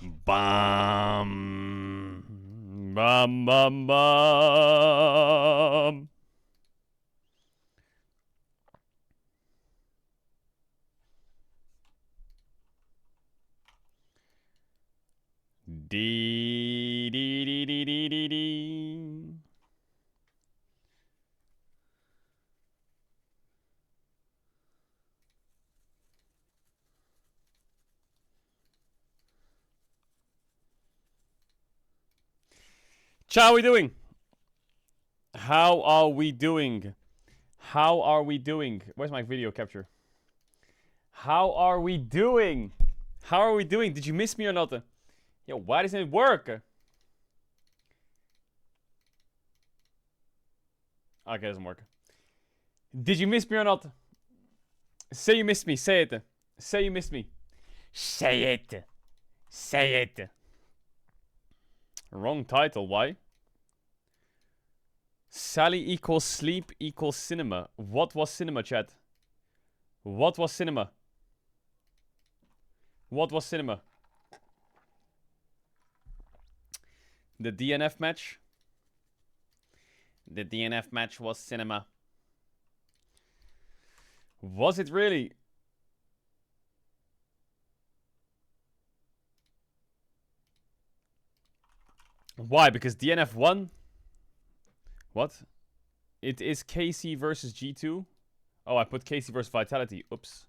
Bum. Bum, bum, bum. Dee, dee, dee, dee, dee, dee, dee. How are we doing? How are we doing? How are we doing? Where's my video capture? How are we doing? How are we doing? Did you miss me or not? Yo, why doesn't it work? Okay, it doesn't work. Did you miss me or not? Say you missed me. Say it. Say you missed me. Say it. Say it. Wrong title. Why? Sally equals sleep equals cinema. What was cinema, chat? What was cinema? What was cinema? The DNF match? The DNF match was cinema. Was it really? Why? Because DNF won? What? It is KC versus G2? Oh, I put KC versus Vitality. Oops.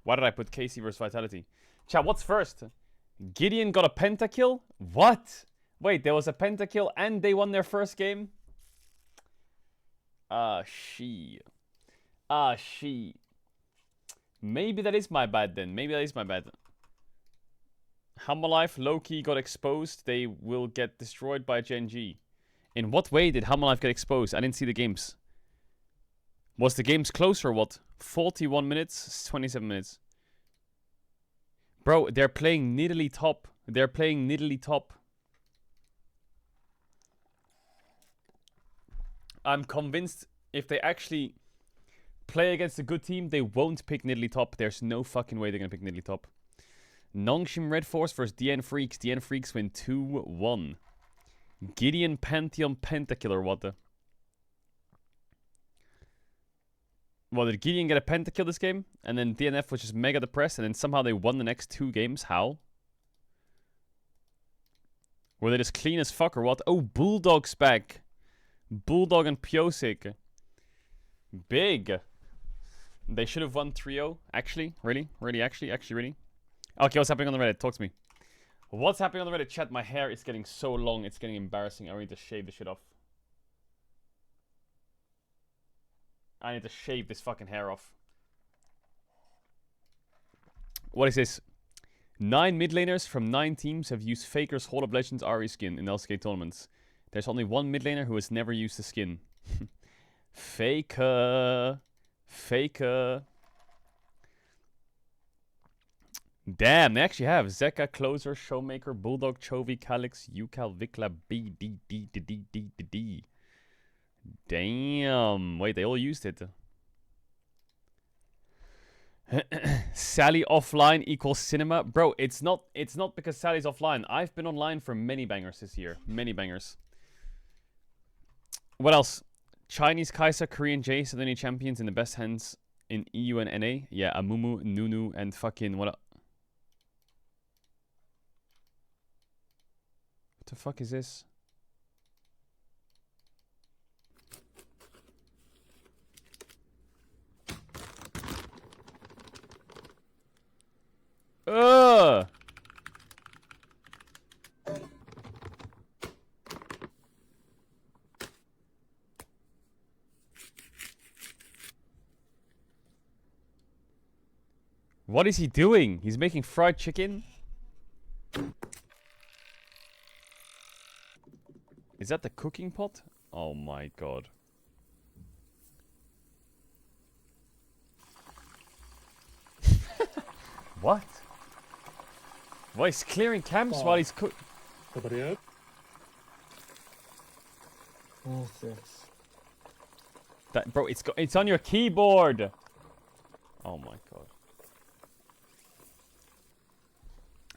Why did I put KC versus Vitality? Chat, what's first? Gideon got a pentakill? What? Wait, there was a pentakill and they won their first game? She. Maybe that is my bad then. Maybe that is my bad. Hamalife low-key got exposed. They will get destroyed by Gen G. In what way did Hamalife get exposed? I didn't see the games. Was the games close or what? 41 minutes, 27 minutes. Bro, they're playing Nidalee top. They're playing Nidalee top. I'm convinced if they actually play against a good team, they won't pick Nidalee top. There's no fucking way they're going to pick Nidalee top. Nongshim Red Force versus DN Freaks. DN Freaks win 2-1. Gideon Pantheon Pentakiller, what the? Well, did Gideon get a pentakill this game? And then DNF was just mega depressed, and then somehow they won the next 2 games? How? Were they just clean as fuck or what? Oh, Bulldog's back. Bulldog and Piosik. Big. They should have won 3-0. Actually? Really? Really? Actually? Really? Okay, what's happening on the Reddit? Talk to me. What's happening on the Reddit? Chat, my hair is getting so long. It's getting embarrassing. I need to shave this shit off. I need to shave this fucking hair off. What is this? 9 mid laners from 9 teams have used Faker's Hall of Legends Ari skin in LCK tournaments. There's only one mid laner who has never used the skin. Faker. Faker. Damn, they actually have Zeka, Closer, Showmaker, Bulldog, Chovy, Calyx, Ucal, Vikla, B, D, D, D, D, D, D, D. Damn. Wait, they all used it. Sally offline equals cinema. Bro, it's not because Sally's offline. I've been online for many bangers this year. Many bangers. What else? Chinese Kaisa, Korean Jace, are the only champions in the best hands in EU and NA. Yeah, Amumu, Nunu, and fucking what the fuck is this? Ugh! What is he doing? He's making fried chicken? Is that the cooking pot? Oh my god. What? Why he's clearing camps while he's cook? What's this? That bro, it's on your keyboard. Oh my god.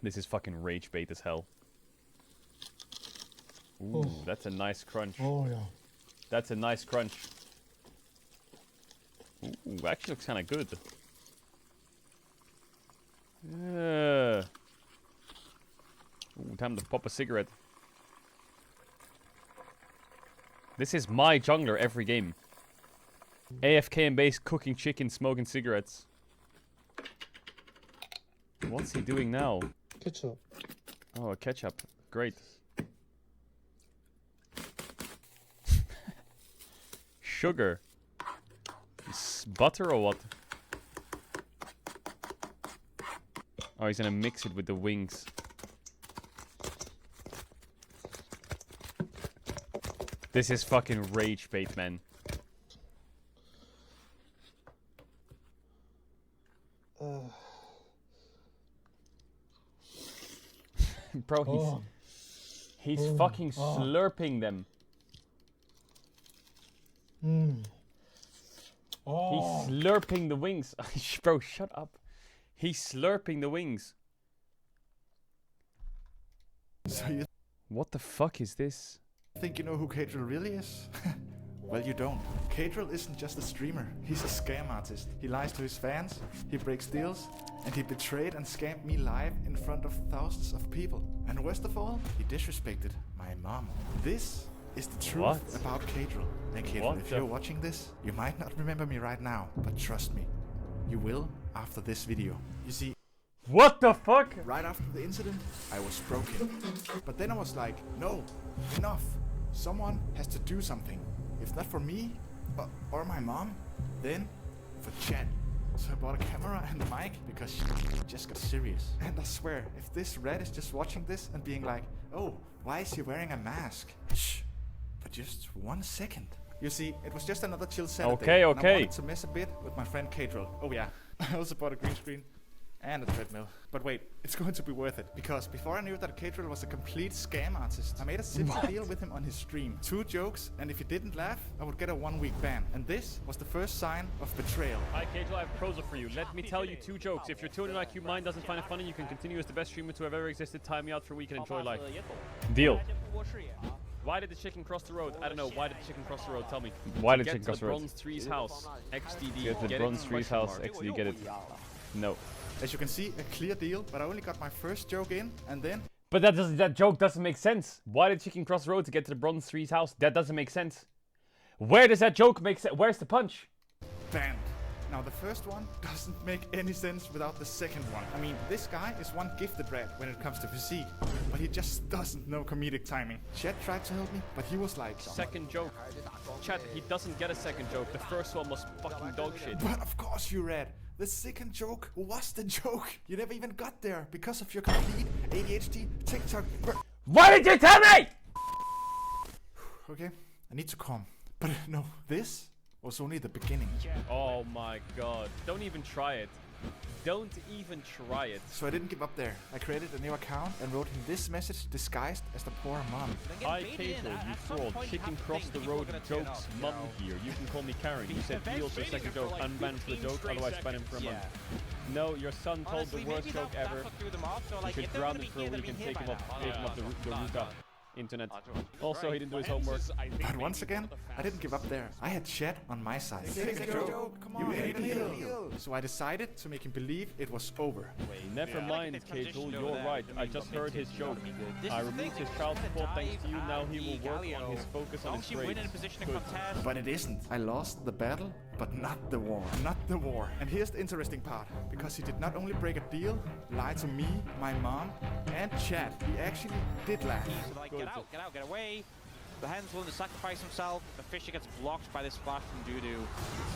This is fucking rage bait as hell. Ooh, that's a nice crunch. Oh yeah. That's a nice crunch. Ooh, actually looks kind of good. Yeah. Ooh, time to pop a cigarette. This is my jungler every game. AFK and base, cooking chicken, smoking cigarettes. What's he doing now? Ketchup. Oh, a ketchup. Great. Sugar. Butter or what? Oh, he's gonna mix it with the wings. This is fucking rage bait, man. Bro, he's fucking slurping them. He's slurping the wings. Bro, shut up. He's slurping the wings. So you What the fuck is this? think you know who Caedrel really is? Well, you don't. Caedrel isn't just a streamer. He's a scam artist. He lies to his fans, he breaks deals, and he betrayed and scammed me live in front of thousands of people. And worst of all, he disrespected my mom. This is the truth about Caedrel. And Caedrel, if you're watching this, you might not remember me right now, but trust me, you will after this video. You see, What the fuck? right after the incident, I was broken. But then I was like, no, enough. Someone has to do something. If not for me, or my mom, then for Chad. So I bought a camera and a mic because shit just got serious. And I swear, if this rat is just watching this and being like, oh, why is he wearing a mask? Shh, for just 1 second. You see, it was just another chill Saturday. And I wanted to mess a bit with my friend Caedrel. Oh yeah, I also bought a green screen and a treadmill. But wait, it's going to be worth it. Because before I knew that Caedrel was a complete scam artist, I made a simple deal with him on his stream. 2 jokes, and if he didn't laugh, I would get a 1-week ban. And this was the first sign of betrayal. Hi Caedrel, I have a proposal for you. Let me tell you 2 jokes. If your tuner like you mine doesn't find it funny, you can continue as the best streamer to have ever existed. Time me out for a week and enjoy life. Deal. Why did the chicken cross the road? I don't know. Why did the chicken cross the road? Tell me. Why did the chicken cross the road? Bronze Tree's house. XDD. Get the Bronze Tree's house. XD. Get it. No. As you can see, a clear deal, but I only got my first joke in, and then... But that joke doesn't make sense. Why did chicken cross the road to get to the Bronze Tree's house? That doesn't make sense. Where does that joke make sense? Where's the punch? Banned. Now the first one doesn't make any sense without the second one. I mean, this guy is one gifted rat when it comes to physique, but he just doesn't know comedic timing. Chet tried to help me, but he was like... Second joke. Chat, he doesn't get a second joke. The first one was fucking dog shit. But of course you rat. The second joke was the joke. You never even got there because of your complete ADHD TikTok. Why did you tell me? Okay, I need to calm. But no, this was only the beginning. Oh my god. Don't even try it. Don't even try it. So I didn't give up there. I created a new account and wrote him this message disguised as the poor mom. Hi Caedrel, you fraud. Chicken cross the road jokes mum here. You can call me Karen. You said deal for a second joke. Unban for the joke, otherwise ban him for a month. No, your son told the worst joke ever. You should ground him for a week and take him off the Ruka internet. Also, he didn't do his homework. But once again, I didn't give up there. I had Chad on my side. So I decided to make him believe it was over. Never mind, Caedrel, you're right. I just heard his joke. I removed his child support thanks to you. Now he will work on his focus on his grades. Good. But it isn't. I lost the battle, but not the war. Not the war. And here's the interesting part. Because he did not only break a deal, lie to me, my mom, and Chad. He actually did laugh. Get out, get away. The hen's willing to sacrifice himself. The fisher gets blocked by this flash from Dudu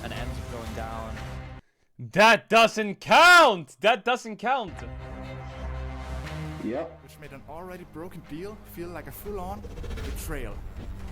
and ends up going down. That doesn't count! That doesn't count! Yep. Which made an already broken deal feel like a full-on betrayal.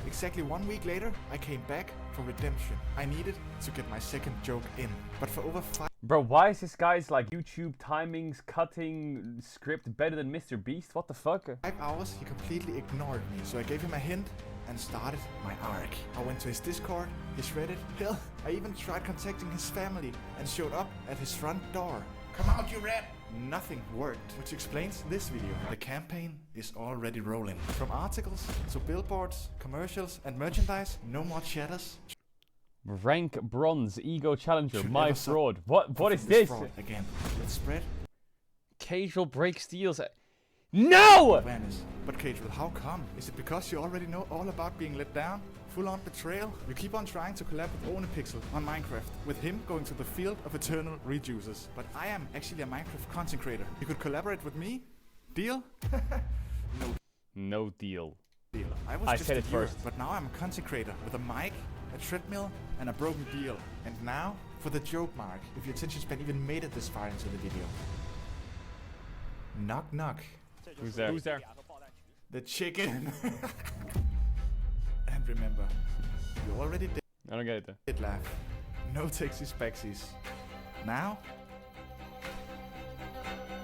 Exactly 1 week later, I came back for redemption. I needed to get my second joke in. But for over 5... Bro, why is this guy's like YouTube timings, cutting script better than Mr. Beast? What the fuck? 5 hours, he completely ignored me. So I gave him a hint and started my arc. I went to his Discord, his Reddit. Hell, I even tried contacting his family and showed up at his front door. Come out, you rat! nothing worked, which explains this video. The campaign is already rolling. From articles to billboards, commercials, and merchandise, no more chatters. Rank bronze, ego challenger, Should my never stop fraud. What is this this? fraud again. Let's spread Caedrel breaks deals. No! awareness. But Caedrel, how come? Is it because you already know all about being let down? Full-on betrayal? You keep on trying to collab with Onepixel on Minecraft, with him going to the field of eternal rejuices. But I am actually a Minecraft content creator. You could collaborate with me? Deal? No deal. Deal. I I just said a it viewer, first. but now I'm a content creator with a mic, a treadmill, and a broken deal. And now for the joke mark, if your attention span even made it this far into the video. Knock knock. Who's there? Who's there? The chicken. And remember, you already I don't get it. did laugh. No taxies backsies. Now,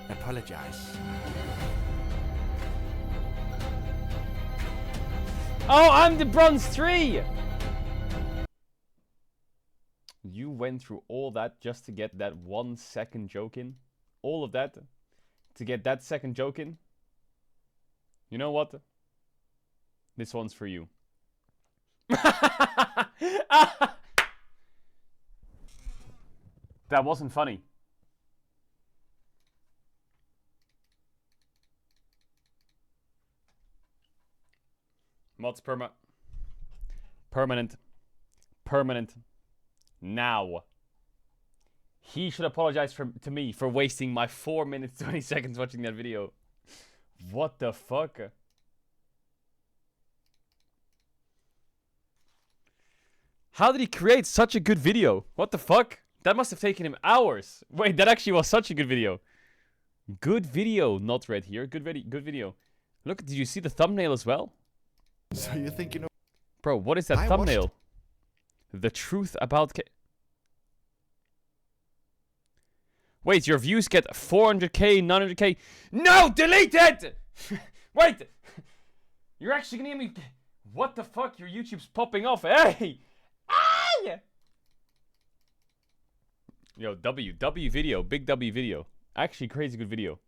apologize. Oh, I'm the bronze 3! You went through all that just to get that 1 second joke in? All of that? To get that second joke in? You know what? This one's for you. That wasn't funny. Mods permanent. Now. He should apologize to me for wasting my 4 minutes 20 seconds watching that video. What the fuck? How did he create such a good video? What the fuck? That must have taken him hours. Wait, that actually was such a good video. Good video, not red here. Good video. Look, did you see the thumbnail as well? So you think you know? Bro, what is that I thumbnail? The truth about Wait, your views get 400k, 900k. No, delete it! Wait! You're actually gonna hear me. What the fuck? Your YouTube's popping off. Hey! Ah! Yo, W video. Big W video. Actually, crazy good video.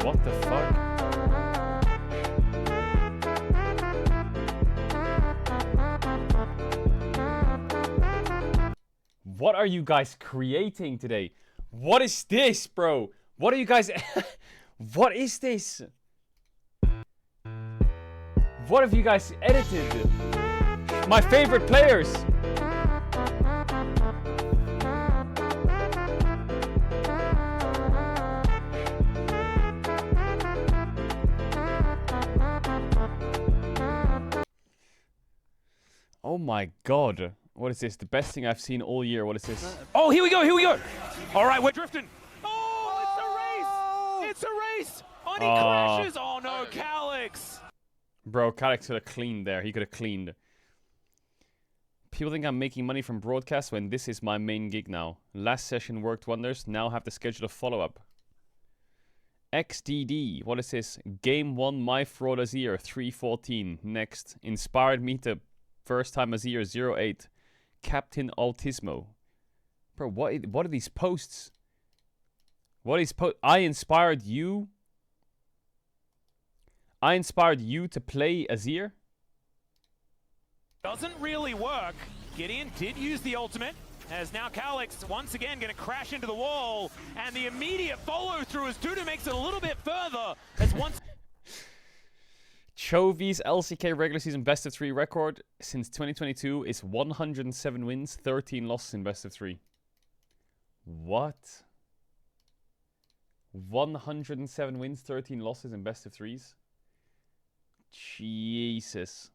What the fuck? What are you guys creating today? What is this, bro? What are you guys... What is this? What have you guys edited? My favorite players! Oh my god. What is this? The best thing I've seen all year. What is this? Oh, here we go, here we go! Alright, we're drifting. Oh, it's a race! It's a race! Oh, and he crashes! Oh no, Calyx! Bro, Calyx could have cleaned there. He could have cleaned. People think I'm making money from broadcast when this is my main gig now. Last session worked wonders. Now have to schedule a follow-up. XDD. What is this? Game 1, my fraud Azir, 314. Next. Inspired me to first time Azir, 08. Captain Autismo. Bro, what are these posts? What is I inspired you? I inspired you to play Azir? Doesn't really work. Gideon did use the ultimate, as now Calyx once again going to crash into the wall, and the immediate follow through as Dudu makes it a little bit further, as once... Chovy's LCK regular season best of 3 record since 2022 is 107 wins, 13 losses in best of 3. What? 107 wins, 13 losses in best of 3s? Jesus.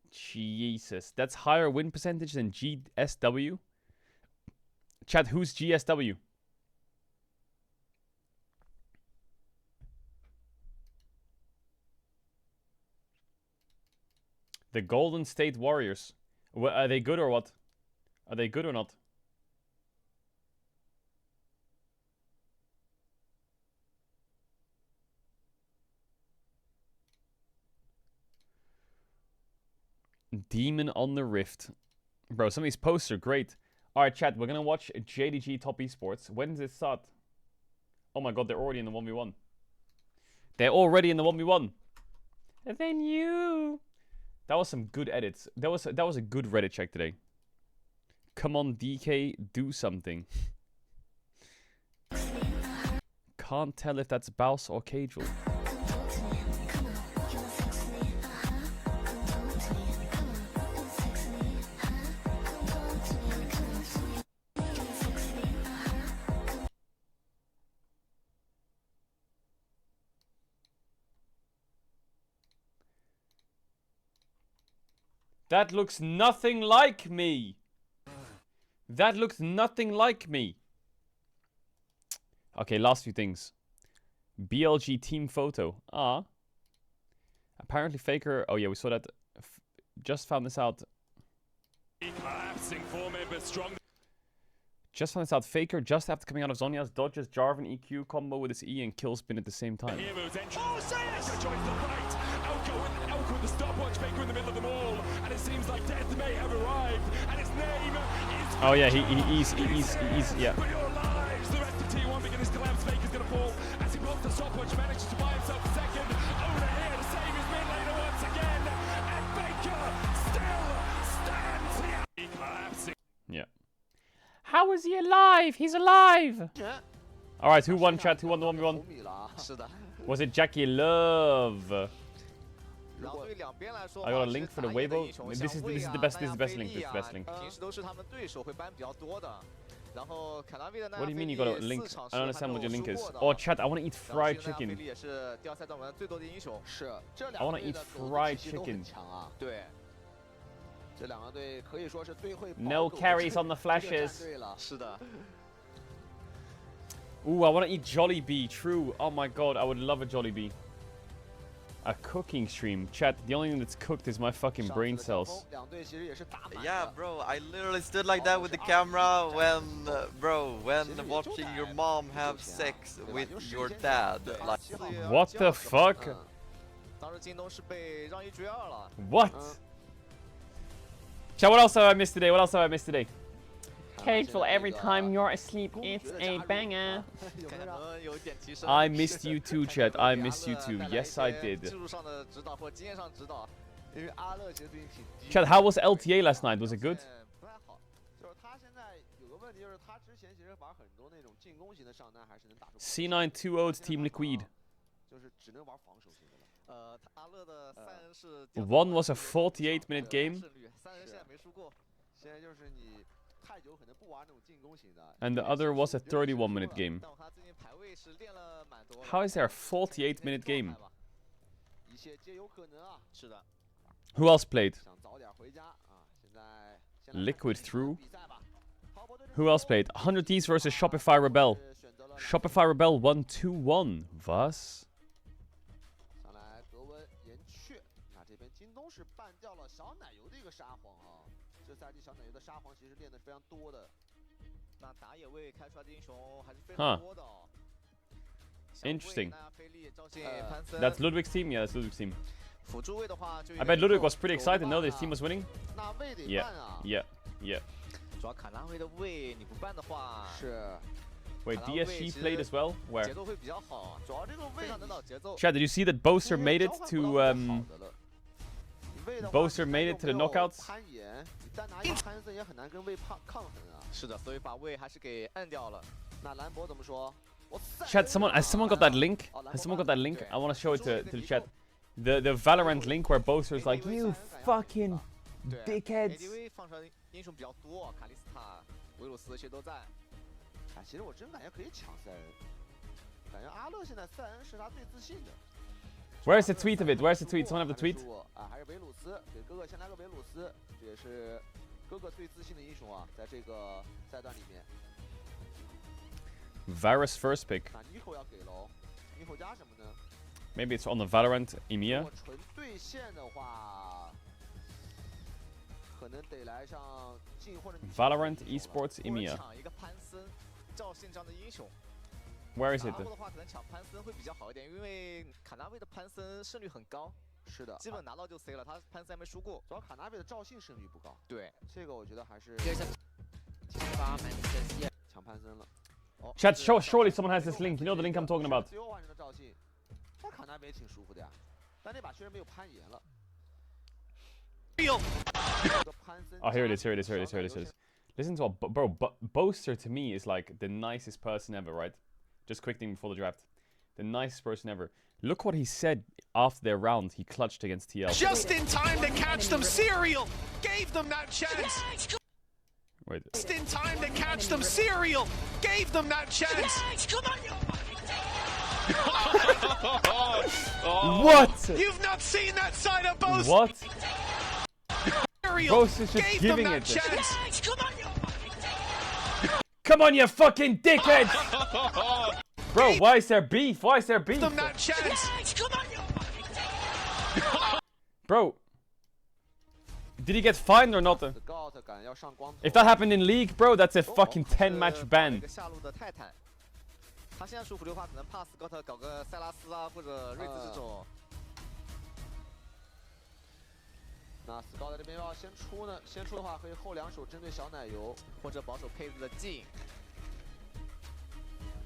Jesus. That's higher win percentage than GSW? Chat, who's GSW? The Golden State Warriors. Are they good or what? Are they good or not? Demon on the Rift. Bro, some of these posts are great. Alright, chat, we're gonna watch JDG Top Esports. When does it start? Oh my god, they're already in the 1v1. They're already in the 1v1. And then you. That was some good edits. That was a good Reddit check today. Come on, DK, do something. Can't tell if that's Baus or Caedrel. That looks nothing like me. That looks nothing like me. Okay, last few things. BLG team photo. Ah. Apparently Faker... Oh yeah, we saw that. Just found this out. Just found this out. Faker, just after coming out of Zhonya's, dodges Jarvan EQ combo with his E and kill spin at the same time. Elko with the stopwatch, Faker in the middle of them all, and it seems like death may have arrived, and his name is... Oh yeah, he's yeah. Put your lives! The rest of T1 begins to collapse, Faker's gonna fall, as he blocks the stopwatch, manages to buy himself a second, over here to save his mid laner once again, and Faker still stands here! Collapsing. Yeah. How is he alive? He's alive! Alright, who won, chat? Who won the 1v1? Was it Jackie Love? I got a link for the Weibo. This is the best link. This is the best link. What do you mean you got a link? I don't understand what your link is. Oh, chat, I want to eat fried chicken. I want to eat fried chicken. No carries on the flashes. Ooh, I want to eat Jollibee. True. Oh my god, I would love a Jollibee. A cooking stream. Chat, the only thing that's cooked is my fucking brain cells. Yeah, bro, I literally stood like that with the camera when, when watching your mom have sex with your dad. Like, what the fuck? What? Chat, what else have I missed today? What else have I missed today? Caedrel, every time you're asleep, it's a banger. I missed you too, chat. I missed you too. Yes, I did. Chat, how was LTA last night? Was it good? C920's Team Liquid. One was a 48-minute game. And the other was a 31-minute game. How is there a 48-minute game? Who else played? Liquid through. Who else played? 100 Ds versus Shopify Rebel. Shopify Rebel 1-2-1. Was? Huh. Interesting. That's Ludwig's team? Yeah, that's Ludwig's team. I bet Ludwig was pretty excited to know that his team was winning. Yeah, yeah, yeah. Wait, DSG played as well? Where? Chad, did you see that Boaster made it to Boaster made it to the knockouts? Chat, has someone got that link? Has someone got that link? I want to show it to the chat. The Valorant link where Boaster's like, you fucking dickheads. Where's the tweet of it? Where's the tweet? Someone have the tweet? Varus first pick. Maybe it's on the Valorant EMEA. Valorant Esports EMEA. Where is it? 是的，基本拿到就 C 了，他潘森还没输过。主要卡纳比的赵信胜率不高，对，这个我觉得还是8-7抢潘森了。 Chat, surely someone has this link. You know the link I'm talking about. 最后完成的赵信，他卡纳比也挺舒服的呀，但那把确实没有攀岩了。 Oh, here it is, here it is, here it is, here it is. Here it is. Listen to what, bro, Boaster to me is like the nicest person ever, right? Just quick thing before the draft. The nicest person ever. Look what he said after their round. He clutched against TL. Just in time to catch them. Serial gave them that chance. Wait. Just in time to catch them. Serial gave them that chance. What? You've not seen that side of Boast. What? Serial Boast is just gave giving them it. that chance. Come on, you fucking dickheads! Bro, why is there beef? Why is there beef? Them that chance. Bro, did he get fined or not? Scout 敢要上光头 If that happened in league, bro, that's a fucking 10-match 一 ban. 个下路的泰坦，他现在舒服的话，只能怕 Scott 搞个塞拉斯啊或者瑞兹这种。那 Scout 这边要先出呢，先出的话可以后两手针对小奶油，或者保守配置的劲，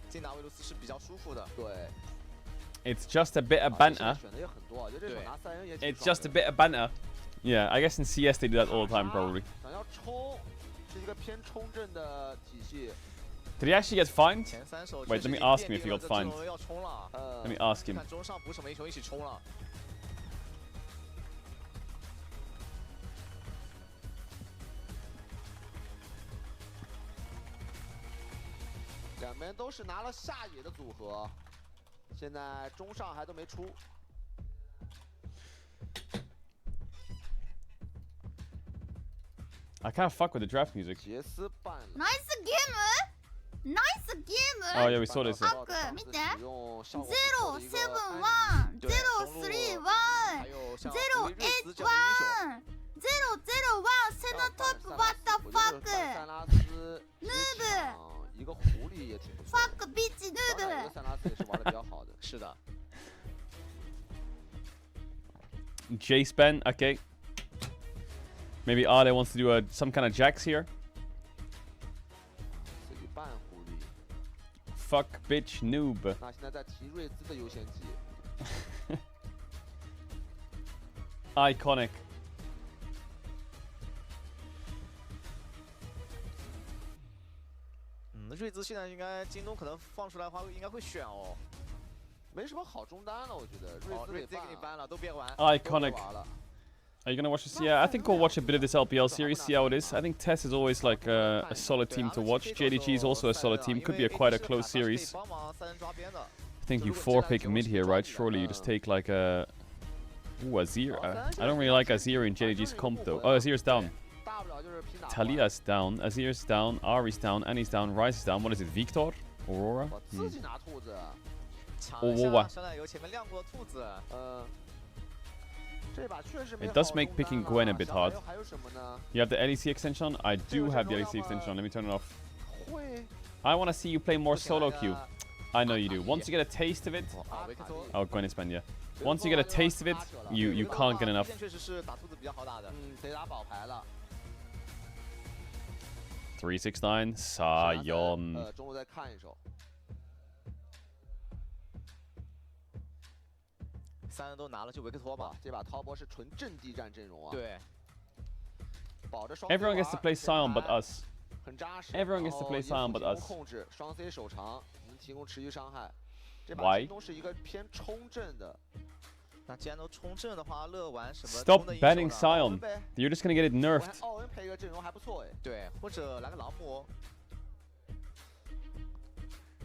劲打维鲁斯是比较舒服的。对。 It's just a bit of 现在 banter. 选的也很多啊，就这手拿3人也挺 It's 爽 just a 的 bit of banter. Yeah, I guess in CS they do that all the time, probably. 想要冲，是一个偏冲阵的体系。 Did he actually get fined? 前3手 Wait, let me ask him if he got fined. 要冲了， Let me ask him. 看中上补什么英雄一起冲了。两边都是拿了下野的组合，现在中上还都没出。 I can't fuck with the draft music. 杰斯办了。 나이스 게임! 나이스 게임! Oh yeah, we saw this. ハック見て使用效果071、不错的一个安031、还有像081、瑞兹这样的英雄。 001 セナトップ what the 我觉得 fuck 塞拉斯 noob 一个狐狸也挺不错的。 fuck bitch 当然， noob 塞拉斯也是玩的比较好的。是的， J-Span, okay. Maybe Ale wants to do some kind of jacks here. 自己扮狐狸。 Fuck, bitch, noob. 那现在在提瑞兹的优先级。 Iconic. 瑞兹现在应该京东可能放出来的话，应该会选哦。没什么好中单了，我觉得。瑞兹给你搬了，都别玩。 Iconic. Are you gonna watch this? Yeah, I think we'll watch a bit of this LPL series, see how it is. I think TES is always like a solid team to watch. JDG is also a solid team. Could be quite a close series. I think you 4-pick mid here, right? Surely you just take like a... Ooh, Azir. I don't really like Azir in JDG's comp though. Oh, Azir's down. Talia's down. Azir's down. Ari's down. Annie's down. Ryze is down. What is it? Victor? Aurora? 我自己拿兔子。小奶油前面亮过兔子。这把确实没 It does make picking Gwen a bit hard. 还有什么呢？ You have the LEC extension on? I do have the LEC extension on. Let me turn it off. 会。 I want to see you play more solo queue. I know you do. Once you get a taste of it... 哦 Gwen is banned, yeah. Once you get a taste of it, you can't get enough. 确实是打兔子比较好打的。得打宝牌了。 369, Sion. 中路再看一手。 3人都拿了，就维克托吧。这把滔博是纯阵地战阵容啊。对。保着双 Everyone gets to play Sion but us. 很扎实。 Everyone gets to play Sion but us. 控制双 C 手长，能提供持续伤害。这把 Why? 京东是一个偏冲阵的。那既然都冲阵的话，乐玩什么？ Stop banning Sion. You're just gonna get it nerfed. 奥恩配个阵容还不错哎。对，或者来个狼魔。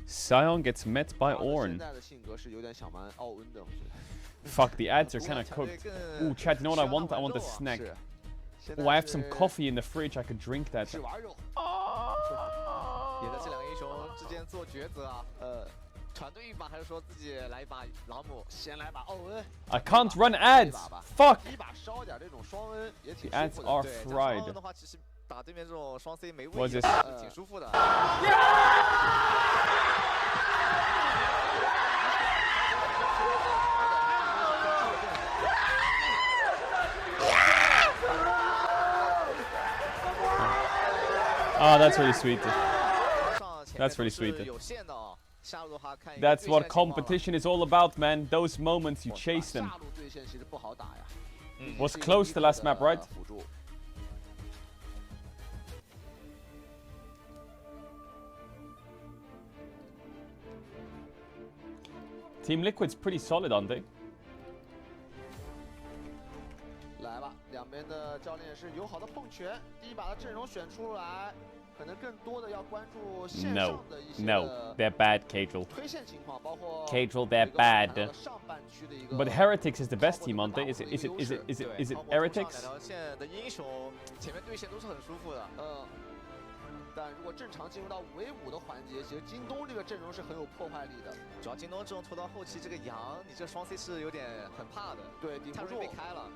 Sion gets met by Ornn. 现在的性格是有点想玩奥恩的。 Fuck, the ads are kind of cooked. Ooh, Chad, you know what I want? I want a snack. Oh, I have some coffee in the fridge. I could drink that. 是玩肉。也在这两个英雄之间做抉择啊。团队一把还是说自己来一把朗姆？先来把奥恩。I can't run ads. Fuck. 一把烧点这种双恩也挺 The 舒 ads 服的。 are 对， fried. 双恩的话，其实打对面这种双 C 没位 What's 也 this? 是挺舒服的。 这 Oh, that's really sweet. That's really sweet. That's what competition is all about, man. Those moments, you chase them. Was close the last map, right? Team Liquid's pretty solid, aren't they? 来吧，两边的教练是友好的碰拳。第一把的阵容选出来，可能更多的要关注线上的一些 No, they're bad, Caedrel. 推线情况，包括 Caedrel, they're bad. 上半区的一个 But Heretics is the best team, aren't they? Is it Heretics? 两条线的英雄前面对线都是很舒服的。但如果正常进入到5 v 5的环节，其实京东这个阵容是很有破坏力的。主要京东这种拖到后期，这个羊你这双 C 是有点很怕的，对，顶不住。太容易被开了。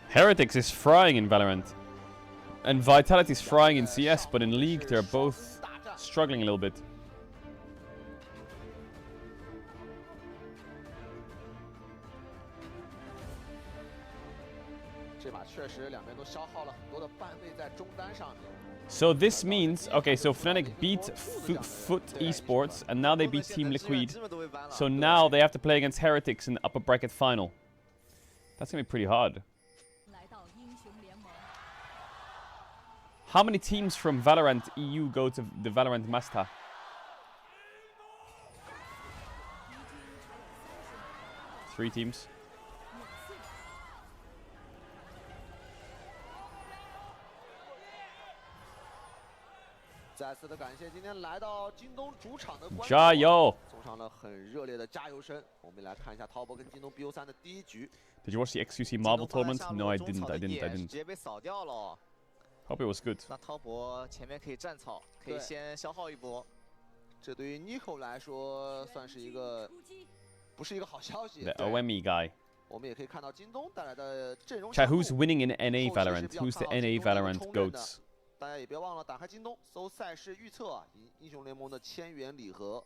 Heretics is frying in Valorant. And Vitality is frying in CS, but in League they're both struggling a little bit. 这把确实两边都消耗了很多的半位在中单上面。 So this means, okay, so Fnatic beat Foot Esports, and now they beat Team Liquid. So now they have to play against Heretics in the upper bracket final. That's gonna be pretty hard. How many teams from Valorant EU go to the Valorant Master? Three teams. 再次的感谢今天来到京东主场的观众，加油！送上了很热烈的加油声。我们来看一下滔博跟京东 BO3的第一局。Did you watch the XQC Marble tournament? No, I didn't. 直接被扫掉了。 Hope it was good. 那滔博前面可以站草，可以先消耗一波。这对于 Nico 来说算是一个不是一个好消息。 The OME guy. 我们也可以看到京东带来的阵容。Chat, who's winning in NA Valorant? Who's the NA Valorant goats? 大家也别忘了打开京东搜赛事预测啊，英雄联盟的1000元礼盒。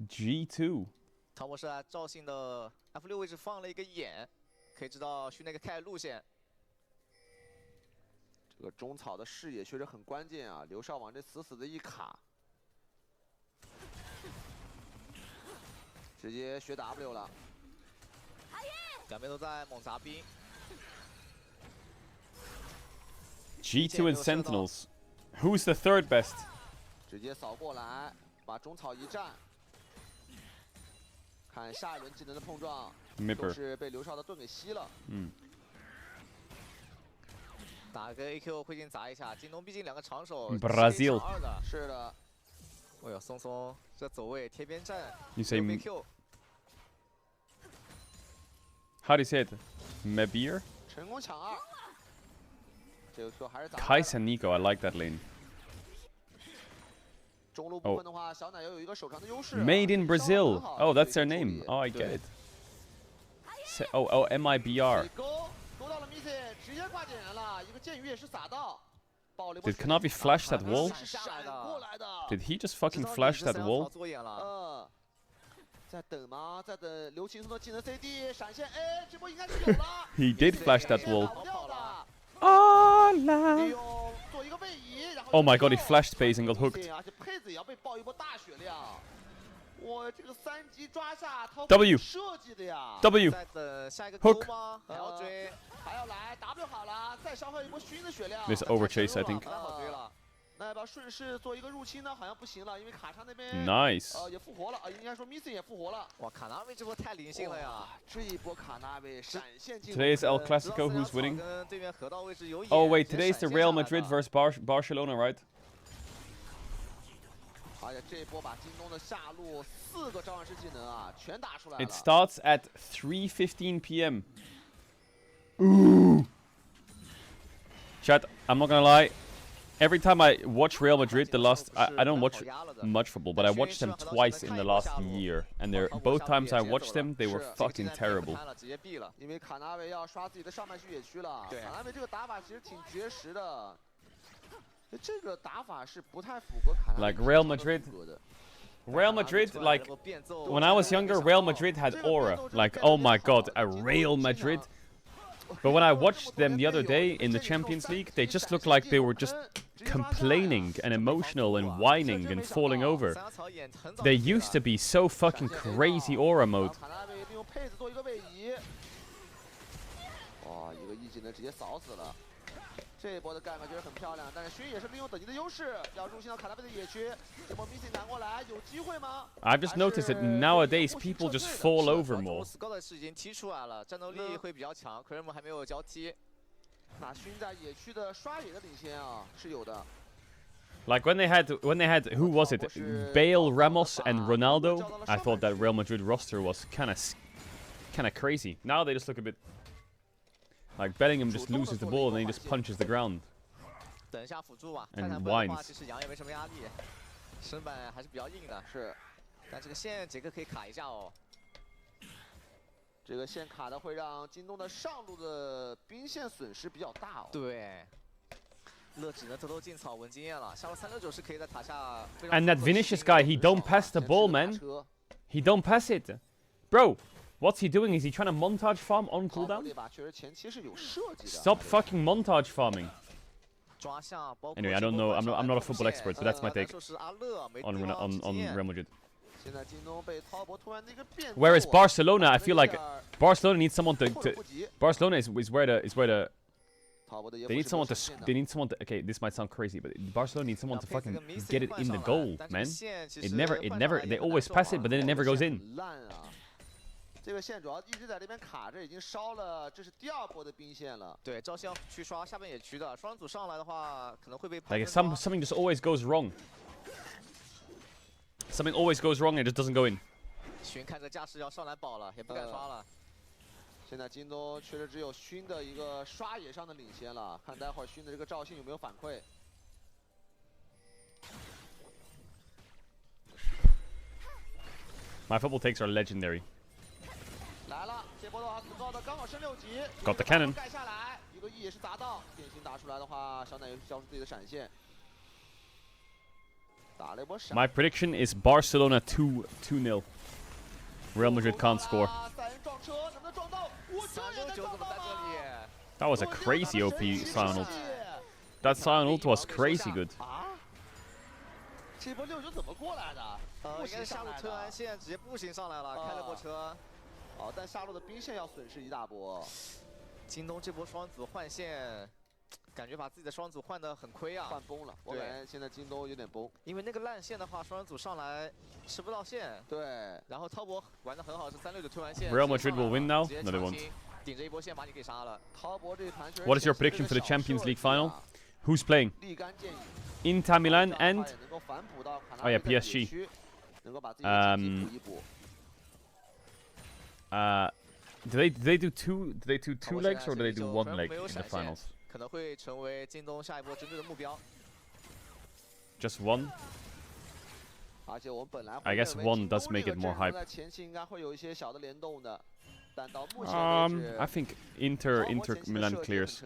G2。滔博是在赵信的 F6 位置放了一个眼，可以知道去那个开路线。这个中草的视野确实很关键啊，刘少往这死死的一卡，直接学 W 了。两边都在猛砸兵。 G2 and Sentinels. Who's the third best? 直接扫过来，把中草一站，看下一轮技能的碰撞，都是被刘少的盾给吸了。打个 AQ 会劲砸一下，京东毕竟两个长手 Brazil 的，是的。哎呦，松松这走位贴边站 You say AQ。 How do you say it? Mebir? 成功抢2。 这个 Q 还是砸。Kais and Nico, I like that lane. 中路部分的话，小奶油有一个手长的优势。 Made in Brazil. Oh, that's their name. Oh, I get it. Oh, MIBR. 勾到了 Missy， 直接挂点燃了，一个剑雨也是撒到。Did Kanavi flash that wall? 闪过来的。 Did he just fucking flash that wall? 在等吗？在等刘青松的技能 CD 闪现，哎，这波应该是有了。He did flash that wall. 跑掉的。 Oh, 利用做一个位移，然后 oh my god, he flashed space and got hooked. 而且佩子也要被爆一波大血量。我这个3级抓下 W 设计的呀。 W 在等下一个 hook 吗？还要追，还要来 W 好了，再消耗一波熏的血量。 This overchase, I think. 好追了。 那要不要顺势做一个入侵呢？好像不行了，因为卡莎那边 Nice. 也复活了，应该说 Missy 也复活了。哇，卡纳维这波太灵性了呀！这一波卡纳维闪现进。 Today is El Clasico. Who's winning? 跟对面河道位置有眼。 Oh wait, today's the Real Madrid versus Barcelona, right? 而且这一波把京东的下路4个召唤师技能啊全打出来了。 It starts at 3:15 p.m. Ooh. Chat, I'm not gonna lie. Every time I watch Real Madrid, I don't watch much football, but I watched them twice in the last year, and both times I watched them, they were fucking terrible. 因为卡纳维要刷自己的上半区野区了，卡纳维这个打法其实挺绝食的，这个打法是不太符合卡纳维 Like Real Madrid, Real Madrid, like, when I was younger, Real Madrid had aura. Like, oh my god, a Real Madrid. But when I watched them the other day in the Champions League, they just looked like they were just complaining and emotional and whining and falling over. They used to be so fucking crazy aura mode. 这一波的盖嘛，觉得很漂亮，但是勋也是利用等级的优势，要入侵到卡纳贝的野区。这波 Missy 拿过来，有机会吗？ I've just noticed that nowadays people just fall over more. 斯高的是已经踢出来了，战斗力会比较强，克瑞姆还没有交踢。那勋在野区的刷野的领先啊，是有的。 Like when they had who was it? Bale, Ramos, and Ronaldo. I thought that Real Madrid roster was kind of crazy. Now they just look a bit like Bellingham just loses the ball and then he just punches the ground. 等一下辅助吧， And 看看的话， whines. 其实杨也没什么压力，身板还是比较硬的。是，但这个线杰克可以卡一下哦。这个线卡的会让京东的上路的兵线损失比较大哦。对。 乐只能偷偷进草闻经验了，下路369是可以在塔下。 And that Vinicius guy, he don't pass the ball, man. He don't pass it, bro. What's he doing? Is he trying to montage farm on cooldown? Stop fucking montage farming. Anyway, I don't know. I'm not a football expert, but that's my take on Real Madrid. Whereas Barcelona, I feel like Barcelona needs someone to Barcelona is where the they need someone to. Okay, this might sound crazy, but Barcelona needs someone to fucking get it in the goal, man. It never. They always pass it, but then it never goes in. 这个线主要一直在这边卡着，已经烧了，这是第2波的兵线了。对，照相去刷下边野区的，双人组上来的话，可能会被。Like something just always goes wrong. Something always goes wrong and it just doesn't go in. 勋看这架势要上来保了，也不敢刷了。 现在京东确实只有勋的一个刷野上的领先了，看待会儿勋的这个赵信有没有反馈。My football takes are legendary. 来了，这波的话，子高的刚好升6级。 Got the cannon. 盖下来，一个 E 也是砸到，典型打出来的话，小奶油交出自己的闪现。打了一波闪。 My prediction is Barcelona 2-0. Real Madrid can't score. That was a crazy OP Sion ult. That Sion ult was crazy good. 这波6球怎么过来的？应该是下路推完线直接步行上来了，开了波车。哦，但下路的兵线要损失一大波。京东这波双组换线，感觉把自己的双组换得很亏啊。换崩了，我感觉现在京东有点崩。因为那个烂线的话，双人组上来吃不到线。对。然后滔博玩得很好，是369推完线。 Real Madrid will win now? No, they won't. 顶着一波线把你给杀了。滔博这盘。 What is your prediction for the Champions League final? Who's playing? Inter Milan and oh yeah, PSG. Do they do two legs or do they do 1 leg in the finals? 可能会成为京东下一波针对的目标。 Just 1? I guess 1 does make it more hype. I think Inter Milan clears.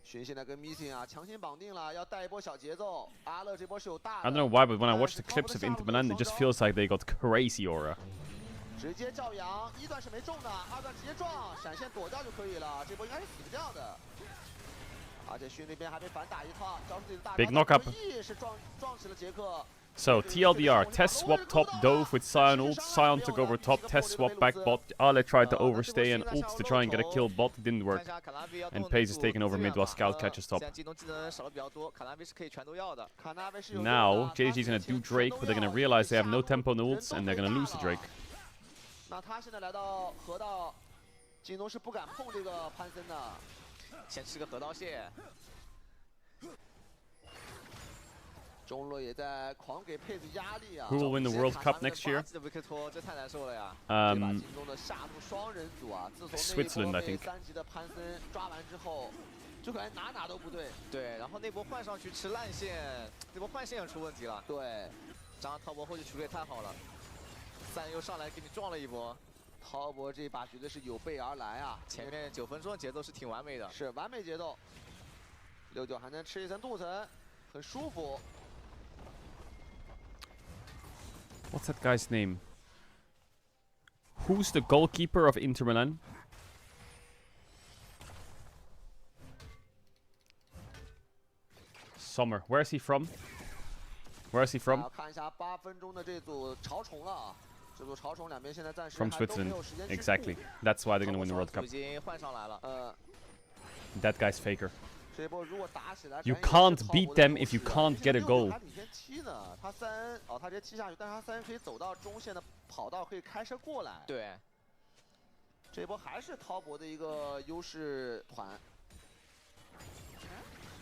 勋现在跟 Missing 啊强行绑定了，要带一波小节奏。阿乐这波是有大的。 I don't know why, but when I watch the clips of Inter Milan, it just feels like they got crazy aura. 直接叫阳，1段是没中的，2段直接撞，闪现躲掉就可以了。这波应该是死不掉的。而且勋那边还被反打一套，交出自己的大招。 Big knock up. 是撞死了杰克。 So, TLDR, Test swap top dove with Sion ult, Sion took over top, Test swap back bot, Ale tried to overstay and ult to try and get a kill bot, didn't work. And Pace is taken over mid while Scout catches top. Now, JDG's gonna do Drake, but they're gonna realize they have no tempo, no ults, and they're gonna lose to Drake. 那他现在来到河道，京东是不敢碰这个潘森的。先吃个河道蟹。 中路也在狂给佩子压力啊 Who will win the World Cup next year? Switzerland, I think. 3级的潘森抓完之后，就感觉哪都不对。对，然后那波换上去吃烂线，那波换线也出问题了。对，张滔博后期处理也太好了，3又上来给你撞了一波。滔博这把绝对是有备而来啊！前面9分钟的节奏是挺完美的，是完美节奏。69还能吃一层镀层，很舒服。 What's that guy's name? Who's the goalkeeper of Inter Milan? Sommer. Where is he from? Where is he from? 要看一下8分钟的这组潮虫了啊，这组潮虫两边现在暂时 From 还都没 Switzerland. 有时间去 Exactly. That's why they're gonna win the World 已 Cup. 经换上来了。That guy's faker. 这波如果打起来 You can't beat them if you can't get a goal. 他领先7呢，他3哦，他直接踢下去，但是他3可以走到中线的跑道，可以开车过来。对，这波还是滔博的一个优势团。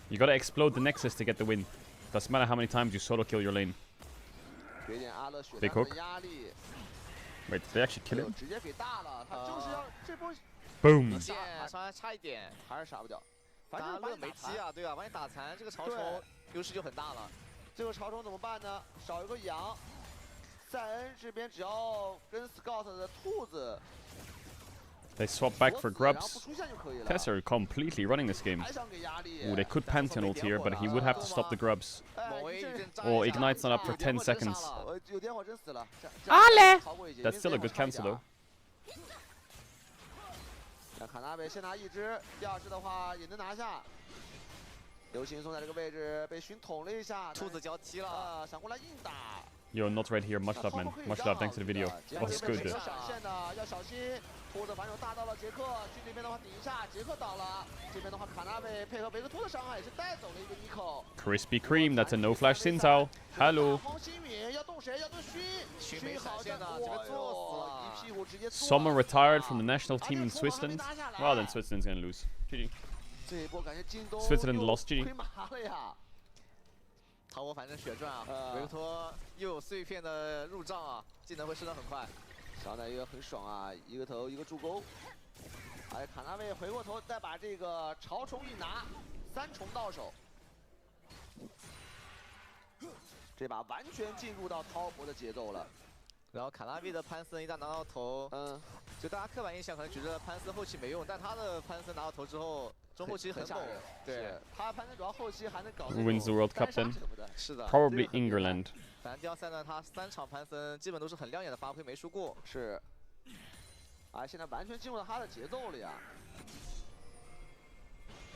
You gotta explode the Nexus to get the win. Doesn't matter how many times you solo kill your lane. 给点阿勒血 Big 量 hook. 的压力， Wait, did they actually kill 哎呦 him? 直接给大了，他就是要这波 Boom. 线稍微差一点，还是杀不掉。反正他乐没击啊，对吧？把你打残，这个潮虫优势就很大了。这个潮虫怎么办呢？少一个羊，塞恩这边只要跟 Scout 的兔子 They swap back for 锁死然后不 grubs. 出现就可以了。 Tesla are completely running this game. 还想给压力。 Ooh, they could Pantheon ult here, but he would have to stop the grubs. 哎某 A 一阵炸 Or 一下 Ignite's not up for 有点 10火真 seconds. 杀了有点火真死了。Ale 逃过一劫 That's still a good cancel though. 那卡纳贝先拿一只，第二只的话也能拿下。刘行松在这个位置被熏捅了一下，兔子交踢了。闪过来硬打。 Yo, not right here. Much love, man. Much love. Thanks for the video. Oh, it's good. 闪现的要小心，兔子反手大到了杰克，去那边的话顶一下，杰克倒了。这边的话，卡纳贝配合维克托的伤害也是带走了一个尼克。 Crispy Cream. That's a no flash Xin Hello. 黄新敏要动谁？要动熏，熏没好像闪现的，这个作死了。一屁股直接。 Sommer retired from the national team in Switzerland. Well, then Switzerland's gonna lose. GG. 这一波感觉京东 Switzerland lost GG. 亏麻了呀。 逃我反正血赚啊，维克托又有碎片的入账啊，技能会升得很快。小奶鱼很爽啊，一个头一个助攻。哎，卡纳维回过头再把这个潮虫一拿，3重到手。这把完全进入到滔博的节奏了。然后卡纳维的潘森一旦拿到头，就大家刻板印象可能觉得潘森后期没用，但他的潘森拿到头之后，中后期很猛。对，他潘森主要后期还能搞 Who wins the World Cup then? 是的 Probably England. 反正第二赛呢，他3场潘森基本都是很亮眼的发挥，没输过。是。啊，现在完全进入到他的节奏了呀。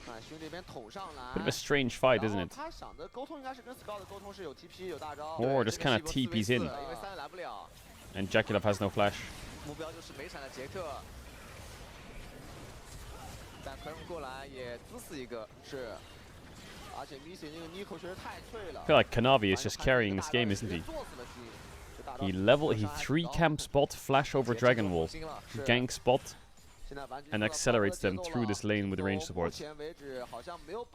啊，兄弟边捅上来。 Bit of a strange fight, isn't it? 他想的沟通应该是跟 Scout 的沟通是有 TP 有大招。 Or just kind of TPs in. 因为3人来不了。 And Jaculov has no flash. 目标就是没闪的杰克。 但克隆过来也滋死一个，是，而且 Missy 那个 Nico 确实太脆了。 I feel like Kanavi is just carrying this game, isn't he? He 3 camp spot, flash over Dragon Wall, gank spot, and accelerates them through this lane with range support.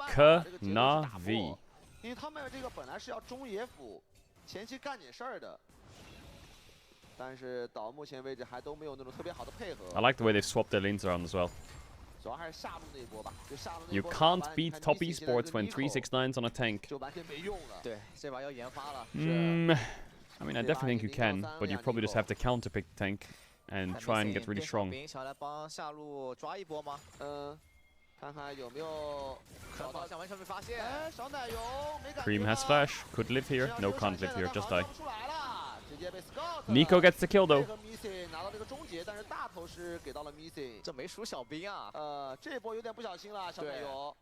Kanavi. 因为他们这个本来是要中野辅前期干点事儿的，但是到目前为止还都没有那种特别好的配合。 I like the way they've swapped their lanes around as well. 主要还是下路那一波吧，就下路那一 You 波。can't beat top esports when 369's on a tank. 就完全没用了。对，这把要研发了。 I mean, I definitely think you can, but you probably just have to counter pick the tank and try and get really strong. 想来帮下路抓一波吗？看看有没有小好像完全没发现。哎，小奶油没感觉。 Cream has flash, could live here. No, can't live here, just die. 出来了，直接被 Scout。 Nico gets the kill though. Missy 拿到这个终结，但是大头是给到了 Missy。这没数小兵啊。这波有点不小心了，小奶油。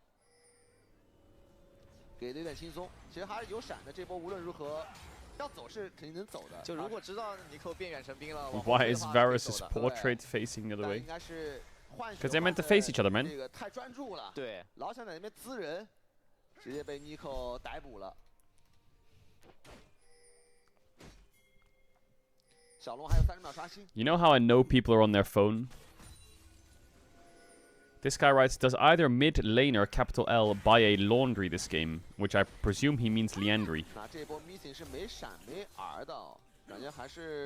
给的有点轻松，其实还是有闪的。这波无论如何。 要走是肯定能走的。就如果知道尼克变远程兵了 ，Why is Varus' portrait facing the other way? 应该是换。 Because they meant to face each other, man. 这个太专注了。对。老想在那边滋人，直接被尼克逮捕了。小龙还有30秒刷新。 You know how I know people are on their phone? This guy writes, does either mid laner capital L buy a laundry this game? Which I presume he means Leandry.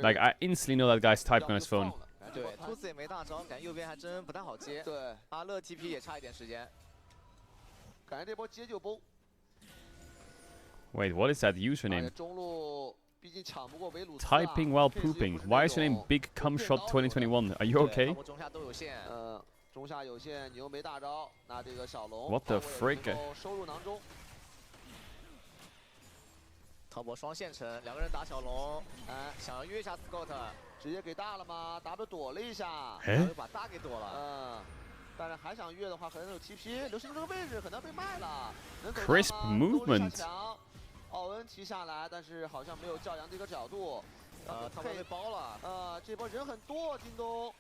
Like, I instantly know that guy's typing on his phone. 对，兔子也没大招，感觉右边还真不太好接。对，阿乐 TP 也差一点时间。感觉这波接就崩。 Wait, what is that username? 中路毕竟抢不过维鲁斯。 Typing while pooping. Why is your name Big Cum Shot 2021? Are you okay? 中下都有线。中下有限，你又没大招，那这个小龙 What the 炮火也 frick？ 能够收入囊中。滔博双线程，两个人打小龙，哎，想要约一下 Scott， 直接给大了吗 ？W 躲了一下，然后把大给躲了。但是还想越的话，可能有 TP。刘星这个位置可能要被卖了，能走 Crisp 到吗 movement。奥恩提下来，但是好像没有教阳的一个角度。他被包了。这波人很多，京东。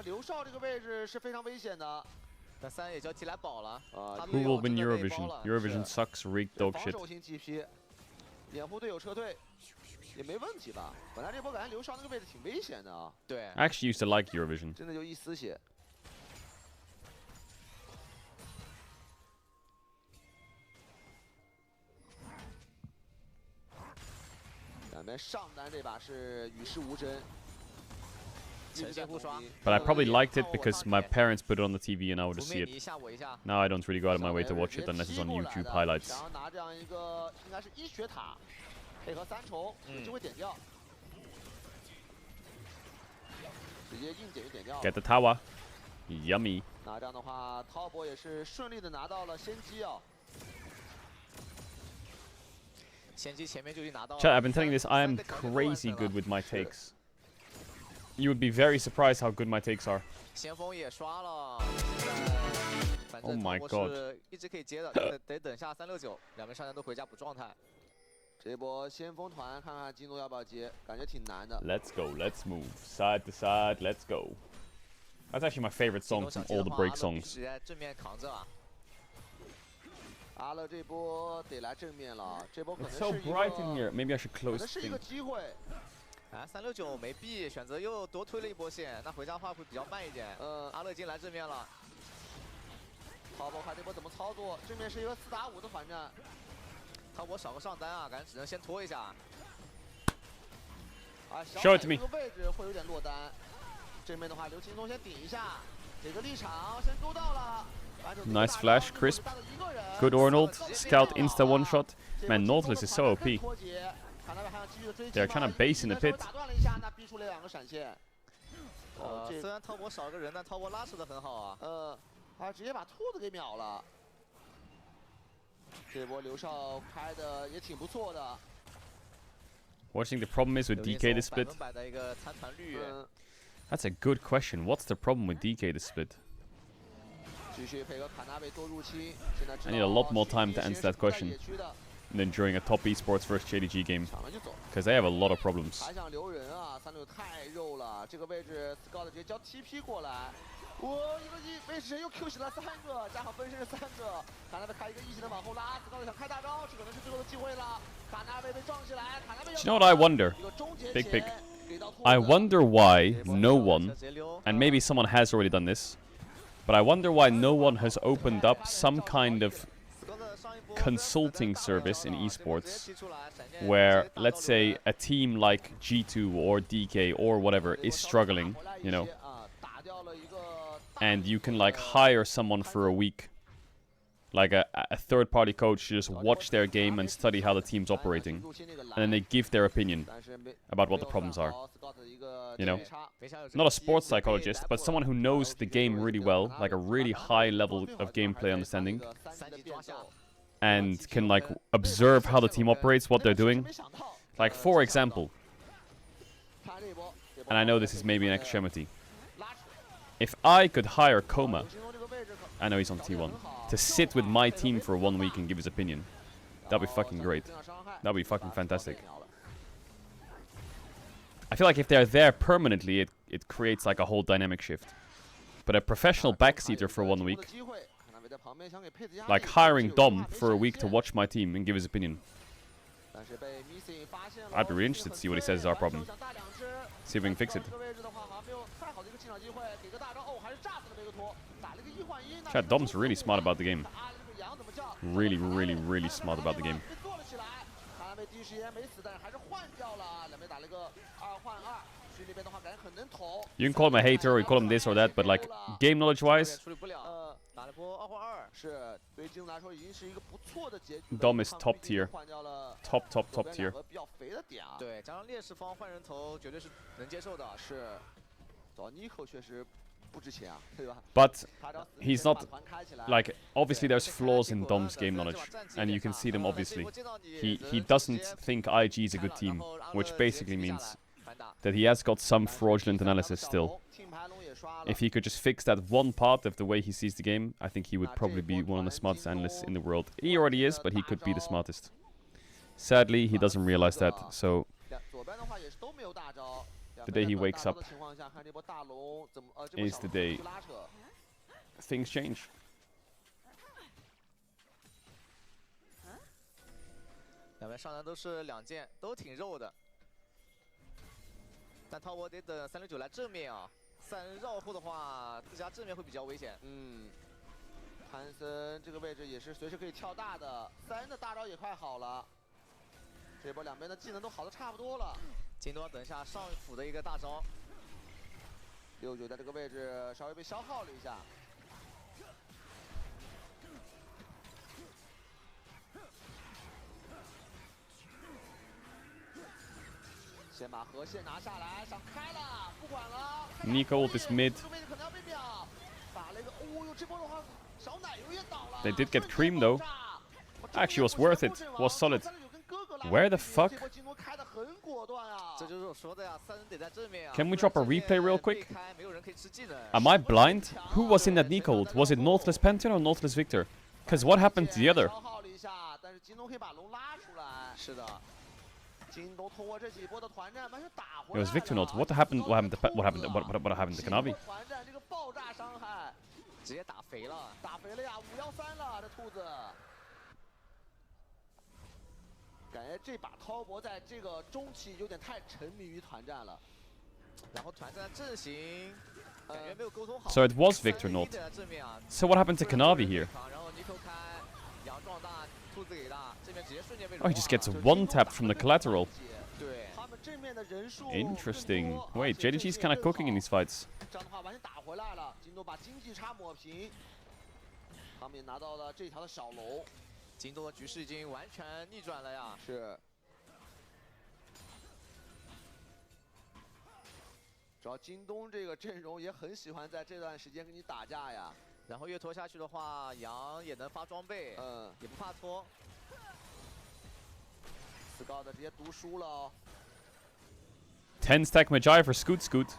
刘少这个位置是非常危险的。但3也交替来保了。Who will win Eurovision? Eurovision sucks, rigged dog 防 shit. 守型 GP， 掩护队友撤退也没问题吧？本来这波感觉刘少那个位置挺危险的啊。对。I actually used to like Eurovision. 真的就一丝血。咱们上单这把是与世无争。 But I probably liked it because my parents put it on the TV and I would just see it. Now I don't really go out of my way to watch it unless it's on YouTube highlights. Get the tower. Yummy. 那这样的话，滔博也是顺利的拿到了先机啊。 Chat, I've been telling you this, I am crazy good with my takes. You would be very surprised how good my takes are. Oh my god. 一直可以接的，得等下369，两边上单都回家补状态。这波先锋团看看京东要不要接，感觉挺难的。 Let's go, let's move. Side to side, let's go. That's actually my favorite song from all the break songs. 正面扛着啊。 阿乐这波得来正面了，这波可能 It's 是 so 一 bright in 个， here. Maybe I should 可 close 能是一个 thing. 机会。哎，369没必，选择又多推了一波线，那回家的话会比较慢一点。阿乐已经来正面了。滔博看这波怎么操作？正面是一个4打5的反战。滔博少个上单啊，感觉只能先拖一下。Show it to me. 这个位置会有点落单。正面的话，刘青松先顶一下，这个立场先勾到了。 Nice flash, crisp. Good Arnold. Scout insta one shot. Man, Nautilus is so OP. They're trying to base in the pit. 虽然滔博少个人，但滔博拉扯的很好啊。直接把兔子给秒了。这波刘少开的也挺不错的。 What do you think the problem is with DK the split? That's a good question. What's the problem with DK the split? I need a lot more time to answer that question than during a top esports versus JDG game, because they have a lot of problems. 还想留人啊，36太肉了，这个位置 Scott 直接交 TP 过来，一个位置又 Q 起了3个，加上分身是3个，卡纳贝开一个异形的往后拉 ，Scott 想开大招，这可能是最后的机会了，卡纳贝被撞起来，卡纳贝。 Do you know what I wonder? Big pick. I wonder why no one, and maybe someone has already done this, but I wonder why no one has opened up some kind of consulting service in esports where, let's say, a team like G2 or DK or whatever is struggling, you know, and you can like hire someone for a week, like a third-party coach, to just watch their game and study how the team's operating, and then they give their opinion about what the problems are. You know, not a sports psychologist, but someone who knows the game really well, like a really high level of gameplay understanding, and can like observe how the team operates, what they're doing. Like, for example, and I know this is maybe an extremity, if I could hire Koma, I know he's on T1, to sit with my team for 1 week and give his opinion, that'd be fucking great. That'd be fucking fantastic. I feel like if they're there permanently, it creates like a whole dynamic shift. But a professional backseater for 1 week, like hiring Dom for a week to watch my team and give his opinion, I'd be really interested to see what he says is our problem. See if we can fix it. Chat, Dom's really smart about the game. Really, really, really smart about the game. You can call him a hater or you call him this or that, but like, game knowledge-wise, Dom is top tier. Top tier. 对，加上劣势方换人头绝对是能接受的。是，Nico 确实 But he's not like obviously there's flaws in Dom's game knowledge, and you can see them obviously. He doesn't think IG is a good team, which basically means that he has got some fraudulent analysis still. If he could just fix that one part of the way he sees the game, I think he would probably be one of the smartest analysts in the world. He already is, but he could be the smartest. Sadly, he doesn't realize that, so the day he wakes up is the day things change. 两边上单都是2件，都挺肉的。但滔博得等369来正面啊，3绕后的话，自家正面会比较危险。潘森这个位置也是随时可以跳大的，3的大招也快好了。这波两边的技能都好的差不多了。京东要等一下上辅的一个大招。69在这个位置稍微被消耗了一下。 先把河蟹拿下来，想开了，不管了。Nico ult is mid. They did get cream though. Actually, was worth it. Was solid. Where the fuck? Can we drop a replay real quick? Am I blind? Who was in that Nico ult? Was it Nautilus Pantheon or Nautilus Victor? Because what happened to the other? It was Victor not. What happened? What happened to what happened to Kanavi? 直接打肥了，打肥了呀，513了，这兔子。感觉这把滔博在这个中期有点太沉迷于团战了。然后团战阵型感觉没有沟通好。 So it was Victor not. So what happened to Kanavi here? 然后尼克开，杨壮大，兔子给大，这边直接瞬间被。Oh, he just gets one tap from the collateral. 对，他们正面的人数。 Interesting. Wait, JDG's kind of cooking in these fights. 这样的话完全打回来了，京东把经济差抹平，他们也拿到了这条的小龙。京东的局势已经完全逆转了呀！是。主要京东这个阵容也很喜欢在这段时间跟你打架呀。然后越拖下去的话，杨也能发装备，也不怕拖。Scout 直接读书了哦。10 stack Magi for Scoot Scoot.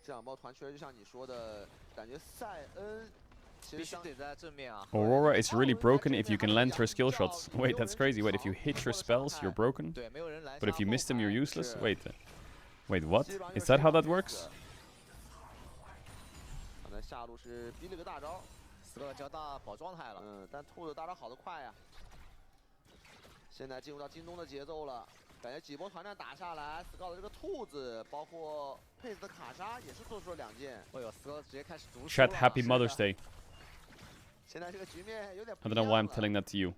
这两包团确实就像你说的，感觉塞恩必须得在正面啊。 Aurora is really broken if you can land her skill shots. Wait, that's crazy. Wait, if you hit her spells, you're broken. 对，没有人拦。 But if you miss them, you're useless. Wait, wait, what? Is that how that works? 刚才下路是逼了个大招。 Scout 交大保状态了，但兔子大招好得快呀。现在进入到京东的节奏了，感觉几波团战打下来 ，Scout 的这个兔子，包括佩子的卡莎也是做出了2件。哎呦 ，Scout 直接开始读书 Chat, happy Mother's Day. 现在这个局面有点 I don't know why I'm telling that to you.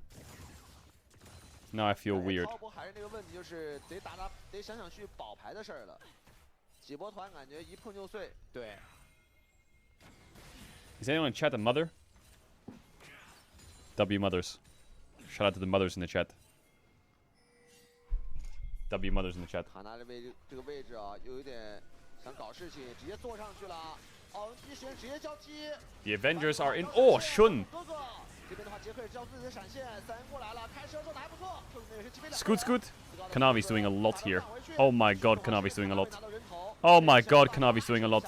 Now I feel weird. 滔博还是那个问题，就是得想想去保牌的事儿了。几波团感觉一碰就碎。对。 Is anyone in chat a mother? W mothers. Shout out to the mothers in the chat. W mothers in the chat. 卡纳这个位置啊，有点想搞事情，直接坐上去了。哦，一时间直接交击。The Avengers are in. Oh, Shun. 哥哥，这边的话杰克也交自己的闪现，3人过来了，开车做的还不错。 Scoot Scoot. Kanavi's doing a lot here. Oh my god, Kanavi's doing a lot. Oh my god, Kanavi's doing a lot.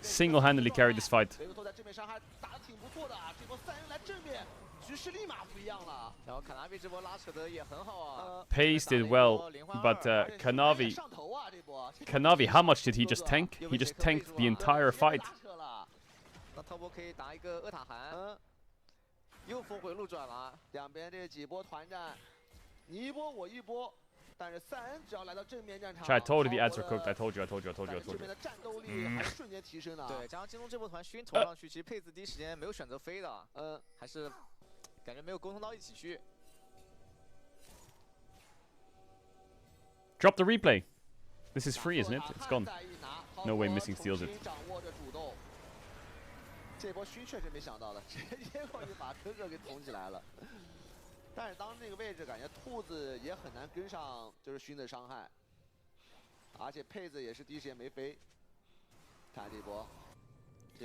Single-handedly carried this fight. 局势立马不一样了。然后卡纳比这波拉扯的也很好啊。Pace did well, but Kanavi, how much did he just tank? He just tanked the entire fight. 那滔博可以打一个厄塔寒，又峰回路转了。两边这几波团战，你一波我一波，但是塞恩只要来到正面战场 I told you the ads were cooked. I told you. 这边的战斗力还是瞬间提升的。对，加上京东这波团熏投上去，其实佩子第一时间没有选择飞的，还是。 感觉没有沟通到一起去。Drop the replay. This is free, isn't it? It's gone. No way missing steals it. 掌握着主动。这波熏确实没想到的，直接过去把哥哥给捅起来了。但是当那个位置，感觉兔子也很难跟上，就是熏的伤害。而且配子也是第一时间没飞。看这一波。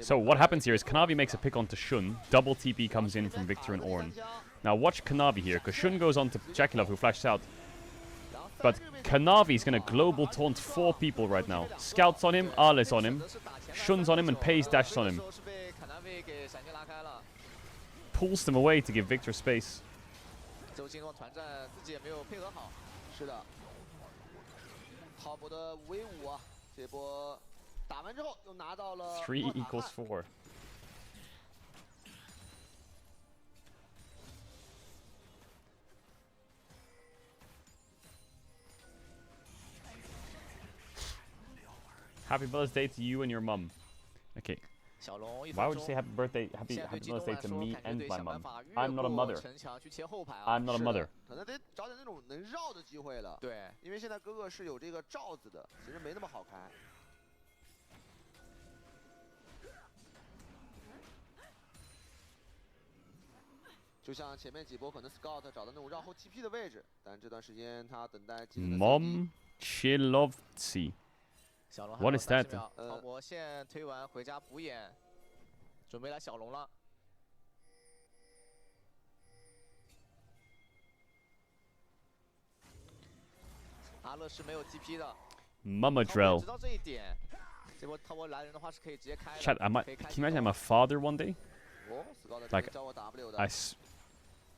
So what happens here is Kanavi makes a pick onto Shun, double TP comes in from Victor and Ornn. Now watch Kanavi here, because Shun goes on to Jakilov who flashes out. But Kanavi's gonna global taunt 4 people right now. Scouts on him, Arles on him, Shun's on him and Pays dashes on him. Pulls them away to give Victor space. 是的，滔博的威武啊！这波打完之后又拿到了 3 equals 4. Happy birthday to you and your mum. Okay. Why would you say happy birthday to me and my mum? I'm not a mother. I'm not a mother. 可能得找点那种能绕的机会了。对，因为现在哥哥是有这个罩子的，其实没那么好开。就像前面几波可能 Scout 找到那种绕后 TP 的位置，但这段时间他等待技能的 Mom Chilovtsi. What is that? 滔博线推完回家补眼，准备来小龙了。阿乐是没有 TP 的。Mama Drell. 知道这一点，这波滔博来人的话是可以直接开的。 Chat, can you imagine I'm a father one day? 哦 ，Scout Like, 教我 W 的。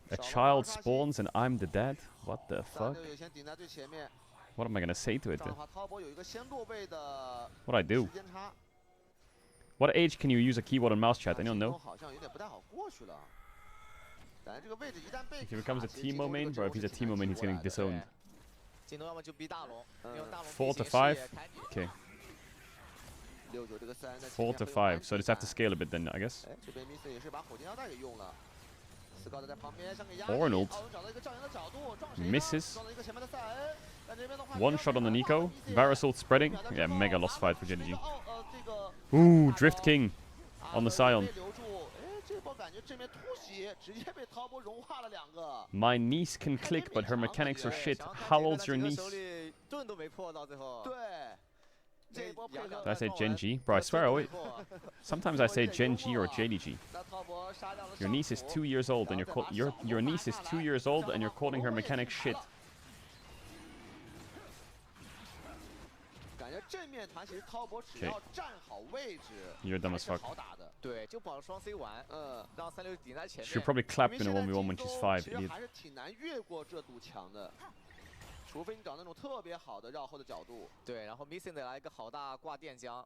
A child spawns and I'm the dad? What the 3 fuck? 6先顶在最前面。 What am I gonna say to it? 这样的话，滔博有一个先落位的 What do I do? 时间差。 What age can you use a keyboard and mouse chat? Anyone know? 好像有点不太好过去了。但这个位置一旦被 If he becomes a Teemo main, bro, if he's a Teemo main, he's getting disowned. 京东要么就逼大龙，用大龙 4 to 5. Okay. 69这个3在 4 to 5. So just have to scale a bit then, I guess. 哎，这边 Miss 也是把火箭腰带给用了。Scout 在旁边想给压 Arnold 找到一个照应的角度，撞谁呢 misses. 撞到一个前面的塞恩。但这边的话 One shot on the Nico. Varasult spreading. Yeah, mega lost fight for GG. 这个 Ooh, Drift King on the Scion. 被留住，哎，这波感觉正面突袭，直接被滔博融化了2个。 My niece can click, but her mechanics are shit. How old's your niece? 盾都没破到最后。对。 Did I say Genji? Bro, I swear I always... Sometimes I say Genji or JDG. Your niece is 2 years old and your niece is 2 years old and you're calling her mechanics shit. 感觉正面团其实滔博只要站好位置 You're dumb as fuck. 好打的。对，就保双 C 完，让36顶在前面。 Should probably clap in a 1v1 when she's 5. 其实还是挺难越过这堵墙的。 除非你找那种特别好的绕后的角度，对，然后 Missing 得来一个好大挂电浆。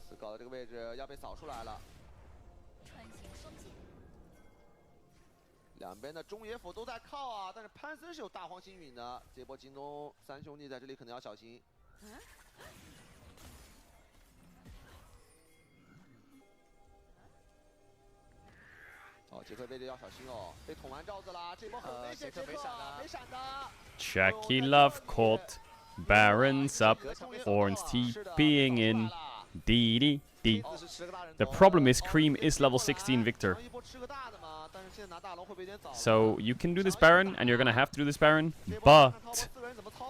死搞的这个位置要被扫出来了。两边的中野辅都在靠啊，但是潘森是有大黄星陨的，这波京东3兄弟在这里可能要小心。哦，杰克位置要小心哦，被捅完罩子啦，这波很危险，杰克没闪的。Jakilov caught. Barons up. Ornn's TPing in. DD. The problem is Cream is level 16 Victor. So you can do this Baron, and you're gonna have to do this Baron, but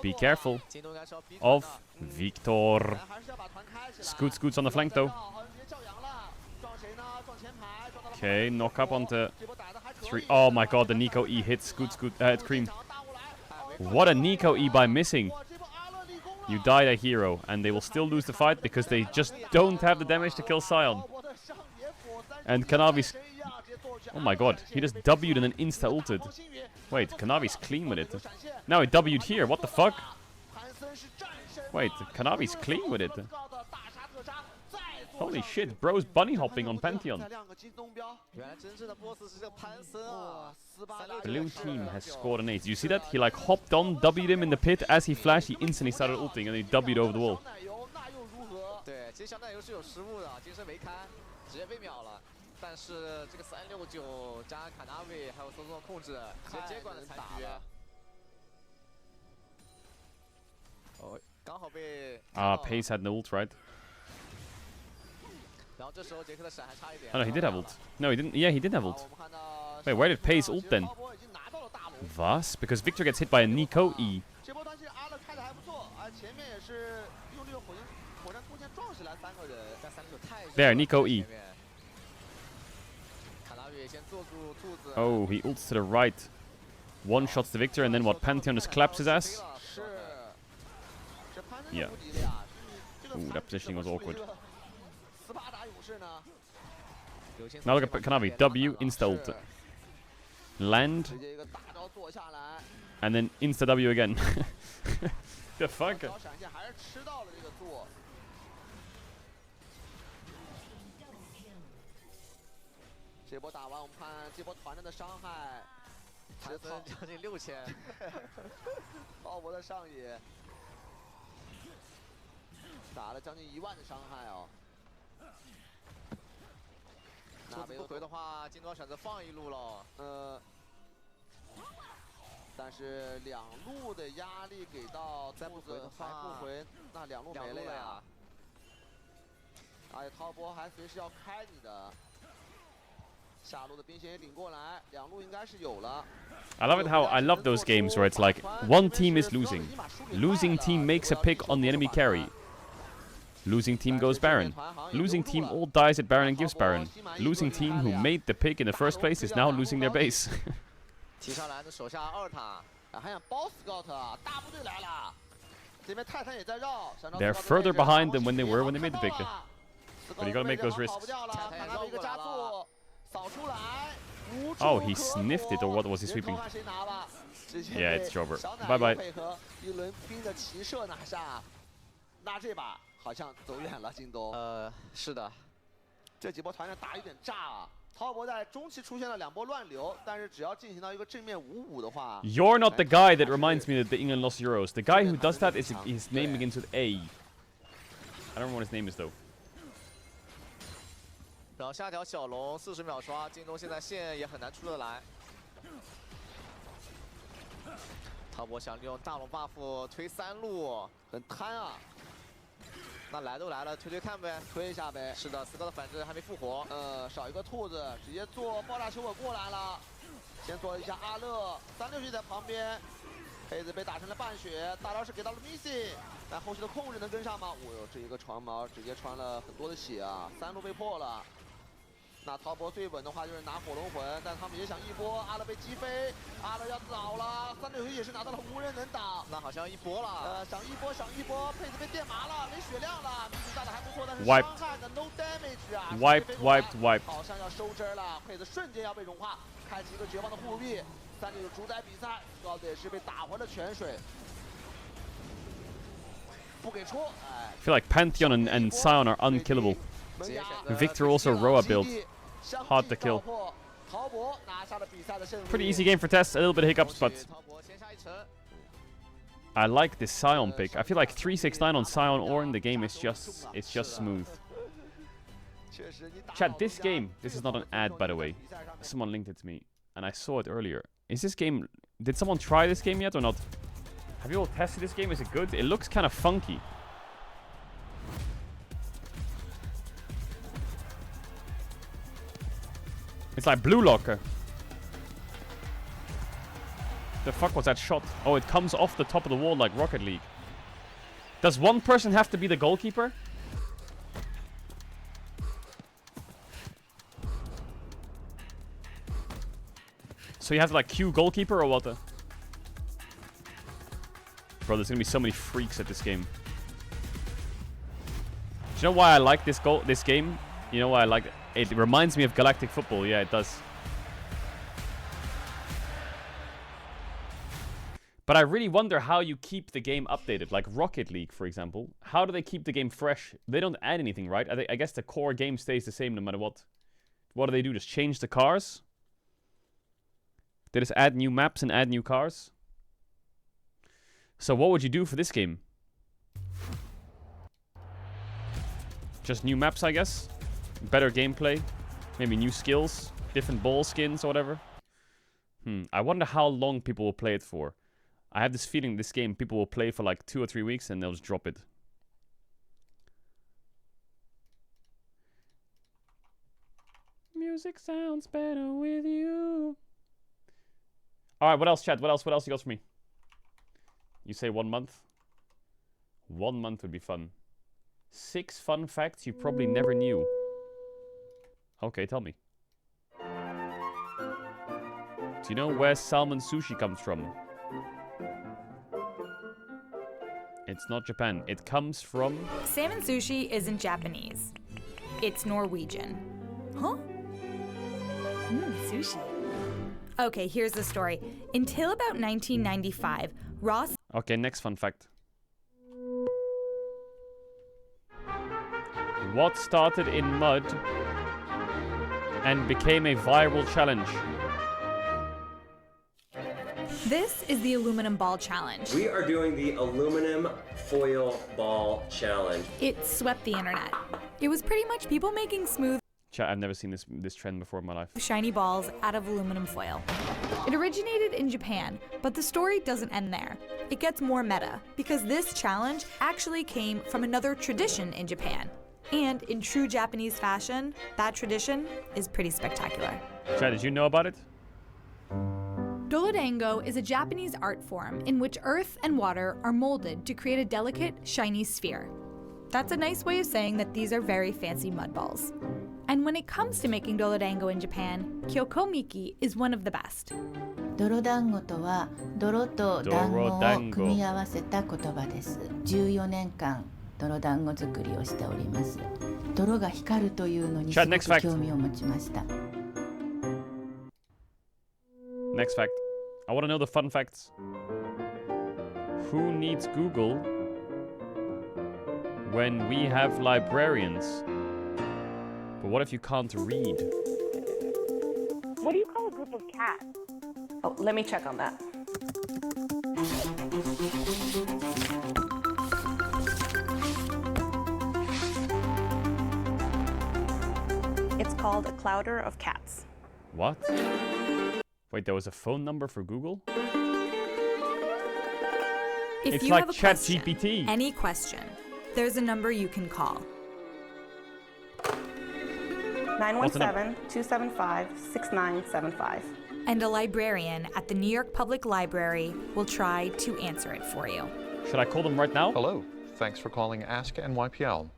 be careful of Victor. Scoots on the flank though. Okay, knock up onto 3. Oh my god, the Nico E hits Cream. What a Nico E by missing. You died a hero, and they will still lose the fight because they just don't have the damage to kill Scion. And Kanavi's... Oh my god, he just W'd and then insta-ulted. Wait, Kanavi's clean with it. Now he W'd here, what the fuck? Wait, Kanavi's clean with it. Holy shit, bro's bunny hopping on Pantheon. Blue team has scored an 8. Do you see that? He like hopped on, W'd him in the pit. As he flashed, he instantly started ulting and he W'd over the wall. 对，其实小奶油是有失误的，金身没开，直接被秒了。但是这个369加上卡纳维还有松松的控制，直接接管了残局。哦，刚好被。Pace had no ult, right? 然后这时候杰克的闪还差一点。 Oh no, he did have ult. No, he didn't. Yeah, he did have 好， ult. 我们看到 Wait, where did Pace ult then? 滔博已经拿到了大龙。 Vas? Because Victor gets hit by a Nico E. 这波团其实阿乐开的还不错，而前面也是用这个火箭弓箭撞起来3个人，但369太热了。 There, Nico E. 前面卡纳维先坐住兔子。 Oh, he ults to the right. One shots the Victor, and then what? Pantheon just claps his ass. 是，这潘森 Yeah. 无敌的呀，这个 Ooh, that positioning was awkward. 斯巴达勇士呢？ Now look at Kanavi. W, insta ult. Land, 直接一个大招做下来， and then insta W again. The fuck? 小闪现还是吃到了这个做。这波打完，我们看这波团战的伤害，盘森将近6000。鲍勃的上野打了将近1万的伤害哦。兔子不回的话，金装选择放一路喽。但是2路的压力给到兔子，还不回，那2路没了呀。而且滔博还随时要开你的。 下路的兵线也顶过来，2路应该是有了。 I love it how I love those games where it's like one team is losing. Losing team makes a pick on the enemy carry. Losing team goes Baron. Losing team all dies at Baron and gives Baron. Losing team who made the pick in the first place is now losing their base. 提上来的手下2塔，还想包 Scout 啊，大部队来了。这边泰坦也在绕。 They're further behind than when they were when they made the pick. But you gotta make those risks. 看到一个加速。 Oh, he sniffed it, or what was he sweeping? Yeah, it's Jover. Bye bye. 配合一轮兵的骑射拿下，那这把好像走远了，京东。是的，这几波团战打有点炸啊。滔博在中期出现了2波乱流，但是只要进行到一个正面5-5的话 You're not the guy that reminds me that the England lost Euros. The guy who does that is his name begins with A. I don't remember what his name is though. 然后下条小龙40秒刷，京东现在线也很难出得来。滔博想利用大龙 buff 推3路，很贪啊。那来都来了，推推看呗，推一下呗。是的，斯高的反制还没复活。少一个兔子，直接做爆炸球我过来了。先做一下阿乐，360在旁边，黑子被打成了半血，大招是给到了 Missy， 但后续的控制能跟上吗？哦呦，这一个长矛直接穿了很多的血啊，3路被破了。 那滔博最稳的话就是拿火龙魂，但他们也想一波，阿乐被击飞，阿乐要倒了，360也是拿到了无人能挡，那好像一波了，想一波，佩子被电麻了，没血量了，命中打的还不错，但是伤害的 no damage 啊 ，wiped， 好像要收针了，佩子瞬间要被融化，开启一个绝望的护臂，369主宰比赛，高子也是被打回了泉水，不给出，哎 I feel like Pantheon and Sion are unkillable. Victor also Roa build. Hard to kill. Pretty easy game for tests, a little bit of hiccups, but I like this Sion pick. I feel like 369 on Sion Ornn, the game is just smooth. Chat, this game, this is not an ad by the way. Someone linked it to me, and I saw it earlier. Is this game, did someone try this game yet or not? Have you all tested this game? Is it good? It looks kind of funky. It's like Blue Locker. The fuck was that shot? Oh, it comes off the top of the wall like Rocket League. Does one person have to be the goalkeeper? So you have to like queue goalkeeper or what? Bro, there's gonna be so many freaks at this game. Do you know why I like this game? You know why I like it? It reminds me of Galactic Football. Yeah, it does. But I really wonder how you keep the game updated. Like Rocket League, for example. How do they keep the game fresh? They don't add anything, right? I guess the core game stays the same no matter what. What do they do? Just change the cars? They just add new maps and add new cars? So what would you do for this game? Just new maps, I guess? Better gameplay, maybe new skills, different ball skins or whatever. I wonder how long people will play it for. I have this feeling this game people will play for like 2 or 3 weeks and they'll just drop it. music sounds better with you. Alright, what else, chat? What else you got for me? You say 1 month? 1 month would be fun. 6 fun facts you probably never knew. Okay, tell me. Do you know where salmon sushi comes from? It's not Japan. It comes from... Salmon sushi isn't Japanese. It's Norwegian. Huh? Sushi. Okay, here's the story. Until about 1995, Ross... Okay, next fun fact. What started in mud and became a viral challenge? This is the aluminum ball challenge. We are doing the aluminum foil ball challenge. It swept the internet. It was pretty much people making smooth, Chat, I've never seen this trend before in my life. shiny balls out of aluminum foil. It originated in Japan, but the story doesn't end there. It gets more meta, because this challenge actually came from another tradition in Japan. And in true Japanese fashion, that tradition is pretty spectacular. Chat, did you know about it? Dolodango is a Japanese art form in which earth and water are molded to create a delicate, shiny sphere. That's a nice way of saying that these are very fancy mud balls. And when it comes to making dolodango in Japan, kyokomiki is one of the best. 泥団子とは泥と団子を組み合わせた言葉です。14年間泥団子作りをしております。泥が光るというのにすごく興味を持ちました。Next fact. I want to know the fun facts. Who needs Google when we have librarians? But what if you can't read? What do you call a group of cats? Oh, let me check on that. It's called a clouder of cats. What? Wait, there was a phone number for Google? If it's you like have a question, ChatGPT. any question, there's a number you can call. 917-275-6975. And a librarian at the New York Public Library will try to answer it for you. Should I call them right now? Hello. Thanks for calling Ask NYPL.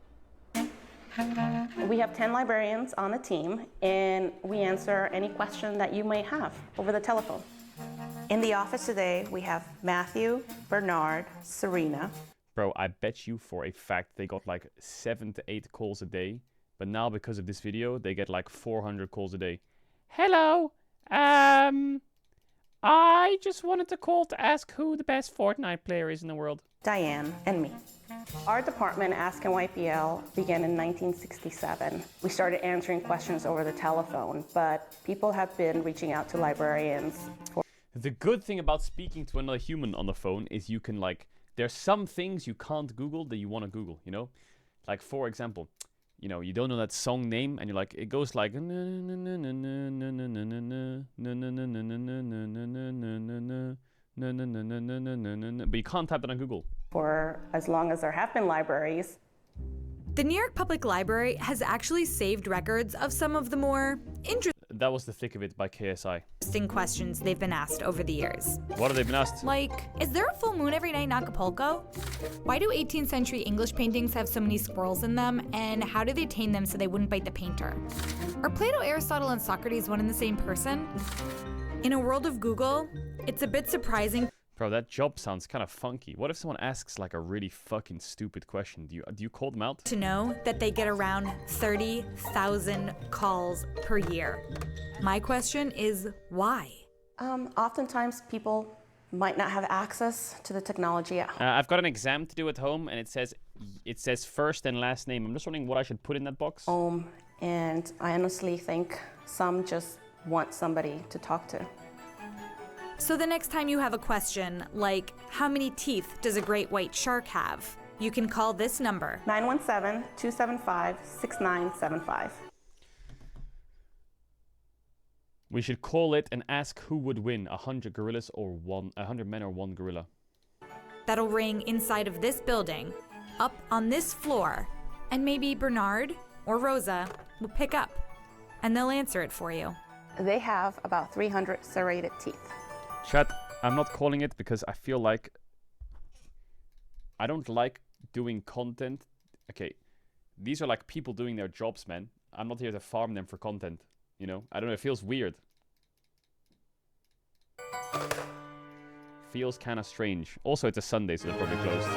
We have 10 librarians on the team, and we answer any question that you may have over the telephone. In the office today, we have Matthew, Bernard, Serena. Bro, I bet you for a fact they got like 7 to 8 calls a day. But now, because of this video, they get like 400 calls a day. Hello! I just wanted to call to ask who the best Fortnite player is in the world. Diane, and me. Our department, Ask NYPL, began in 1967. We started answering questions over the telephone, but people have been reaching out to librarians. The good thing about speaking to another human on the phone is you can like, there's some things you can't Google that you want to Google, you know? Like, for example, you know, you don't know that song name, and you're like, it goes like, but you can't type that on Google. For as long as there have been libraries. The New York Public Library has actually saved records of some of the more That was The Thick of It by KSI. interesting questions they've been asked over the years. What have they been asked? Like, is there a full moon every night in Acapulco? Why do 18th century English paintings have so many squirrels in them? And how do they tame them so they wouldn't bite the painter? Are Plato, Aristotle, and Socrates one and the same person? In a world of Google, it's a bit surprising. Bro, that job sounds kind of funky. What if someone asks like a really fucking stupid question? Do you call them out? To know that they get around 30,000 calls per year. My question is why? Oftentimes people might not have access to the technology at home. I've got an exam to do at home, and it says first and last name. I'm just wondering what I should put in that box. And I honestly think some just want somebody to talk to. So the next time you have a question, like, how many teeth does a great white shark have? You can call this number. 917-275-6975. We should call it and ask who would win, 100 gorillas or 100 men or 1 gorilla. That'll ring inside of this building, up on this floor, and maybe Bernard or Rosa will pick up. and they'll answer it for you. They have about 300 serrated teeth. Chat, I'm not calling it because I feel like I don't like doing content. Okay, these are like people doing their jobs, man. I'm not here to farm them for content, you know? I don't know, it feels weird. Feels kind of strange. Also, it's a Sunday, so they're probably closed.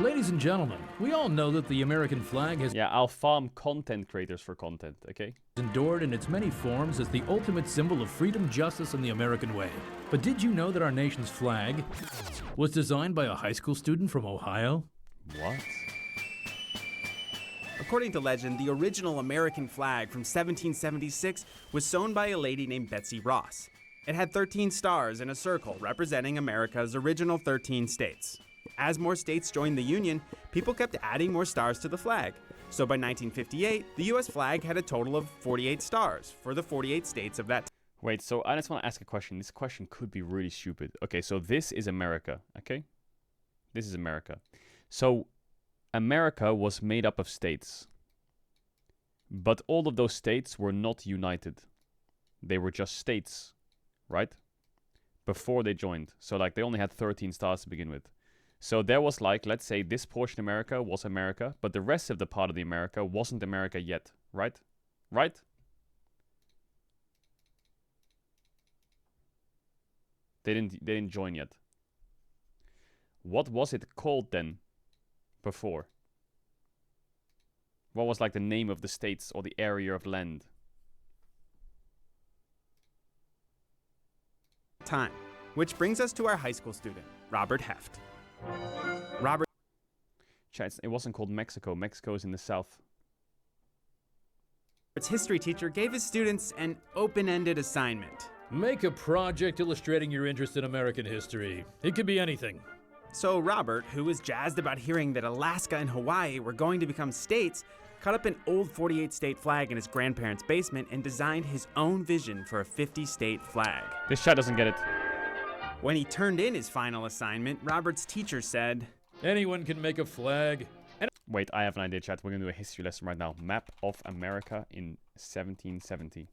Ladies and gentlemen, we all know that the American flag has I'll farm content creators for content, okay? endured in its many forms as the ultimate symbol of freedom, justice, and the American way. But did you know that our nation's flag was designed by a high school student from Ohio? What? According to legend, the original American flag from 1776 was sewn by a lady named Betsy Ross. It had 13 stars in a circle representing America's original 13 states. As more states joined the Union, people kept adding more stars to the flag. So by 1958, the US flag had a total of 48 stars for the 48 states of that time. Wait, so I just want to ask a question. This question could be really stupid. Okay, so this is America, okay? This is America. So America was made up of states. But all of those states were not united. They were just states, right? Before they joined. So like they only had 13 stars to begin with. So there was like, let's say this portion of America was America, but the rest of the part of the America wasn't America yet, right? Right? They didn't join yet. What was it called then before? What was like the name of the states or the area of land? Time. Which brings us to our high school student, Robert Heft. Robert. It wasn't called Mexico. Mexico's in the south. Robert's history teacher gave his students an open-ended assignment. Make a project illustrating your interest in American history. It could be anything. So Robert, who was jazzed about hearing that Alaska and Hawaii were going to become states, cut up an old 48-state flag in his grandparents' basement and designed his own vision for a 50-state flag. This chat doesn't get it. When he turned in his final assignment, Robert's teacher said, "Anyone can make a flag." Wait, I have an idea, chat. We're going to do a history lesson right now. Map of America in 1770.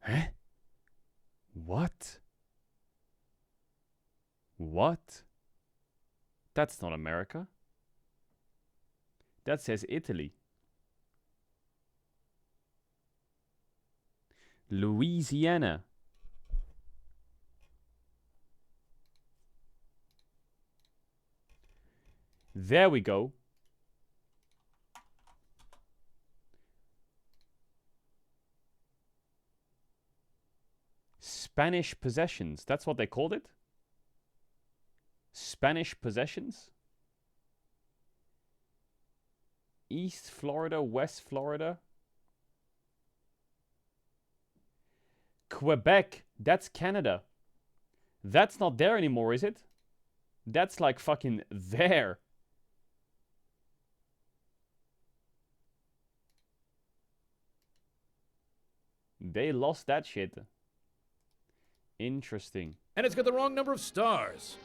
Huh? What? What? That's not America. That says Italy. Louisiana. There we go. Spanish possessions. That's what they called it? Spanish possessions? East Florida, West Florida. Quebec. That's Canada. That's not there anymore, is it? That's like fucking there. They lost that shit. Interesting. And it's got the wrong number of stars.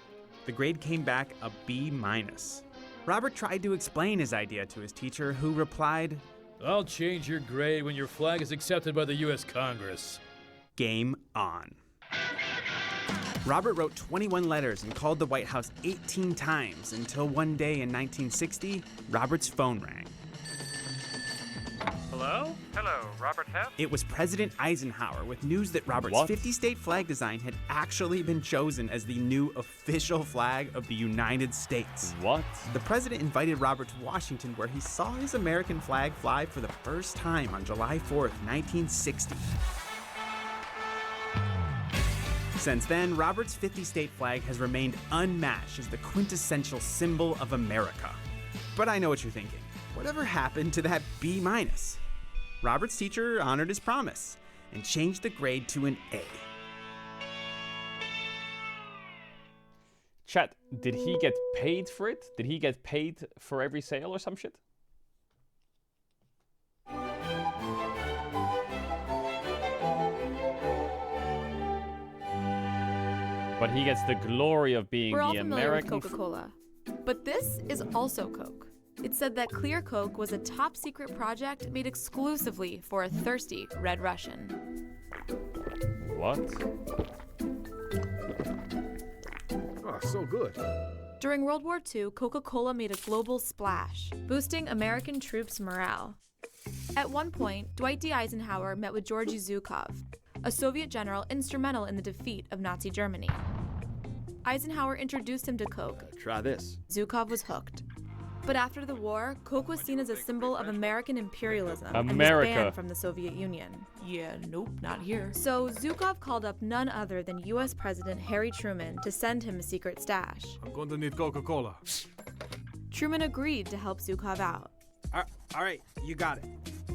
The grade came back a B-. Robert tried to explain his idea to his teacher, who replied, "I'll change your grade when your flag is accepted by the U.S. Congress." Game on. Robert wrote 21 letters and called the White House 18 times until one day in 1960, Robert's phone rang. Hello? Hello, Robert Heft? It was President Eisenhower with news that Robert's 50-state flag design had actually been chosen as the new official flag of the United States. What? The president invited Robert to Washington, where he saw his American flag fly for the first time on July 4th, 1960. Since then, Robert's 50-state flag has remained unmatched as the quintessential symbol of America. But I know what you're thinking. Whatever happened to that B-? Robert's teacher honored his promise and changed the grade to an A. Chat, did he get paid for it? Did he get paid for every sale or some shit? But he gets the glory of being We're all the familiar with American... Coca-Cola. But this is also Coke. It said that Clear Coke was a top secret project made exclusively for a thirsty Red Russian. What? Oh, so good. During World War II, Coca-Cola made a global splash, boosting American troops' morale. At one point, Dwight D. Eisenhower met with Georgy Zhukov, a Soviet general instrumental in the defeat of Nazi Germany. Eisenhower introduced him to Coke. Try this. Zhukov was hooked. But after the war, Coke was seen as a symbol of American imperialism and was America. banned from the Soviet Union. Yeah, nope, not here. So Zhukov called up none other than US President Harry Truman to send him a secret stash. I'm going to need Coca-Cola. Truman agreed to help Zhukov out. All right, you got it.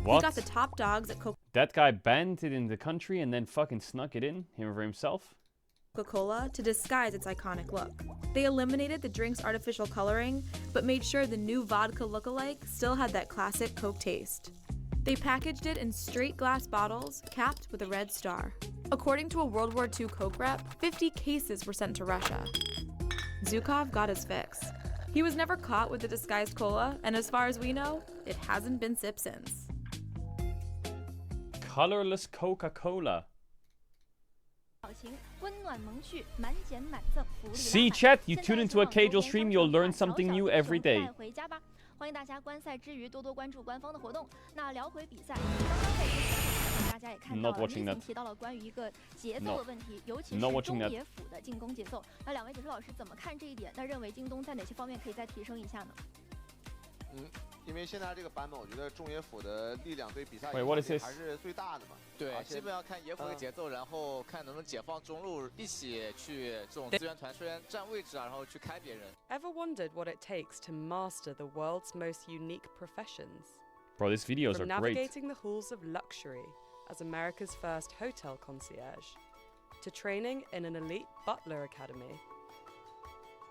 What? He got the top dogs at That guy banned it in the country and then fucking snuck it in, him for himself? Coca-Cola to disguise its iconic look. They eliminated the drink's artificial coloring, but made sure the new vodka look-alike still had that classic Coke taste. They packaged it in straight glass bottles, capped with a red star. According to a World War II Coke rep, 50 cases were sent to Russia. Zhukov got his fix. He was never caught with the disguised cola, and as far as we know, it hasn't been sipped since. Colorless Coca-Cola. See, chat, you tune into a Caedrel stream, you'll learn something new every day. 欢迎大家观赛之余多多关注官方的活动。那聊回比赛，刚刚在比赛大家也看到了，明显提到了关于一个节奏的问题，尤其是中野辅的进攻节奏。那两位解说老师怎么看这一点？那认为京东在哪些方面可以再提升一下呢？因为现在这个版本，我觉得中野辅的力量对比赛影响力还是最大的嘛。对，基本上看野辅的节奏，然后看能不能解放中路，一起去这种资源团，虽然占位置啊，然后去开别人。Ever wondered what it takes to master the world's most unique professions? Bro, these videos From are great. navigating the halls of luxury as America's first hotel concierge, to training in an elite butler academy.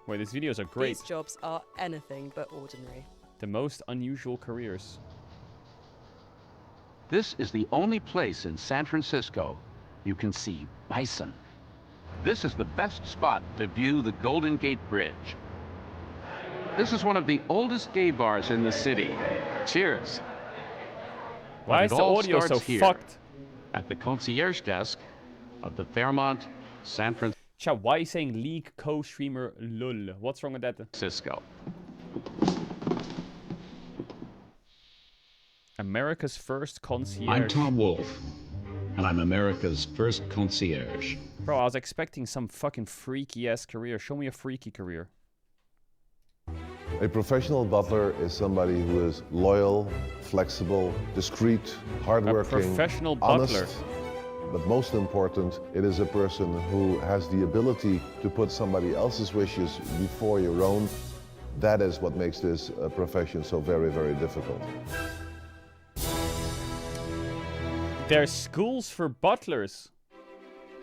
Wait, these videos are great. These jobs are anything but ordinary. The most unusual careers. This is the only place in San Francisco you can see bison. This is the best spot to view the Golden Gate Bridge. This is one of the oldest gay bars in the city. Cheers. Why is the audio so fucked? At the concierge desk of the Fairmont San Chat, why are you saying league co-streamer lul? What's wrong with that? Francisco. America's first concierge. I'm Tom Wolfe, and I'm America's first concierge. Bro, I was expecting some fucking freaky-ass career. Show me a freaky career. A professional butler is somebody who is loyal, flexible, discreet, hardworking, a professional honest, butler. but most important, it is a person who has the ability to put somebody else's wishes before your own. That is what makes this profession so very, very difficult. There's schools for butlers.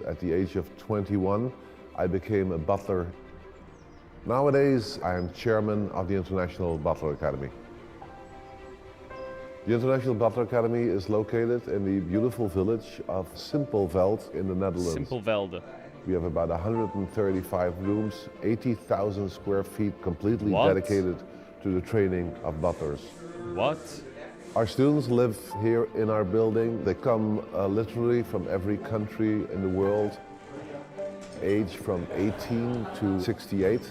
At the age of 21, I became a butler. Nowadays, I am chairman of the International Butler Academy. The International Butler Academy is located in the beautiful village of Simpelveld in the Netherlands. Simpelvelde. We have about 135 rooms, 80,000 square feet completely What? dedicated to the training of butlers. What? Our students live here in our building. They come literally from every country in the world, age from 18 to 68.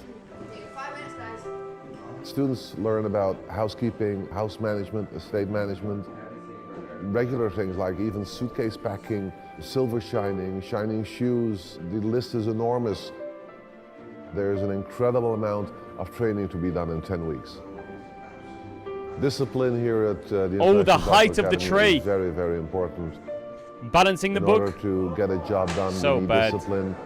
Students learn about housekeeping, house management, estate management, regular things like even suitcase packing, silver shining, shining shoes. The list is enormous. There's an incredible amount of training to be done in 10 weeks. Discipline here at the Oh, the International height Butler of the Academy tray. is very, very important. Balancing the In book. order to get a job done, So you need bad. discipline.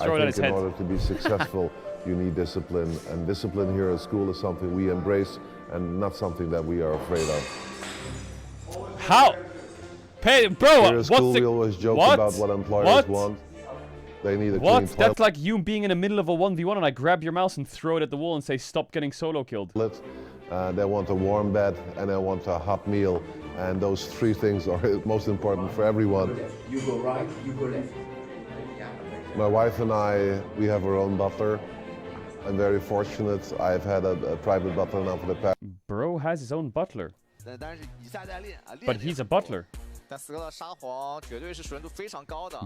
Throw it at I his think in head. order to be successful, you need discipline. And discipline here at school is something we embrace and not something that we are afraid of. How? Bro, Here at what's school, the... we always joke what? about what employers What? want. They need a What? clean That's like you being in the middle of a 1v1 and I grab your mouse and throw it at the wall and say, stop getting solo killed. They want a warm bed and they want a hot meal. And those three things are most important for everyone. You go right, you go left. My wife and I, we have our own butler. I'm very fortunate. I've had a private butler now for the past. Bro has his own butler. But he's a butler.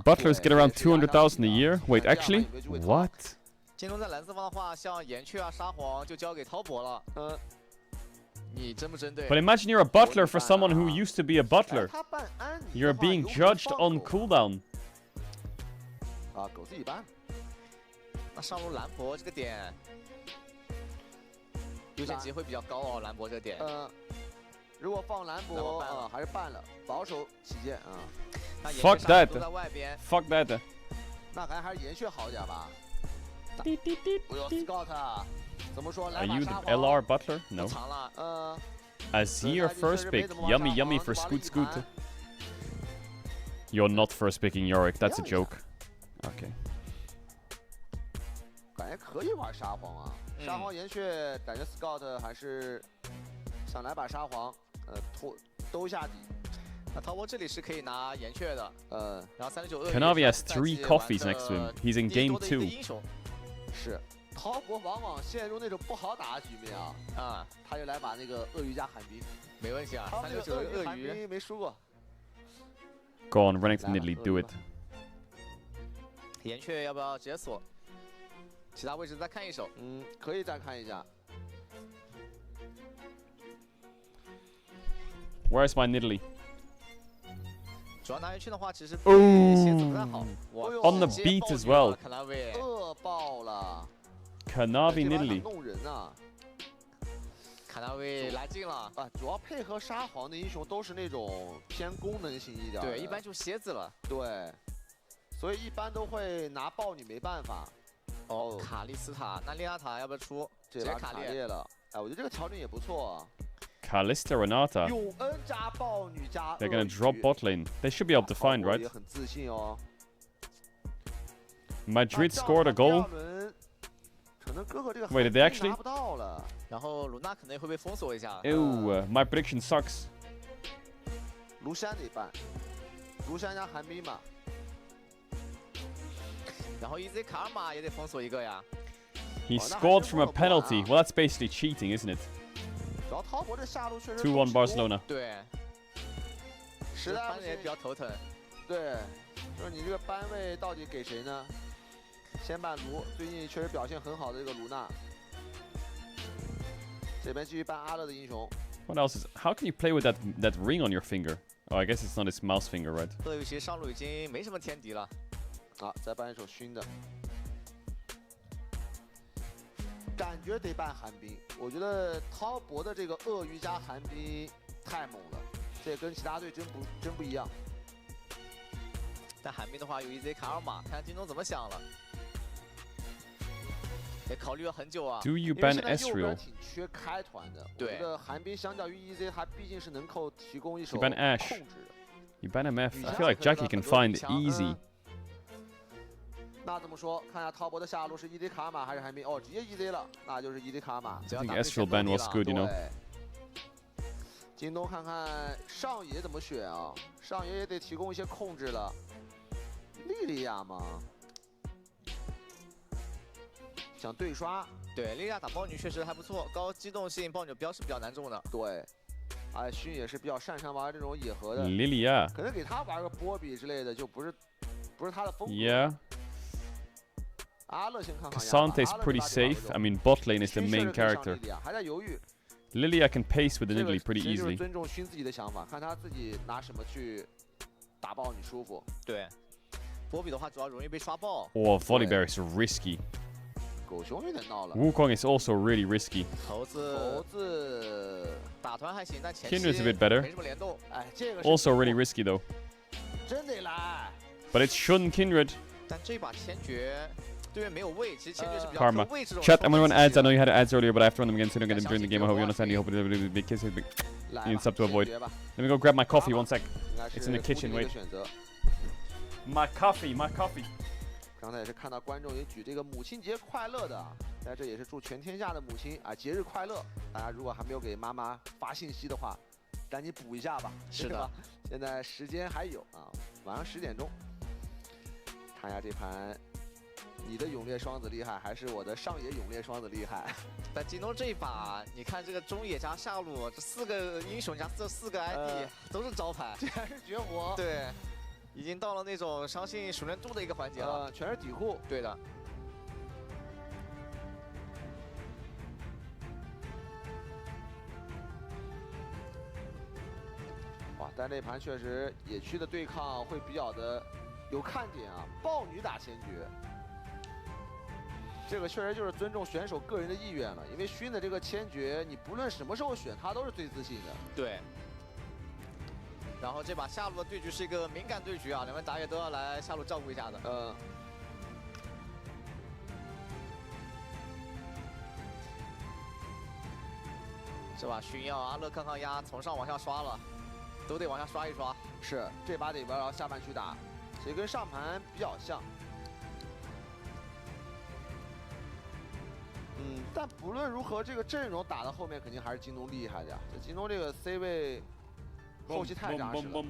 Butlers get around 200,000 a year. Wait, actually? What? But imagine you're a butler for someone who used to be a butler. You're being judged on cooldown. 狗自己搬。那上路兰博这个点优先级会比较高哦，兰博这个点。如果放兰博还是办了，保守起见啊。Fuck that. Fuck that. 那还是延续好一点吧。我有 Scott， 怎么说？ Are you the LR butler? No. Azir first pick. Yummy yummy for Scoot Scoot. You're not first picking Yorick. That's a joke. Okay. 感觉可以玩沙皇啊，沙皇延续，感觉 Scott 还是想来把沙皇兜下底。那滔博这里是可以拿延续的，然后369。Kanavi has 3 coffees next to him. He's in game 2. 是，滔博往往陷入那种不好打的局面啊，他就来把那个鳄鱼加寒冰，没问题啊，369鳄鱼没输过。Go on, run it Nidalee, do it. 延续要不要直接锁？其他位置再看一手。可以再看一下。Where's my Nidalee? 主要拿延续的话，其实鞋子不太好。On the beat as well. 饿爆了。Kanavi Nidalee. 弄人啊！卡纳维来劲了啊！主要配合沙皇的英雄都是那种偏功能性一点。对，一般就蝎子了。对。 所以一般都会拿豹女没办法。哦，卡利斯塔，那利亚塔要不要出？直接卡列了。哎，我觉得这个调整也不错。Kalista Renata. 永恩加豹女加。They're gonna drop bot lane. They should be able to find, right? 也很自信哦。Madrid scored a goal. 可能哥哥这个 Wait, did they actually? 拿不到了。然后卢娜可能会被封锁一下。Ew, my prediction sucks. 卢山得办，卢山加寒冰嘛。 然后 EZ 卡尔玛也得封锁一个呀。He scored from a penalty. Well, that's basically cheating, isn't it? 主要滔博这下路确实 2-1 Barcelona. 对。实在也比较头疼。对，就是你这个班位到底给谁呢？先办卢，最近确实表现很好的这个卢娜。这边继续办阿乐的英雄。What else is? How can you play with that ring on your finger? Oh, I guess it's not his mouse finger, right? 鳄鱼其实上路已经没什么天敌了。 好，再办一手熏的，感觉得办寒冰。我觉得滔博的这个鳄鱼加寒冰太猛了，这跟其他队真不一样。但寒冰的话有 EZ 卡尔玛，看看京东怎么想了。也考虑了很久啊。 Do you ban Ezreal? 挺缺开团的，对。我觉得寒冰相较于 EZ， 它毕竟是能够提供一手 You ban Ash. You ban MF. I feel like Jackie can find easy. 那这么说，看下滔博的下路是 EZ 卡玛还是寒冰？哦，直接 EZ 了，那就是 EZ 卡玛。 I think Ezreal ban was good, you know. 京东看看上野怎么选啊？上野也得提供一些控制了。莉莉娅吗？想对刷？对，莉莉娅打豹女确实还不错，高机动性豹女标是比较难中的。对，哎，勋也是比较擅长玩这种野核的。莉莉娅。可能给他玩个波比之类的，就不是他的风格。 Yeah. Kasante's pretty safe. I mean, bot lane is the main character. Lilia can pace with the Nidalee pretty easily. 尊重勋自己的想法，看他自己拿什么去打爆你舒服。对，波比的话主要容易被刷爆。Oh, Volibear is risky. 狗熊有点闹了。Wukong is also really risky. 猴子打团还行，但前期 Kindred's a bit better. 没什么联动。哎，这个 Also really risky though. 真得来。 But it's Shun Kindred. 但这把千珏。 对面没有位，其实千珏是比较 Karma. Chat, I'm gonna run ads. I know you had ads earlier, but I have to run them again so I don't get them during the game. I hope you understand. You hope it's a big kiss. Big. You need stuff to avoid. Let me go grab my coffee. 1 sec. It's in the kitchen. Wait. My coffee. 刚才也是看到观众也举这个母亲节快乐的，在这也是祝全天下的母亲啊节日快乐。大家如果还没有给妈妈发信息的话，赶紧补一下吧。是的，现在时间还有啊，晚上10点钟。看一下这盘，你的永烈双子厉害，还是我的上野永烈双子厉害？但京东这一把，你看这个中野加下路这4个英雄加这4个 ID、都是招牌，这还是绝活。对。 已经到了那种相信熟练度的一个环节了，全是底库。对的。哇，但这盘确实野区的对抗会比较的有看点啊！豹女打千珏，这个确实就是尊重选手个人的意愿了，因为勋的这个千珏，你不论什么时候选，他都是最自信的。对。 然后这把下路的对局是一个敏感对局啊，两位打野都要来下路照顾一下的。这把勋要阿乐抗压，从上往下刷了，都得往下刷一刷。是，这把得玩到下半区打，其实跟上盘比较像。但不论如何，这个阵容打到后面肯定还是京东厉害的呀。这京东这个 C 位。 后期太扎实了。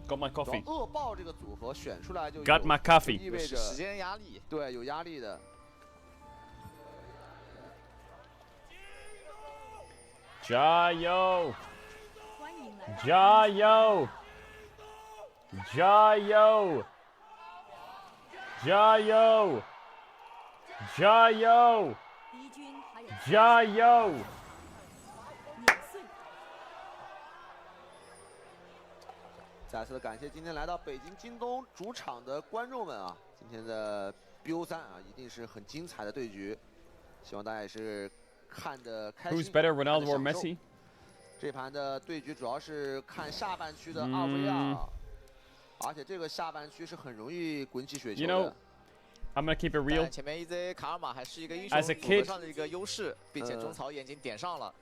Got my coffee. 恶爆这个组合选出来就 Got my coffee. 意味着时间压力，对，有压力的。加油！加油！加油！加油！加油！加油！ 再次的感谢今天来到北京京东主场的观众们啊！今天的 BO3啊，一定是很精彩的对局，希望大家也是看得开心。Who's better, Ronaldo or Messi? 这盘的对局主要是看下半区的2v2，而且这个下半区是很容易滚起雪球的。You know, I'm gonna keep it real. 前面EZ 卡尔玛还是一个英雄组合上的一个优势，并且中草已经点上了。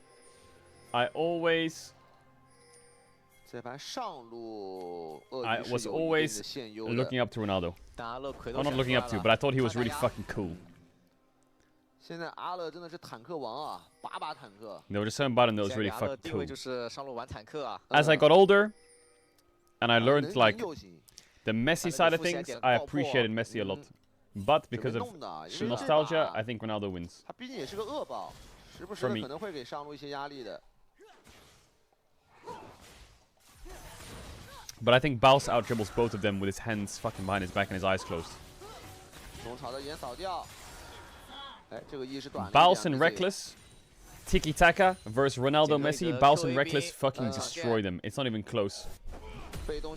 I always. 这盘上路 I was always looking up to Ronaldo. I'm not looking up to, but I thought he was really fucking cool. 现在阿乐真的是坦克王啊，8把坦克。There was just something about him that was really fucking 定位 cool. 就是上路玩坦克啊。As I got older, and I learned like the Messi side of things, I appreciated Messi a lot. But because of nostalgia, I think Ronaldo wins. 他毕竟也是个恶爆，时不时的可能会给上路一些压力的。 But I think Baus out dribbles both of them with his hands fucking behind his back and his eyes closed. 中草的眼扫掉，哎，这个 E 是短。Baus and Reckless, Tiki Taka versus Ronaldo Messi. Baus and Reckless fucking destroy them. It's not even close.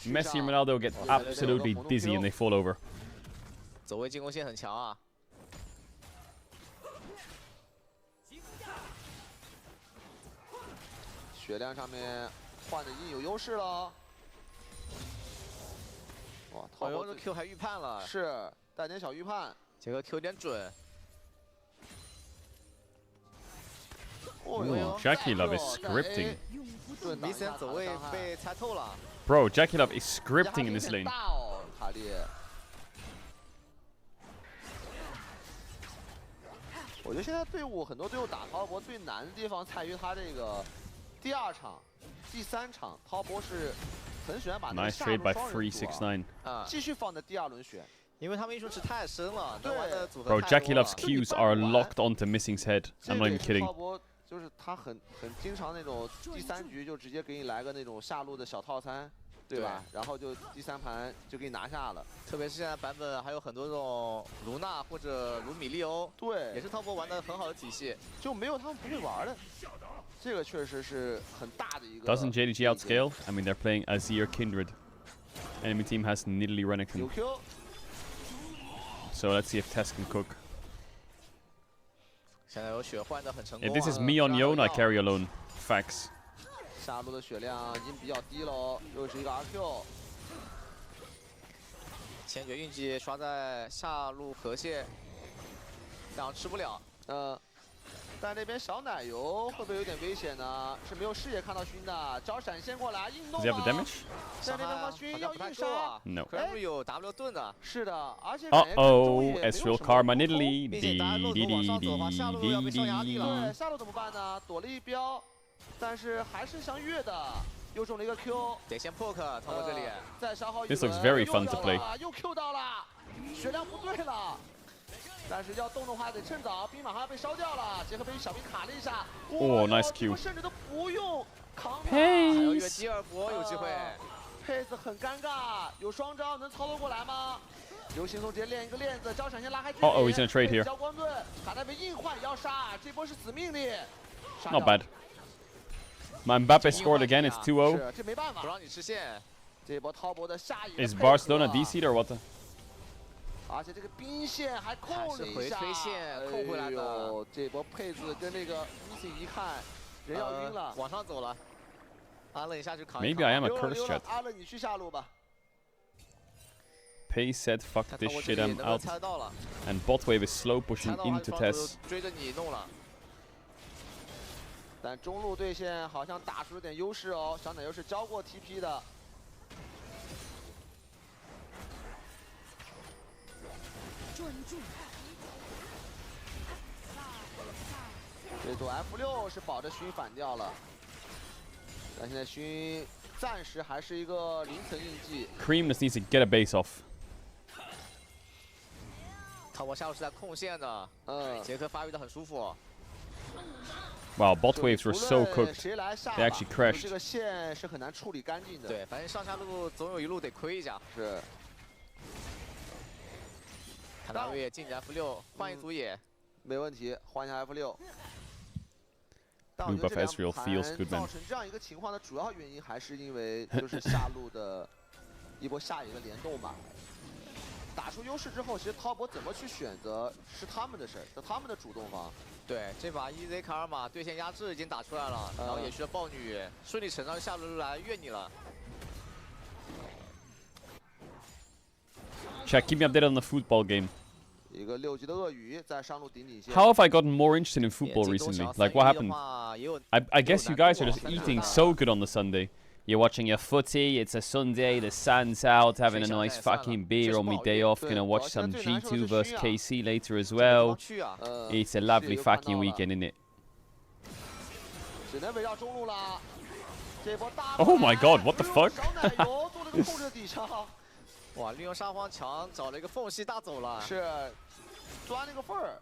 Messi and Ronaldo get absolutely dizzy and they fall over. 走位进攻线很强啊。 血量上面换的已经有优势了。哇，哎呦，这 Q 还预判了，是带点小预判。这个 Q 有点准。Ooh, Jackie Love is scripting. 明显走位被猜透了。Bro, Jackie Love is scripting in this lane. 大哦，卡利。我觉得现在队伍很多队伍打滔博最难的地方在于他这个。 第2场、第3场，滔博是很喜欢把那个下路双人组继续放在第2轮选，因为他们英雄池太深了。对 ，Bro, Jackie Love's Qs are locked onto Missing's head. I'm not even kidding. 滔博就是他很经常那种第3局就直接给你来个那种下路的小套餐，对吧？然后就第3盘就给你拿下了。特别是现在版本还有很多这种卢娜或者卢米利欧，对，也是滔博玩的很好的体系，就没有他们不会玩的。 这个确实是很大的一个。 Doesn't JDG outscale? I mean, they're playing Azir Kindred. Enemy team has Nidalee Renekton. So let's see if Tess can cook. 现在有血换的很成功。 If this is me on Yone, I carry alone. Facts. 下路的血量已经比较低喽，又是一个 RQ。千珏运气刷在下路河蟹，这样吃不了。但这边小奶油会不会有点危险呢？是没有视野看到熏的，招闪现过来硬弄 Does he have the damage? 在这边的话，熏要硬杀。 No. ，Kreml 有 W 盾的。是的，而且 Uh-oh, Ezreal Karma Nidalee. 并且大家漏头往上走的话，下路要被上压力了。对，下路怎么办呢？躲了一镖，但是还是想越的，又中了一个 Q。得先 poke 逃过这里。再消耗一 This 轮。 looks very fun to play. 又 Q 到了，血量不对了。 但是要动的话得趁早，兵马上要被烧掉了。结合被小兵卡了一下，哦 ，nice Q 甚至都不用扛塔，还要越第二波有机会。佩斯很尴尬，有双招能操作过来吗？流星松直接练一个链子，招闪现拉开距离。Oh, he's gonna trade here. 交光盾，卡戴维硬换也要杀，这波是死命令。Not bad. My Mbappe scored again. It's 2-0. 是，这没办法，不让你吃线。这波滔博的下一个 Is Barcelona DC'd or what? 而且这个兵线还扣了一下，回推线扣回来的。这波配置跟那个 Missy 一看，人要晕了，往上走了。阿乐，你下去扛。 Maybe I am a curse chat. 阿乐，你去下路吧。 Pay said fuck this shit, I'm out. And bot wave is slow pushing into Tess. 追着你弄了。但中路对线好像打出了点优势哦，小奶油是教过 TP 的。 这组 F6是保着熏反掉了，但现在熏暂时还是一个0层印记。Cream just needs to get a base off. 滔博下路是在控线的，杰克发育的很舒服。 Wow, bot waves were so cooked. They actually crashed. 这个线是很难处理干净的。对，反正上下路总有一路得亏一下。是。看到越进 F6，换一组野，没问题，换一下 F6。 Blue buff Ezreal feels good, man. 造成这样一个情况的主要原因还是因为就是下路的一波下野的联动吧。打出优势之后，其实滔博怎么去选择是他们的事儿，是他们的主动方。对，这把 EZ 卡尔玛对线压制已经打出来了，然后也需要豹女顺理成章下路来越你了。 Chat, keep me updated on the football game. 一个6级的鳄鱼在上路顶顶线。 How have I gotten more interested in football recently? Like, what happened? I guess you guys are just eating so good on the Sunday. You're watching your footy, it's a Sunday, the sun's out, having a nice fucking beer on my day off, gonna watch some G2 vs KC later as well. It's a lovely fucking weekend, isn't it? Oh my god, what the fuck? 哇，利用沙皇墙找了一个缝隙大走了，是钻那个缝儿。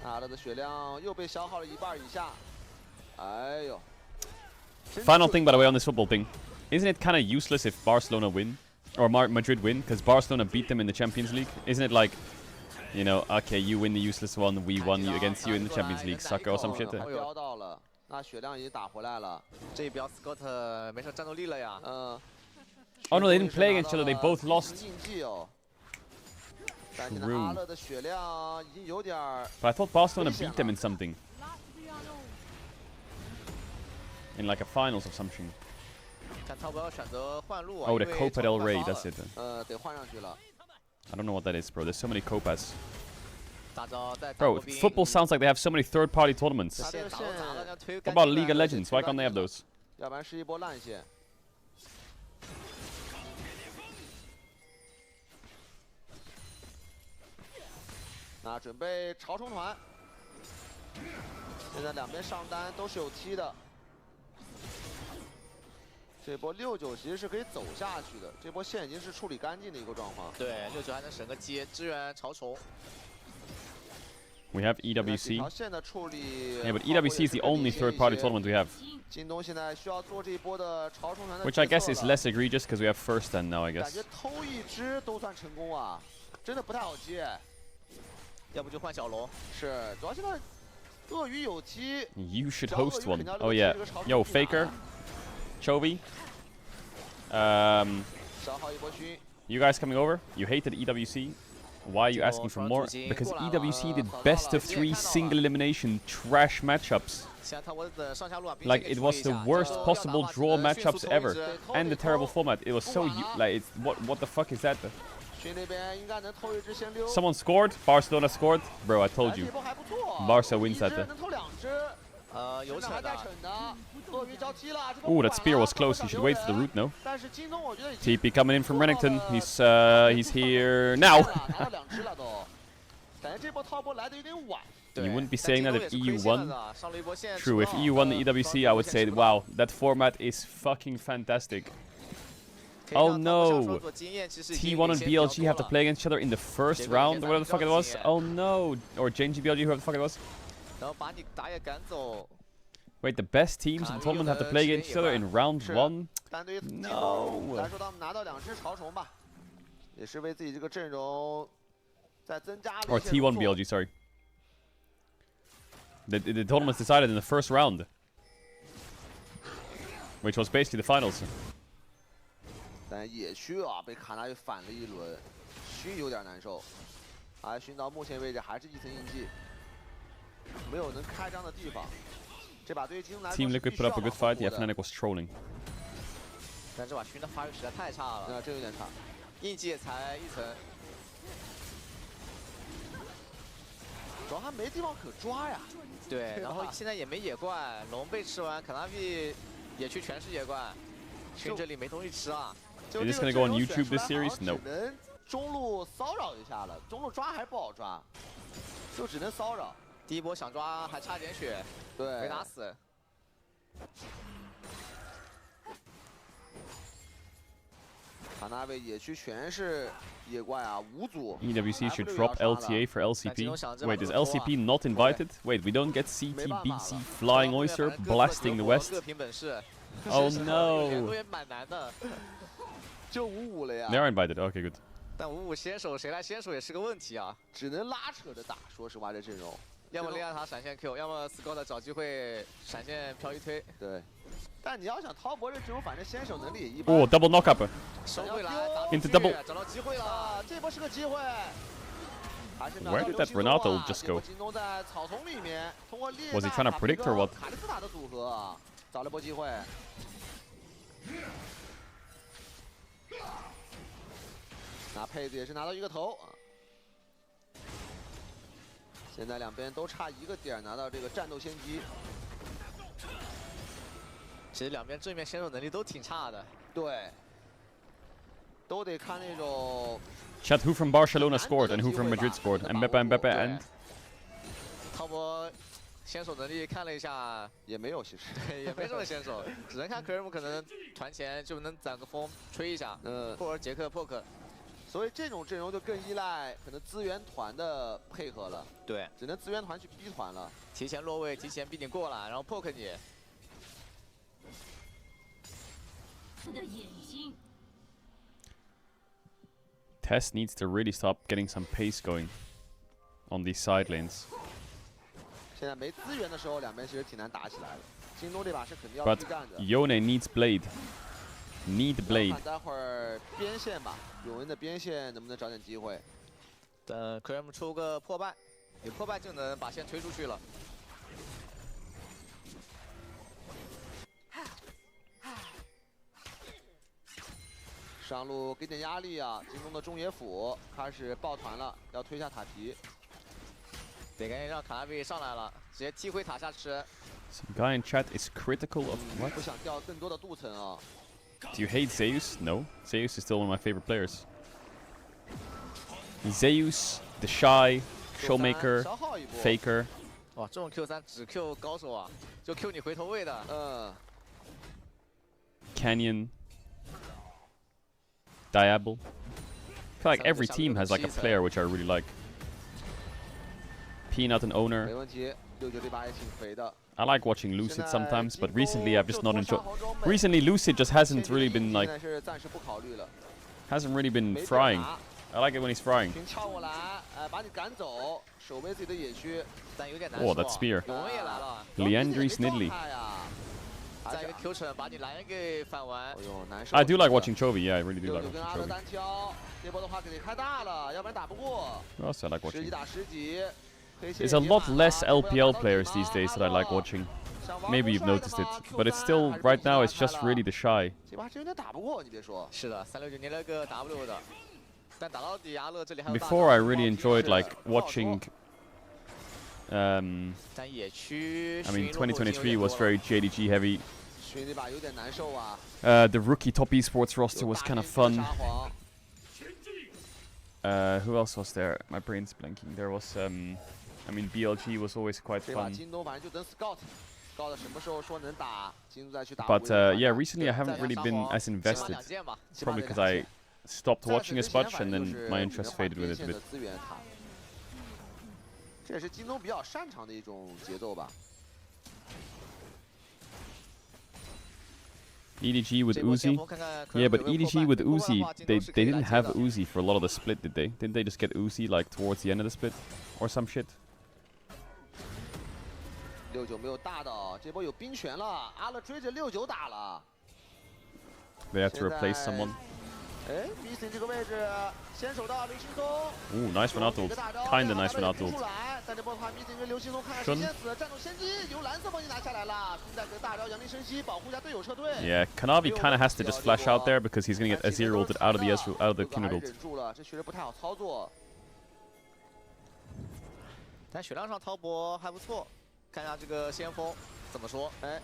阿乐的血量又被消耗了1半以下。哎呦！ Final thing, by the way, on this football thing. Isn't it kind of useless if Barcelona win? Or Madrid win? Because Barcelona beat them in the Champions League? Isn't it like, you know, okay, you win the useless one, we won you against you in the Champions League, sucker or some shit? 飙到了，那血量已经打回来了。这一标 Scott 没什么战斗力了呀。Oh no, they didn't play against each other, they both lost. 印记哦。但现在阿乐的血量已经有点。But I thought Barcelona beat them in something. In like a finals of something. Oh, the Copa del Rey, that's it. 得换上去了。 I don't know what that is, bro. There's so many Copas. Bro, football sounds like they have so many third-party tournaments. What about League of Legends? Why can't they have those? 要不然是一波烂线。那准备潮冲团，现在两边上单都是有踢的。这波6-9其实是可以走下去的，这波线已经是处理干净的一个状况。对，6-9还能省个接支援潮虫。 We have EWC. 条线的处理。Yeah, but EWC is the only third-party tournament we have. 京东现在需要做这一波的潮冲团的。 Which I guess is less egregious because we have first stand now, I 感 guess. 觉偷一只都算成功啊，真的不太好接。要不就换小龙。是，主要现在鳄鱼有踢。You should host one. Oh yeah. Yo, Faker, Chovy. You guys coming over? You hated EWC. Why are you asking for more? Because EWC did best of 3 single elimination trash matchups. Like, it was the worst possible draw matchups ever, and the terrible format. It was so like, it's what the fuck is that? Someone scored. Barcelona scored. Bro, I told you. Barca wins that. Ooh, that spear was close. He should wait for the root, no? TP coming in from Renekton. He's here now. You wouldn't be saying that if EU won. True, if EU won the EWC, I would say, wow, that format is fucking fantastic. Oh no! T1 and BLG have to play against each other in the first round, or whatever the fuck it was. Oh no! Or JNG BLG, whoever the fuck it was. Wait, the best teams in the tournament have to play against each other in round 1? No! Or T1 BLG, sorry. The tournament's decided in the first round. Which was basically the finals. 但野区啊被卡纳维反了一轮，勋有点难受。勋到目前为止还是一层印记，没有能开张的地方。这把对于金来说 Team Liquid put up a good fight. Yeah, Fnatic was trolling. 但这把勋的发育实在太差了，真有点差。印记也才一层，主要他没地方可抓呀。对，然后现在也没野怪，龙被吃完，卡纳维野区全是野怪，勋这里没东西吃啊。 Is this gonna go on YouTube this series? No. 只能中路骚扰一下了，中路抓还不好抓，就只能骚扰。第一波想抓还差点血，对，没打死。卡纳维野区全是野怪啊，5组。EWC should drop LTA for LCP. Wait, is LCP not invited? Wait, we don't get CTBC Flying Oyster blasting the West. Oh no! 就55了呀。 They are invited. Okay, good. 但55先手谁来先手也是个问题啊，只能拉扯着打。说实话，这阵容，要么利亚塔闪现 Q， 要么 Scott 找机会闪现漂移推。对。但你要想滔博这阵容，反正先手能力也一般。Oh, double knock up. 收回来 into double. 找到机会了，这波是个机会。 Where did that Renato just go? Was he trying to predict or what? 卡利斯塔的组合找了波机会。 那佩子也是拿到一个头，现在两边都差一个点拿到这个战斗先机。其实两边正面先手能力都挺差的，对，都得看那种。 Chat, who from Barcelona scored and who from Madrid scored? Mbappe and. 滔博先手能力看了一下，也没有，其实对，也没什么先手，只能看 Kerem 可能团前就能攒个风吹一下，或者杰克 poke。 所以这种阵容就更依赖可能资源团的配合了。对，只能资源团去逼团了。提前落位，提前逼你过来，然后 poke 你。Tess needs to really stop getting some pace going on these side lanes. 现在没资源的时候，两边其实挺难打起来的。京东这把是肯定要逼干的。 But Yone needs blade. Need blade. 看待会儿边线吧，永恩的边线能不能找点机会？等 Kerem 出个破败，有破败就能把线推出去了。上路给点压力啊！京东的中野辅开始抱团了，要推下塔皮。得赶紧让卡纳维上来了，直接踢回塔下吃。 Some guy in chat is critical of what? 不想掉更多的镀层啊。 Do you hate Zeus? No. Zeus is still one of my favorite players. Zeus, the shy, showmaker, faker. 哇，这种 Q3 只 Q 高手啊，就 Q 你回头位的。Canyon. Diable. I feel like every team has like a player which I really like. Peanut and Owner. 没问题，69这把也挺肥的。 I like watching Lucid sometimes, but recently I've just not enjoyed. Recently Lucid just hasn't really been like. Hasn't really been frying. I like it when he's frying. Oh, that spear. Leandri Snidley. I do like watching Chovy. Yeah, I really do like watching Chovy. What else I like watching? There's a lot less LPL players these days that I like watching. Maybe you've noticed it, but it's still right now. It's just really the shy. 这把还真有点打不过，你别说。是的，369捏了个 W 的，但打到底阿乐这里还有大招。 Before I really enjoyed like watching. I mean, 2023 was very JDG heavy. The rookie top esports roster was kind of fun. Who else was there? My brain's blanking. There was, I mean, BLG was always quite fun. But yeah, recently I haven't really been as invested. Probably because I stopped watching as much and then my interest faded with it a bit. 这也是京东比较擅长的一种节奏吧。 EDG with Uzi? Yeah, but EDG with Uzi, they didn't have Uzi for a lot of the split, did they? Didn't they just get Uzi like towards the end of the split? Or some shit? 69没有大到，这波有冰旋了，阿乐追着69打了。 They have to replace someone. 哎 ，Missing 这个位置，先手到刘星松。 Ooh, nice one out ult. Kinda nice one out ult. 但这波的话 ，Missing 跟刘星松看看谁先死，战斗先机由蓝色帮你拿下来了，并在这大招扬力升息，保护一下队友撤退。Yeah, Kanavi kind of has to just flash out there because he's gonna get Azir ulted out of the Kindred ult. 忍住了，这确实不太好操作。但血量上滔博还不错，看一下这个先锋怎么说？哎。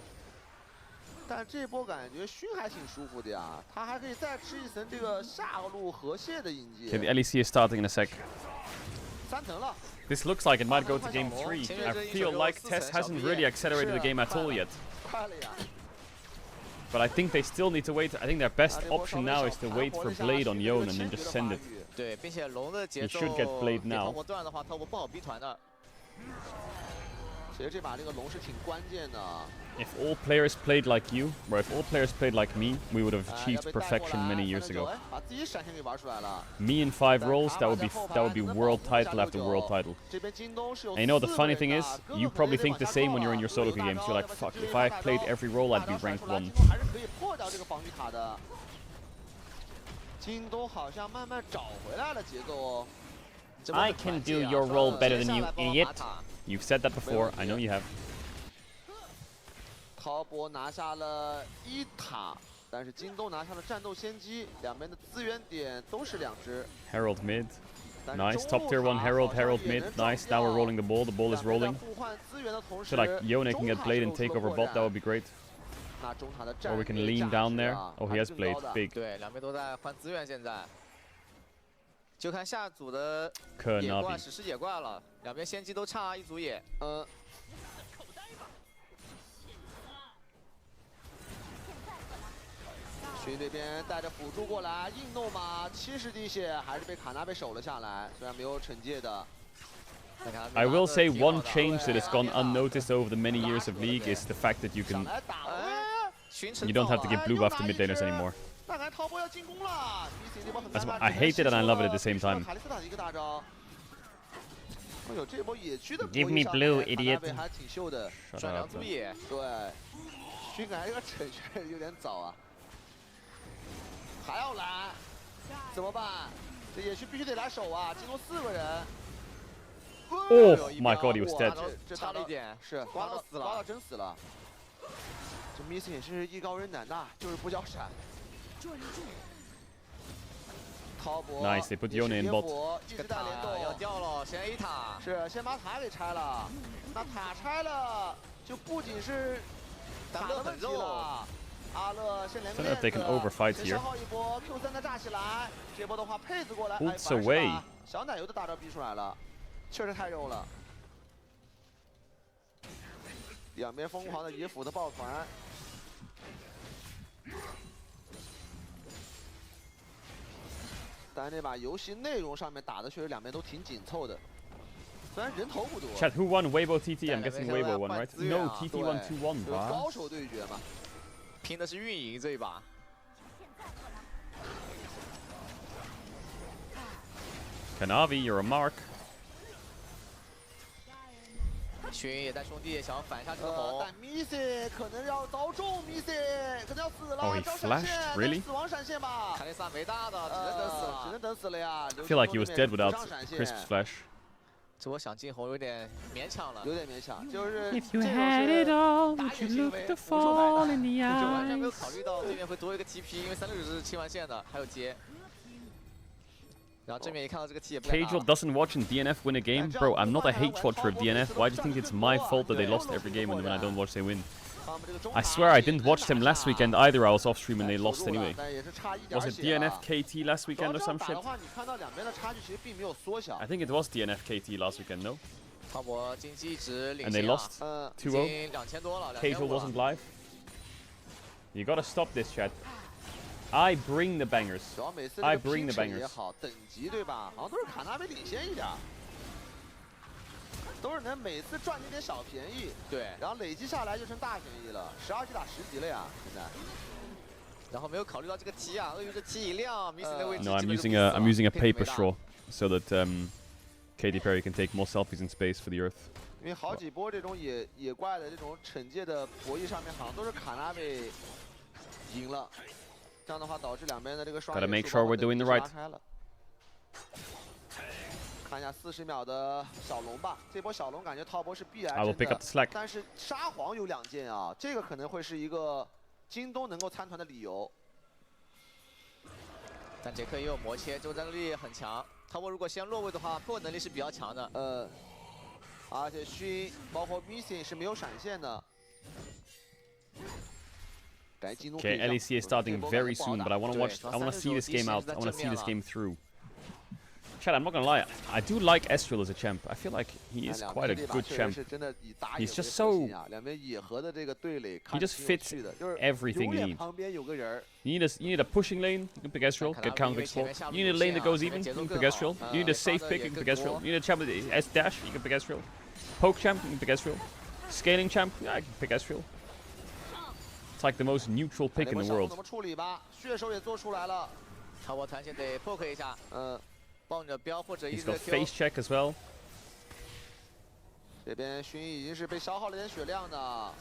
但这波感觉熏还挺舒服的呀，他还可以再吃一层这个下路河蟹的印记。 Okay, the LEC is starting in a sec. 3层了。 This looks like it might go to game 3. I feel like Tess hasn't really accelerated the game at all yet. But I think they still need to wait. I think their best option now is to wait for Blade on Yone and then just send it. 对，并且龙的节奏 He should get Blade now. 滔博断的话，滔博不好逼团的。其实这把这个龙是挺关键的。 If all players played like you, or if all players played like me, we would have achieved perfection many years ago. Me in 5 roles, that would be world title after world title. And you know the funny thing is, you probably think the same when you're in your solo queue games. You're like, fuck, if I played every role, I'd be ranked 1. 京东好像慢慢找回来了节奏哦。 I can do your role better than you, idiot. You've said that before. I know you have. 滔博拿下了1塔，但是京东拿下了战斗先机，两边的资源点都是2只。Herald mid. Nice. Top tier 1 Herald mid. Nice. Now we're rolling the ball. The ball is rolling. So like Yone can get Blade and take over bot. That would be great. Or we can lean down there. Oh, he has Blade. Big. 对，两边都在换资源，现在就看下组的野怪史诗野怪了，两边先机都差一组野。群这边带着辅助过来硬弄嘛，70滴血还是被卡纳被守了下来，虽然没有惩戒的。I will say one change that has gone unnoticed over the many years of League is the fact that you don't have to give blue buff to mid laners anymore. I hate it and I love it at the same time. Give me blue, idiot. Shut up. 对，熏感这个惩戒有点早啊。 还要来，怎么办？这野区必须得来守啊！京东4个人。Oh my god, he was dead. 这差了一点，是刮到真死了。这 Miss 也是艺高人胆大，就是不交闪。滔博 Nice, they put Yone in bot. 一直在联动，要掉了，先 A 塔。是，先把塔给拆了。那塔拆了，就不仅是塔的问题了。 阿乐先连个链子，消耗一波 Q3的炸起来，这波的话佩子过来，哎，小奶油的大招逼出来了，确实太肉了。两边疯狂的野辅的抱团，但这把游戏内容上面打的确实两边都挺紧凑的，虽然人头不多。Chat, who won Weibo TT? I'm guessing Weibo won, right? No, TT won 2-1. 高手对决嘛。 拼的是运营这一把。Kanavi, you're a mark. 轩也带兄弟想要反一下这个红，但 Missy 可能要遭重 ，Missy 可能要死了。 Oh, he flashed, really? 死亡闪现吧。卡莉萨没大的，只能等死了，只能等死了呀。 I feel like he was dead without Crisp's flash. 这我想进红有点勉强了，有点勉强，就是这 If 种 you had it 是 all, 打 would 野 you 行 look 为 the 无数买 fall 的 in the 就完全没有 eyes? 考虑到对面会多一个 TP，因为360是清完线的，还有接。然后正面一看到这个 T 也不敢打 Caedrel doesn't watch and DNF win a game? Bro, I'm not a hate watcher of DNF. Why do you think it's my fault that they lost every game and when I don't watch they win? I swear I didn't watch them last weekend either. I was off stream and they lost anyway. Was it DNF KT last weekend or some shit? 的话，你看到两边的差距其实并没有缩小。 I think it was DNF KT last weekend, no? 滔博经济一直领 And 先 they 啊 lost 已 2-0. 经2000多了 Caedrel 2500了 wasn't live. You gotta stop this, chat. I bring the bangers. 主要每次 I 这个 bring the 拼 bangers. 也好，等级对吧？好像都是卡纳维领先一点，都是能每次赚那点小便宜，对，然后累积下来就成大便宜了，12级打10级了呀，现在。然后没有考虑到这个 T 啊，鳄鱼这 T 一亮，迷死的位置 No, 基 I'm 本就 using 必 a 死了 I'm using a 配 paper 没大 straw so that Katy Perry can take more selfies in space for the Earth. 因为好几波这种野怪的这种惩戒的博弈上面，好像都是卡纳维赢了，这样的话导致两边的这个双 Gotta 野 make 数 sure 包 we're 等 doing 级 the 是 right. 拉开了。看一下40秒的小龙吧，这波小龙感觉滔博是必然 I will 真 pick up 的 the slack. 但是沙皇有2件啊，这个可能会是一个京东能够参团的理由。但杰克也有魔切，这个战斗力很强。滔博如果先落位的话，破能力是比较强的。而且勋包括 Missing 是没有闪现的。 Okay, LEC is starting very soon, but I want to watch. I want to see this game out. I want to see this game through. Chat, I'm not gonna lie. I do like Ezreal as a champ. I feel like he is quite a good champ. He's just so. He just fits everything you need. You need a pushing lane. You can pick Ezreal. Get counter pick swap. You need a lane that goes even. You can pick Ezreal. You need a safe pick. You can pick Ezreal. You need a champ with S dash. You can pick Ezreal. Poke champ. You can pick Ezreal. Scaling champ. Yeah, I can pick Ezreal. It's like the most neutral pick in the world. 怎么处理吧？血手也做出来了。滔博团线得 poke 一下，抱着标或者一 He's 直 got Q。 face check as well. 这边薰衣已经是被消耗了点血量的。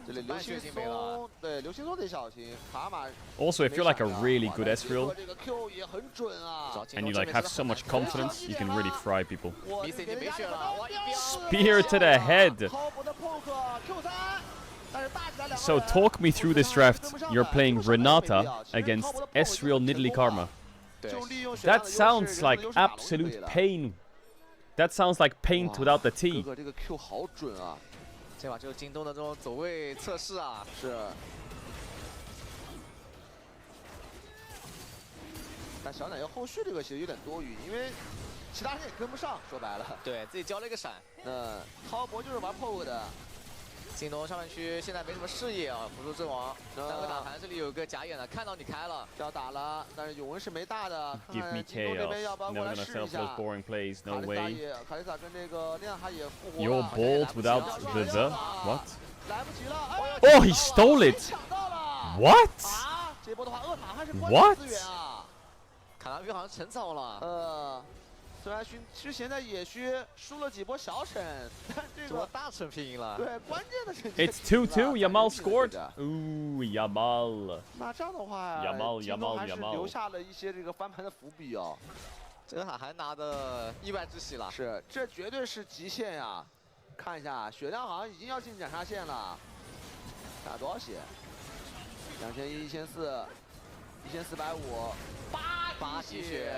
这里流星松，对流星松得小心。卡玛 Also, if you're like a really good Ezreal 这个 Q 也很准啊。 and you like have so much confidence, you can really fry people. 迷死已经没血了，哇！ Spear to the head. 滔博的 poke Q3。 So talk me through this draft. You're playing Renata against Ezreal Nidalee Karma. That sounds like absolute pain. That sounds like paint without the T. 这个 Q 好准啊！这把就是京东的这种走位测试啊。是。但小奶油后续这个其实有点多余，因为其他人也跟不上，说白了。对自己交了一个闪。滔博就是玩 poke 的。 京东上半区现在没什么视野啊，辅助阵亡。单个打盘这里有个假眼的，看到你开了，要打了，但是永恩是没大的。 Give me chaos. Never gonna settle for those boring plays. No way. 卡丽萨跟这个亮哈也复活 You're 了。 bald without the what? 来不及了。Oh, he stole it. What? 这波的话，厄塔还是关键资源啊。卡纳维好像沉草了。虽然之前在野区输了几波小惩，但这个大惩拼赢了。对，关键的惩。 It's 2-2. Yamal scored. Ooh, Yamal. 那这样的话，京东还是留下了一些这个翻盘的伏笔哦。这个塔还拿的意外之喜了。是，这绝对是极限呀！看一下血量好像已经要进斩杀线了，打多少血？2100、1400、1450，8滴血。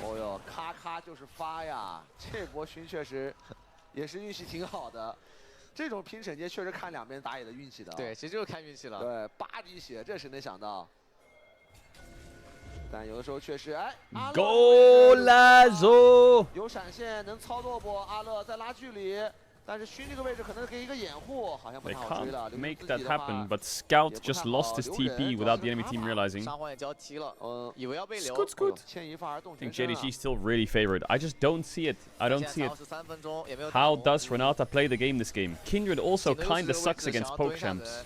哦哟，咔咔就是发呀！这波勋确实也是运气挺好的，这种拼惩戒确实看两边打野的运气的。对，其实就是看运气了。对，8滴血，这谁能想到？但有的时候确实，哎，阿乐 Golazo 有闪现能操作不？阿乐在拉距离。 但是勋这个位置可能给一个掩护，好像不 They 太好追了。 can't make that happen, but Scout just lost his TP without the enemy team realizing. 沙皇也交踢了，以为要被留。 Good. 牵一发而动 I think 全身 JDG still really favored. I just don't see it. I don't see it. 13分钟也没有。 How does Renata play the game this game? Kindred also kinda sucks against poke champs.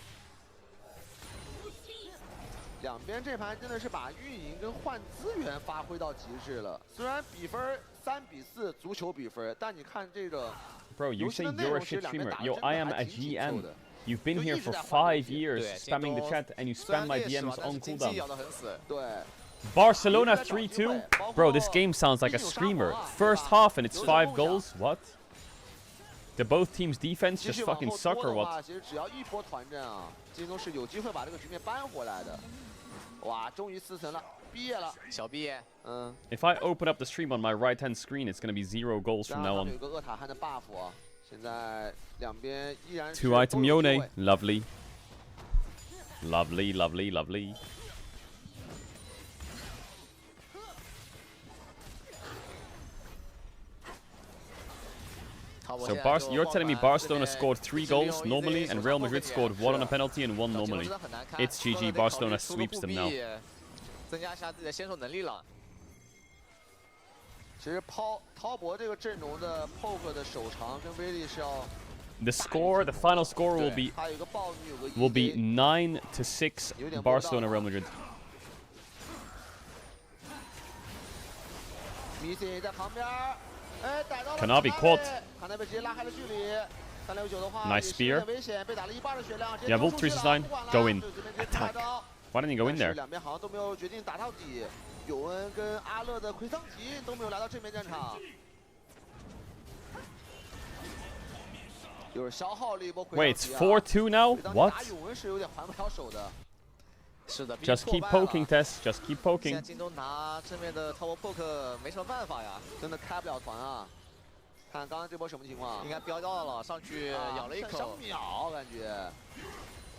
两边这盘真的是把运营跟换资源发挥到极致了。虽然比分3比4，足球比分，但你看这个。 Bro, you say you're a shit streamer. Yo, I am a GM. You've been here for 5 years, spamming the chat, and you spam my DMs on cooldown. 对， Barcelona 3-2? Bro, this game sounds like a screamer. First half and it's 5 goals? What? Do both teams' defense just fucking suck or what? 其实只要一波团阵啊，金东是有机会把这个局面扳回来的。哇，终于4层了，毕业了，小毕业。If I open up the stream on my right-hand screen, it's gonna be 0 goals from now on. 有个厄塔汉的 buff 啊，现在两边依然是 2-item Yone, lovely. Lovely, lovely, lovely. So you're telling me Barcelona scored 3 goals normally and Real Madrid scored 1 on a penalty and 1 normally. It's GG, Barcelona sweeps them now. 增加一下自己的先手能力了。其实滔博这个阵容的 poke 的手长跟威力是要。 The final score will be 9-6 Barcelona Real Madrid. Kanavi caught. Nice spear. Yeah, Volt 369. Go in. Attack. Why didn't you go in there? 两边好像都没有决定打到底。尤恩跟阿乐的奎桑吉都没有来到正面战场。 Wait, it's 4-2 now? What? Just keep poking, Tess. Just keep poking. 现在京东拿正面的 top poke 没什么办法呀，真的开不了团啊！看刚刚这波什么情况？应该飙到了，上去咬了一口，想秒感觉。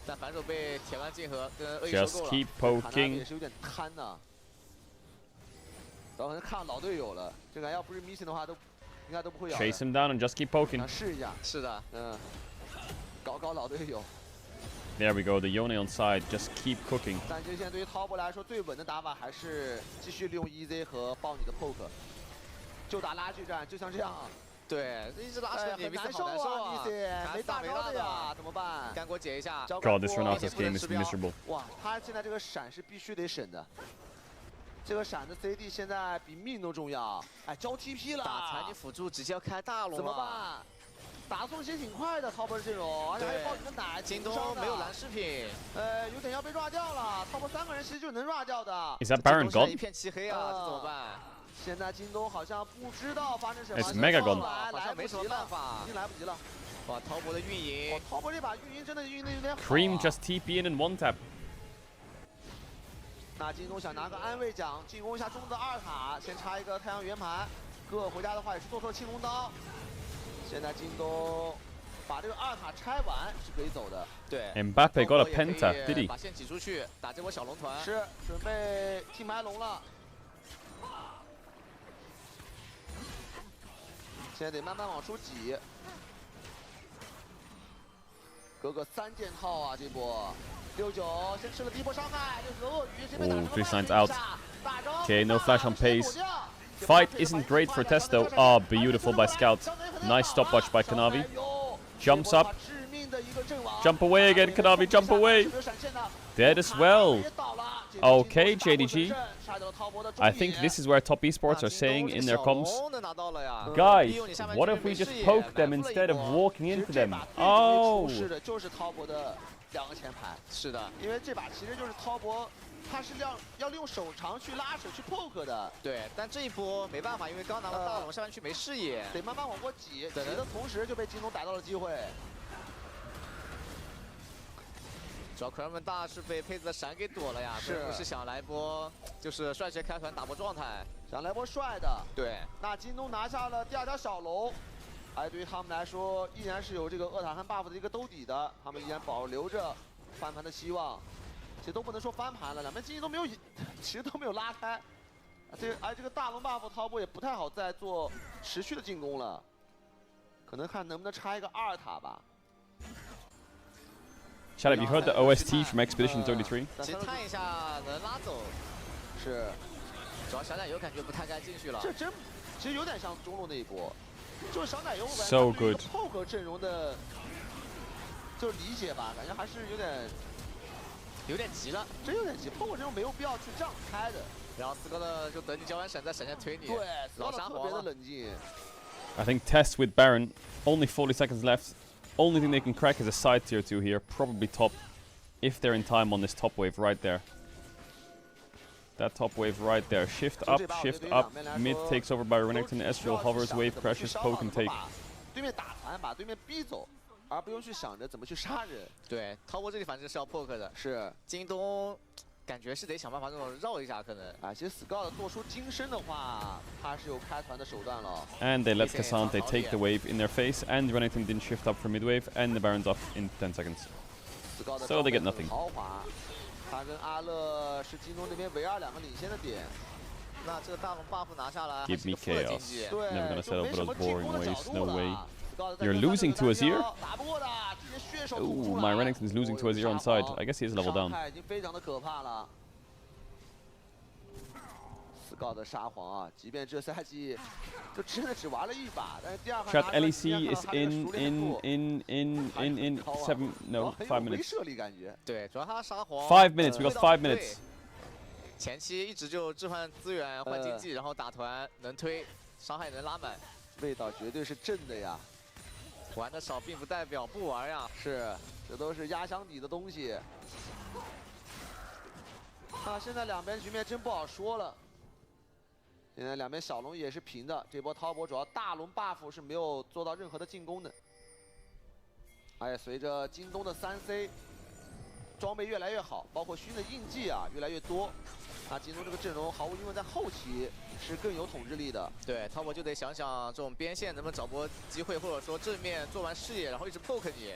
但反手被铁腕竞合跟恶意收购了。 Just keep poking. 也是有点贪呐。然后看老队友了，这个要不是 missing 的话都。 应该都不会咬。 Chase him down and just keep poking. 试一下，是的，搞老队友。 There we go, the Yone on side. Just keep cooking. 但其实现在对于滔博来说，最稳的打法还是继续利用 EZ 和爆你的 poke， 就打拉锯战，就像这样。对，一直拉扯你，很难受啊 ，EZ 没大招的呀，怎么办？干锅解一下。 God, this run out this game is miserable. 哇，他现在这个闪是必须得省的。 这个闪的 CD 现在比命都重要，哎，交 TP 了，打残你辅助直接要开大龙怎么办？打送其实挺快的，滔博的阵容，而且还有爆你的奶，京东没有蓝饰品，有点要被 rua 掉了。滔博3个人其实就能 rua 掉的。 Is that Baron gone? 一片漆黑啊，这怎么办？现在京东好像不知道发生什么。 It's Mega gone. 来不及了，已经来不及了。哇，滔博的运营，滔博这把运营真的运营的有点好。 Cream just TP in and 1 tap. 那京东想拿个安慰奖，进攻一下中的2塔，先插一个太阳圆盘。哥回家的话也是做错青龙刀。现在京东把这个2塔拆完是可以走的。对。Mbappe got a penta, did he? 把线挤出去，打这波小龙团。是，准备踢埋龙了。现在得慢慢往出挤。哥哥3件套啊，这波。 69先吃了第一波伤害，这个鳄鱼这边打成了 3 signs out. Okay, no flash on pace. Fight isn't great for Test though. Oh, beautiful by Scout. Nice stopwatch by Kanavi. Jumps up. Jump away again, Kanavi, jump away. Dead as well. Okay, JDG. I think this is where Top Esports are saying in their comms. Guys, what if we just poke them instead of walking into them? Oh! 2个前排是的，因为这把其实就是滔博，他是要利用手长去拉扯去 poke 的。对，但这一波没办法，因为刚拿了大龙，下半区没视野，得慢慢往过挤，挤的同时就被京东逮到了机会。主要克莱门大是被佩子的闪给躲了呀，是想来波就是帅气开团打波状态，想来波帅的。对，那京东拿下了第2条小龙。 哎，对于他们来说，依然是有这个厄塔汉 buff 的一个兜底的，他们依然保留着翻盘的希望。其实都不能说翻盘了，两边经济都没有，其实都没有拉开。这个大龙 buff 滔博也不太好再做持续的进攻了，可能看能不能拆一个2塔吧。Chad, have you heard the OST from Expedition 33? 其实探一下能拉走，是。主要小奶油感觉不太该进去了。这真，其实有点像中路那一波。 就是小奶油 So good. poke 阵容的，就是理解吧，感觉还是有点急了，真有点急。poke 阵容没有必要去这样开的。然后斯科的就等你交完闪再闪现推你，对，老沙特别的冷静。I think Test with Baron, only 40 seconds left. Only thing they can crack is a side tier 2 here, probably top, if they're in time on this top wave right there. That top wave right there. Shift up, mid takes over by Renekton, Ezreal hovers, wave crashes, poke and take. 对面打团，把对面逼走，而不用去想着怎么去杀人。对，滔波这里反正是要 poke 的，是京东感觉是得想办法这种绕一下可能。啊，其实 Scout 做出金身的话，他是有开团的手段了。And they let Cassante take the wave in their face, and Renekton didn't shift up for mid wave, and the Baron's off in 10 seconds. So they get nothing. 豪华，他跟阿乐是京东这边唯二两个领先的点。 那这个大龙 buff 拿下来， Give me chaos. Never gonna set up for those boring waves. No way. ，Scott You're losing to Azir? Ooh, my Renekton's losing to Azir on side. I guess he is level down. 已经非常的可怕了。Scott 的沙皇啊，即便这赛季就真的只玩了一把，但是第二盘 Chat LEC is in 5 minutes. 对，主要他沙皇。 5 minutes. We got 5 minutes. 前期一直就置换资源换经济，然后打团能推，伤害能拉满，味道绝对是正的呀。玩的少并不代表不玩呀。是，这都是压箱底的东西。啊，现在两边局面真不好说了。现在两边小龙也是平的，这波滔博主要大龙 buff 是没有做到任何的进攻的。而且随着京东的3C 装备越来越好，包括熏的印记啊越来越多，那京东这个阵容毫无疑问在后期是更有统治力的。对，滔博就得想想这种边线能不能找波机会，或者说正面做完视野，然后一直 poke 你。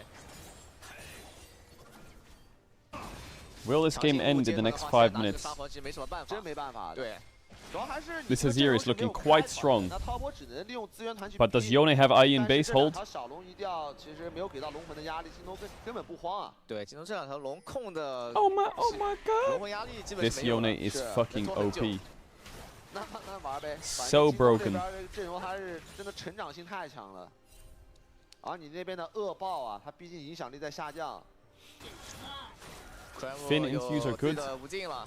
Will this game end in the next 5 minutes? 沙皇其实没什么办法，真没办法。对。 This Azir is looking quite strong. But does Yone have IE in base hold? 小龙一掉，其实没有给到龙魂的压力，京东根本不慌啊。对，京东这两条龙控的。 Oh my god! 龙魂压力基本 This Yone is fucking OP. 那慢慢玩呗。 So broken. 这边阵容还是真的成长性太强了。而你那边的恶暴啊，它毕竟影响力在下降。 Fin interviews are good.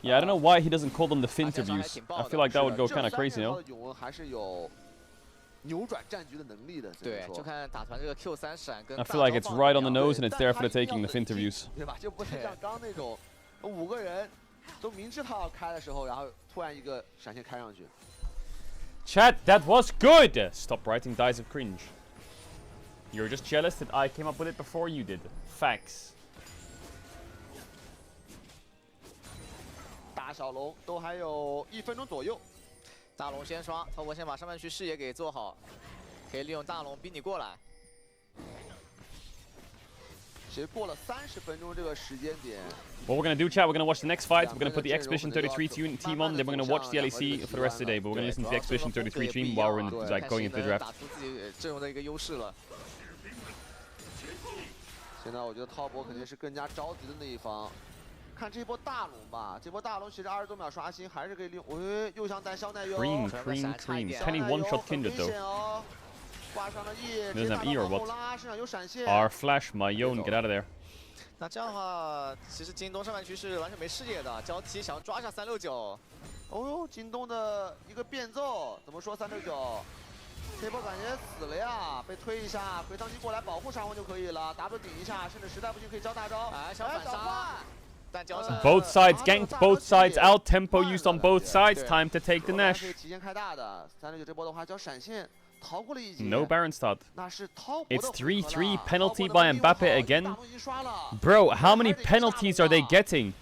Yeah, I don't know why he doesn't call them the fin interviews. I feel like that would go kind of crazy, you know? 永文还是有扭转战局的能力的。对，就看打团这个 Q3 闪跟。 I feel like it's right on the nose and it's there for the taking, the fin interviews. 对吧？就不是像刚那种5个人都明知他要开的时候，然后突然一个闪现开上去。 Chat, that was good! Stop writing dies of cringe. You're just jealous that I came up with it before you did. Facts. 大小龙都还有1分钟左右，大龙先刷，滔博先把上半区视野给做好，可以利用大龙逼你过来。其实过了30分钟这个时间点。 What we're gonna do, chat, we're gonna watch the next fight. We're gonna put the Expedition 33 team on, then we're gonna watch the LEC for the rest of the day. But we're gonna listen to the Expedition 33 team while we're in the, like, going into the draft. 打出自己阵容的一个优势了。现在我觉得滔博肯定是更加着急的那一方。 看这波大龙吧，这波大龙其实20多秒刷新还是可以利用。喂，又想带香奈优。Cream. Can he one-shot Kindred though? 挂上了 E， He doesn't have E or what? 身上有闪现。Our flash, my Yone, get out of there. 那这样的话，其实京东上半区是完全没视野的，交替想要抓一下369。哦呦，京东的一个变奏，怎么说369？这波感觉死了呀，被推一下，回桑机过来保护沙皇就可以了 ，W 顶一下，甚至实在不行可以交大招。哎，小反杀。 Both sides ganked, both sides out, tempo used on both sides, time to take the Nash. 提前开大的369这波的话交闪现，逃过了一劫。 No Baron start. 那是滔博 It's 3-3 penalty by Mbappe again. Bro, how many penalties are they getting?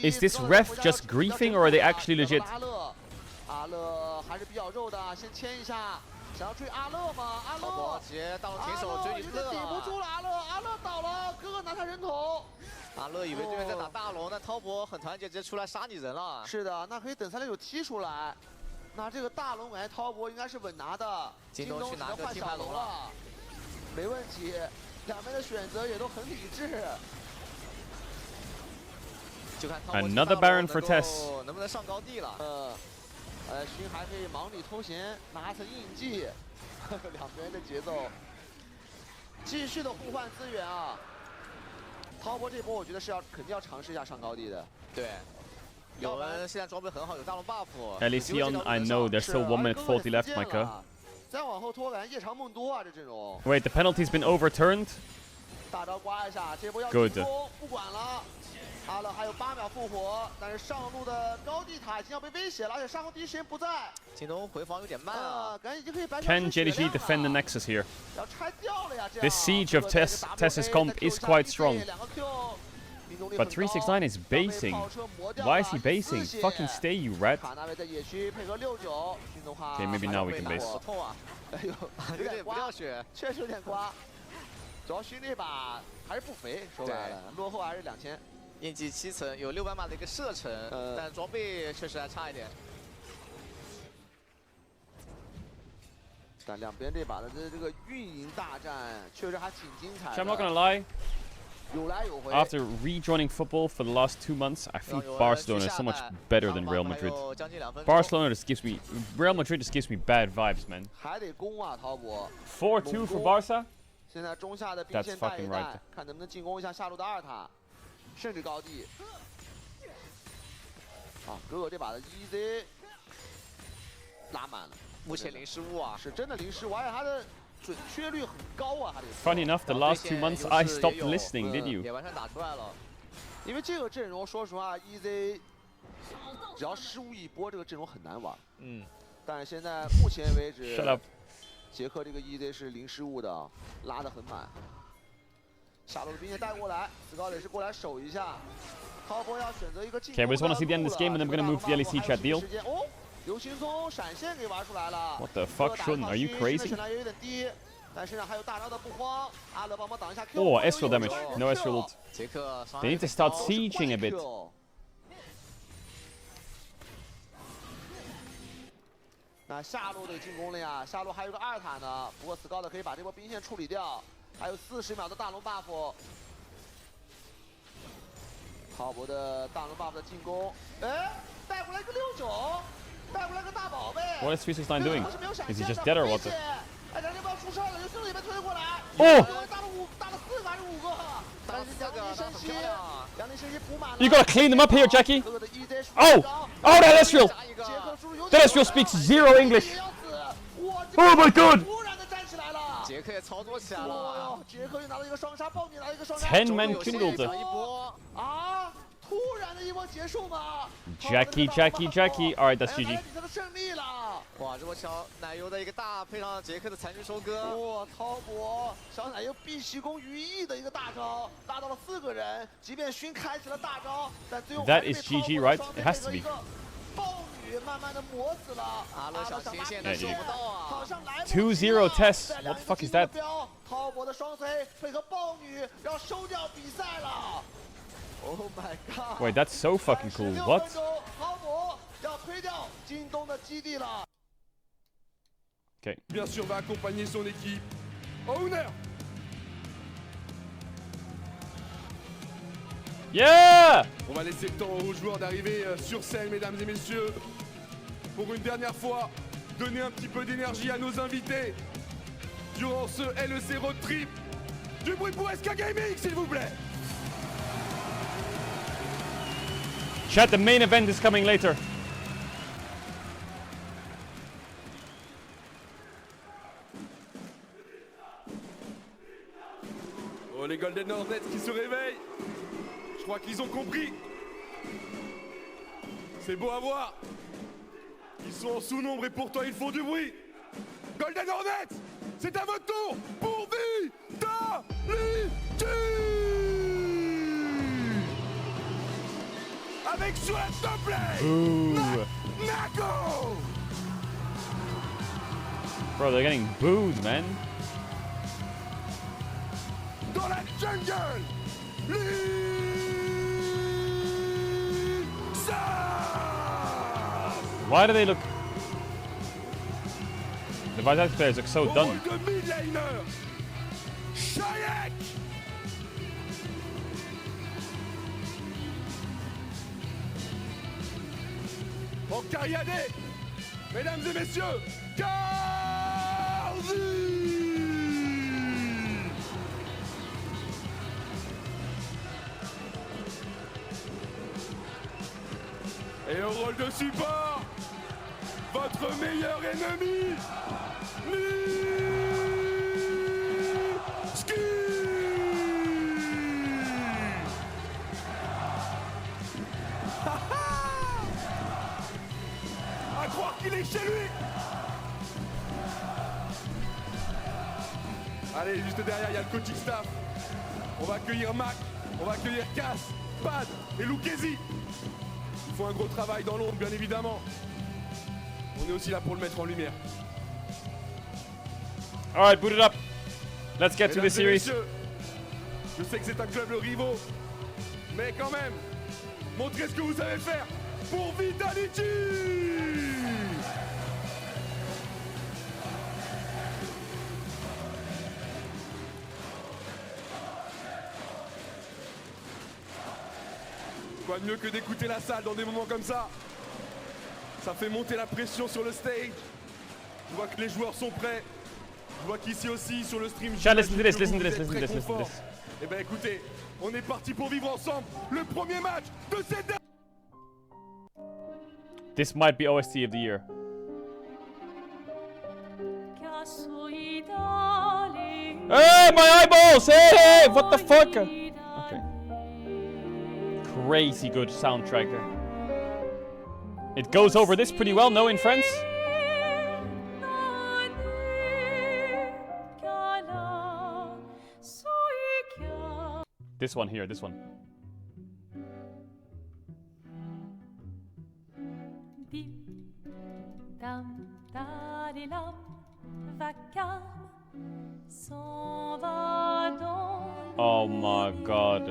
Is this ref just griefing or are they actually legit? 阿乐还是比较肉的，先牵一下。 想要追阿乐吗？阿乐，直接大龙停手追你乐，顶不住了，阿乐倒了，哥哥拿下人头。阿乐以为对面在打大龙，但滔博很团结，直接出来杀你人了。是的，那可以等369踢出来。那这个大龙感觉滔博应该是稳拿的。京东去拿个金牌龙了，没问题。两边的选择也都很理智。就看 Another Baron for Tess. 能不能上高地了？勋还可以忙里偷闲拿层印记，两边的节奏，继续的互换资源啊！滔博这波我觉得是肯定要尝试一下上高地的。对，有人现在装备很好，有大龙 buff。 LEC on, I know, there's still 1 minute 40 left, Micah. 再往后拖感觉夜长梦多啊，这阵容。 Wait, the penalty's been overturned? 大招刮一下，这波要 Good. 进攻，不管了。阿乐还有8秒复活，但是上路的高地塔已经要被威胁了，而且沙皇第一时间不在。京东回防有点慢啊，赶紧就可以白。 Can JDG defend the Nexus here? 要拆掉了呀，这样。 This siege of Tessa's comp is quite strong. But 369 is basing. Why is he basing? Fucking stay, you rat. Okay, maybe now we can base. 有点刮，确实有点刮。主要勋这把还是不肥，说白了，落后还是2000。印记7层，有600码的一个射程，但装备确实还差一点。但两边这把的这个运营大战确实还挺精彩的。 So I'm not gonna lie. 有来有回。 After rejoining football for the last 2 months, I think Barcelona is so much better than Real Madrid. Barcelona just gives me, Real Madrid just gives me bad vibes, man. 还得攻啊，陶博。 4-2 for Barca. 现在中下的兵线带一带，看能不能进攻一下下路的2塔，甚至高地。啊，哥哥这把的 EZ 拉满了，目前零失误啊，是真的零失误，而且他的准确率很高啊，还得。Funny enough, the last 2 months I stopped listening, did you? 也完全打出来了。因为这个阵容，说实话 ，EZ 只要失误一波，这个阵容很难玩。但是现在目前为止。Shut up. 杰克这个 EZ 是零失误的，拉得很满。下路的兵线带过来，斯高也是过来守一下。涛波要选择一个进攻。 Okay, we just want to see the end of this game, and then we're gonna move to the LEC chat deal. 哦，流星松闪现给玩出来了。 What the fuck, Shun? Are you crazy? 有点低，但身上还有大招的不慌。阿乐帮忙挡一下 Q。 Oh, Ezreal damage. No Ezreal ult. 杰克 They need to start sieging a bit. 那下路得进攻了呀，下路还有个2塔呢。不过 Scout 可以把这波兵线处理掉，还有40秒的大龙 buff。浩博的大龙 buff 的进攻，哎，带过来个69，带过来个大宝贝。What is 369 doing? Is he just dead or what? 哎，人家不要出事了，有兄弟被推过来。哦，打了4个还是5个？但是杨林升息，杨林升息补满了。 You gotta clean them up here, Jackie. Oh, oh, that Ezreal. That Ezreal speaks 0 English. Oh my god. 杰克也操作起来了。杰克又拿到一个双杀，暴女拿到一个双杀。 10 man kindled. 啊！突然的一波结束吗 Jackie. Alright, that's GG. 哇，这波小奶油的一个大配上杰克的残局收割。哇，滔博小奶油避袭攻于一的一个大招，拉到了4个人。即便勋开启了大招，但最后 That is GG, right? It has to be. 暴女慢慢的磨死了。阿乐小清线，但收不到啊。好像来不及。 2-0 Tess. What the fuck is that? 滔博的双 C 配合暴女，要收掉比赛了。Oh my god! Wait, that's so fucking cool. What? 滔博要推掉京东的基地了。 Okay. Bien sûr, va accompagner son équipe. Owner! Yeah! On va laisser le temps aux joueurs d'arriver sur scène, mesdames et messieurs. Pour une dernière fois, donner un petit peu d'énergie à nos invités. Durant ce LEC Road Trip. Du bruit pour SK Gaming, s'il vous plaît! Chat, the main event is coming later. Oh, les Golden Hornets qui se réveillent. Je crois qu'ils ont compris. C'est beau à voir. Ils sont en sous-nombre et pourtant ils font du bruit. Golden Hornets, c'est à votre tour pour Vitality. Avec Sweat to play. Nako. Bro, they're getting booed, man. Dans la jungle, Why do they look... The Vitality players look so done. En Cariadé, mesdames et messieurs, Carzi! Et au rôle de support, votre meilleur ennemi, Ski! Il est chez lui. Allez, juste derrière, il y a le coaching staff. On va accueillir Mac, on va accueillir Cass, Pad et Lucchesi. Il faut un gros travail dans l'ombre, bien évidemment. On est aussi là pour le mettre en lumière. All right, boot it up. Let's get to the Mesdames et series. messieurs, je sais que c'est un club le rivaux, mais quand même, montrez ce que vous savez faire pour Vitality. Quoi de mieux que d'écouter la salle dans des moments comme ça? Ça fait monter la pression sur le stage. Je vois que les joueurs sont prêts. Je vois qu'ici aussi sur le stream. Chat, listen to this, listen to this, listen to this, listen to this. Eh ben écoutez, on est parti pour vivre ensemble le premier match de cette. This might be OST of the year. Hey, my eyeballs! Hey, what the fuck? Okay. Crazy good soundtrack. It goes over this pretty well, no, in Friends? This one here, this one. Oh my god.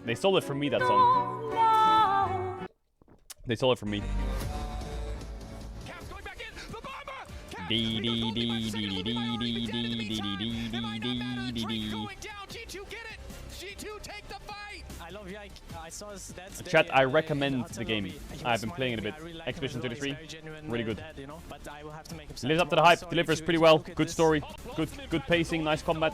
They stole it from me, that song. They stole it from me. Chat, I recommend the game. I've been playing it a bit. Expedition 33, really good. Lives up to the hype, delivers pretty well. Good story, good pacing, nice combat.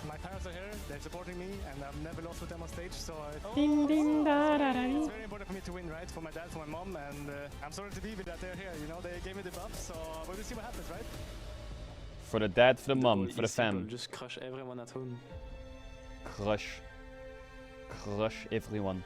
My parents are here, they're supporting me, and I've never lost with them on stage, so it's very important for me to win, right? For my dad, for my mom, and I'm sorry to be with that they're here, you know, they gave me the buff, so we'll see what happens, right? For the dad, for the mum, for the fam. Just crush everyone at home. Crush everyone.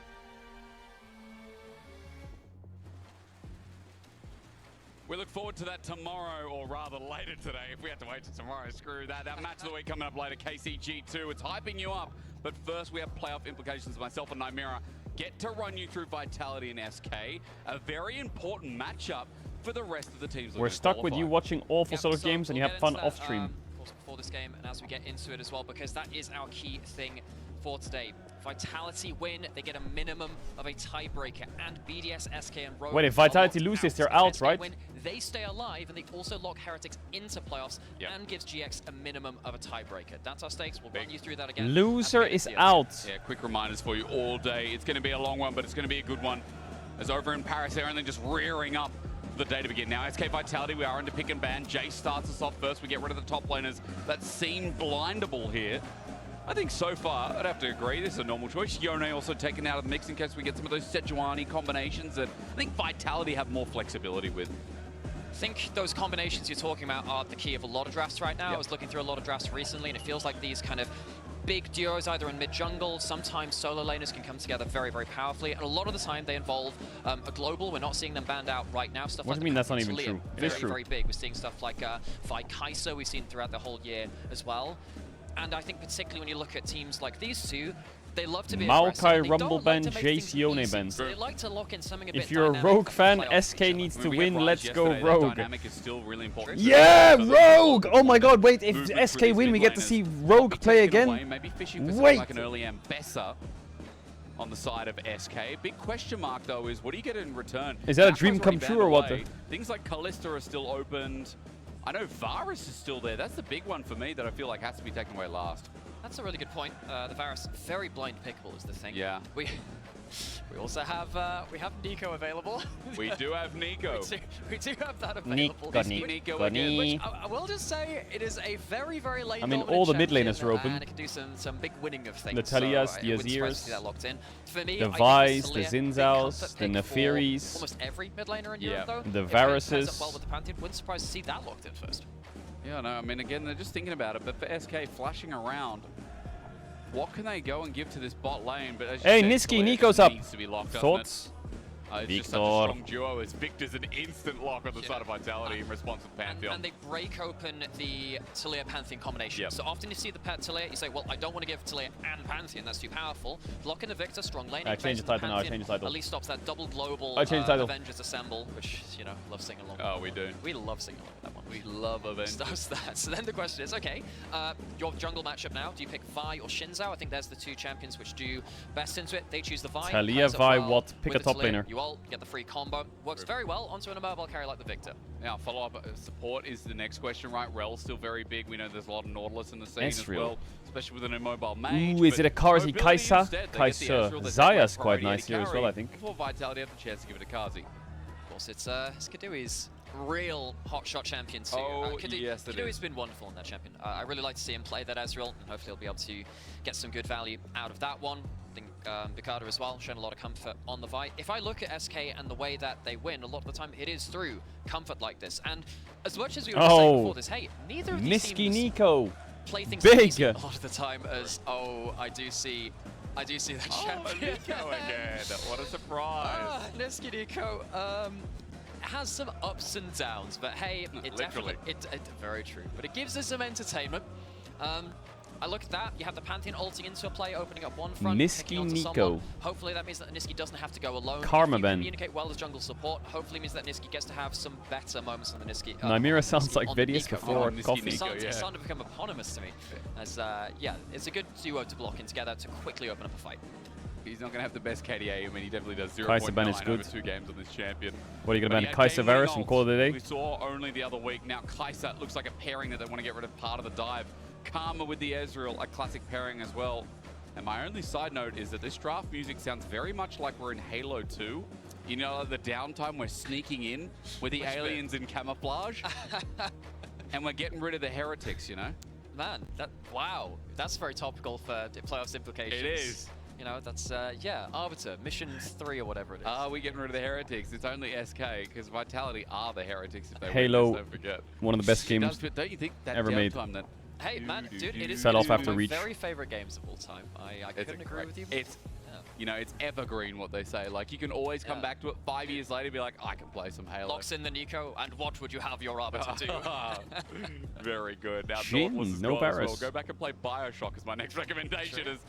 We look forward to that tomorrow, or rather later today. If we have to wait till tomorrow, screw that. That match of the week coming up later, KCG2. It's hyping you up, but first we have playoff implications. Myself and Nymera get to run you through Vitality and SK, a very important matchup for the rest of the teams. We're stuck with you watching awful solo games, and you have fun off stream. Before this game, and as we get into it as well, because that is our key thing for today. Vitality win, they get a minimum of a tiebreaker, and BDS, SK, and Rogue. Wait, if Vitality loses, they're out, right? Win, they stay alive, and they also lock Heretics into playoffs, and gives GX a minimum of a tiebreaker. That's our stakes. We'll run you through that again. Loser is out. Yeah, quick reminders for you all day. It's going to be a long one, but it's going to be a good one. As over in Paris, they're only just rearing up the day to begin. Now, SK Vitality, we are into pick and ban. Jay starts us off first. We get rid of the top laners that seem blindable here. I think so far, I'd have to agree, this is a normal choice. Yone also taken out of the mix in case we get some of those Sejuani combinations that I think Vitality have more flexibility with. I think those combinations you're talking about are the key of a lot of drafts right now. I was looking through a lot of drafts recently, and it feels like these kind of big duos either in mid-jungle, sometimes solo laners can come together very, very powerfully, and a lot of the time they involve a global. We're not seeing them banned out right now. Stuff What like do you mean that's not even true? It is very, true. very big. We're seeing stuff like Vi Kai'Sa we've seen throughout the whole year as well. And I think particularly when you look at teams like these two, they love to be Maokai, aggressive. Rumble ban, Jace, Yone ban. They like to lock in something a bit If you're a dynamic Rogue for fan, playoff SK matchup. needs I to mean, we win. got Let's Raj go yesterday, that Rogue. dynamic is still really important. Yeah, So Rogue! Oh my god, wait, if movement SK through win, these we mid get to laners. see Rogue play Taken again. away, maybe fishing for something Wait! like an early Ambessa on the side of SK. Big question mark though is, what do you get in return? Is that a Macro's dream come already true banned or what? away. Things like Kalista are still opened. I know Varus is still there. That's the big one for me that I feel like has to be taken away last. That's a really good point. The Varus, very blind pickable is the thing. Yeah. We also have Nico available. We do have Nico. we do have that available. Nico again, which I will just say it is a very, very late. I mean, all the mid laners are open. And it can do some big winning of things. The Talias, so the Azirs, that locked in. For me, the Vi's, the Zinzaos, the Nefiris. Almost every mid laner in Europe, though. The Varuses. Well with the Pantheon, wouldn't surprise to see that locked in first. Yeah, no, I mean, again, they're just thinking about it. But for SK, flashing around, what can they go and give to this bot lane? But as you hey, said, Niski, Nico's up. Needs to be locked, Thoughts? It's just such a strong duo as Victor's an instant lock on the side of Vitality in response to Pantheon. And they break open the Taliyah Pantheon combination. So often you see the Taliyah, you say, well, I don't want to give Taliyah and Pantheon, that's too powerful. Blocking the Victor, strong laning. I changed the title now, I changed the title. At least stops that double global Avengers Assemble, which, you know, love singing along. Oh, we do. We love singing along with that one. We love Avengers. Stops that. So then the question is, okay, your jungle matchup now, do you pick Vi or Shinzao? I think there's the two champions which do best into it. They choose the Vi. Taliyah, Vi, what? Pick a top laner. You all get the free combo. Works very well onto an mobile carry like the Victor. Now, follow-up support is the next question, right? Rel's still very big. We know there's a lot of Nautilus in the scene as well, especially with an immobile mage. Ooh, is it a Kazi Kai'Sa? Kai'Sa. Zaya's quite nice here as well, I think. Before Vitality have the chance to give it to Kazi. Of course, it's Kadui's real hotshot champion too. Yes, it Kadui's is. been wonderful in that champion. I really like to see him play that Ezreal, and hopefully he'll be able to get some good value out of that one. I think Bicada as well, showing a lot of comfort on the Vi. If I look at SK and the way that they win, a lot of the time it is through comfort like this. And as much as we were saying before this, hey, neither of these teams Nico. Play things big a lot of the time as, I do see that champion. Nico again. What a surprise. Niski Nico has some ups and downs, but hey, it definitely, it's very true. But it gives us some entertainment. I look at that, you have the Pantheon ulting into a play, opening up one front, Niski Nico. Hopefully that means that Niski doesn't have to go alone. Karma if you Ben. communicate well as jungle support, hopefully means that Niski gets to have some better moments on the Niski. Nymira sounds like Vidius before coffee. It's starting to become eponymous to me. As, yeah, it's a good duo to block in together to quickly open up a fight. He's not going to have the best KDA. I mean, he definitely does 0.9 over 2 games on this champion. What are you going to ban? Kai'Sa Varus and call it a day? We saw only the other week. Now Kai'Sa looks like a pairing that they want to get rid of part of the dive. Karma with the Ezreal, a classic pairing as well. And my only side note is that this draft music sounds very much like we're in Halo 2. You know, the downtime we're sneaking in with the aliens in camouflage. And we're getting rid of the heretics, you know? Man, wow. That's very topical for playoffs implications. It is. You know, that's, yeah, Arbiter, Mission 3 or whatever it is. Are we getting rid of the heretics? It's only SK, because Vitality are the heretics if they Halo, win, don't forget. one of the best games don't you think that ever made. That hey, man, dude, it is set off one after of my Reach. very favorite games of all time. I couldn't agree with you. It's, you know, it's evergreen what they say. Like, you can always come back to it 5 years later and be like, I can play some Halo. Locks in the Nico, and what would you have your Arbiter do? Very good. Now, Jhin, no Varus. Well. Go back and play Bioshock as my next recommendation. Is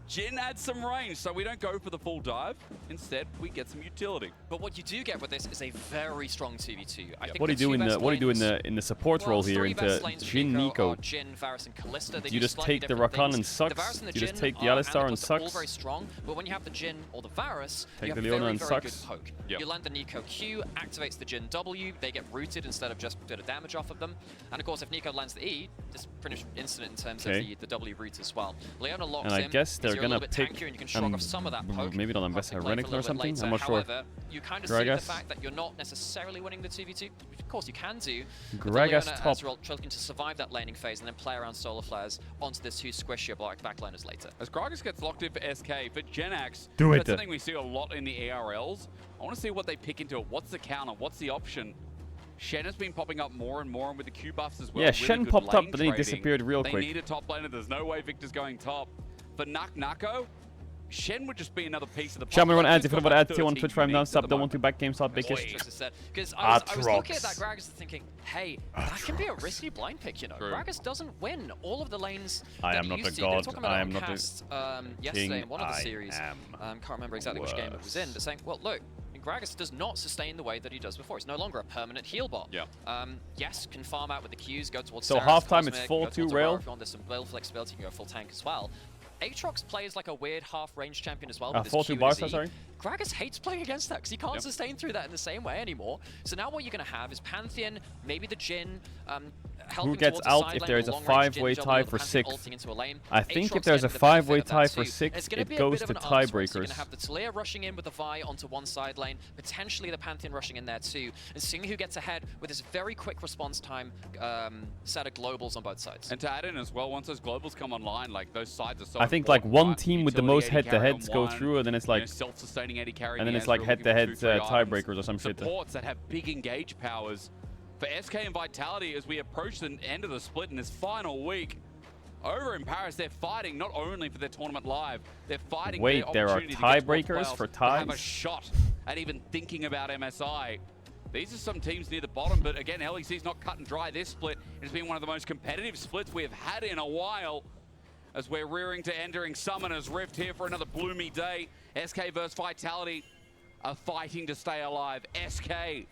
Jhin adds some range, so we don't go for the full dive. Instead, we get some utility. But what you do get with this is a very strong 2v2. I think what do you do in the support role here into Jhin Nico? Jhin, Varus, and Kalista. Do you just take the Rakan and Sucks? Do you just take the Alistar and Sucks? All very strong, but when you have the Jhin or the Varus, take you have the Leona very, and very Sucks. good poke. You land the Nico Q, activates the Jhin W, they get rooted instead of just a bit of damage off of them. And of course, if Nico lands the E, it's pretty much instant in terms of the W root as well. Leona locks in. And I guess they're gonna pick. You can shrug off some of that poke. Maybe they'll invest in Renekton or something. I'm not sure. However, you kind of see the fact that you're not necessarily winning the 2v2. Of course, you can do. Gragas top. Ezreal looking to survive that laning phase and then play around solar flares onto this 2 squishier backliners later. As Gragas gets locked in for SK, for Genax, do it. That's something we see a lot in the ARLs. I want to see what they pick into it. What's the counter? What's the option? Shen has been popping up more and more, and with the Q buffs as well. Yeah, Shen popped up, but then he disappeared real quick. They need a top laner. There's no way Victor's going top. For Nako, Shen would just be another piece of the puzzle. Shall we run ads? If you want to add to on Twitch Prime now, sub, don't want to back game start biggest. Because I was looking at that Gragas thinking, hey, that can be a risky blind pick, you know. Gragas doesn't win all of the lanes. I am not a god. I am not a yesterday in one of the series. Can't remember exactly which game it was in, but saying, well, look, Gragas does not sustain the way that he does before. He's no longer a permanent heal bot. Yeah. Yes, can farm out with the Qs, go towards so halftime it's full 2 rail. If you want there's some build flexibility, you can go full tank as well. Aatrox plays like a weird half-range champion as well. Full 2 Barca, sorry. Gragas hates playing against that because he can't sustain through that in the same way anymore. So now what you're going to have is Pantheon, maybe the Jhin, Who gets out if there is a 5-way tie for 6th? I think if there's a 5-way tie for 6th, it goes to tiebreakers. You're going to have the Talia rushing in with the Vi onto one side lane, potentially the Pantheon rushing in there too, and seeing who gets ahead with this very quick response time set of globals on both sides. And to add in as well, once those globals come online, like those sides are so I think like one team with the most head-to-heads go through, and then it's like self-sustaining AD carry, and then it's like head-to-head tiebreakers or some shit. Supports that have big engage powers. For SK and Vitality, as we approach the end of the split in this final week, over in Paris, they're fighting not only for their tournament live, they're fighting Wait, for there are tiebreakers for ties? have a shot at even thinking about MSI. These are some teams near the bottom, but again, LEC's not cut and dry this split. It's been one of the most competitive splits we have had in a while, as we're rearing to entering Summoner's Rift here for another bloomy day. SK versus Vitality are fighting to stay alive. SK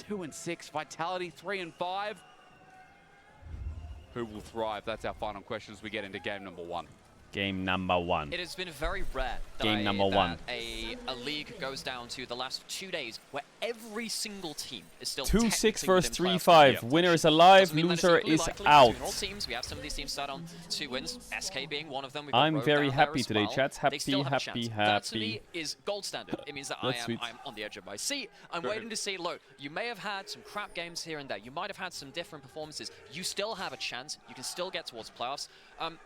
2-6, Vitality 3-5. Who will thrive? That's our final question as we get into game number 1. Game number 1. It has been very rare that, a league goes down to the last 2 days where every single team is still 2-6 versus 3-5. Winner is alive, loser is out. All teams, we have some of these teams start on 2 wins, SK being one of them. I'm very happy today, chat. Happy. That to me is gold standard. It means that I'm on the edge of my seat. I'm waiting to see, look, you may have had some crap games here and there. You might have had some different performances. You still have a chance. You can still get towards playoffs.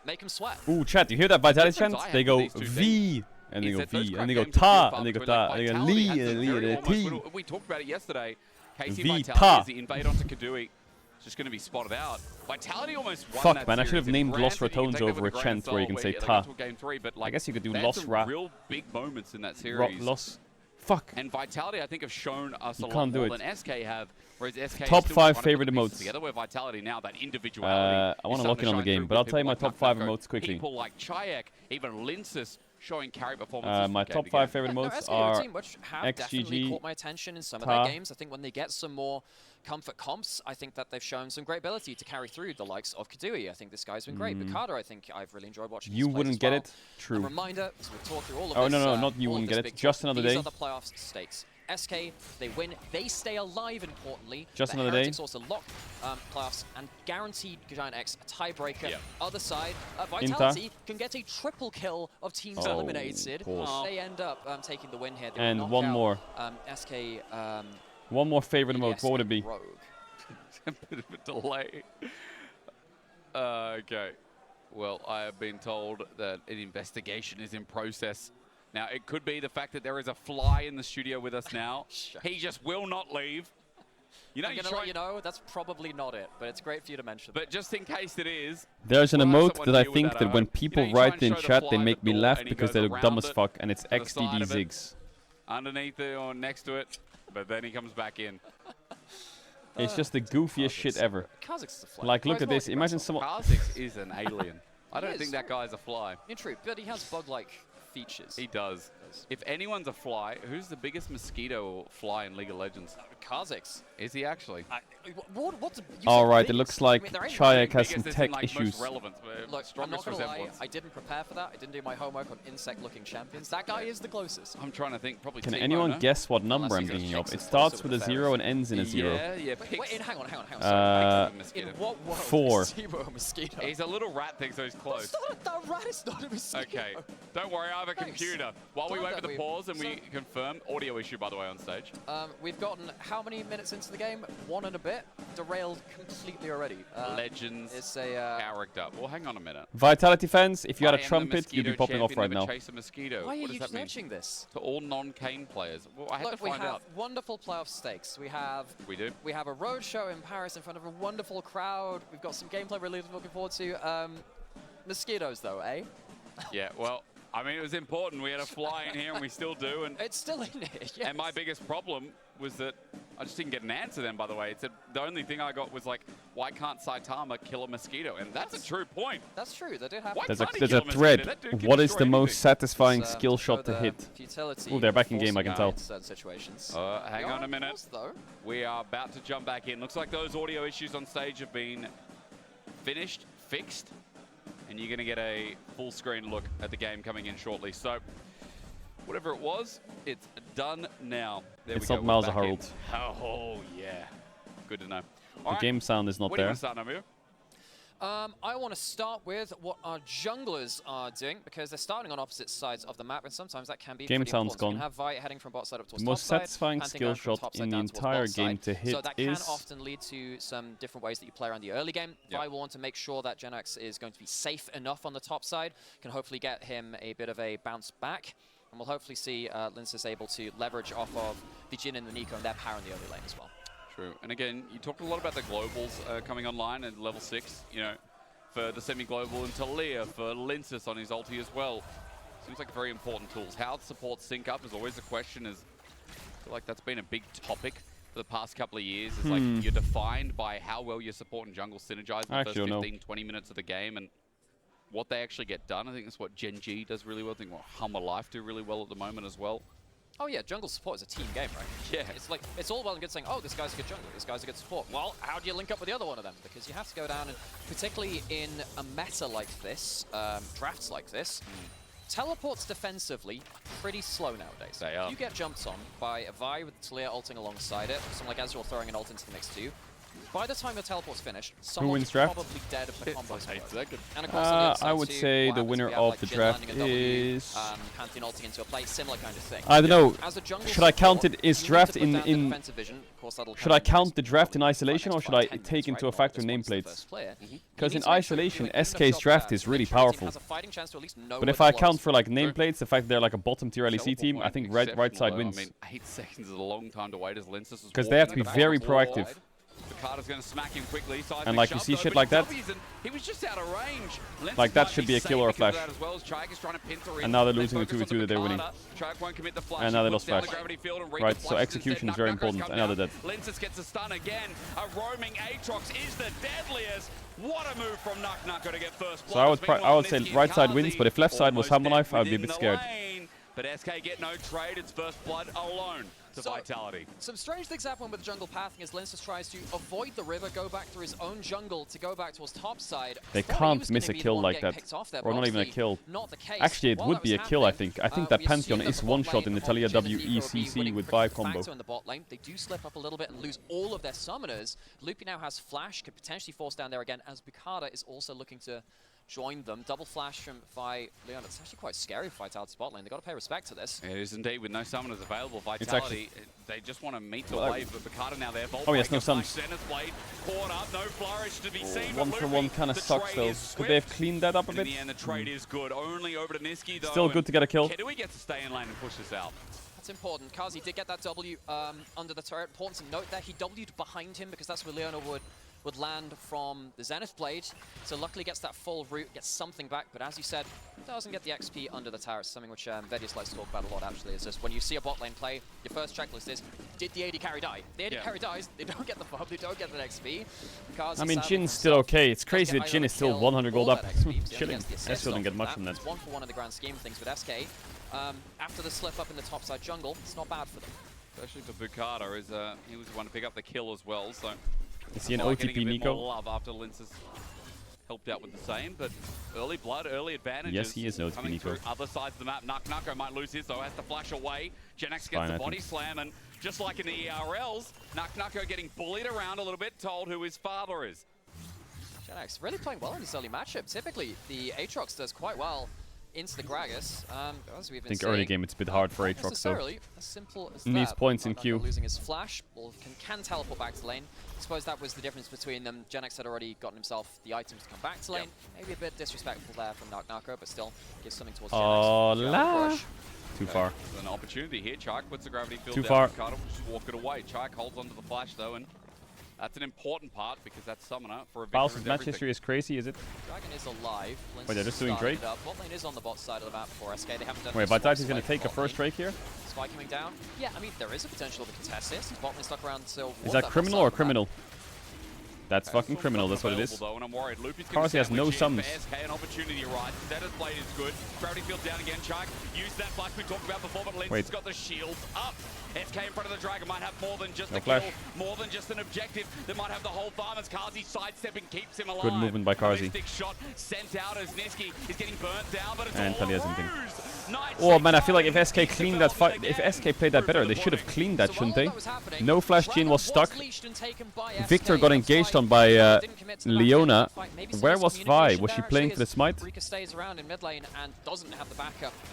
Make them sweat. Ooh, chat, you hear that Vitality chant? They go V, and they go V, and they go Ta, and they go Ta, and they go Li, and Li, and T. We talked about it yesterday. KC V, Vitality Ta. as the invade onto Kadui. It's just going to be spotted out. Vitality almost won Fuck, that man, I should have series. named Granted, Los Ratones over a chant where you can say Ta. I guess you could do Los Ra. Real big moments in that series. Los. Fuck. And Vitality, I think, have shown us a lot can't do more it. than SK have. Whereas SK Top is still 5 trying to put favorite the pieces emotes. Together with Vitality now, that individuality. I want to lock in on the game, but I'll tell you my top 5 emotes quickly. People like Chayek, even Linsus, showing carry performances. My top 5 favorite emotes are definitely caught my attention in some of their games. I think when they get some more comfort comps, I think that they've shown some great ability to carry through the likes of Kadui. I think this guy's been great. Mikado, I think I've really enjoyed watching. You wouldn't get it? True. A reminder, so we've talked through all of oh, this. No, not you wouldn't get it. Just another day. These are the playoff stakes. SK, they win, they stay alive importantly. Just the another day. Heretics also lock playoffs and guaranteed Giant X a tiebreaker. Other side, Vitality can get a triple kill of teams eliminated. They end up taking the win here. They and one more. SK. One more favorite emote. What would it be? A bit of a delay. Okay. Well, I have been told that an investigation is in process. Now, it could be the fact that there is a fly in the studio with us now. He just will not leave. You know, I'm going to let you know, that's probably not it, but it's great for you to mention. But just in case it is... There's an emote that I think that when people write in chat, they make me laugh because they look dumb as fuck, and it's XDD Ziggs. Underneath it or next to it, but then he comes back in. It's just the goofiest shit ever. Kha'Zix is a fly. Like, look at this. Imagine someone... Kha'Zix is an alien. I don't think that guy's a fly. In truth, but he has bug-like features. He does. If anyone's a fly, who's the biggest mosquito or fly in League of Legends? Kha'Zix. Is he actually? Alright, it looks like Chayek has some tech issues. Look, I'm not going to lie, I didn't prepare for that. I didn't do my homework on insect-looking champions. That guy is the closest. I'm trying to think, probably Can Timo, anyone no? guess what number I'm thinking of? It starts with a 0 and ends in a 0. Yeah, Wait, hang on. Sorry. In what world 4. is Timo a mosquito? He's a little rat thing, so he's close. That rat is not a mosquito. Okay, don't worry, I have a computer. While we wait for the pause and we confirm, audio issue by the way on stage. We've gotten how many minutes into the game? 1 and a bit. Derailed completely already. Legends it's a powered up. Well, hang on a minute. Vitality fans, if you had a trumpet, you'd be popping off right now. Chase a mosquito. Why are what you does that mentioning mean? this? To all non-Kane players. Well, I had to find out. We have wonderful playoff stakes. We do. We have a road show in Paris in front of a wonderful crowd. We've got some gameplay we're really looking forward to. Mosquitoes, though, eh? Yeah, well, I mean, it was important. We had a fly in here, and we still do. And it's still in here, yes. And my biggest problem was that I just didn't get an answer then, by the way. It said the only thing I got was like, why can't Saitama kill a mosquito? And that's a true point. That's true. That did happen. There's a thread. What is the most satisfying skill shot to hit? Oh, they're back in game, I can tell. Hang on a minute. We are about to jump back in. Looks like those audio issues on stage have been fixed. And you're going to get a full screen look at the game coming in shortly. So, whatever it was, it's done now. There it's we not go. Miles Harold. Oh, yeah. Good to know. The game sound is not What do you there. want to start, Namu? I want to start with what our junglers are doing, because they're starting on opposite sides of the map, and sometimes that can be Game pretty sound's important. So you gone. can have Vi heading from bot side up towards The most top side, satisfying Pantheon skill going from shot top side in the down towards entire bot game side. to hit so that can is... often lead to some different ways that you play around the early game. Vi will want to make sure that Genax is going to be safe enough on the top side, can hopefully get him a bit of a bounce back, and we'll hopefully see Linces able to leverage off of the Jhin and the Nico and their power in the early lane as well. True. And again, you talked a lot about the globals coming online at level 6, you know, for the semi-global, and Talia for Linces on his ulti as well. Seems like very important tools. How support sync up is always a question. I feel like that's been a big topic for the past couple of years. It's like you're defined by how well your support and jungle synergize in the first 15, 20 minutes of the game, and what they actually get done. I think that's what Gen G does really well. I think what Hummer Life do really well at the moment as well. Oh yeah, jungle support is a team game, right? Yeah. It's like, it's all well and good saying, oh, this guy's a good jungler, this guy's a good support. Well, how do you link up with the other one of them? Because you have to go down, and particularly in a meta like this, drafts like this, teleports defensively pretty slow nowadays. They are. You get jumped on by a Vi with Talia ulting alongside it, someone like Ezreal throwing an ult into the mix too. By the time your teleport's finished, someone's probably dead if the combo's working. And of course, on the other side I would too, say what the happens winner if you have, of like, the Jhin draft landing a W, is... Pantheon ulting into a play, similar kind of thing. I don't know. As a jungle Should I count support, it? Is you need draft to put down the in... defensive vision. Of course, that'll Should I count the draft in isolation, or should I take into a factor nameplates? Because in isolation, SK's draft is really powerful. But if I account for like nameplates, the fact they're like a bottom tier LEC team, I think right side wins. I mean, 8 seconds is a long time to wait as Linces is because they have to be very proactive. Carter's going to smack him quickly. And like you see shit like that, he was just out of range. Like that should be a kill or a flash. And now they're losing the 2v2 that they're winning. And now they lost flash. Right, so execution is very important. And now they're dead. Linces gets a stun again. A roaming Aatrox is the deadliest. What a move from NuckNucker to get first blood. So I would say right side wins, but if left side was Humble Life, I would be a bit scared. But SK get no trade. It's first blood alone to Vitality. Some strange things happen with jungle pathing as Linces tries to avoid the river, go back through his own jungle to go back towards top side. They can't miss a kill like that. Or not even a kill. Actually, it would be a kill, I think. I think that Pantheon is one-shot in the Talia WECC with Vi combo. In the bot lane. They do slip up a little bit and lose all of their summoners. Loopy now has flash, could potentially force down there again, as Bukata is also looking to join them. Double flash from Vi Leon. It's actually quite scary for Vitality bot lane. They've got to pay respect to this. It is indeed, with no summoners available. Vitality, they just want to meet the wave, but Bukata now there. Oh yes, no summons. Blade, caught up, no flourish to be seen. One for one kind of sucks though. Could they have cleaned that up a bit? In the end, the trade is good. Only over to Niski though. Still good to get a kill. Kedui gets to stay in lane and push this out. That's important. Kazi did get that W under the turret. Important to note that he W'd behind him because that's where Leona would land from the Zenith Blade. So luckily gets that full route, gets something back, but as you said, doesn't get the XP under the tower. It's something which Vedius likes to talk about a lot actually, is just when you see a bot lane play, your first checklist is, did the AD carry die? The AD carry dies, they don't get the farm, they don't get the XP. I mean, Jin's still okay. It's crazy that Jhin is still 100 gold up. Chilling. Ezreal didn't get much from that. It's 1 for 1 in the grand scheme of things with SK. After the slip up in the topside jungle, it's not bad for them. Especially for Bukata, he was the one to pick up the kill as well, so... Is he an OTP Nico? More love after Linces helped out with the same, but early blood, early advantages. Yes, he is an OTP Nico. Other sides of the map, NuckNucker might lose his, though, has to flash away. Genax gets the body slam, and just like in the ERLs, NuckNucker getting bullied around a little bit, told who his father is. Genax really playing well in this early matchup. Typically, the Aatrox does quite well into the Gragas. As we've been I think early game it's a bit hard for Aatrox though. As simple as needs that. points in queue. Losing his flash, or can teleport back to lane. I suppose that was the difference between them. Genax had already gotten himself the items to come back to lane. Maybe a bit disrespectful there from NuckNucker, but still gives something towards Genax. Too far. There's an opportunity here. Chark puts the gravity field Too down. far. Carter will just walk it away. Chark holds onto the flash though, and that's an important part because that's summoner for a Bals's match history is crazy, is it? Dragon is alive. Wait, they're just doing Drake? Bot lane is on the bot side of the map for SK. They haven't done Wait, Vitality's going to take a first Drake here? Spy coming down. Yeah, I mean, there is a potential of a contest this. Bot lane stuck around until... Is that criminal or criminal? That's fucking criminal, that's what it is. Though, and I'm worried. Carsey has no sums. SK an opportunity, right? Zeta's blade is good. Gravity field down again. Chike used that flash we talked about before, but Lince's got the shields up. SK in front of the Dragon might have more than just a kill, more than just an objective. They might have the whole farm as Carsey sidestepping keeps him alive. Good movement by Carsey. Shot sent out as Niski is getting burnt down, but it's and all Tali has something. Oh man, I feel like if SK cleaned that fight, if SK played that better, they should have cleaned that, shouldn't they? No flash Jin was stuck. Victor got engaged on by Leona. Where was Vi? Was she playing for the smite?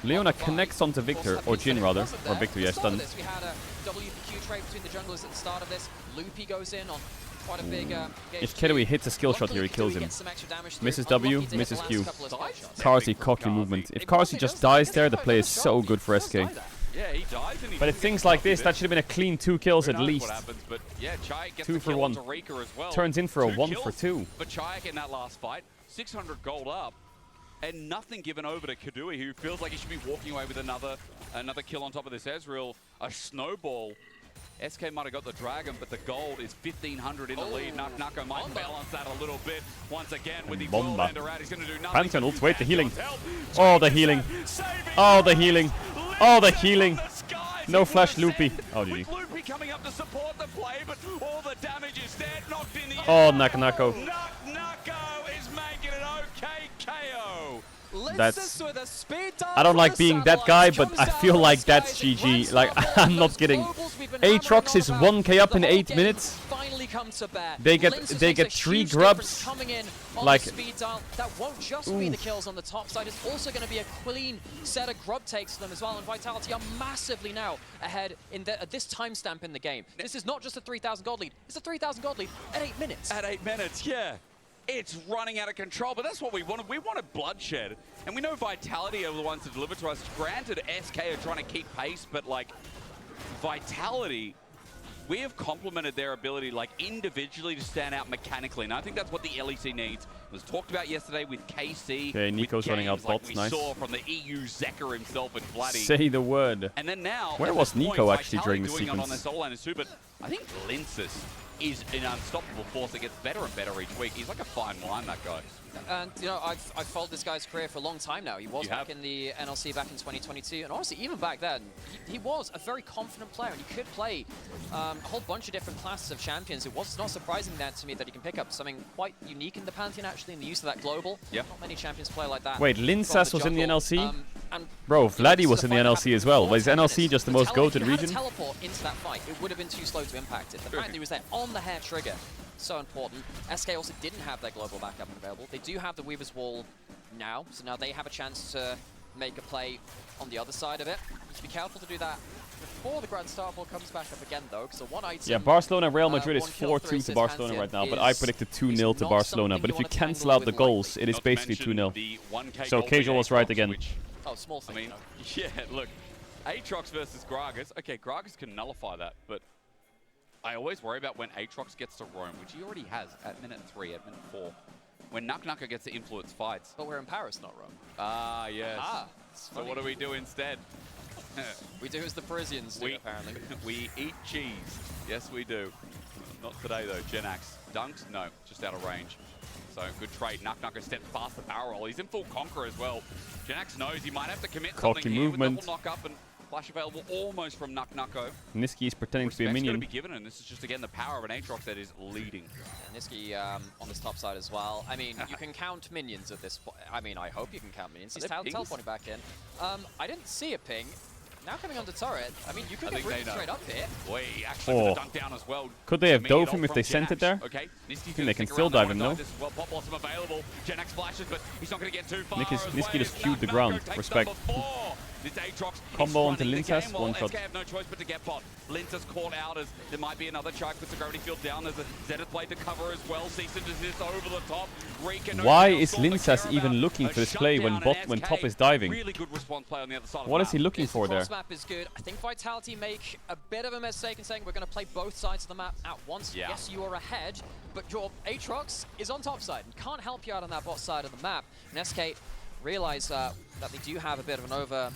Leona connects onto Victor, or Jin rather, or Victor, yes, done. We had a WPQ trade between the junglers at the start of this. Loopy goes in on quite a big if Kedui hits a skill shot here, he kills him. Misses W, misses Q. Carsey, cocky movement. If Carsey just dies there, the play is so good for SK. Yeah, he dies and But at things like this, that should have been a clean 2 kills at least. Happens, but yeah, Chayek gets 2 for 1. Well. Turns in for a 1 kills for 2. But Chayek in that last fight, 600 gold up, and nothing given over to Kadui, who feels like he should be walking away with another kill on top of this Ezreal. A snowball. SK might have got the Dragon, but the gold is 1,500 in the lead. Nako might balance that a little bit. Once again, with the Worldender out, he's going to do nothing. Pantheon ult, wait, the healing. Oh, the healing. Oh, the healing. Oh, the healing. No flash Loopy. Oh, GG. Loopy coming up to support the play, but all the damage is dead. Knocked in the Oh, Nako. Nako is making an okay KO. That's... I don't like being that guy, but I feel like that's GG. Like, I'm not kidding. Aatrox is 1k up in 8 minutes. They get 3 grubs. Like, that won't just be the kills on the top side. It's also going to be a clean set of grub takes for them as well. And Vitality are massively now ahead at this timestamp in the game. This is not just a 3,000 gold lead. It's a 3,000 gold lead at 8 minutes. At 8 minutes, yeah. It's running out of control, but that's what we wanted. We wanted bloodshed, and we know Vitality are the ones to deliver to us. Granted, SK are trying to keep pace, but like Vitality, we have complemented their ability like individually to stand out mechanically, and I think that's what the LEC needs. It was talked about yesterday with KC. Okay, Nico's running out bots, like nice. We saw from the EU Zekker himself and Vladdy. Say the word. And then now, where was Nico actually during the sequence? On sequence? their solo liners too, but I think Linces is an unstoppable force that gets better and better each week. He's like a fine wine, that guy. And, you know, I've followed this guy's career for a long time now. He was back in the NLC back in 2022, and honestly, even back then, he was a very confident player, and he could play a whole bunch of different classes of champions. It was not surprising that to me that he can pick up something quite unique in the Pantheon, actually, in the use of that global. Yep. Not many champions play like that. Wait, Linsas was in the NLC? Bro, Vladdy was in the NLC as well. Was NLC just the most goated region? Teleport into that fight, it would have been too slow to impact it. The fact that he was there on the hair trigger, so important. SK also didn't have their global backup available. They do have the Weaver's Wall now, so now they have a chance to make a play on the other side of it. Just be careful to do that before the Grand Star Ball comes back up again, though, because the one item... Yeah, Barcelona, Real Madrid is 4-2 to Barcelona right now, but I predicted 2-0 to Barcelona. But if you cancel out the goals, it is basically 2-0. So Caedrel was right again. Oh, small thing, I mean, yeah, look, Aatrox versus Gragas. Okay, Gragas can nullify that, but I always worry about when Aatrox gets to roam, which he already has at minute 3, at minute 4. When Nako gets to influence fights. But we're in Paris, not Rome. Ah, yes. So what do we do instead? We do as the Parisians do, apparently. We eat cheese. Yes, we do. Not today, though. Genax. Dunks? No, just out of range. So, good trade. Nako stepped past the barrel roll. He's in full Conquer as well. Genax knows he might have to commit something here with double knock up and flash available almost from Nako. Niski is pretending to be a minion. Going to be given, and this is just, again, the power of an Aatrox that is leading. Yeah, Niski on this top side as well. I mean, you can count minions at this point. I mean, I hope you can count minions. He's teleporting back in. I didn't see a ping. Now coming onto turret, I mean, you could get really straight up here. Boy, actually with a dunk down as well. Could they have dove him if they sent it there? Okay, I think they can still dive him, no? Well, Pop Blossom available. Genax flashes, but he's not going to get too far. Niski just queued the ground. Respect. Combo onto Linsas, one shot. SK have no choice but to get bot. Linsas caught out as there might be another Chike with the gravity field down. There's a Zenith play to cover as well. Cease and desist over the top. Why is Linsas even looking for this play when top is diving? Really good response play on the other side. What is he looking for there? This map is good. I think Vitality make a bit of a mistake in saying we're going to play both sides of the map at once. Yeah. Yes, you are ahead, but your Aatrox is on top side and can't help you out on that bot side of the map. And SK realize that they do have a bit of an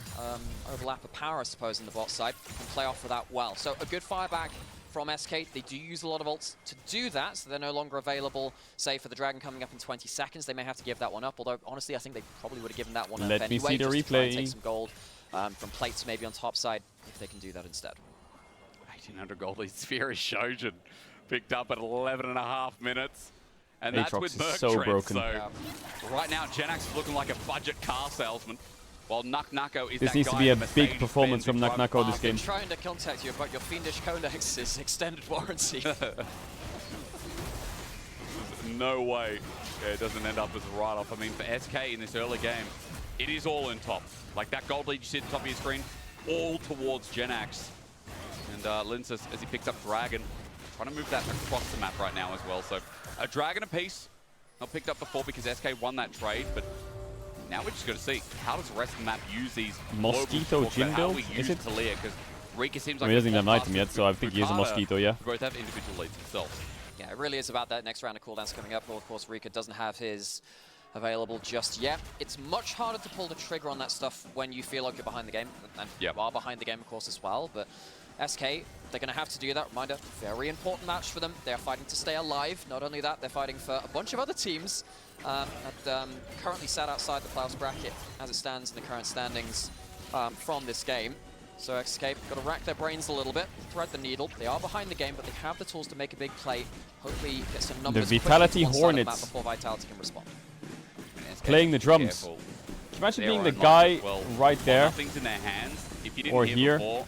overlap of power, I suppose, in the bot side, and play off for that well. So a good fire back from SK. They do use a lot of ults to do that, so they're no longer available, say, for the Dragon coming up in 20 seconds. They may have to give that one up, although, honestly, I think they probably would have given that one up anyway. Let me see the just to try and replay. take some gold from plates maybe on top side, if they can do that instead. 1800 gold lead Sphere is Shojin. Picked up at 11.5 minutes. And that's Aatrox with is Merc so Tread, broken. So right now, Genax is looking like a budget car salesman, while Nuck is This that needs guy to be a in big Mercedes performance from Benz in Nuck this private game. I'm trying to contact you about your fiendish Conex's extended warranty. No way it doesn't end up as a write-off. I mean, for SK in this early game, it is all in top. Like that gold lead you see at the top of your screen, all towards Genax. And Linces, as he picks up Dragon, trying to move that across the map right now as well. So a Dragon apiece. Not picked up before because SK won that trade, but now we're just going to see how does the rest of the map use these Mosquito Jin build? Is it? Talia, because Rika seems I like mean, he doesn't even have an item yet, so I think he is a Mosquito, yeah. Both have individual leads themselves. Yeah, it really is about that next round of cooldowns coming up. Well, of course, Rika doesn't have his available just yet. It's much harder to pull the trigger on that stuff when you feel like you're behind the game, and you are behind the game, of course, as well. But SK, they're going to have to do that. Reminder, very important match for them. They're fighting to stay alive. Not only that, they're fighting for a bunch of other teams currently sat outside the playoffs bracket as it stands in the current standings from this game. So SK got to rack their brains a little bit, thread the needle. They are behind the game, but they have the tools to make a big play. Hopefully get some numbers. The Vitality Hornets before Vitality can respond. Playing the drums. Can you imagine being the guy right there? Things in their hands. If you didn't or hear here? Before,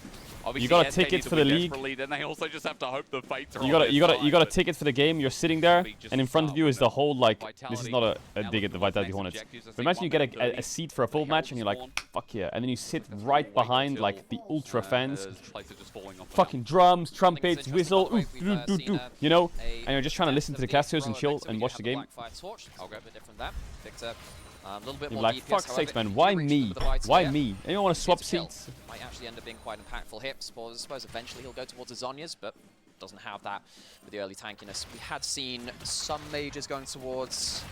you got a ticket for the league. And they also just have to hope the fates are You got a ticket for the game. You're sitting there, and in front of you is the whole like. This is not a dig at the Vitality Hornets. But imagine you get a seat for a full match, and you're like, fuck yeah, and then you sit right behind like the ultra fans, fucking drums, trumpets, whistle, you know, and you're just trying to listen to the casters and chill and watch the game. You're like, fuck sakes, man, why me? Why me? Anyone want to swap seats? Might actually end up being quite impactful hit. I suppose eventually he'll go towards the Zhonya's, but doesn't have that with the early tankiness. We had seen some majors going towards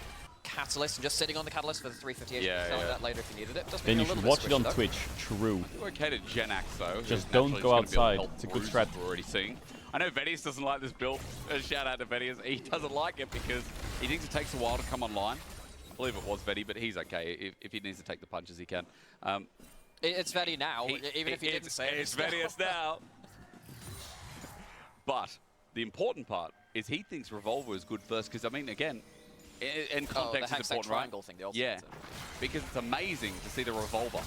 Catalyst and just sitting on the Catalyst for the 358. Tell that later if you needed it. Then you should watch it on Twitch. True. Okay to Genax though. Just don't go outside. It's a good strat. We're already seeing. I know Vedius doesn't like this build. A shout out to Vedius. He doesn't like it because he thinks it takes a while to come online. I believe it was Vedi, but he's okay. If he needs to take the punches, he can. It's Vedi now, even if he didn't say it. It's Vedius now. But the important part is he thinks Revolver is good first, because, I mean, again, in context is important, right? Thing, because it's amazing to see the Revolver,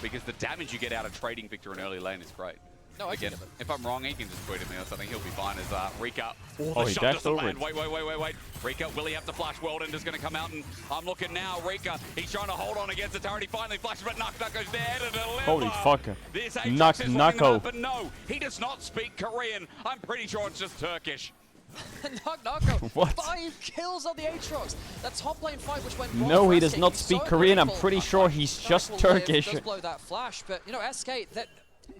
because the damage you get out of trading Victor in early lane is great. No, again, if I'm wrong, he can just tweet at me or something. He'll be fine as Rika. Oh, he dashed over it. Wait. Rika, will he have to flash? Worldender's going to come out, and I'm looking now. Rika, he's trying to hold on against the turret. He finally flashes, but Nuck-Nucko's there to deliver. Holy fuck. Nuck-Nucko. But no, he does not speak Korean. I'm pretty sure it's just Turkish. Nuck-Nucko, What? 5 kills on the Aatrox. That top lane fight which went No, he does not speak Korean. I'm pretty sure he's just Turkish. Does blow that flash, but you know, SK,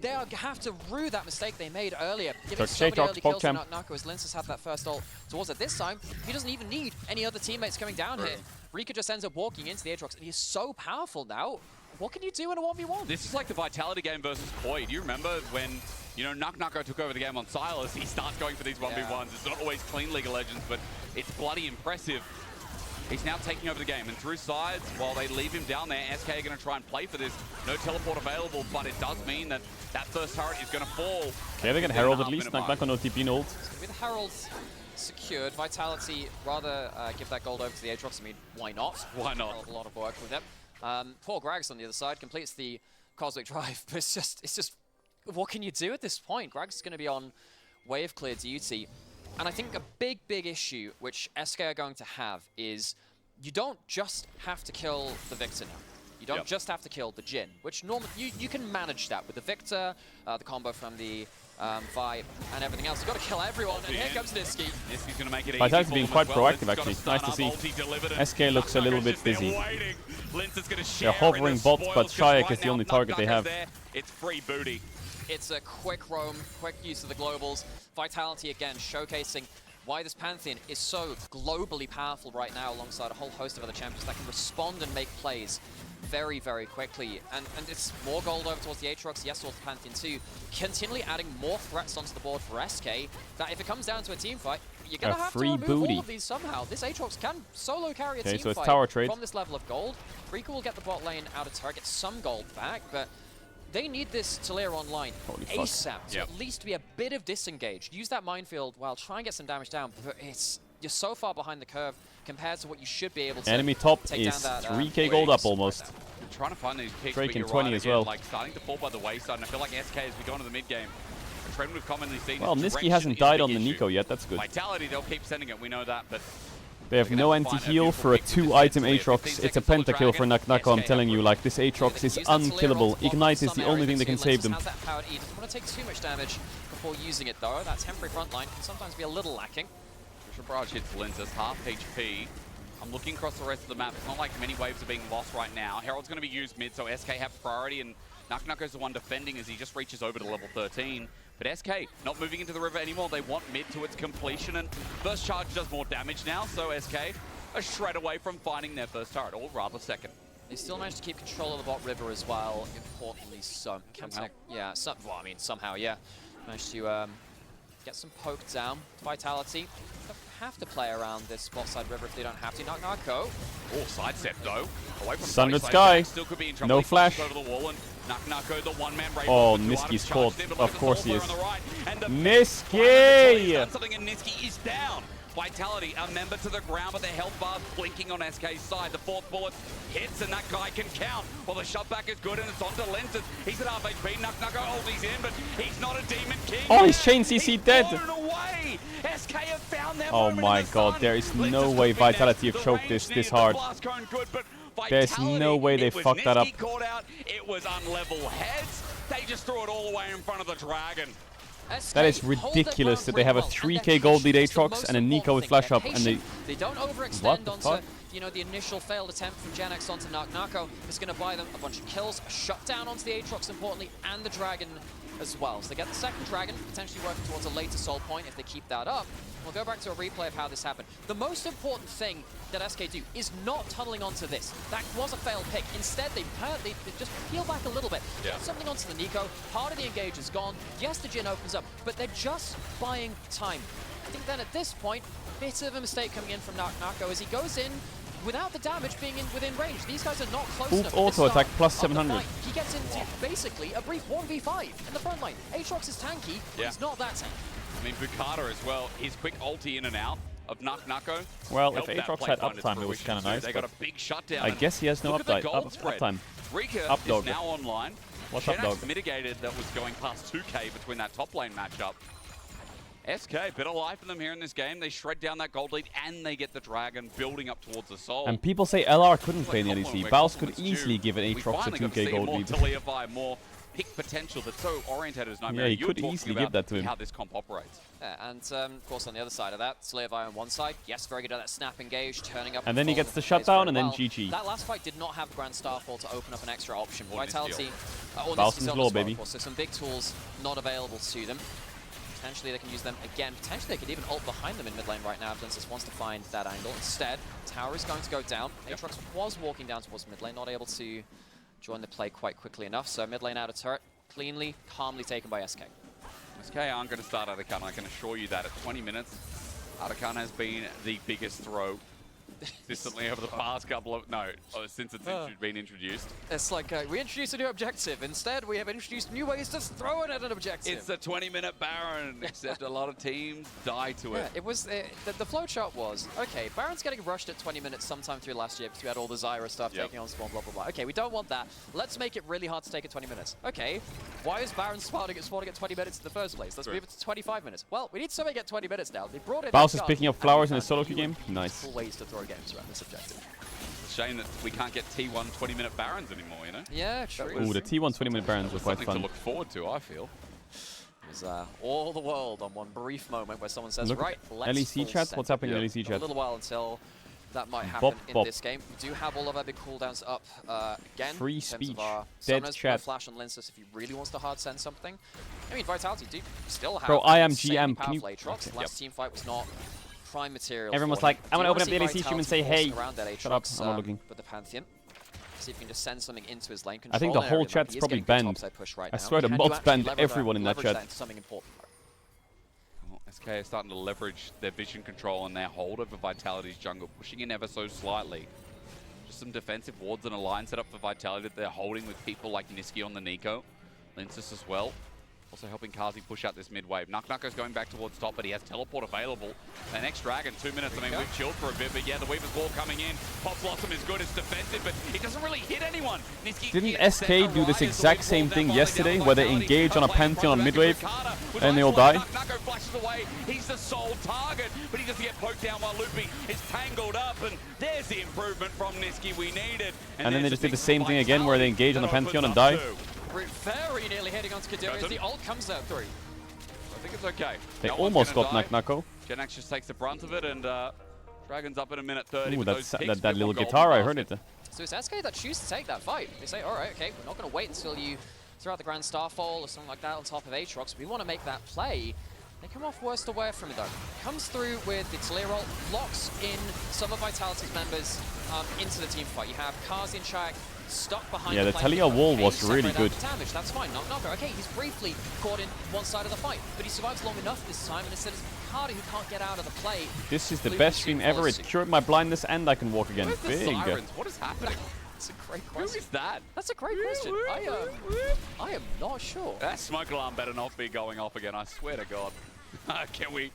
they have to rue that mistake they made earlier. Giving so many early kills to Nuck-Nucko as Linces had that first ult towards it. This time, he doesn't even need any other teammates coming down here. Rika just ends up walking into the Aatrox, and he's so powerful now. What can you do in a 1v1? This is like the Vitality game versus Koi. Do you remember when, you know, Nuck-Nucko took over the game on Silas? He starts going for these 1v1s. It's not always clean League of Legends, but it's bloody impressive. He's now taking over the game, and through sides, while they leave him down there, SK are going to try and play for this. No teleport available, but it does mean that that first turret is going to fall. Okay, they can Herald at least. Nuck-Nucko no TP ult. It's going to be the Herald secured. Vitality rather give that gold over to the Aatrox. I mean, why not? Why not? A lot of work with them. Poor Gragas on the other side completes the Cosmic Drive, but it's just, what can you do at this point? Gragas is going to be on wave clear duty. And I think a big issue which SK are going to have is you don't just have to kill the Victor now. You don't just have to kill the Jhin, which normally you can manage that with the Victor, the combo from the Vi, and everything else. You've got to kill everyone, and here comes Nisqy. Nisqy's going to make it easy. Vitality being quite proactive, actually. Nice to see. SK looks a little bit busy. They're hovering bots, but Shayak is the only target they have. It's free booty. It's a quick roam, quick use of the globals. Vitality again showcasing why this Pantheon is so globally powerful right now alongside a whole host of other champions that can respond and make plays very, very quickly. And it's more gold over towards the Aatrox, yes, towards the Pantheon too. Continually adding more threats onto the board for SK, that if it comes down to a team fight, you're going to have to remove all of these somehow. This Aatrox can solo carry a team so it's fight tower trade from this level of gold. Rika will get the bot lane out of turret, get some gold back, but they need this Taliyah online ASAP to at least be a bit of disengaged. Use that minefield while trying to get some damage down, but you're so far behind the curve compared to what you should be able to. Enemy top take is down that, 3k gold up almost. I'm trying to find these picks, Drake but in you're 20 right, as again, well. like starting to fall by the wayside, and I feel like SK as we go into the mid game. A trend we've commonly seen. Well, is Niski direction hasn't is died the on the issue. Nico yet, that's good. Vitality, they'll keep sending it, we know that, but They have no anti-heal for a 2-item Aatrox. It's a pentakill for Naknako, I'm telling you. Like, this Aatrox is unkillable. Ignite is the only thing that can save them. Has that powered E, doesn't want to take too much damage before using it though. That temporary front line can sometimes be a little lacking. Barrage hits Lenses, half HP. I'm looking across the rest of the map. It's not like many waves are being lost right now. Herald's going to be used mid, so SK have priority, and Naknako's the one defending as he just reaches over to level 13. But SK not moving into the river anymore. They want mid to its completion, and first charge does more damage now, so SK a shred away from finding their first turret, or rather second. They still managed to keep control of the bot river as well, importantly so. Somehow. Yeah, well, I mean, somehow, yeah. Managed to get some poke down. Vitality don't have to play around this bot side river if they don't have to. Naknako. Oh, side step though. Away from Sundered side Sky. step, still could be in trouble. No He flash. over the wall, and Naknako, the one-man raid. Oh, Niski's caught. Of course he is. Niski! Something, and Niski is down. Vitality, a member to the ground, but their health bar blinking on SK's side. The fourth bullet hits, and that guy can count. Well, the shutback is good, and it's onto Lenses. He's at half HP. Naknako holds his in, but he's not a Demon King. Oh, he's chain CC dead. Away. SK have found their Oh moment my in the god, sun. there is Lenses no way could be next. Vitality have The choked range this near, the hard. blast cone good, but There's Vitality, no way they it was fucked that up. Niski caught out. It was unlevel heads. They just threw it all away in front of the Dragon. That is ridiculous that they have a 3k gold lead Aatrox and a Nico with flash up, and they don't overextend what the onto fuck? the initial failed attempt from Genex onto Naknako. It's going to buy them a bunch of kills, a shutdown onto the Aatrox importantly, and the Dragon as well. So they get the second Dragon, potentially working towards a later soul point if they keep that up. We'll go back to a replay of how this happened. The most important thing that SK do is not tunneling onto this. That was a failed pick. Instead, they just peel back a little bit. Get something onto the Nico. Part of the engage is gone. Yes, the Jhin opens up, but they're just buying time. I think then at this point, bit of a mistake coming in from Naknako as he goes in without the damage being within range. These guys are not close enough. auto attack plus of the 700. fight. He gets into basically a brief 1v5 in the front line. Aatrox is tanky, but he's not that tanky. I mean, Bukata as well. His quick ulti in and out of Naknako. Well, if helped that Aatrox play had find its uptime, it was fruition kind of too. nice. They got a big shutdown. I guess he has no Look at the gold spread. uptime. Rika Updog. is now online. What's up, Genex dog? mitigated that was going past 2k between that top lane matchup. SK, bit of life in them here in this game. They shred down that gold lead and they get the Dragon building up towards the soul. And people say LR couldn't play in the LEC. Baus could easily give an Aatrox a 2k gold lead. Taliyah more pick potential that's so oriented as Nightmare. Yeah, he You were could talking easily about give that to him. how this comp operates. Yeah, and of course on the other side of that, Taliyah on one side, yes, very good at that snap engage, turning up. And then he full gets the plays shutdown very and then well. GG. That last fight did not have the Grand Starfall to open up an extra option. Or Vitality, or Bowson's Niski's law, as well, baby. of course, so some big tools not available to them. Potentially they can use them again. Potentially they could even ult behind them in mid lane right now if Lenses wants to find that angle. Instead, tower is going to go down. Aatrox was walking down towards mid lane, not able to join the play quite quickly enough. So mid lane out of turret, cleanly, calmly taken by SK. SK aren't going to start Atakan, I can assure you that. At 20 minutes, Atakan has been the biggest throw consistently over the past couple of... since it's been introduced. It's like, we introduced a new objective. Instead, we have introduced new ways to throw it at an objective. It's a 20-minute Baron, except a lot of teams die to it. It was, the flowchart was, okay, Baron's getting rushed at 20 minutes sometime through last year because we had all the Zyra stuff taking on spawn, blah, blah, blah. Okay, we don't want that. Let's make it really hard to take at 20 minutes. Okay, why is Baron spawning at 20 minutes in the first place? Let's move it to 25 minutes. Well, we need somebody to get 20 minutes now. They brought it Baus is picking up flowers in a solo queue game. Nice. Full ways to throw games around this objective. It's a shame that we can't get T1 20-minute Barons anymore, you know? Yeah, true. Ooh, the T1 20-minute Barons were quite Something fun. to look forward to, I feel. It was all the world on one brief moment where someone says, Look, right, let's LEC full chat? send What's it. happening in LEC chat? A little while until that might happen Bop. in this game. We do have all of our big cooldowns up again. Free in terms speech. Of our Dead summoners, chat. Flash and Lenses if he really wants to hard send something. I mean, Vitality do still have Bro, I am insanely GM. Can you... powerful Aatrox. Last team fight was not prime material. Everyone was for him. like, I want to Do open up you the wanna LEC see stream and say, Vitality hey. forcing around that Shut up, Aatrox, I'm not looking. with the Pantheon. see if you can just send something into his lane control. I think the whole chat's probably banned. I swear the mod's banned everyone in that chat. Into something important. Well, SK is starting to leverage their vision control and their hold over Vitality's jungle, pushing in ever so slightly. Just some defensive wards and a line set up for Vitality that they're holding with people like Niski on the Nico. Linsus as well. Also helping Kazi push out this mid wave. Nucko's going back towards top, but he has teleport available. The next Dragon, 2 minutes. I mean, we've chilled for a bit, but yeah, the Weaver's Wall coming in. Pop Blossom is good, it's defensive, but he doesn't really hit anyone. Niski Didn't SK do this exact same thing yesterday, where they engage on a Pantheon on mid wave, and they all die? Nucko flashes away, he's the sole target, but he doesn't get poked down while Loopy is tangled up, and there's the improvement from Niski we needed. And then they just did the same thing again, where they engage on the Pantheon and die. Very nearly heading onto Caedrel as the ult comes out through. I think it's okay. They almost got Nucko. Genax just takes the brunt of it, and Dragon's up in a minute 30. Ooh, that little guitar, I heard it. So it's SK that choose to take that fight. They say, all right, okay, we're not going to wait until you throw out the Grand Starfall or something like that on top of Aatrox. We want to make that play. They come off worst away from it though. Comes through with the Talia ult, locks in some of Vitality's members into the team fight. You have Kazi and Shaq stuck behind the Talia wall was really good. Damage, that's fine. Nucko, okay, he's briefly caught in one side of the fight, but he survives long enough this time, and instead it's Cardi who can't get out of the play. This is the best stream ever. It cured my blindness and I can walk again. Big. What is happening? That's a great question. Who is that? That's a great question. I am not sure. That smoke alarm better not be going off again, I swear to God. Can we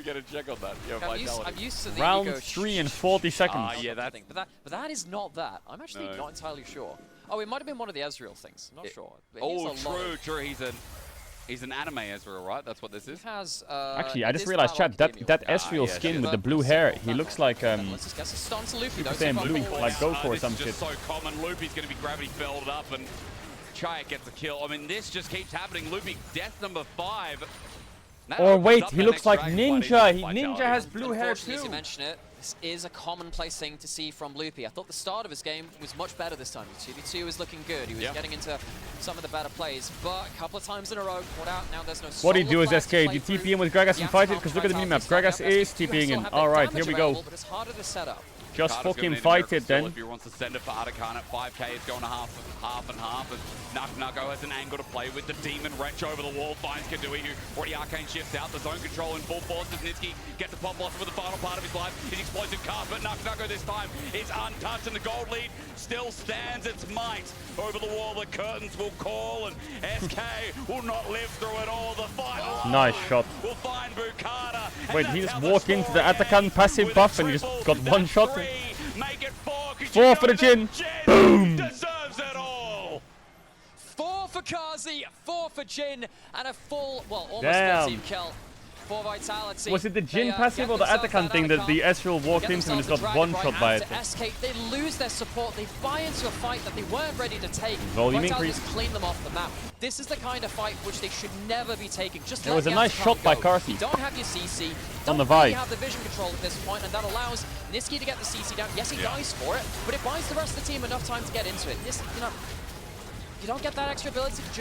get a check on that? Yeah, I'm used to the round 3 and 40 seconds. Yeah, that thing. But that is not that. I'm actually not entirely sure. Oh, it might have been one of the Ezreal things. I'm not sure. Oh, true. He's an anime Ezreal, right? That's what this is. Actually, I just realized, chat, that Ezreal skin with the blue hair, he looks like Super Saiyan Blue, like Goku or some shit. This is just so common. Loopy's going to be gravity felled up, and Chayak gets a kill. I mean, this just keeps happening. Loopy, death number 5. Or wait, he looks like Ninja. Ninja has blue hair too. As you mention it, this is a commonplace thing to see from Loopy. I thought the start of his game was much better this time. 2v2 was looking good. He was getting into some of the better plays, but a couple of times in a row, caught out. Now there's no. What do you do as SK? Do you TP in with Gragas and fight it? Because look at the minimap. Gragas is TPing in. Alright, here we go. But it's harder to set up. Just fucking fight it then. If he wants to send it for Atakan at 5k, it's going to half and half. And Nucko has an angle to play with. The Demon Wrench over the wall finds Kadui, who already Arcane shifts out. The zone control in full force as Niski gets the Pop Blossom for the final part of his life. His explosive cast, but Nucko this time is untouched, and the gold lead still stands its might. Over the wall, the curtains will call, and SK will not live through it all. The final nice shot. We'll find Bukata. Wait, he just walked into the Atakan passive buff and he just got one shot. Make it 4 for the Jhin. Boom! Deserves it all. 4 for Kazi, 4 for Jhin, and a full, well, almost 13 kill for Vitality. Was it the Jhin passive or the Atakan thing that the Ezreal walked into and just got one shot by it? SK, they lose their support. They buy into a fight that they weren't ready to take. Volume Vitality increase. just clean them off the map. This is the kind of fight which they should never be taking. Just there was a nice shot by Karthi. You don't have your CC. On the Don't really vibe. have the vision control at this point, and that allows Niski to get the CC down. Yes, he dies for it, but it buys the rest of the team enough time to get into it. This, you don't get that extra ability to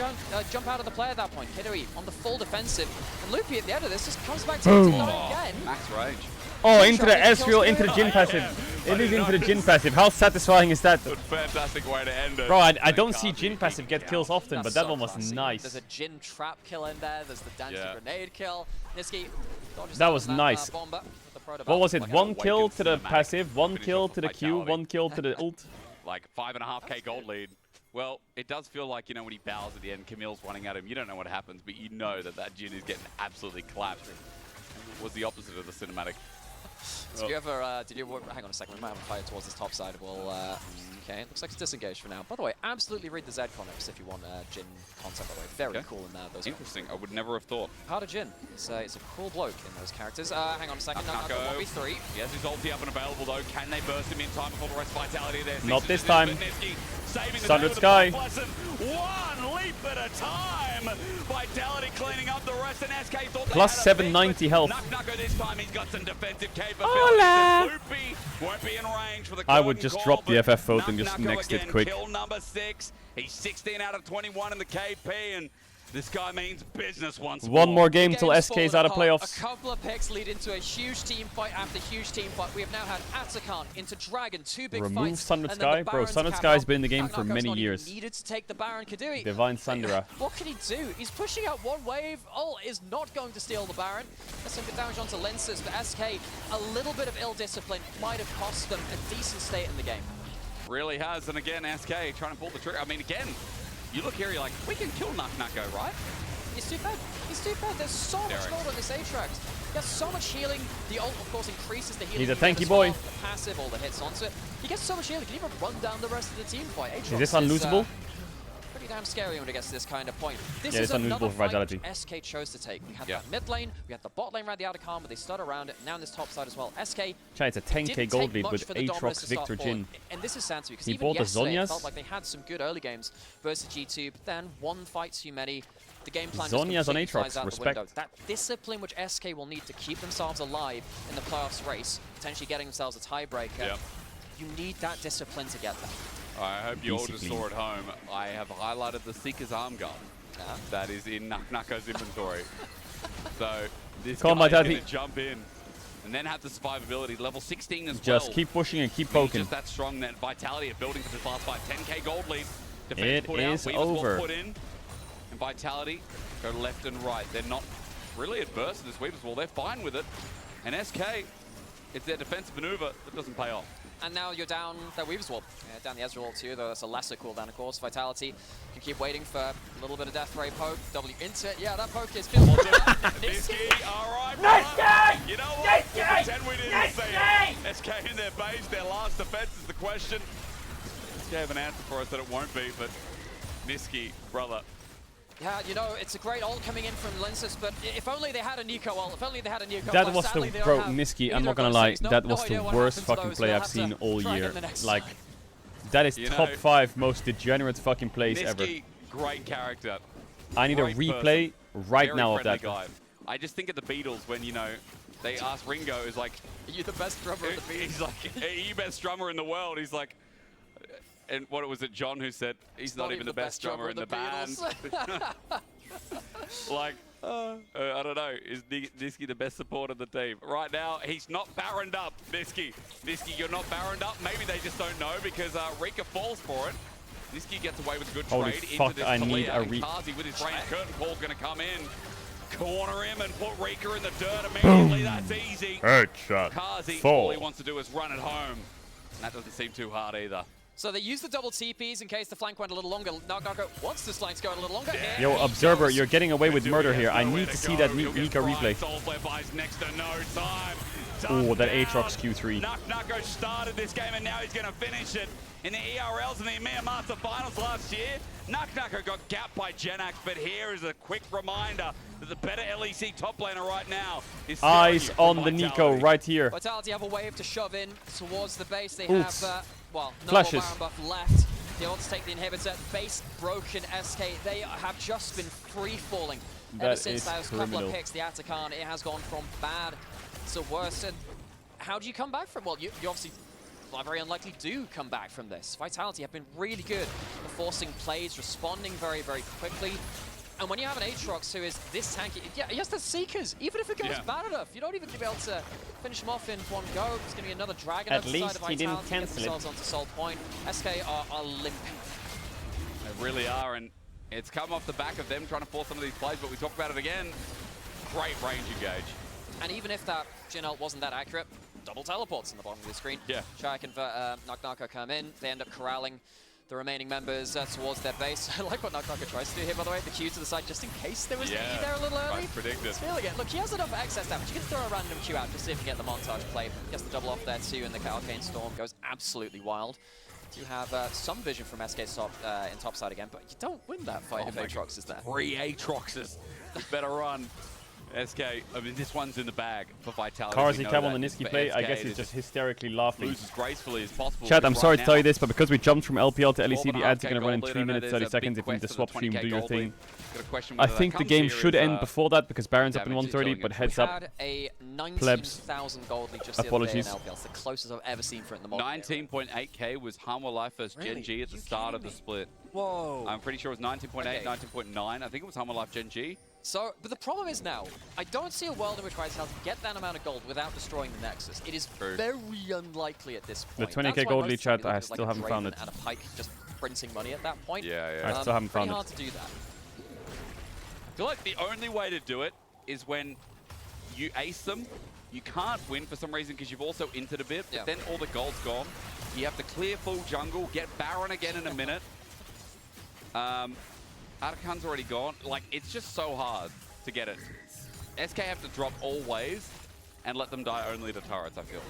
jump out of the play at that point. Kidoi on the full defensive, and Loopy at the end of this just comes back to it again. Max rage. Oh, into the Ezreal, into the Jhin passive. It is into the Jhin passive. How satisfying is that? Fantastic way to end it. Bro, I don't see Jhin passive get kills often, but that one was nice. There's a Jhin trap kill in there. There's the dancing grenade kill. Niski, that was nice. What was it? 1 kill to the passive, 1 kill to the Q, 1 kill to the ult. Like 5.5k gold lead. Well, it does feel like, when he bows at the end, Camille's running at him. You don't know what happens, but you know that Jhin is getting absolutely clapped. It was the opposite of the cinematic. Did you ever, hang on a second, we might have a fight towards this top side. We'll, okay, looks like it's disengaged for now. By the way, absolutely read the Z comics if you want Jhin concept, by the way. Very cool in those. Interesting, I would never have thought. Part of Jhin, it's a cool bloke in those characters. Hang on a second, Nucko 1v3. He has his ulti up and available though. Can they burst him in time before the rest of Vitality there? Not this time. Sundered Sky. 1 leap at a time. Vitality cleaning up the rest, and SK thought plus 790 health. Nucko this time, he's got some defensive capability. Hola. Loopy won't be in range for the I would just drop the FF vote and just next it quick. Kill number 6. He's 16 out of 21 in the KP, and This guy means business once One more The game till game's SK's fallen out of apart. playoffs. A couple of picks lead into a huge team fight after huge team fight. We have now had Atakan into Dragon, 2 big Remove fights. Sunlit and then Sky? the Bro, Baron to Sunlit cap Sky's off. been in the game for Knockout's many not even years. needed to take the Baron. Kadui. Divine Sandra. What can he do? He's pushing out one wave. Ult is not going to steal the Baron. That's some good damage onto Lenses, but SK, a little bit of ill discipline might have cost them a decent state in the game. Really has, and again, SK trying to pull the trigger. I mean, again, you look here, you're like, we can kill Nucko, right? He's too bad. He's too bad. There's so much gold on this Aatrox. He has so much healing. The ult, of course, increases the healing. He's a tanky boy. The passive, all the hits onto it. He gets so much healing. He can even run down the rest of the team fight. Aatrox Is this unlosable? Pretty damn scary when it gets to this kind of point. This Yeah, is it's unlosable another for fight Vitality. which SK chose to take. We had that mid lane, we had the bot lane around the outer calm, but they stood around it. Now in this top side as well. SK Chai, it's a 10k didn't gold take lead much with for the Dominus Aatrox, to start Victor, falling. Jhin. And this is Sansu, because He even bought the yesterday it Zhonya's? felt like they had some good early games versus G2, but then one fight too many. The game plan Zhonya's just on completely Aatrox, flies out respect. the window. That discipline which SK will need to keep themselves alive in the playoffs race, potentially getting themselves a tiebreaker. Yep. You need that discipline to get there. I hope you all just saw at home. I have highlighted the Seeker's arm gun that is in Nucko's inventory. So this Come on, guy is Vitality. going to jump in and then have the survivability. Level 16 as well. Just keep pushing and keep He's poking. just that strong, that Vitality of building for this last fight. 10k gold lead. Defense It put is out, Weavers will over. put in. And Vitality go left and right. They're not really adverse to this Weavers wall. They're fine with it. And SK, it's their defensive maneuver that doesn't pay off. And now you're down that Weaver's Wall, down the Ezreal too, though that's a lesser cooldown, of course. Vitality can keep waiting for a little bit of death ray poke. W into it. Yeah, that poke is good. Nisky, all right, brother. You know what? We'll pretend we didn't see it. SK in their base, their last defense is the question. SK have an answer for us that it won't be, but Nisky, brother. Yeah, you know, it's a great ult coming in from Lenses, but if only they had a Nico ult, if only they had a Nico That ult. was Sadly, the they don't bro, have Nisky. either I'm not of gonna those lie. things. That No was idea the what worst happens to fucking those. play They'll I've have to seen all try year. again the next Like, time. that is You top know, 5 most degenerate fucking plays ever. Nisky, great character. I need a Great replay person. right Very now of friendly that. guy. I just think of the Beatles when, you know, they asked Ringo, is like, are you the best drummer in the Beatles? He's like, are you best drummer in the world? He's like, and what was it, John, who said he's not even the best drummer in the band? Like, I don't know, is Nisky the best support of the team? Right now, he's not Baroned up, Nisky. Nisky, you're not Baroned up. Maybe they just don't know because Rika falls for it. Nisky gets away with a good Holy trade fuck, into this I need Talia, a and Kazi with his range curtain call's going to come in. Corner him and put Rika in the dirt immediately. That's easy. Headshot. Kazi, Fall. all he wants to do is run it home. And that doesn't seem too hard either. So they use the double TPs in case the flank went a little longer. Nucko wants this flank to go a little longer. Yo, Here he Observer, goes. you're getting away with murder here. I need to see that Nika replay. Soulflare buys next to no time. Oh, that Aatrox Q3. Nucko started this game and now he's going to finish it. In the ERLs and the EMEA Master Finals last year, Nucko got gapped by Genax, but here is a quick reminder that the better LEC top laner right now is Eyes on the Nico right here. Vitality have a wave to shove in towards the base. They Oops. have, well, no Flashes. more Baron buff left. They want to take the inhibitor. Base broken SK. They have just been free falling ever That since is those couple criminal. of picks. The Atakan, it has gone from bad to worse. And how do you come back from? Well, you obviously very unlikely do come back from this. Vitality have been really good at forcing plays, responding very, very quickly. And when you have an Aatrox who is this tanky, yeah, yes, there's Seekers. Even if it goes bad enough, you don't even be able to finish him off in one go. There's going to be another Dragon At at the side least of he didn't Vitality, get cancel it. themselves onto Soul Point. SK are limping. They really are, and it's come off the back of them trying to force some of these plays, but we talk about it again. Great range engage. And even if that Jhin ult wasn't that accurate, double teleports in the bottom of the screen. Yeah. Try and Nucko come in. They end up corralling the remaining members towards their base. I like what Nucko tries to do here, by the way. The Q to the side, just in case there was an E there a little early. Predict it. Feeling it. Look, he has enough excess damage. You can throw a random Q out just so you can get the montage play. Gets the double off there too, and the Arcane Storm goes absolutely wild. You have some vision from SK's top in topside again, but you don't win that fight if Aatrox is there. 3 Aatroxes. Better run. SK, I mean, this one's in the bag for Vitality. Karzi Cam on the Niski play, I guess he's just hysterically laughing. Lose as gracefully as possible. Chat, I'm sorry to tell you now, this, but because we jumped from LPL to LEC, the 12.5K ads are going to run in gold 3 leader, minutes, there's 30 a seconds. big If you need to quest swap for the stream, do 20K your gold thing. lead. Got a question I whether that think the comes game here should is, end before that because Baron's up in Davinci 130, telling but us. heads We up. had a Plebs. 19,000 gold lead just the Apologies. other day in LPL. It's the closest I've ever seen for it in the mod. 19.8k was Harmor Life versus Really? Gen G at the start of the split. Whoa. I'm pretty sure it was 19.8, Okay. 19.9. I think it was Harmor Life Gen G. So, but the problem is now, I don't see a world in which Vitality get that amount of gold without destroying the Nexus. It is very unlikely at this The point. 20K That's why gold most lead, time chat, you look I at, like, still a haven't found Draven it. And a Pike just printing money at that point. Yeah. I still haven't found pretty it. hard to do that. I feel like the only way to do it is when you ace them. You can't win for some reason because you've also entered a bit, but then all the gold's gone. You have to clear full jungle, get Baron again in a minute. Atakan's already gone. Like, it's just so hard to get it. SK have to drop all waves and let them die only to turrets, I feel.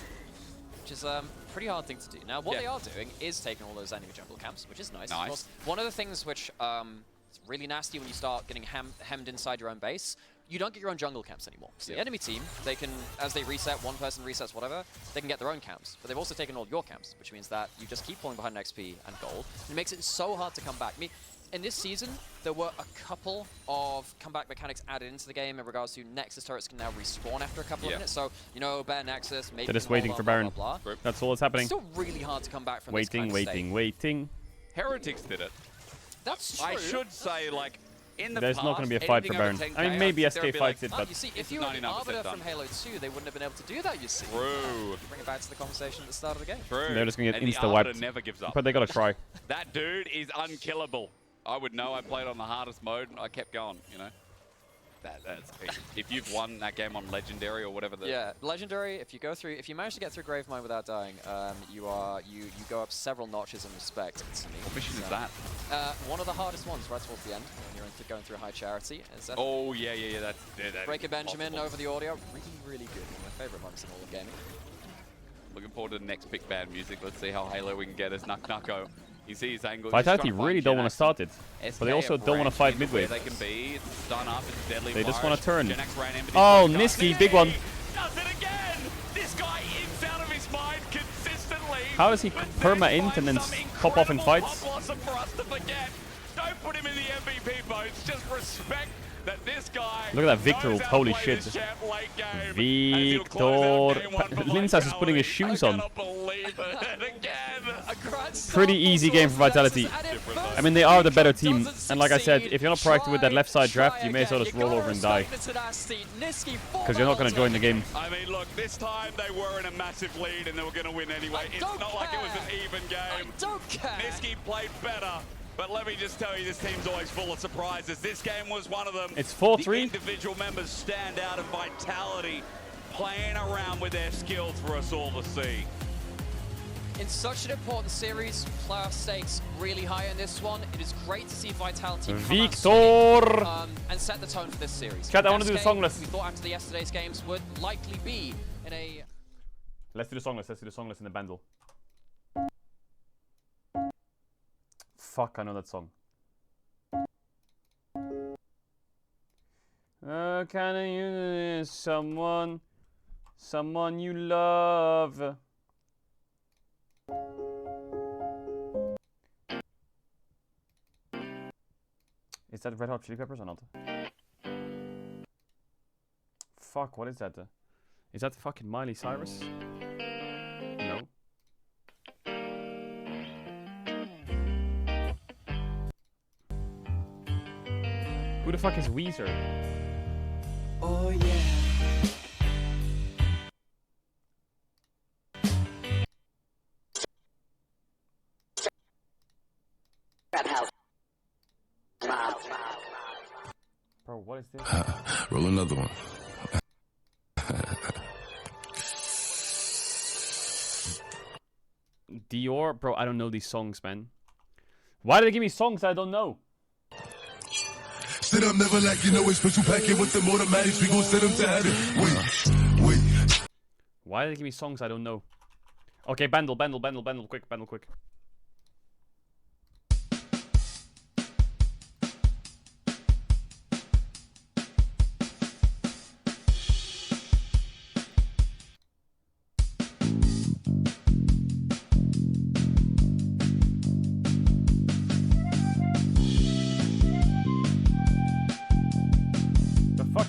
Which is a pretty hard thing to do. Now, what they are doing is taking all those enemy jungle camps, which is nice. Of course, one of the things which is really nasty when you start getting hemmed inside your own base, you don't get your own jungle camps anymore. So the enemy team, they can, as they reset, one person resets whatever, they can get their own camps. But they've also taken all your camps, which means that you just keep pulling behind XP and gold. It makes it so hard to come back. I mean, in this season, there were a couple of comeback mechanics added into the game in regards to Nexus turrets can now respawn after a couple of minutes. So, you know, Bear Nexus, maybe They're just waiting for Baron. That's all that's happening. It's still really hard to come back from Waiting, this kind of state. waiting. Heretics did it. That's true. I should say, like, in the There's past, not going to be a fight for Baron. I mean, maybe SK fights it, but... You see, if you were an Arbiter from Halo 2, they wouldn't have been able to do that, you see. True. Bring it back to the conversation at the start of the game. True. They're just going to get And the insta-wiped. Arbiter never gives up. But they got to try. That dude is unkillable. I would know. I played on the hardest mode and I kept going, you know. That's if you've won that game on Legendary or whatever the... Yeah, Legendary, if you manage to get through Gravemind without dying, you go up several notches in respect instantly. What mission is that? One of the hardest ones right towards the end when you're going through High Charity. Oh, yeah, that's Breaker Benjamin possible. over the audio, really good. One of my favorite moments in all of gaming. Looking forward to the next pick band music. Let's see how Halo we can get as Nucko. You see his angle. Vitality really don't want to start it, but they also don't want to fight midway. They can be. It's stun up. It's deadly. They just want to turn. Genex ran in, but Oh, he's Niski, big one. does it again. This guy is out of his mind consistently. How does he perma-int and then pop off in fights? Blossom for us to forget. Don't put him in the MVP votes. Just respect that this guy. Look at that Victor ult. Holy shit. Victor. Linsas is putting his shoes on. Pretty easy game for Vitality. I mean, they are the better team. And like I said, if you're not proactive with that left side draft, you may as well just roll over and die. Because you're not going to join the game. I mean, look, this time they were in a massive lead and they were going to win anyway. It's not like it was an even game. Niski played better. But let me just tell you, this team's always full of surprises. This game was one of them. It's 4-3. The individual members stand out of Vitality, playing around with their skills for us all to see. In such an important series, player stakes really high in this one. It is great to see Vitality come out swinging, and set the tone for this series. Chat, I want to do the Next song game, list. We thought after yesterday's games would likely be in a... Let's do the song list. Let's do the song list in the bundle. Fuck, I know that song. Can you someone you love? Is that Red Hot Chili Peppers or not? Fuck, what is that? Is that fucking Miley Cyrus? No. Who the fuck is Weezer? Oh yeah. Bro, what is this? Roll another one. Dior? Bro, I don't know these songs, man. Why do they give me songs I don't know? Sit up, never like you know it's special packing with them automatics. We gon' set them to heaven. Wait. Why do they give me songs I don't know? Okay, bundle, quick, bundle, quick.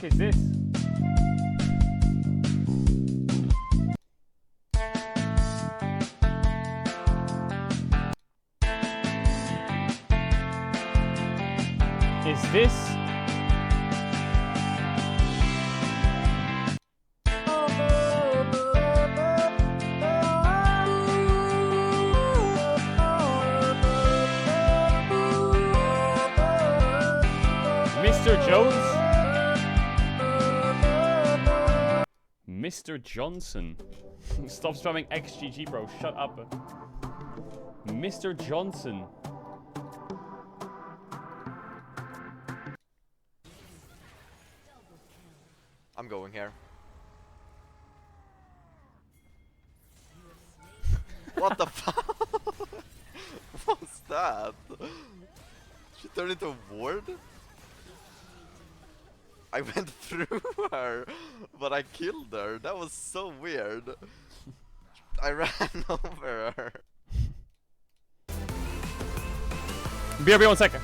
fuck is this? Is this? Mr. Jones? Mr. Johnson. Stop spamming XGG, bro. Shut up. Mr. Johnson. I'm going here. What the fuck? What was that? She turned into a ward? I went through her, but I killed her. That was so weird. I ran over her. BRB 1 second.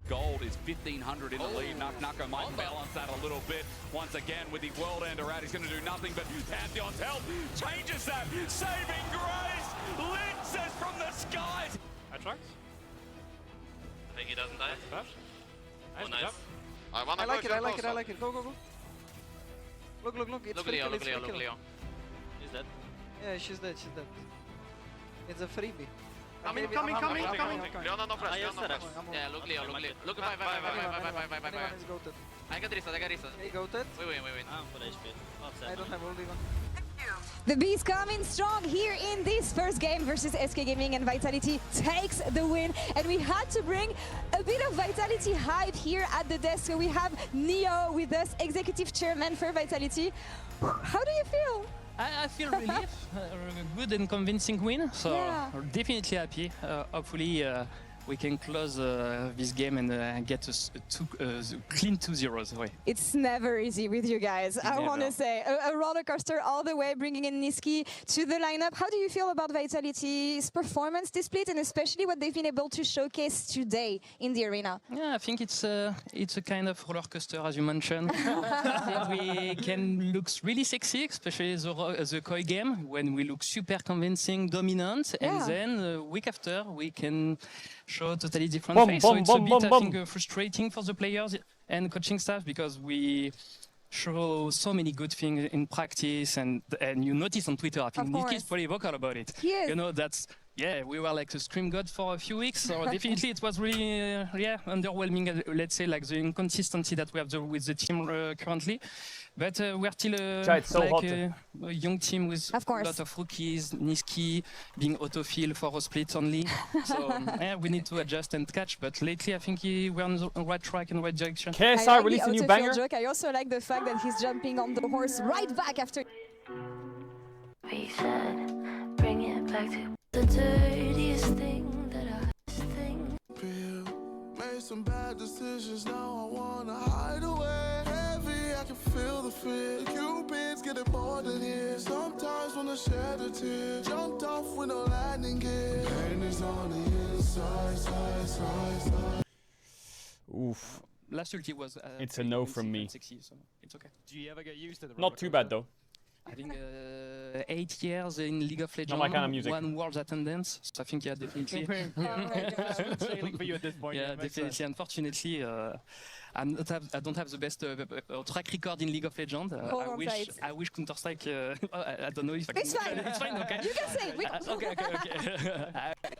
Gold is 1,500 in the lead. Nako might balance that a little bit. Once again, with the World Ender out, he's going to do nothing, but Pantheon's help changes that. Saving grace, lifts us from the skies. I trucked. I think he doesn't die. Flash. Oh, nice. I like it, I like it, I like it. Go, go, go. Look, look, look. It's look at Leo, look at Leo, look at Leo. He's dead. Yeah, she's dead, she's dead. It's a freebie. Coming. Leon no flash, Leon no flash. Yeah, look Leo, look Leo. Look, bye. I got reset, He goated. We win. I'm full HP. I don't have ult even. The Bees coming strong here in this first game versus SK Gaming, and Vitality takes the win. And we had to bring a bit of Vitality hype here at the desk. So we have Neo with us, Executive Chairman for Vitality. How do you feel? I feel relief, good and convincing win, so we're definitely happy. Hopefully we can close this game and get a clean 2-0 away. It's never easy with you guys, I want to say. A roller coaster all the way, bringing in Niski to the lineup. How do you feel about Vitality's performance this split, and especially what they've been able to showcase today in the arena? Yeah, I think it's a kind of roller coaster, as you mentioned. I think we can look really sexy, especially the Koi game, when we look super convincing, dominant, and then week after we can show totally different face. So it's a bit, I think, frustrating for the players and coaching staff, because we show so many good things in practice, and you notice on Twitter, I think Nicky is pretty vocal about it. Yes. You know, that's Yeah, we were like a Scream God for a few weeks, so definitely it was really, underwhelming, let's say, like the inconsistency that we have with the team currently. But we're still a young team with a lot of rookies, Niski being autofill for a split only. So yeah, we need to adjust and catch, but lately I think we're on the right track and right direction. KSI released a new banger. Joke. I also like the fact that he's jumping on the horse right back after. We said, bring it back to the dirtiest thing that I think. Made some bad decisions, now I wanna hide away. Heavy, I can feel the fear. Cupid's getting more than here. Sometimes wanna shed a tear. Jumped off with no landing gear. Pain is on the inside, side. Oof. Last ulti was. It's a no from me. Sexy, so it's okay. Do you ever get used to the Not too bad though. I think 8 years in League of Legends, my kind of music. 1 world attendance. So I think definitely. Sailing for you at this point. Yeah, definitely. Unfortunately, I don't have the best track record in League of Legends. I wish Counter-Strike. I don't know if it's fine. It's fine. Okay. You can say. Okay.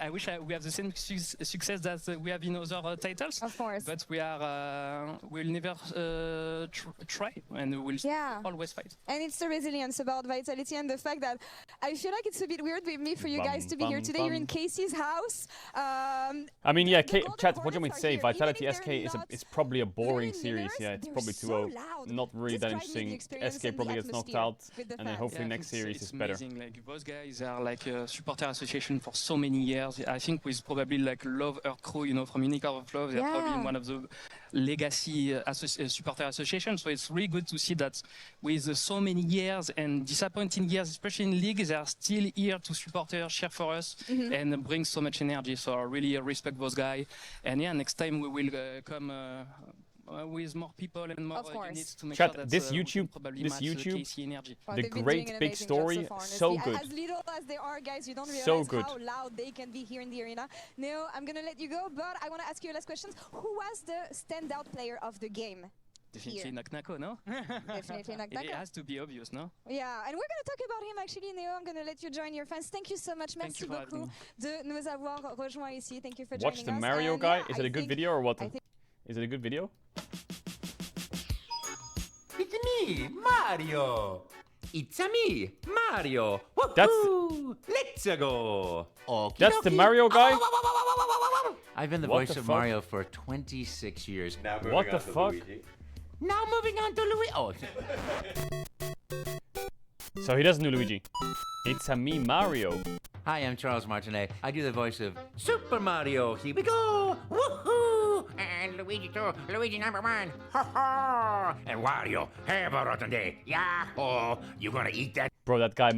I wish we have the same success that we have in other titles. Of course. But we'll never try, and we'll always fight. And it's the resilience about Vitality and the fact that I feel like it's a bit weird with me for you guys to be here today. You're in Casey's house. I mean, yeah, chat, what do you want me to say? Vitality SK is probably a boring series. Yeah, it's probably too not really that interesting. SK probably gets knocked out, and then hopefully next series is better. Amazing. Like those guys are like a supporter association for so many years. I think with probably like Love Earth Crew, from Unicorn of Love, they're probably one of the legacy supporter associations. So it's really good to see that with so many years and disappointing years, especially in League, they are still here to support us, cheer for us, and bring so much energy. So I really respect those guys. And yeah, next time we will come with more people and more units to make sure that this YouTube, the great big story, so good. As little as they are, guys, you don't realize how loud they can be here in the arena. Now, I'm gonna let you go, but I want to ask you a last question. Who was the standout player of the game? Definitely Naknako, no? Definitely Naknako. It has to be obvious, no? Yeah, and we're going to talk about him actually, Neo. I'm going to let you join your fans. Thank you so much. Merci beaucoup de nous avoir rejoints ici. Thank you for joining us. Watch the Mario guy. Is it a good video or what? Is it a good video? It's me, Mario. It's me, Mario. Let's go. That's the Mario guy? I've been the voice of Mario for 26 years. What the fuck? Now moving on to Luigi. Oh. So he doesn't do Luigi. It's a me, Mario. Hi, I'm Charles Martinet. I do the voice of Super Mario. Here we go. Woohoo! And Luigi too. Luigi #1. Ha ha! And Wario. Have a rotten day. Yahoo! You gonna eat that? Bro, that guy.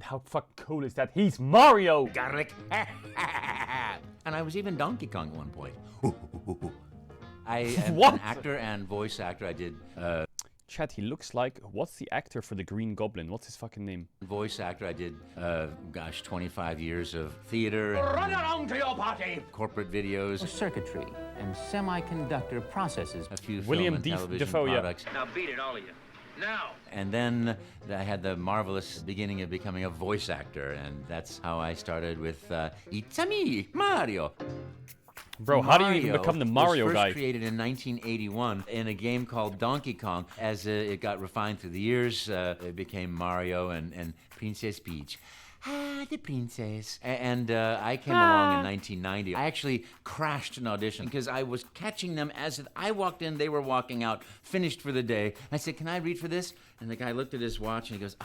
How fucking cool is that? He's Mario! Garlic. And I was even Donkey Kong at one point. I am an actor and voice actor. I did. Chat, he looks like. What's the actor for the Green Goblin? What's his fucking name? Voice actor. I did, 25 years of theater. Run along to your party! Corporate videos. Circuitry and semiconductor processes. A few William film and television Defoe, products. Now beat it, all of you. Now! And then I had the marvelous beginning of becoming a voice actor, and that's how I started with It's me, Mario. Bro, how do you even become the Mario was first guy? Created in 1981 in a game called Donkey Kong. As it got refined through the years, it became Mario and Princess Peach. Ah, the princess. And I came along in 1990. I actually crashed an audition because I was catching them as I walked in, they were walking out, finished for the day. I said, can I read for this? And the guy looked at his watch and he goes,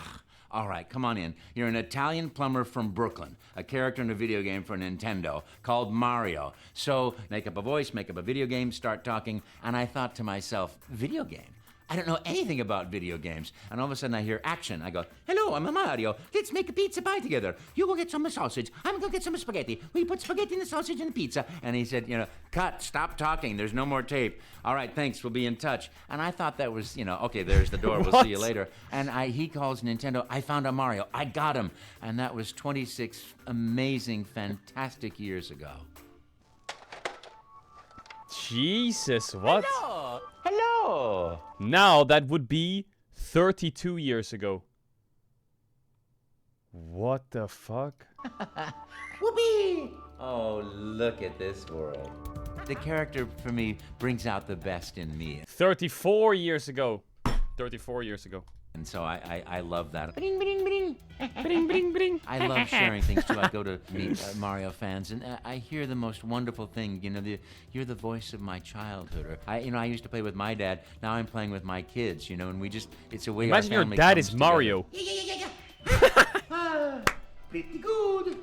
all right, come on in. You're an Italian plumber from Brooklyn, a character in a video game for Nintendo called Mario. So make up a voice, make up a video game, start talking. And I thought to myself, video game? I don't know anything about video games. And all of a sudden I hear action. I go, hello, I'm a Mario. Let's make a pizza pie together. You go get some sausage. I'm gonna get some spaghetti. We put spaghetti in the sausage and the pizza. And he said, cut, stop talking. There's no more tape. All right, thanks, we'll be in touch. And I thought that was, okay, there's the door. We'll see you later. And he calls Nintendo, I found a Mario. I got him. And that was 26 amazing, fantastic years ago. Jesus, what? Hello! Now that would be 32 years ago. What the fuck? Whoopee! Oh, look at this world. The character, for me, brings out the best in me. 34 years ago. 34 years ago. And so I love that. Bring, bring, bring. Bring, bring, bring. I love sharing things too. I go to meet Mario fans, and I hear the most wonderful thing. You know, you're the voice of my childhood. Or I used to play with my dad. Now I'm playing with my kids. You know, and we just—it's a way. Imagine our your family dad comes is Mario. Yeah. Pretty good.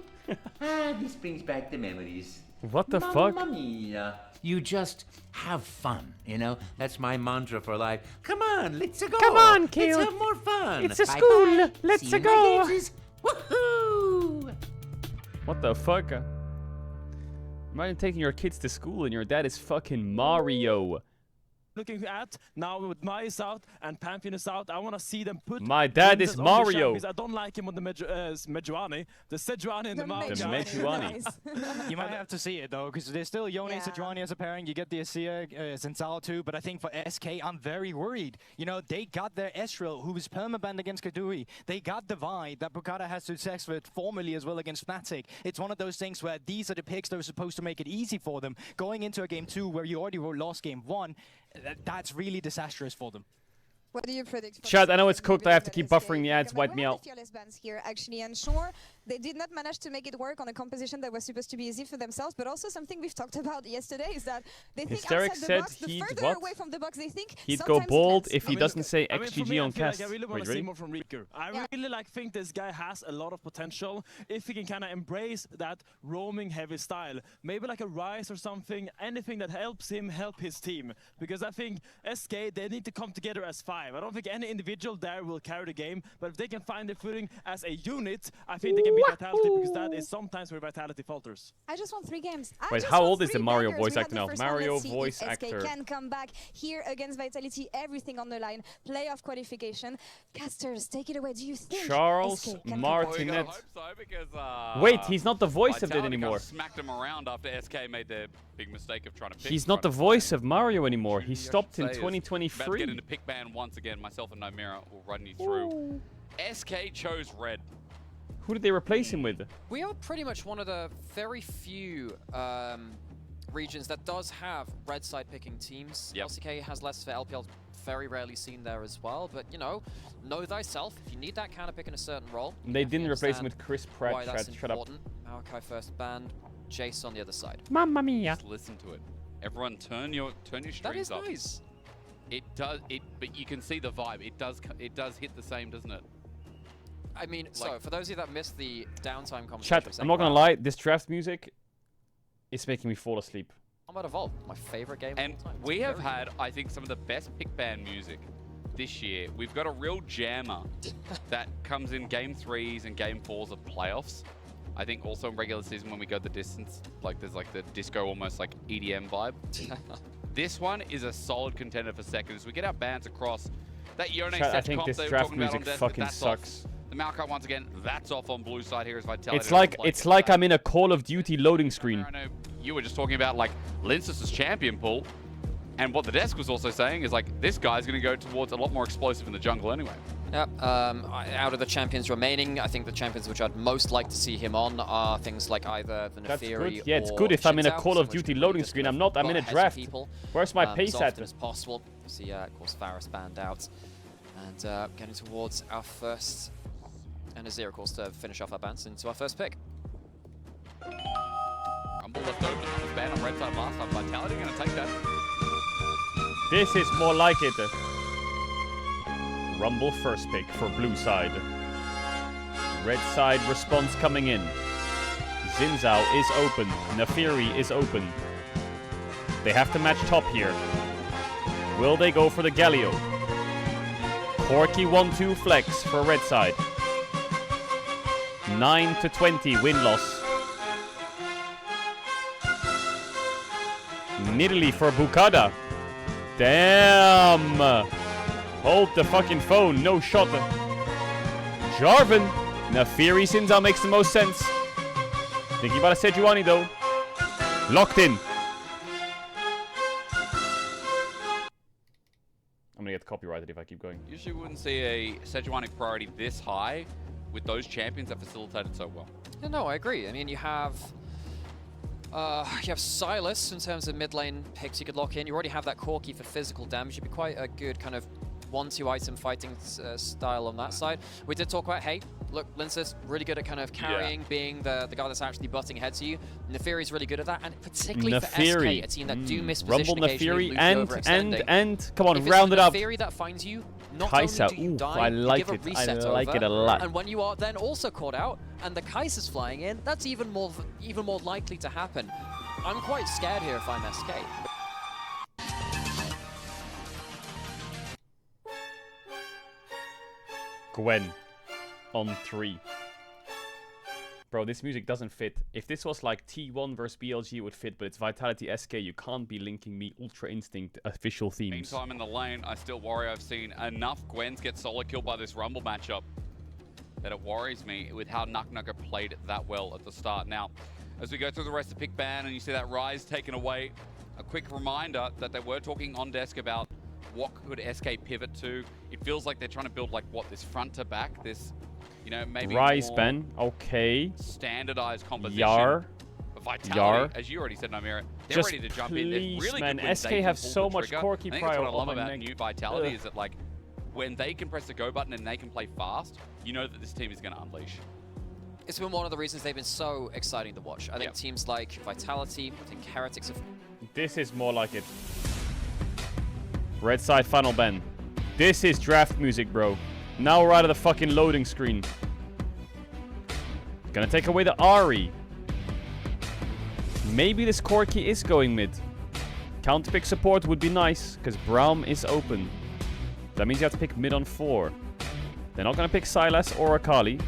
This brings back the memories. What the fuck? Mamma mia. You just have fun, you know? That's my mantra for life. Come on, let's go. Come on, kid. Let's have more fun. It's a Bye school. bye. Let's See you in go. my games. Woohoo! What the fuck? Imagine taking your kids to school and your dad is fucking Mario. Looking at now with Mai is out and Pantheon is out, I want to see them put. My dad is Princess on the Mario. champions. I don't like him on the Sejuani and the Mao. The Mejuani. You might have to see it though, because there's still Yone and Sejuani as a pairing. You get the Asia Sensala too, but I think for SK, I'm very worried. You know, they got their Ezreal, who was permabanned against Kadui. They got Divide that Bukata has success with formally as well against Fnatic. It's one of those things where these are the picks that are supposed to make it easy for them. Going into a game 2 where you already lost game 1, that's really disastrous for them. What do you predict? Chad, I know it's cooked. I have to keep buffering the ads. Wipe me out. Fearless bans here, actually, and sure, they did not manage to make it work on a composition that was supposed to be easy for themselves, but also something we've talked about yesterday is that they think Hysteric outside the said box, the he'd further what? away from the box they think, He'd go sometimes bold plans. if he doesn't say I mean, for XGG me, on I feel cast. like I really want Wait, to see really? more from Reeker. I really think this guy has a lot of potential if he can kind of embrace that roaming heavy style. Maybe like a Rise or something, anything that helps him help his team. Because I think SK, they need to come together as 5. I don't think any individual there will carry the game, but if they can find their footing as a unit, I think they can beat Vitality, because that is sometimes where Vitality falters. I just want 3 games. Wait, how old is the Mario voice actor now? Mario voice actor. SK can come back here against Vitality, everything on the line, playoff qualification. Casters, take it away. Do you think Charles SK can Martinet. Hope so, because, Wait, he's not the voice of it Vitality anymore. kind of smacked him around after SK made their big mistake of trying to pick. He's not the voice of Mario anymore. He I should stopped in say is 2023. About to get into pick ban once again. Myself and Nomira will run you through. SK chose red. Who did they replace him with? We are pretty much one of the very few regions that does have red side picking teams. Yep. LCK has less for LPL, very rarely seen there as well. But you know thyself. If you need that counter pick in a certain role, They didn't replace him with Chris why Pratt. that's Shut up. important. Maokai first banned, Jace on the other side. Mamma mia. Just listen to it. Everyone, turn your streams That is up. nice. It does. But you can see the vibe. It does hit the same, doesn't it? I mean, so for those of you that missed the downtime conversation, Chat, I'm not gonna lie. This draft music is making me fall asleep. Combat Evolved, my favorite game And of all time. we have had, I think, some of the best pick band music this year. We've got a real jammer that comes in game 3s and game 4s of playoffs. I think also in regular season when we go the distance, like there's like the disco almost like EDM vibe. This one is a solid contender for seconds. We get our bands across. That Yone Chat, I set think comp this they were draft talking about music on Death, fucking that's sucks. Off. The Maokai once again, that's off on blue side here as Vitality. It's like I'm in a Call of Duty loading screen. I know you were just talking about like Lince's champion pool, and what the desk was also saying is like this guy's going to go towards a lot more explosive in the jungle anyway. Yep. Out of the champions remaining, I think the champions which I'd most like to see him on are things like either the That's Neferi good. Yeah, it's or good if I'm in a Xin Zhao, Call some of which Duty can loading just screen. kind I'm of not. I'm in a got ahead of draft. people, Where's my pace as at? often as possible. See, of course, Varus banned out, and getting towards our first, and Azir, of course, to finish off our bans into our first pick. Rumble left open. This was banned on red side last time. Vitality going to take that. This is more like it. Rumble first pick for blue side. Red side response coming in. Xin Zhao is open. Neferi is open. They have to match top here. Will they go for the Galio? Corky 1-2 flex for red side. 9-20 win-loss. Nidalee for Bukada. Damn! Hold the fucking phone, no shot. Jarvan. Neferi Xin Zhao makes the most sense. Thinking about a Sejuani though. Locked in. I'm gonna get copyrighted if I keep going. Usually wouldn't see a Sejuani priority this high with those champions that facilitated so well. Yeah, no, I agree. I mean, you have Silas in terms of mid lane picks you could lock in. You already have that Corki for physical damage. It'd be quite a good kind of 1-2 item fighting style on that side. We did talk about, hey, look, Lince's really good at kind of carrying, being the guy that's actually butting ahead to you. Neferi's really good at that, and particularly for SK, a team that do miss position occasionally, and come on, if round it up. Neferi that finds you, not Kai'Sa, only do you die, I like you give it. a reset I like over, it a lot. And when you are then also caught out, and the Kai'Sa's flying in, that's even more likely to happen. I'm quite scared here if I'm SK. Gwen on 3. Bro, this music doesn't fit. If this was like T1 versus BLG, it would fit, but it's Vitality SK. You can't be linking me Ultra Instinct official themes. Meantime in the lane, I still worry I've seen enough Gwens get solo killed by this Rumble matchup that it worries me with how Nuck played it that well at the start. Now, as we go through the rest of pick ban and you see that Rise taken away, a quick reminder that they were talking on desk about what could SK pivot to. It feels like they're trying to build like what, this front to back, this, you know, maybe Rise more Ben, okay. standardized composition. Yar. Vitality, Yar. as you already said, Namira, they're Just ready to jump in. please, They're really man. good when SK they can have pull so the much trigger. Corki I think prio that's what I love on my about neck. new Vitality Ugh. is that like when they can press the go button and they can play fast, you know that this team is going to unleash. It's been one of the reasons they've been so exciting to watch. I think teams like Vitality, I think Heretics have... This is more like it. Red side funnel Ben. This is draft music, bro. Now we're out of the fucking loading screen. Gonna take away the Ahri. Maybe this Corki is going mid. Counter pick support would be nice, because Braum is open. That means you have to pick mid on 4. They're not gonna pick Sylas or Akali.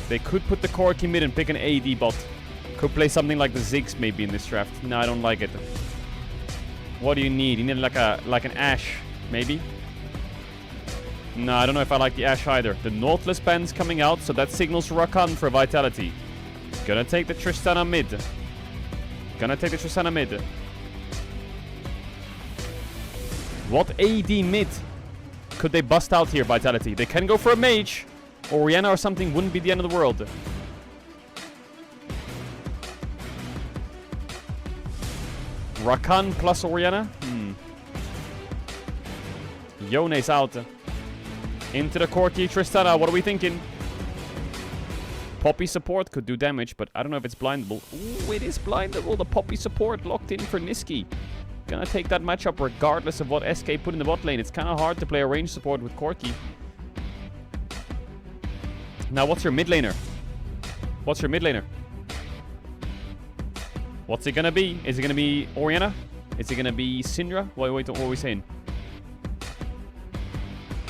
They could put the Corki mid and pick an AD bot. Could play something like the Ziggs maybe in this draft. No, I don't like it. What do you need? You need like an Ashe, maybe? No, I don't know if I like the Ashe either. The Nautilus band's coming out, so that signals Rakan for Vitality. Gonna take the Tristana mid. Gonna take the Tristana mid. What AD mid could they bust out here, Vitality? They can go for a mage. Orianna or something wouldn't be the end of the world. Rakan plus Orianna? Yone's out. Into the Corki Tristana. What are we thinking? Poppy support could do damage, but I don't know if it's blindable. Ooh, it is blindable. The Poppy support locked in for Niski. Gonna take that matchup regardless of what SK put in the bot lane. It's kind of hard to play a range support with Corki. Now, what's your mid laner? What's your mid laner? What's it gonna be? Is it gonna be Orianna? Is it gonna be Syndra? Wait, what are we saying?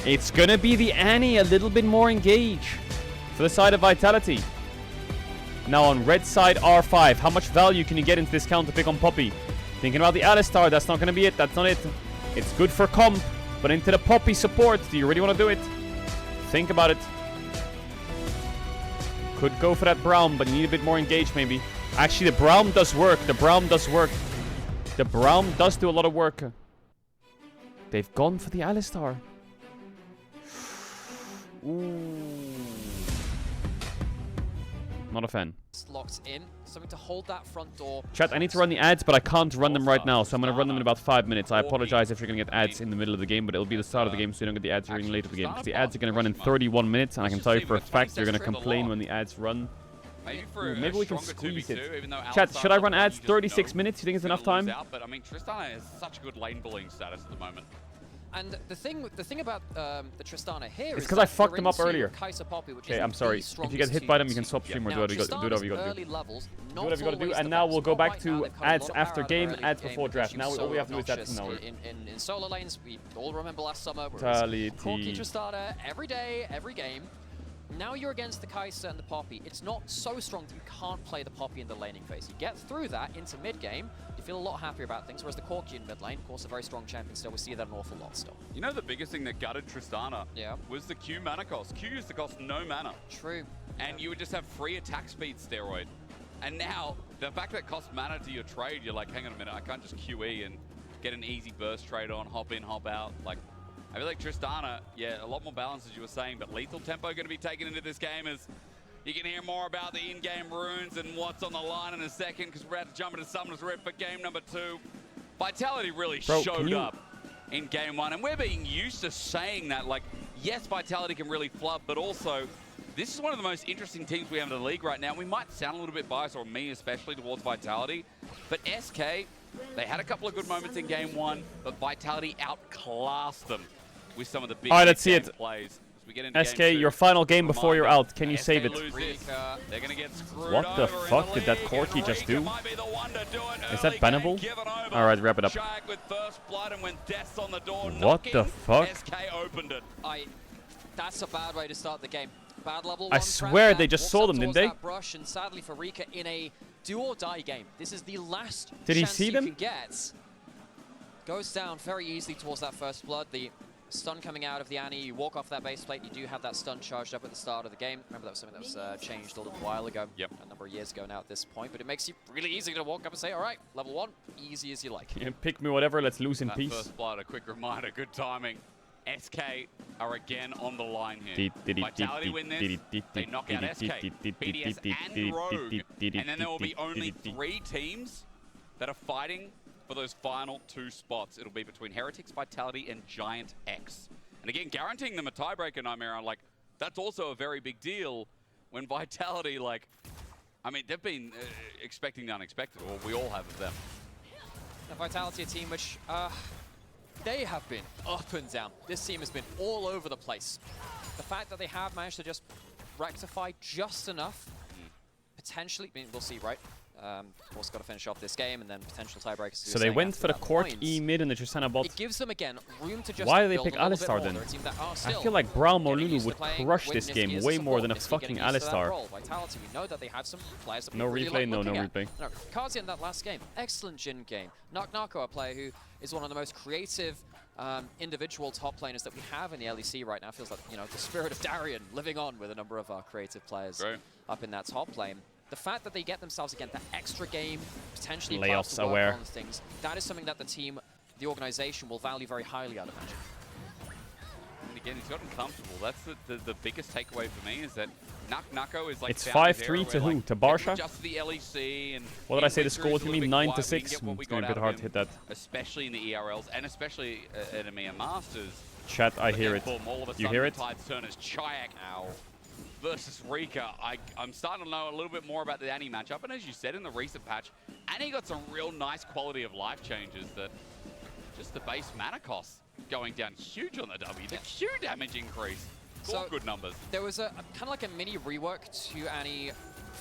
It's gonna be the Annie, a little bit more engaged for the side of Vitality. Now on red side R5, how much value can you get into this counter pick on Poppy? Thinking about the Alistar, that's not gonna be it, that's not it. It's good for comp, but into the Poppy support, do you really want to do it? Think about it. Could go for that Braum, but you need a bit more engaged maybe. Actually, the Braum does work, the Braum does work. The Braum does do a lot of work. They've gone for the Alistar. Ooh. Not a fan. Locked in, something to hold that front door. Chat, I need to run the ads, but I can't run them right now, so I'm going to run them in about 5 minutes. I apologize if you're going to get ads in the middle of the game, but it'll be the start of the game, so you don't get the ads during later the game. Because the ads are going to run in 31 minutes, and I can tell you for a fact you're going to complain when the ads run. Maybe we can squeeze it. Chat, should I run ads 36 minutes? You think it's enough time? But I mean, Tristana has such a good lane bullying status at the moment. And the thing about the Tristana here it's is because I fucked them up earlier. Poppy, which Okay, I'm sorry. If you get hit by them, you can swap stream or do whatever you got to do. Do whatever you got to do. And now we'll go back to ads after game, ads before draft. Now all we have to do is ads from now. In solo lanes, we all remember last summer, Vitality. Corki Tristana every day, every game. Now you're against the Kai'Sa and the Poppy. It's not so strong that you can't play the Poppy in the laning phase. You get through that into mid-game, you feel a lot happier about things, whereas the Corki in mid lane, of course, a very strong champion still. We see that an awful lot still. You know the biggest thing that gutted Tristana was the Q mana cost. Q used to cost no mana. True. And you would just have free attack speed steroid. And now, the fact that it costs mana to your trade, you're like, hang on a minute, I can't just QE and get an easy burst trade on, hop in, hop out. Like, I feel like Tristana, yeah, a lot more balance as you were saying, but lethal tempo going to be taken into this game as you can hear more about the in-game runes and what's on the line in a second because we're about to jump into Summoner's Rift for game number 2. Vitality really showed up in game 1, and we're being used to saying that, like, yes, Vitality can really flub, but also this is one of the most interesting teams we have in the league right now. We might sound a little bit biased, or me especially, towards Vitality, but SK, they had a couple of good moments in game 1, but Vitality outclassed them with some of the big let's see it. plays. SK, your final game before you're out. Can you save it? They're gonna get What the fuck did that Corky just do? Is that bannable? Alright, wrap it up. What the fuck? That's a bad way to start the game. Bad level I swear they just saw them, didn't they? Brush, and sadly for Rika, in a do-or-die game, this is the last Did he chance see you them? can get. Goes down very easily towards that first blood. The stun coming out of the Annie, you walk off that base plate, you do have that stun charged up at the start of the game. Remember, that was something that was changed a little while ago, a number of years ago now at this point, but it makes you really easy to walk up and say, all right, level 1, easy as you like. Yeah, pick me whatever, let's lose in That peace. first blood, a quick reminder, good timing. SK are again on the line here. Vitality win this, they knock out SK, BDS and Rogue, and then there will be only 3 teams that are fighting for those final 2 spots. It'll be between Heretics, Vitality, and Giant X. And again, guaranteeing them a tiebreaker, Nightmare, like, that's also a very big deal when Vitality, like, I mean, they've been expecting the unexpected, or we all have of them. The Vitality, a team which, they have been up and down. This team has been all over the place. The fact that they have managed to just rectify just enough, potentially, I mean, we'll see, right? Of course, got to finish off this game, and then potential tiebreakers. So they went for the Cork E mid and the Tristana bot. It gives them, again, room to just Why do they build pick a little Alistar bit then? more. They're a team that are I still feel like Braum or getting Lulu used to would playing crush with this Niski game as way a more than a support. Niski getting fucking used to that Alistar. role. Vitality, we know that they had some players that No we really replay, like no looking at. replay. No, Kazi in that last game, excellent Jhin game. Nako, a player who is one of the most creative individual top laners that we have in the LEC right now. Feels like, you know, the spirit of Darien living on with a number of our creative players up in that top lane. The fact that they get themselves, again, that extra game, potentially Layoffs to work aware. on things, that is something that the team, the organization, will value very highly out of Magic. And again, he's gotten comfortable. That's the biggest takeaway for me, is that Nako is like... It's 5-3 to who? To Barsha? Just the LEC and... What did I say the score was going to be? 9-6? It's going to be a bit hard to hit that. Especially in the ERLs, and especially at EMEA Masters. Chat, I hear it. You hear it? Tide's turn as Chayak versus Rika. I'm starting to know a little bit more about the Annie matchup, and as you said in the recent patch, Annie got some real nice quality of life changes that just the base mana cost going down huge on the W. The Q damage increase. So good numbers. There was a kind of like a mini rework to Annie a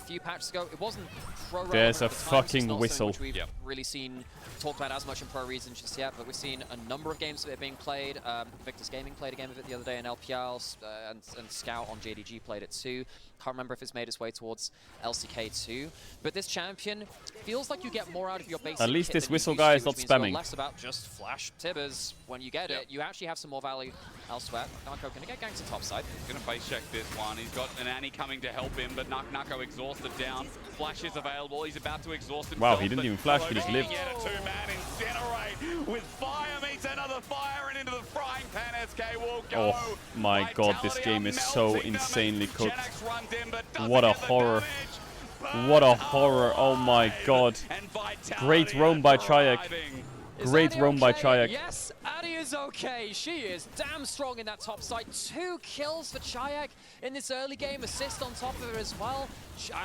few patches ago. It wasn't pro relevant There's a at the time, so it's fucking not whistle. something which we've really seen talked about as much in pro regions just yet, but we've seen a number of games of it being played. Victus Gaming played a game of it the other day in LPL, and Scout on JDG played it too. Can't remember if it's made its way towards LCK too. But this champion feels like you get more out of your basic At least kit this than you whistle used guy to, is not which means you're spamming. less about just flash Tibbers when you get it. You actually have some more value elsewhere. Nako gonna get ganked to top side. He's gonna face check this one. He's got an Annie coming to help him, but Nako exhausted down. Flash is available. He's about to exhaust himself. Wow, he didn't even flash, he just lived. Get a 2-man incinerate with fire meets another fire, and into the frying pan. SK will go. Oh my god, this game is so insanely cooked. What a horror. What a horror, oh my god. Great roam by Chayak. Great roam by Chayak. Yes, Addy is okay. She is damn strong in that top side. 2 kills for Chayak in this early game. Assist on top of it as well.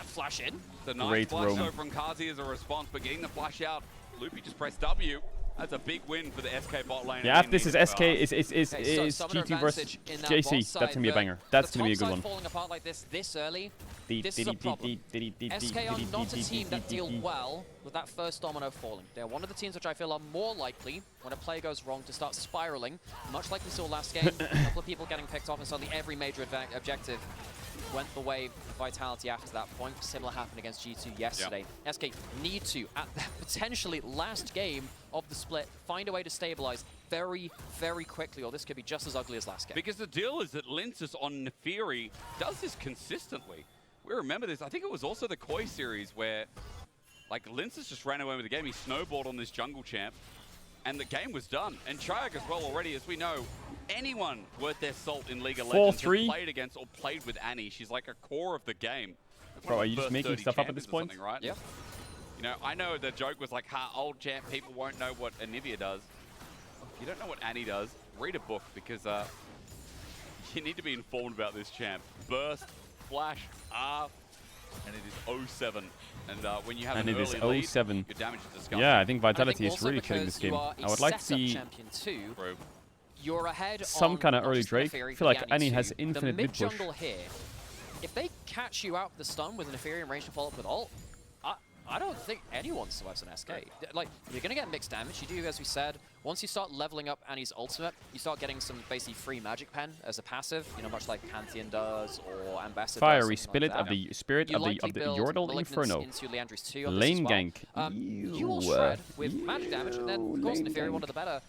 Flash in. The nice flash though from Kazi as a response, but getting the flash out, Loopy just pressed W. That's a big win for the SK bot lane. Yeah, if this is SK, is GT versus JC, that's gonna be a banger. That's gonna be a good one. Falling apart like this early, this is a problem. SK are not a team that deal well with that first domino falling. They're one of the teams which I feel are more likely, when a play goes wrong, to start spiraling, much like we saw last game. A couple of people getting picked off, and suddenly every major objective went the way of Vitality after that point. Similar happened against G2 yesterday. SK need to, at the potentially last game of the split, find a way to stabilize very, very quickly, or this could be just as ugly as last game. Because the deal is that Linces on Neferi does this consistently. We remember this. I think it was also the Koi series where, like, Linces just ran away with the game. He snowballed on this jungle champ, and the game was done. And Chayak as well already, as we know, anyone worth their salt in League of Legends has 4-3. played against or played with Annie. She's like a core of the game. Bro, are you just making stuff up at this point? Right? Yep. You know, I know the joke was like, old champ people won't know what Anivia does. If you don't know what Annie does, read a book because you need to be informed about this champ. Burst, flash, R, and it is 07. And when you have And an it is early lead, 07. your damage is disgusting. Yeah, I think Vitality is also really killing this because you game. are a I would like to setup see champion too. You're ahead some on kind of not early just the Drake. Neferi, I feel but like the Annie has too. infinite the mid push. jungle here, if they catch you out with the stun with an Neferi range to follow up with ult, I don't think anyone survives an SK. Like, you're going to get mixed damage. You do, as we said, once you start leveling up Annie's ultimate, you start getting some basically free magic pen as a passive, you know, much like Pantheon does or Ambassador Fiery does, spirit like of the spirit you of the likely build Yordle Malignance Inferno. into Leandry's 2 on this Lane as well. gank. You will shred with magic damage, and then, of course, Neferi, one of the better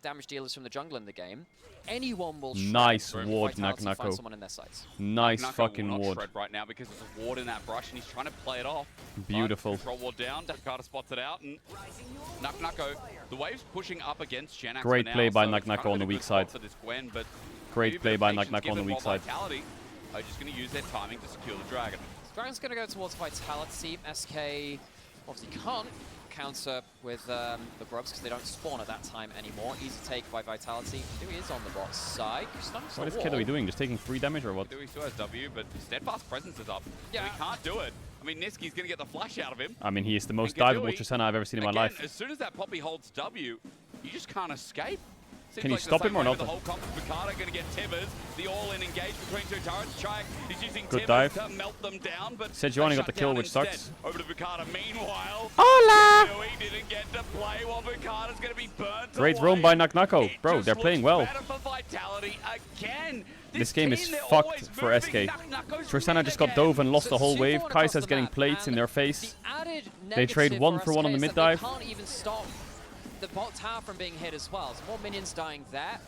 damage dealers from the jungle in the game. Anyone will shred. Nice if ward, Vitality find Naknako. someone in their sights. Nice Naknako fucking will not ward. shred right now because there's a ward in that brush and he's trying to play it off. Beautiful. Control ward down, Dakota spots it out, and Naknako, the wave's pushing up against Xanax Great for play now, by so it's Naknako kind of on been the a weak good spot side. for this Gwen, but Great maybe a play bit by of patience Naknako on the given weak while side. Vitality are just going to use their timing to secure the dragon. Dragon's going to go towards Vitality. SK obviously can't counter with the grubs because they don't spawn at that time anymore. Easy take by Vitality. Dewey is on the bot side. What is Caedrel doing? Just taking 3 damage or what? Dewey still has W, but Steadfast Presence is up. Yeah. So he can't do it. I mean, Niski's going to get the flash out of him. I mean, he is the most And diveable Kadui, Tristana I've ever seen in my again, life. As soon as that Poppy holds W, you just can't escape. Seems Can you like the stop same him or way not? with The whole comp of Picard going to get Tibbers. The all-in engage between two turrets. Chayek is using Good Tibbers dive. to melt them down, but Sejuani they got the shut kill, down which instead. sucks. Over to Picard. Meanwhile, Hola! Dewey didn't get to play while Picard is going to be burnt Great away. roam by Naknako. Bro, they're playing well. Better for Vitality again. This game is team, they're fucked always for moving. SK. Naknako's Tristana red just got again. dove and lost So the whole 2-4 wave. across Kai'Sa's the getting map, plates in and their face. the added They trade negative 1 for for 1 on the SK is mid that dive. They can't even stop the bot tower from being hit as well. There's more minions dying there.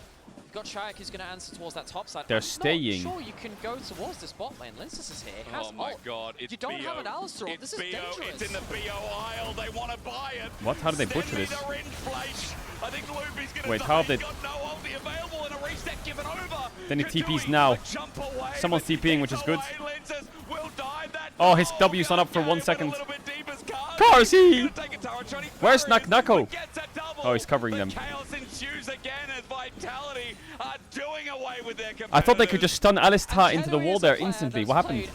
You've got Chayek who's going to answer towards that top side. They're I'm staying. not sure you can go towards this bot lane. Linsus is here. He has Oh my ult. god, it's You don't BO. have an Alistar. It's This is BO. dangerous. It's in the BO aisle. They want to buy it. What? How did they butcher this? Send me the ring flash. I think Loopy's gonna Wait, die. how have they- He's got no ulti available and a reset given over. Then he Kadui TP's now. might jump away, Someone's but TPing, which is good. gets away. Linces will die. That Oh, his W's not up for 1 second. Carsey! Where's Naknako? Oh, he's covering them. Chaos ensues again as Vitality are doing away with their I thought they could competitors. just stun Alistar into the wall there instantly. What happened?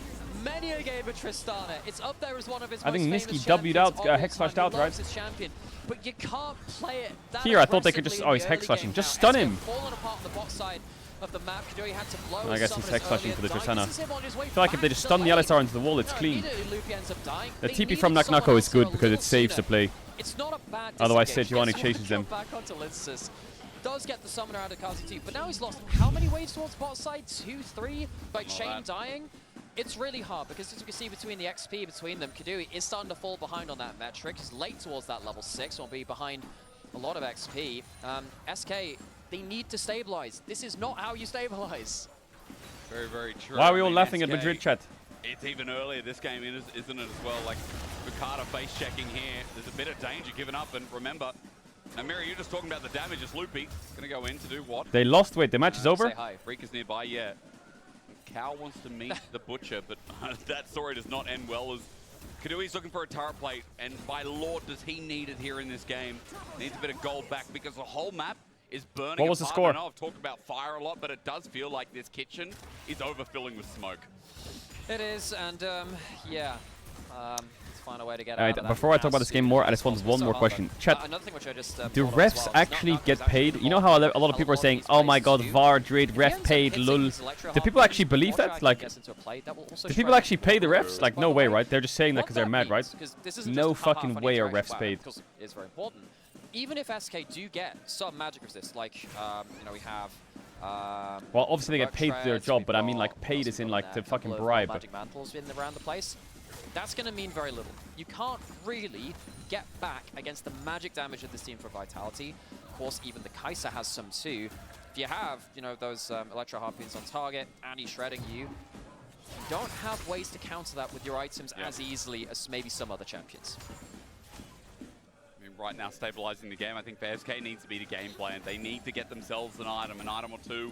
Many a game of Tristana. It's up there as one of his I think most Niski famous W'd champions out, of all Hex time. flashed out, He right? loves his champion, but you can't play it that Here, I thought they could just... aggressively Oh, in he's the Hex early flashing. game. Just Now, stun SK him! fallen apart on the bot side of the map. Kadui had to blow I his guess it's summoners Hex flashing early for the and dying. Tristana. This is him on his way I feel like if they back just to stun the lane. Alistar into the wall, it's No, clean. immediately Lupi ends up dying. The They TP from needed someone Naknako is else here good a because it little saves the sooner. play. It's not a bad Otherwise, disengage. Sejuani Gets chases them. one back onto Linsus. Does get the summoner out of Kazi too, but now he's lost how many waves towards bot side? 2, 3? By Chain dying? It's really hard because as you can see between the XP between them, Kadui is starting to fall behind on that metric. He's late towards that level 6, will be behind a lot of XP. SK, they need to stabilize. This is not how you stabilize. Very, very true. Why are we I all mean, laughing at SK, Madrid chat? It's even earlier this game, isn't it, as well? Like, Picard face checking here. There's a bit of danger given up, and remember, now, Mary, you're just talking about the damage. It's Loopy. Gonna go in to do what? They lost. Wait, the match is over? Say hi. Reek is nearby, yeah. Cow wants to meet the Butcher, but that story does not end well as Kadui's looking for a turret plate, and by Lord, does he need it here in this game. Needs a bit of gold back because the whole map is burning. What was the apart. score? I know I've talked about fire a lot, but it does feel like this kitchen is overfilling with smoke. It is, and yeah. Let's find a way to get Alright, out of that. before I talk about this game more, I just wanted one more question. Chat, do refs actually get paid? You know how a lot of people are saying, oh my god, VAR, Drade, ref paid, lul. Do people actually believe that? Like, do people actually pay the refs? Like, no way, right? They're just saying that because they're mad, right? No fucking way are refs paid. It's very important. Even if SK do get some magic resist, like, you know, we have... Well, obviously they get paid for their job, but I mean, like, paid is in, like, to fucking bribe. Magic mantles in around the place. That's going to mean very little. You can't really get back against the magic damage of this team for Vitality. Of course, even the Kai'Sa has some too. If you have, you know, those Electro Harpoons on target and he's shredding you, you don't have ways to counter that with your items as easily as maybe some other champions. I mean, right now stabilizing the game. I think for SK needs to be the game plan. They need to get themselves an item or two,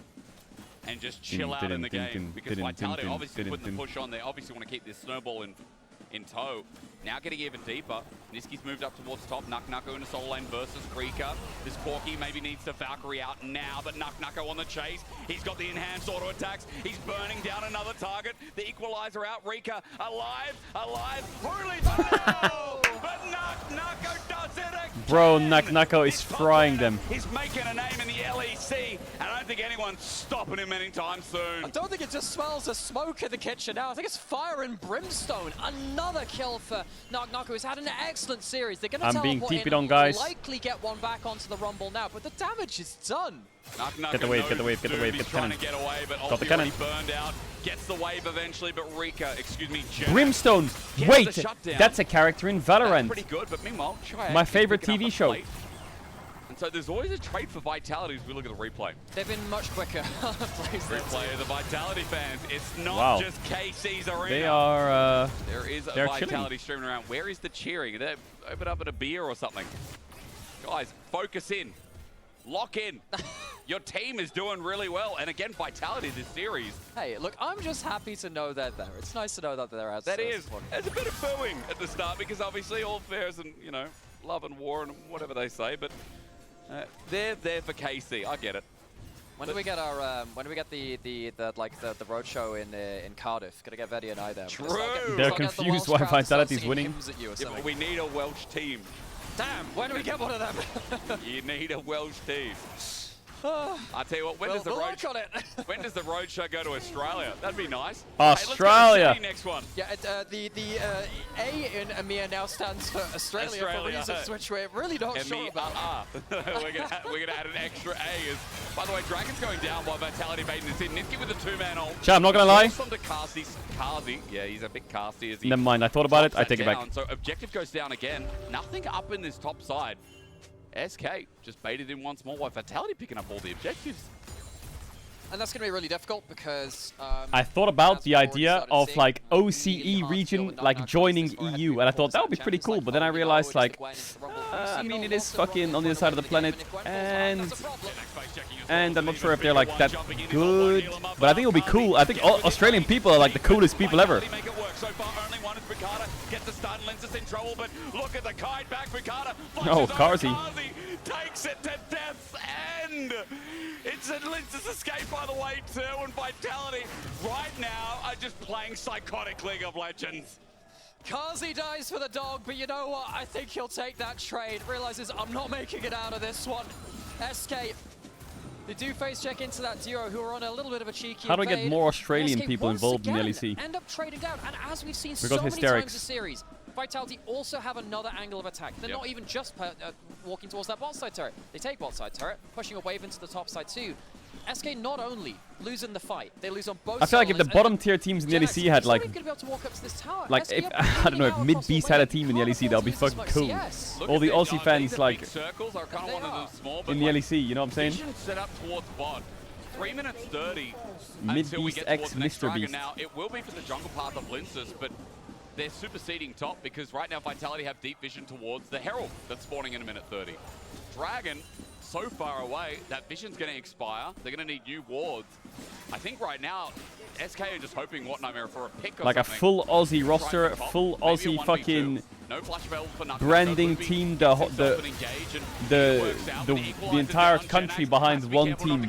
and just chill out in the game. Because Vitality obviously putting the push on. They obviously want to keep this snowball in tow. Now getting even deeper. Niski's moved up towards top. Nuck in a solo lane versus Rika. This Corki maybe needs to Valkyrie out now, but Nuck on the chase. He's got the enhanced auto attacks. He's burning down another target. The equalizer out. Rika alive. Hurley, no! But Nuck does it again. Bro, Nuck is frying them. He's making a name in the LEC, and I don't think anyone's stopping him anytime soon. I don't think it just smells of smoke in the kitchen now. I think it's fire and brimstone. Another kill for Nuck, who's had an excellent series. They're going to teleport in, on, guys. likely get one back onto the Rumble now, but the damage is done. Get the wave, get the cannon. To get away, but Got the cannon. Burned out. Gets the wave eventually, but Rika, Brimstone! Wait! That's a character in Valorant. Pretty good, but meanwhile, my favorite TV show. And so there's always a trait for Vitality as we look at the replay. They've been much quicker. Replay of the Vitality fans. It's not just KC's arena. They are, there is a Vitality streaming around. Where is the cheering? They open up at a beer or something. Guys, focus in. Lock in. Your team is doing really well. And again, Vitality this series. Hey, look, I'm just happy to know they're there. It's nice to know that they're out. That is. There's a bit of booing at the start because obviously all fairs and, you know, love and war and whatever they say. But they're there for KC. I get it. When do we get our the road show in Cardiff? Gotta get Veddy and I there. True. They're confused why Vitality's winning. Yeah, but we need a Welsh team. Damn, when do we get one of them? You need a Welsh team. I tell you what, when does the road show go to Australia? That'd be nice. Australia. Hey, let's go to next one. Yeah, the A in EMEA now stands for Australia for reasons which we're really not sure about. we're gonna add an extra A. By the way, Dragon's going down while Vitality baiting this in. Niski with a two-man ult. Chat, I'm not gonna lie. Kazi. Yeah, he's a bit casty. Never mind, I thought about it. I take it back. So objective goes down again. Nothing up in this top side. SK just baited in once more while Vitality picking up all the objectives. And that's going to be really difficult because... I thought about the idea of like OCE region like joining EU, and I thought that would be pretty cool, but then I realized like, I mean, it is fucking on the other side of the planet, and I'm not sure if they're like that good, but I think it'll be cool. I think Australian people are like the coolest people ever. Gets the stun, Linces in trouble, but look at the kite back. Riccardo oh, Carzy takes it to death's end. It's a Linces escape, by the way, too, and Vitality right now are just playing psychotic League of Legends. Carzy dies for the dog, but you know what? I think he'll take that trade. Realizes I'm not making it out of this one. SK. They do face check into that duo who are on a little bit of a cheeky How do I get more Australian people involved in the LEC? End up trading down, and as we've seen so many times this series, Vitality also have another angle of attack. They're not even just walking towards that bot side turret. They take bot side turret, pushing a wave into the top side too. SK not only losing the fight, they lose on both sides. I feel like if the bottom tier teams in the LEC had like, if I don't know, if Mid Beast had a team in the LEC, that would be fucking cool. All the Aussie fans like in the LEC, you know what I'm saying? Set up towards bot. 3 minutes 30. Mid Beast X Mr. Beast. Now it will be for the jungle path of Linces, but they're superseding top because right now Vitality have deep vision towards the Herald that's spawning in a minute 30. Dragon so far away, that vision's going to expire. They're going to need new wards. I think right now, SK are just hoping What Nightmare for a pick or like something. A full Aussie roster, full Aussie fucking branding team, the entire country behind one team.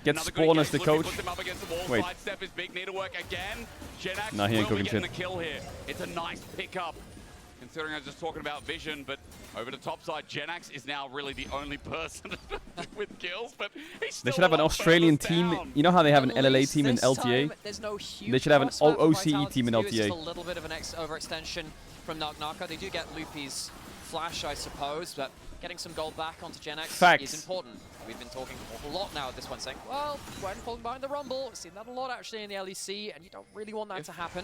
Get Spawn as the coach. Wait. No, he ain't cooking shit. It's a nice pickup. Considering I was just talking about vision, but over the top side, Genax is now really the only person with kills, but he's still They should have an Australian team. You know how they have an LLA team in LTA? They should have an OCE team in LTA. Just a little bit of an overextension from Nuck. They do get Loopy's flash, I suppose, but getting some gold back onto Genax is important. We've been talking an awful lot now at this one, saying, well, Gwen falling behind the Rumble. We've seen that a lot actually in the LEC, and you don't really want that to happen.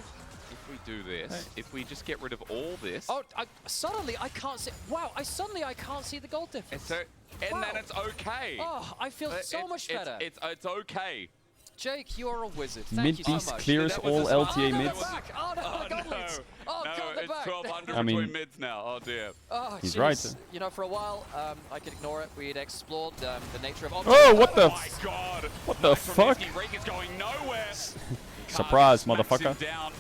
If we do this, if we just get rid of all this... Oh, suddenly I can't see... Wow, suddenly I can't see the gold difference. And then it's okay. Oh, I feel so much better. It's okay. Jake, you're a wizard. Thank Mid you so beast much. clears all LTA mids. Oh no, goblins! Oh, No, God, they're it's back. 1200 I mean- between mids now. Oh dear. Oh, He's jeez. right. You know, for a while, I could ignore it. We'd explored the nature of. Oh, what the? My God. What the fuck? Reek is going nowhere. Surprise, Smacks him motherfucker. down.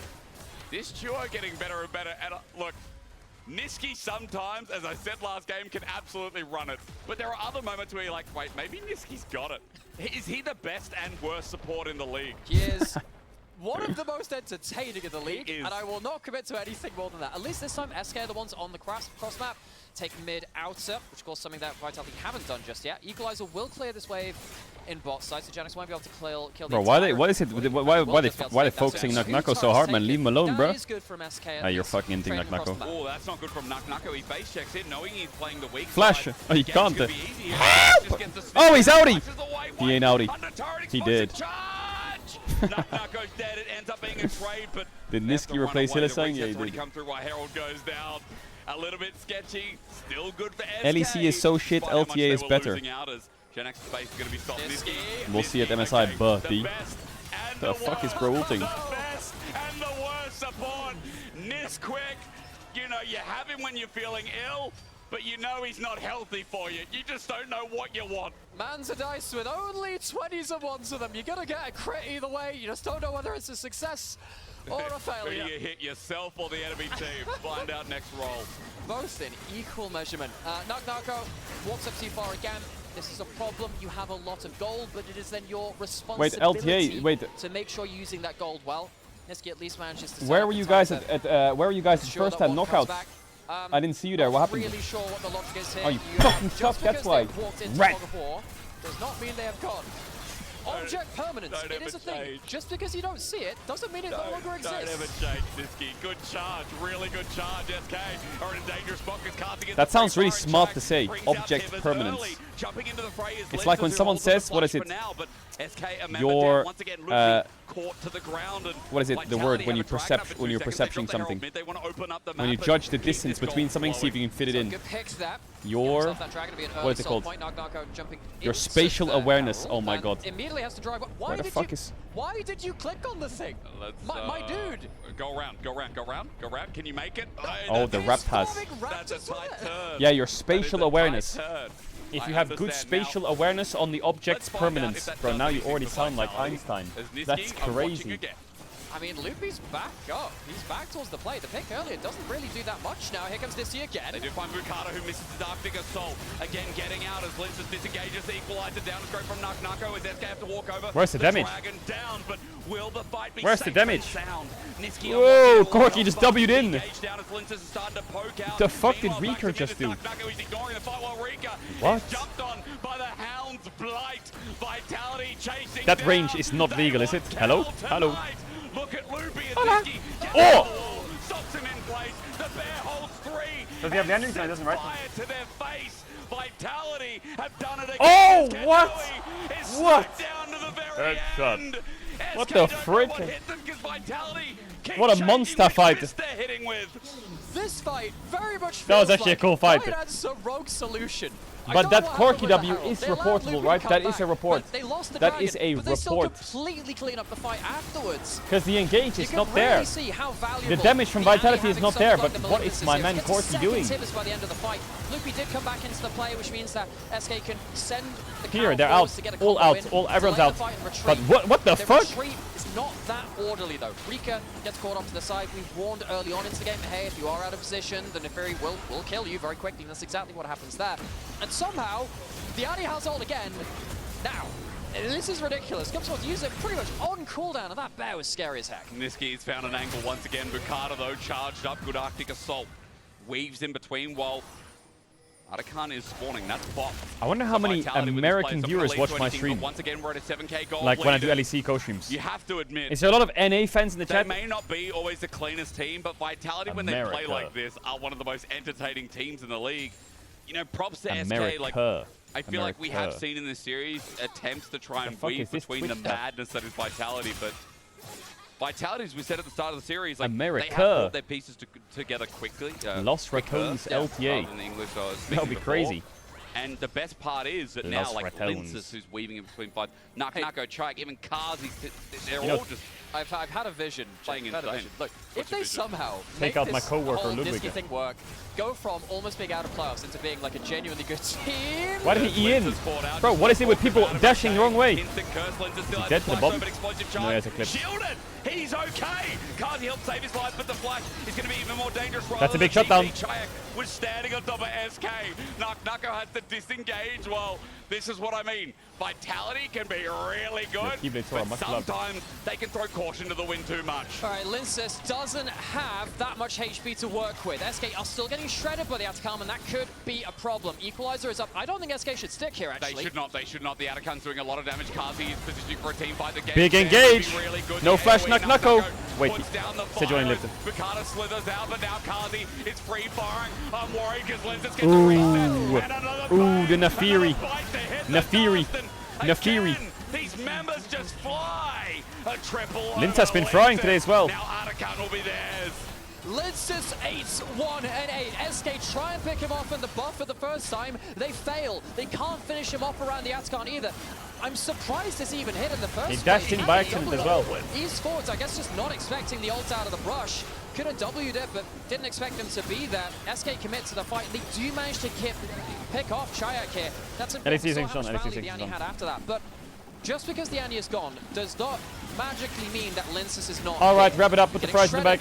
This duo getting better and better. And look, Niski sometimes, as I said last game, can absolutely run it. But there are other moments where you're like, wait, maybe Niski's got it. Is he the best and worst support in the league? He is one of the most entertaining in the league, is. and I will not commit to anything more than that. At least this time, SK are the ones on the cross map. Take mid outer, which of course something that Vitality haven't done just yet. Equalizer will clear this wave in bot side, so Janix won't be able to kill the Bro, why entire they? What is it? Why they focusing Naknako so hard, man? Leave him alone, bro. That is good from SK. Ah, you're fucking into Trading across Naknako. the map. Oh, that's not good from Naknako. He base checks in, knowing he's playing the weak Flash. side. Oh, he Game's can't. gonna be easy. Help! Just gets the Oh, he's sneak, outie. flashes away, He ain't outie. under turret, He explosive did. charge! Naknako's dead. It ends up being a trade, but Did they have to Niski run replace away. The Hillesang? Yeah, reset's he already did. come through while Herald goes down. A little bit sketchy. Still good for SK. LEC is so shit, Despite how much LTA they is were better. losing out as Gen X space is going to be stopped. Niski. We'll see at MSI, buddy. The fuck is bro ulting? The best and the worst support. Nisquick, you know, you have him when you're feeling ill, but you know he's not healthy for you. You just don't know what you want. Man's a dice with only 20s and 1s of them. You're gonna get a crit either way. You just don't know whether it's a success or a failure. Whether you hit yourself or the enemy team. Find out next roll. Both in equal measurement. Naknako walks up too far again. This is a problem. You have a lot of gold, but it is then your responsibility to make sure you're using that gold well. Niski at least manages to. Where were you guys at where were you guys at first time knockouts? I didn't see you there. What happened? Really sure what the logic is here. Oh, you fucking suck. That's why. Rat. Does not mean they have gone. Object permanence, it is a thing. Just because you don't see it doesn't mean it no longer exists. Don't ever change, Niski. Good charge, really good charge. SK are in a dangerous spot because casting that sounds really smart to say. Object permanence. Jumping into the fray is it's like when someone says, what is it? Now, but SK your once again, caught to the ground and what is it? The word when you perception something. When you judge the distance between something, see if you can fit it in. Your what is it called? Your spatial awareness. Oh my god. Immediately has to drive. Where the fuck is? Why did you click on the thing? My dude. Go around. Can you make it? Oh, the rap has. That's a tight turn. Yeah, your spatial awareness. If you have good spatial awareness on the object's permanence, bro, now you already sound like Einstein. That's crazy. I mean, Loopy's back up. He's back towards the play. The pick earlier doesn't really do that much now. Here comes Nissi again. They do find Bukata, who misses the Dark Digger Soul. Again, getting out as Linces disengages the equalizer down to go from Naknako as SK have to walk over. Where's the damage? Dragon down, but will the fight be Where's the damage? Whoa, Corki just W'd in. The fuck did Rika just do? What? Jumped on by the Hound's Blight. Vitality chasing that down. range is not legal, is it? Hello? Hello? Look at Loopy and Niski. Oh! Stops him in place. The bear holds 3. Does he have the energy? No, he doesn't, right? Fire to their face. Vitality have done it again. Oh, what? What? Down to the very end. What the frick? What a monster fight. This fight very much that was actually like a cool fight. That's a rogue solution. But that Corki W is reportable, right? That is a report. That is a They still report. completely clean up the fight afterwards. Because the engage is not really there. See how the damage from Vitality is not there, but what is my man Corki doing? By the end of the fight. Loopy did come back into the play, which means that SK can send the here, they're out. All out. Everyone's out. But what the fuck? Retreat is not that orderly though. Rika gets caught off to the side. We warned early on into the game, hey, if you are out of position, the Neferi will kill you very quickly. And that's exactly what happens there. And somehow, the Adi has ult again. Now, this is ridiculous. Comes to use it pretty much on cooldown, and that bear was scary as heck. Niski's found an angle once again. Bukata, though, charged up. Good Arctic Assault. Weaves in between while Arakan is spawning. That's bot. I wonder how many American viewers watch my stream. Once again, we're at a 7K goal. Like when I do LEC co-streams. You have to admit. Is there a lot of NA fans in the chat? They may not be always the cleanest team, but Vitality, when they play like this, are one of the most entertaining teams in the league. You know, props to SK. Like, I feel like we have seen in this series attempts to try and weave between the madness that is Vitality, but Vitality, as we said at the start of the series, like they have brought their pieces together quickly. Lost Raccoon's LTA. In English, that would be crazy. And the best part is that now, like Linces, who's weaving in between fights, Nako, Chike, even Kazi, they're all just. I've had a vision. Playing insane. Look, if they somehow take out my this coworker whole Ludwig Nisqy thing work, go from almost being out of playoffs into being like a genuinely good team. Why did he in? Bro, what is it with people dashing the wrong way? Is he dead to the bottom? No, he has a clip. Shielded! He's okay! Kazi helped save his life, but the flash is going to be even more dangerous. That's a big shutdown. Chayek was standing on top of SK. Nako has to disengage. Well, this is what I mean. Vitality can be really good, but sometimes they can throw caution to the wind too much. All right, Linces doesn't have that much HP to work with. SK are still getting shredded by the Atacama, and that could be a problem. Equalizer is up. I don't think SK should stick here, actually. They should not. The Atacan's doing a lot of damage. Kazi is positioning for a team fight. The game big engage. Really good. No flash, Nako. Wait, Sejuani lived it. Bukata slithers out, but now Kazi is free firing. I'm worried because Linces gets Ooh. a reset. Ooh, the Nafiri. Nafiri. These members just fly. A triple. Lince has been frying today as well. Now Atacan will be theirs. Linces 8-1 and 8. SK try and pick him off in the buff for the first time. They fail. They can't finish him off around the Atacan either. I'm surprised this even hit in the first place. He dashed in by accident as well. East forwards, I guess, just not expecting the ult out of the brush. Could have W'd it, but didn't expect him to be there. SK commit to the fight. They do manage to pick off Chayek here. That's important. So how much value the Annie had after that. But just because the Annie is gone does not magically mean that Linces is not. All right, wrap it up with the prize in the bag.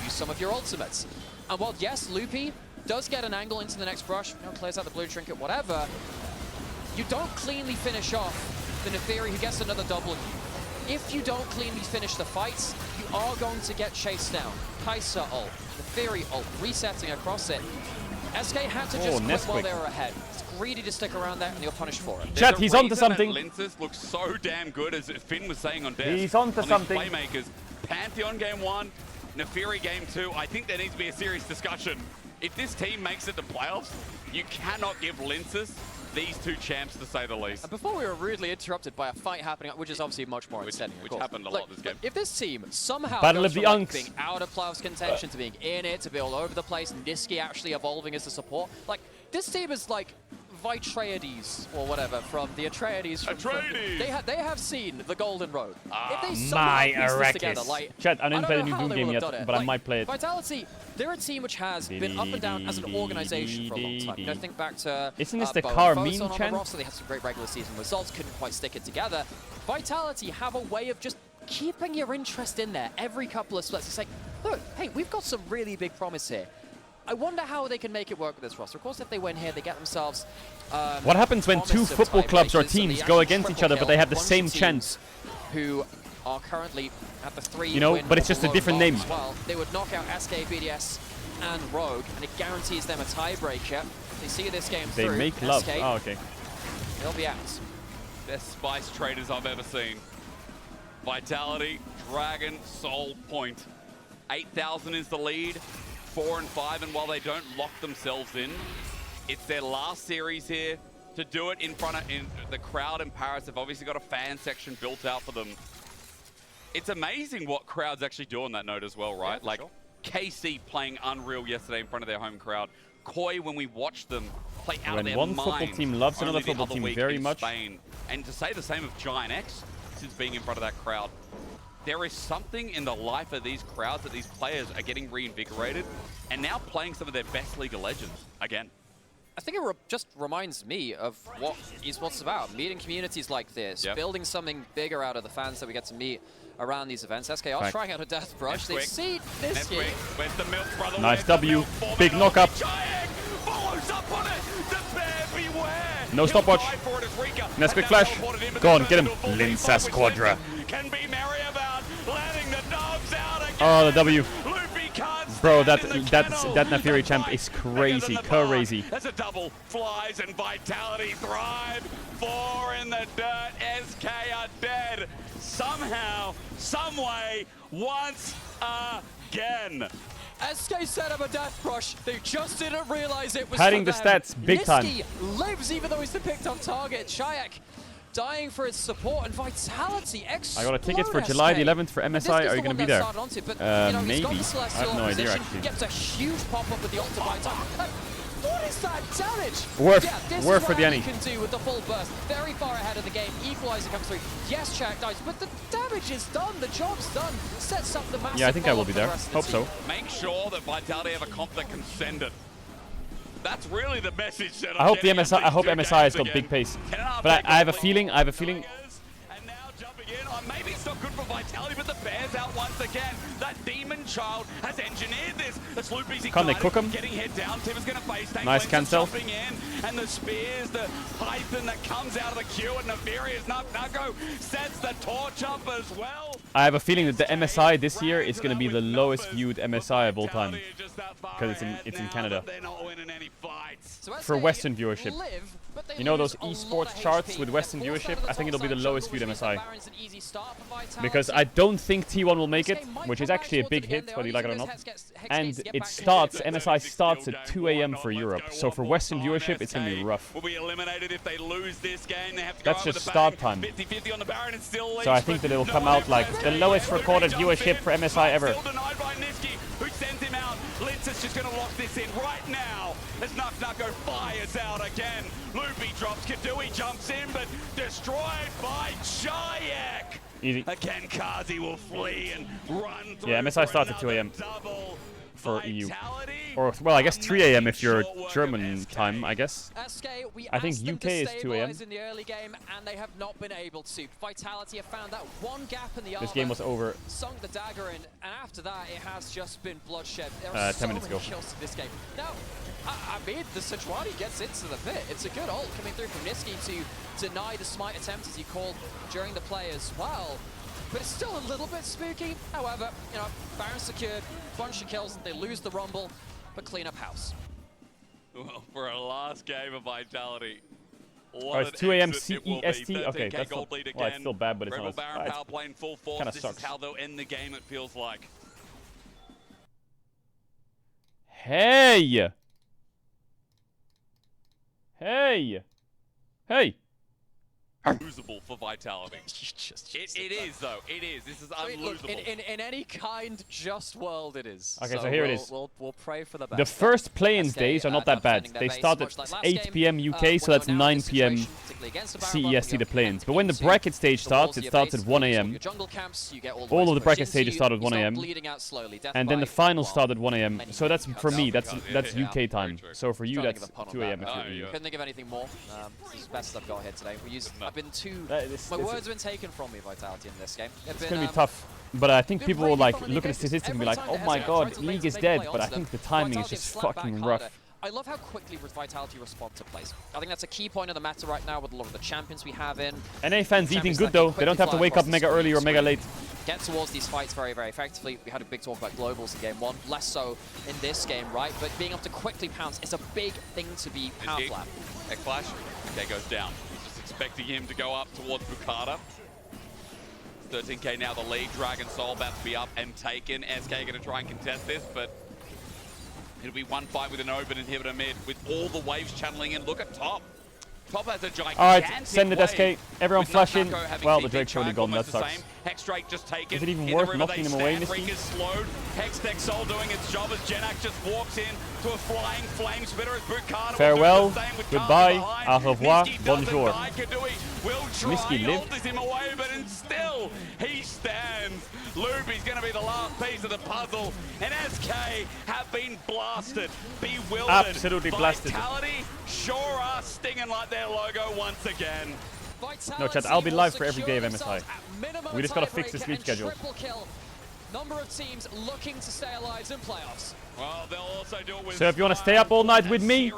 Use some of your ultimates. And while, yes, Loopy does get an angle into the next brush, clears out the blue trinket, whatever, you don't cleanly finish off the Neferi, who gets another W. If you don't cleanly finish the fights, you are going to get chased down. Kai'Sa ult, Neferi ult, resetting across it. SK had to just quit while they were ahead. It's greedy to stick around there, and you're punished for it. Chat, he's onto something. Linces looks so damn good, as Finn was saying on Death. He's onto something. Playmakers. Pantheon game 1, Neferi game 2. I think there needs to be a serious discussion. If this team makes it to playoffs, you cannot give Linces these two champs, to say the least. And before we were rudely interrupted by a fight happening, which is obviously much more exciting, which happened a lot this game. If this team somehow Battle goes of the from like, Unks. being out of playoffs contention to being in it, to be all over the place, Nisqy actually evolving as a support, like, this team is like Vitreides or whatever from the Atreides. They have seen the Golden Road. If they somehow piece this together, like, Chat, I didn't play the new Doom game yet, but like, I might play it. Vitality, they're a team which has been up and down as an organization for a long time. You know, think back to Isn't this the Bo car and meme Fosun on chant? the roster. They had some great regular season results, couldn't quite stick it together. Vitality have a way of just keeping your interest in there every couple of splits. It's like, look, hey, we've got some really big promise here. I wonder how they can make it work with this roster. Of course, if they win here, they get themselves what happens when two football clubs or teams go against each other, but they have the same chance? Who are currently at the 3. You know, but it's just a different name. Well, they would knock out SK, BDS, and Rogue, and it guarantees them a tiebreaker. They see this game through. They make love. SK, oh, okay. They'll be out. Best spice traders I've ever seen. Vitality, Dragon, Soul, Point. 8,000 is the lead. 4 and 5, and while they don't lock themselves in, it's their last series here to do it in front of the crowd in Paris. They've obviously got a fan section built out for them. It's amazing what crowds actually do on that note as well, right? Yeah, like sure. KC playing unreal yesterday in front of their home crowd. Koi, when we watched them play out of When their one mind, football team loves only another the football other team week very in much. Spain. And to say the same of Giant X since being in front of that crowd. There is something in the life of these crowds that these players are getting reinvigorated and now playing some of their best League of Legends again. I think it just reminds me of what esports is about. Meeting communities like this, building something bigger out of the fans that we get to meet around these events. SK are trying out a Death Brush. They've seen this year. Where's the milk, brother? Nice W. Big knock-up. Follows up on it. The bear beware. No stopwatch. Nice quick flash. Go on, get him. Linces Quadra. Can be merry about letting the dogs out again. Oh, the W. Bro, that Neferi champ is crazy, crazy. That's a double. Flies and Vitality thrive. 4 in the dirt. SK are dead. Somehow, someway, once again. SK set up a Death Brush. They just didn't realize it was Padding the stats big time. Nisqy lives even though he's the picked up target. Chayek dying for his support, and Vitality I got a ticket for July the 11th for MSI. Are you going to be there? Maybe. I have no idea, actually. Gets a huge pop-up with the ult to Vitality. What is that damage? Worth. Yeah, this Worth is for what the Annie Annie. can do with the full burst. Very far ahead of the game. Equalizer comes through. Yes, Shaq dies, but the damage is done. The job's done. Sets up the massive. Yeah, I think I will be there. the rest of Hope the so. team. Make sure that Vitality have a comp that can send it. That's really the message that I hope the MSI. I hope MSI has got big pace. But I have a feeling. I have a feeling. And now jumping in. Maybe it's not good for Vitality, but the Bears out once again. That demon child has engineered this. The Sloopy's Can they cook him? Getting head down. Tim is going to face tank. Nice cancel. Jumping in, and the spears, the Python that comes out of the queue, and Nefarious Nuko sets the torch up as well. I have a feeling that the MSI this year is going to be the lowest viewed MSI of all time because it's in Canada. For Western viewership, you know those esports charts with Western viewership? I think it'll be the lowest viewed MSI because I don't think T1 will make it, which is actually a big hit, whether you like it or not. And it starts, MSI starts at 2 AM for Europe, so for Western viewership, it's going to be rough. Will be eliminated if they lose this game. They have to That's go just with the start bag. time. 50-50 on the Baron and still So I think that it'll come out like the lowest recorded viewership for MSI ever. Still denied by Niski, who sends him out. Litz is just going to lock this in right now as Nuko fires out again. Loopy drops, Kadui jumps in, but destroyed by Chayek. Easy. Again, Kazi will flee and run through. Yeah, MSI starts at 2 AM double. for EU. Or, well, I guess 3 AM if you're German time, I guess. I think UK is 2 AM. In the early game, and they have not been able to. Vitality have found that one gap in the This armor, game was over. sunk the dagger in, and after that, it has just been bloodshed. There are 10 so minutes many ago. kills to this game. Now, I mean, the Sejuani gets into the pit. It's a good ult coming through from Niski to deny the smite attempt, as he called during the play as well. But it's still a little bit spooky. However, you know, Baron secured, bunch of kills, they lose the Rumble, but clean up house. Well, for a last game of Vitality. Oh, it's 2 AM CEST? Okay, that's not, well, it's still bad, but it's Rebel not Baron power playing full force. Kind of This sucks. is how they'll end the game, it feels like. Hey! Hey! Hey! Unlosable for Vitality. It is, though. It is. This is unlosable. Look, in any kind, just world it is. Okay, so here it is. We'll pray for the best. The first play-in days are not that bad. They start at 8 PM UK, so that's 9 PM CEST, the play-ins. But when the bracket stage starts, it starts at 1 AM. All of the bracket stages start at 1 AM. And then the finals start at 1 AM. So that's, for me, that's UK time. So for you, that's 2 AM if you're EU. Couldn't think of anything more. This is the best I've got here today. I've been too... my words have been taken from me, Vitality, in this game. It's going to be tough. But I think people will like look at the statistics and be like, oh my god, League is dead. But I think the timing is just fucking rough. I love how quickly Vitality respond to plays. I think that's a key point of the meta right now with a lot of the champions we have in. NA fans eating good though. They don't have to wake up mega early or mega late. Get towards these fights very, very effectively. We had a big talk about globals in game one, less so in this game, right? But being able to quickly pounce is a big thing to be powerful at. Egg flash. Okay, goes down. Just expecting him to go up towards Bukata. 13k now the lead. Dragon Soul about to be up and taken. SK going to try and contest this, but it'll be one fight with an open inhibitor mid with all the waves channeling in. Look at top. Top has a gigantic Alright, send it SK. Everyone flash in. Well, the TP Drake's already gone. That sucks. Hex Drake just taken. Is it even worth knocking him away, Misty? Freak is slowed. Hextech Soul doing its job as Genak just walks in to a flying flame spitter as Bukata. Farewell, goodbye, au revoir, bonjour. Miski live. Him away, but still he stands. Loopy's going to be the last piece of the puzzle, and SK have been blasted, bewildered. Absolutely blasted. Vitality sure are stinging like their logo once again. No chat, I'll be live for every day of MSI. We just gotta fix the sleep schedule. Number of teams looking to stay alive in playoffs. Well, they'll also do it with So if you want to stay up all night with me,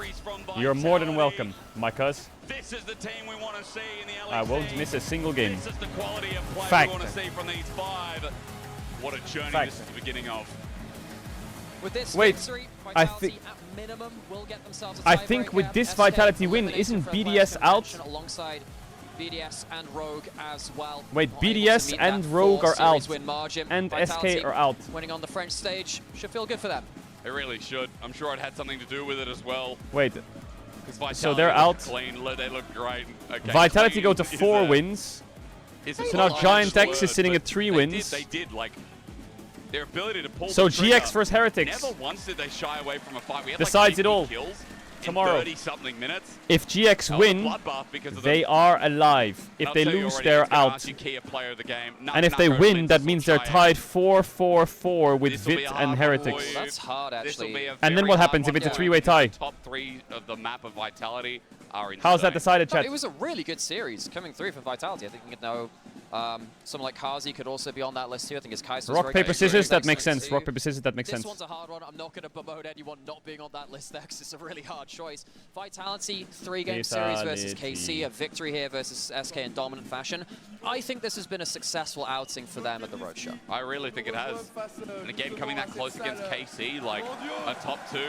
you're more than welcome, my cuz. This is the team we want to see in the LEC. I won't miss a single game. This is the quality of play Fact. we want to see from these five. What a journey Fact. this is the beginning of. With this Wait, victory, I Vitality think at minimum will get themselves a I think with tiebreaker. this SK Vitality win, eliminated isn't from BDS playoff out? contention alongside BDS and Rogue as well. Wait, Not able to BDS meet and that Rogue are four-series out, win margin. and Vitality SK are out. Winning on the French stage should feel good for them. It really should. I'm sure it had something to do with it as well. Wait, Because so they're out. Clean, they look great. Okay, Vitality clean go to is 4 a- wins. is a So now harsh Giant X word, is sitting but at 3 they wins. They did, like, their ability to pull So the trigger. GX versus Heretics. Never once did they shy away from a fight. We had Decides like it all. 80 kills. tomorrow. in 30-something minutes. If GX win, they are alive. If they lose, they're out. And if they win, that means they're tied 4-4-4 with Vit and Heretics. Well, that's hard, actually. And then what happens if it's a three-way tie? Top 3 of the map of Vitality are insane. How's that decided, chat? It was a really good series coming through for Vitality. I think you could know someone like Kazi could also be on that list too. I think his Kaiser's Rock, paper, scissors, that makes sense. Rock, paper, scissors, that makes sense. This one's a hard one. I'm not going to bemoan anyone not being on that list there because it's a really hard choice. Vitality, 3-game series versus KC, a victory here versus SK in dominant fashion. I think this has been a successful outing for them at the Roadshow. I really think it has. And again, coming that close against KC, like a top 2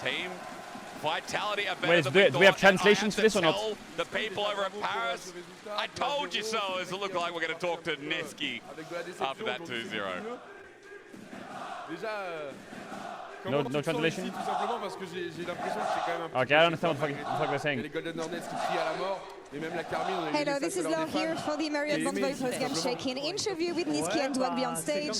team. Vitality are better than we do we have translations for this or not? The people over at Paris, I told you so. It looks like we're going to talk to Niski after that 2-0. No translation? Okay, I don't understand what the fuck they're saying. Hello, this is Laure here for the Marriott Bonvoy post-game check-in interview with Niski and Dwagby on stage.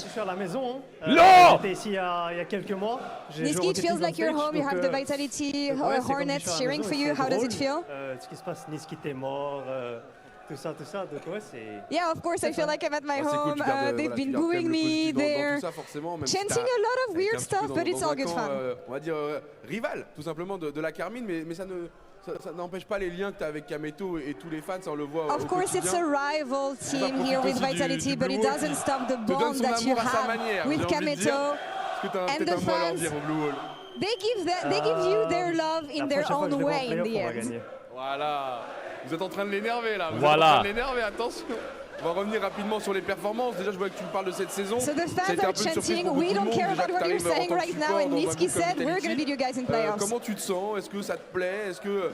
Niski, it feels like you're home, you have the Vitality Hornets cheering for you. How does it feel? Yeah, of course, I feel like I'm at my home. They've been booing me, they're chanting a lot of weird stuff, but it's all good fun. On va dire rival, tout simplement, de la Carmine, mais ça n'empêche pas les liens que tu as avec Kameto et tous les fans, ça on le voit. Of course, it's a rival team here with Vitality, but it doesn't stop the bond that you have with Kameto and the fans. They give you their love in their own way in the end. Voilà. Vous êtes en train de l'énerver là. Vous êtes voilà. en train de l'énerver, attention. On va revenir rapidement sur les performances. Déjà, je vois que tu me parles de cette saison. So the fans are chanting, we don't care about what you're saying right now, and Niski said, we're going to beat you guys in playoffs. Comment tu te sens? Est-ce que ça te plaît? Est-ce que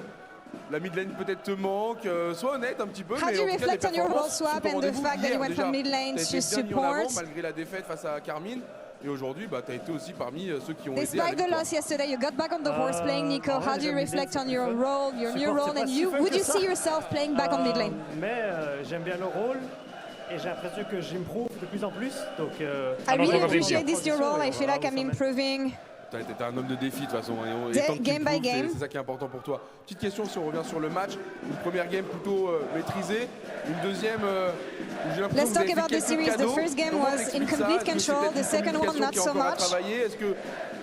la mid lane peut-être te manque? Sois honnête un petit peu. How do you reflect on your role swap and the fact that you went from mid lane to support? Malgré la défaite face à Carmine. Et aujourd'hui, bah, tu as été aussi parmi ceux qui ont aidé. Despite the loss yesterday, you got back on the horse playing Nico. How do you reflect on your role, your new role, and would you see yourself playing back on mid lane? Mais j'aime bien le rôle et j'ai l'impression que j'improve de plus en plus. Donc, I really appreciate this new role. I feel like I'm improving. T'es un homme de défi de toute façon. Game by game. C'est ça qui est important pour toi. Petite question si on revient sur le match. Une première game plutôt maîtrisée. Une deuxième où j'ai l'impression Let's talk about the series. The first game was in complete control. The second one not so much. Est-ce que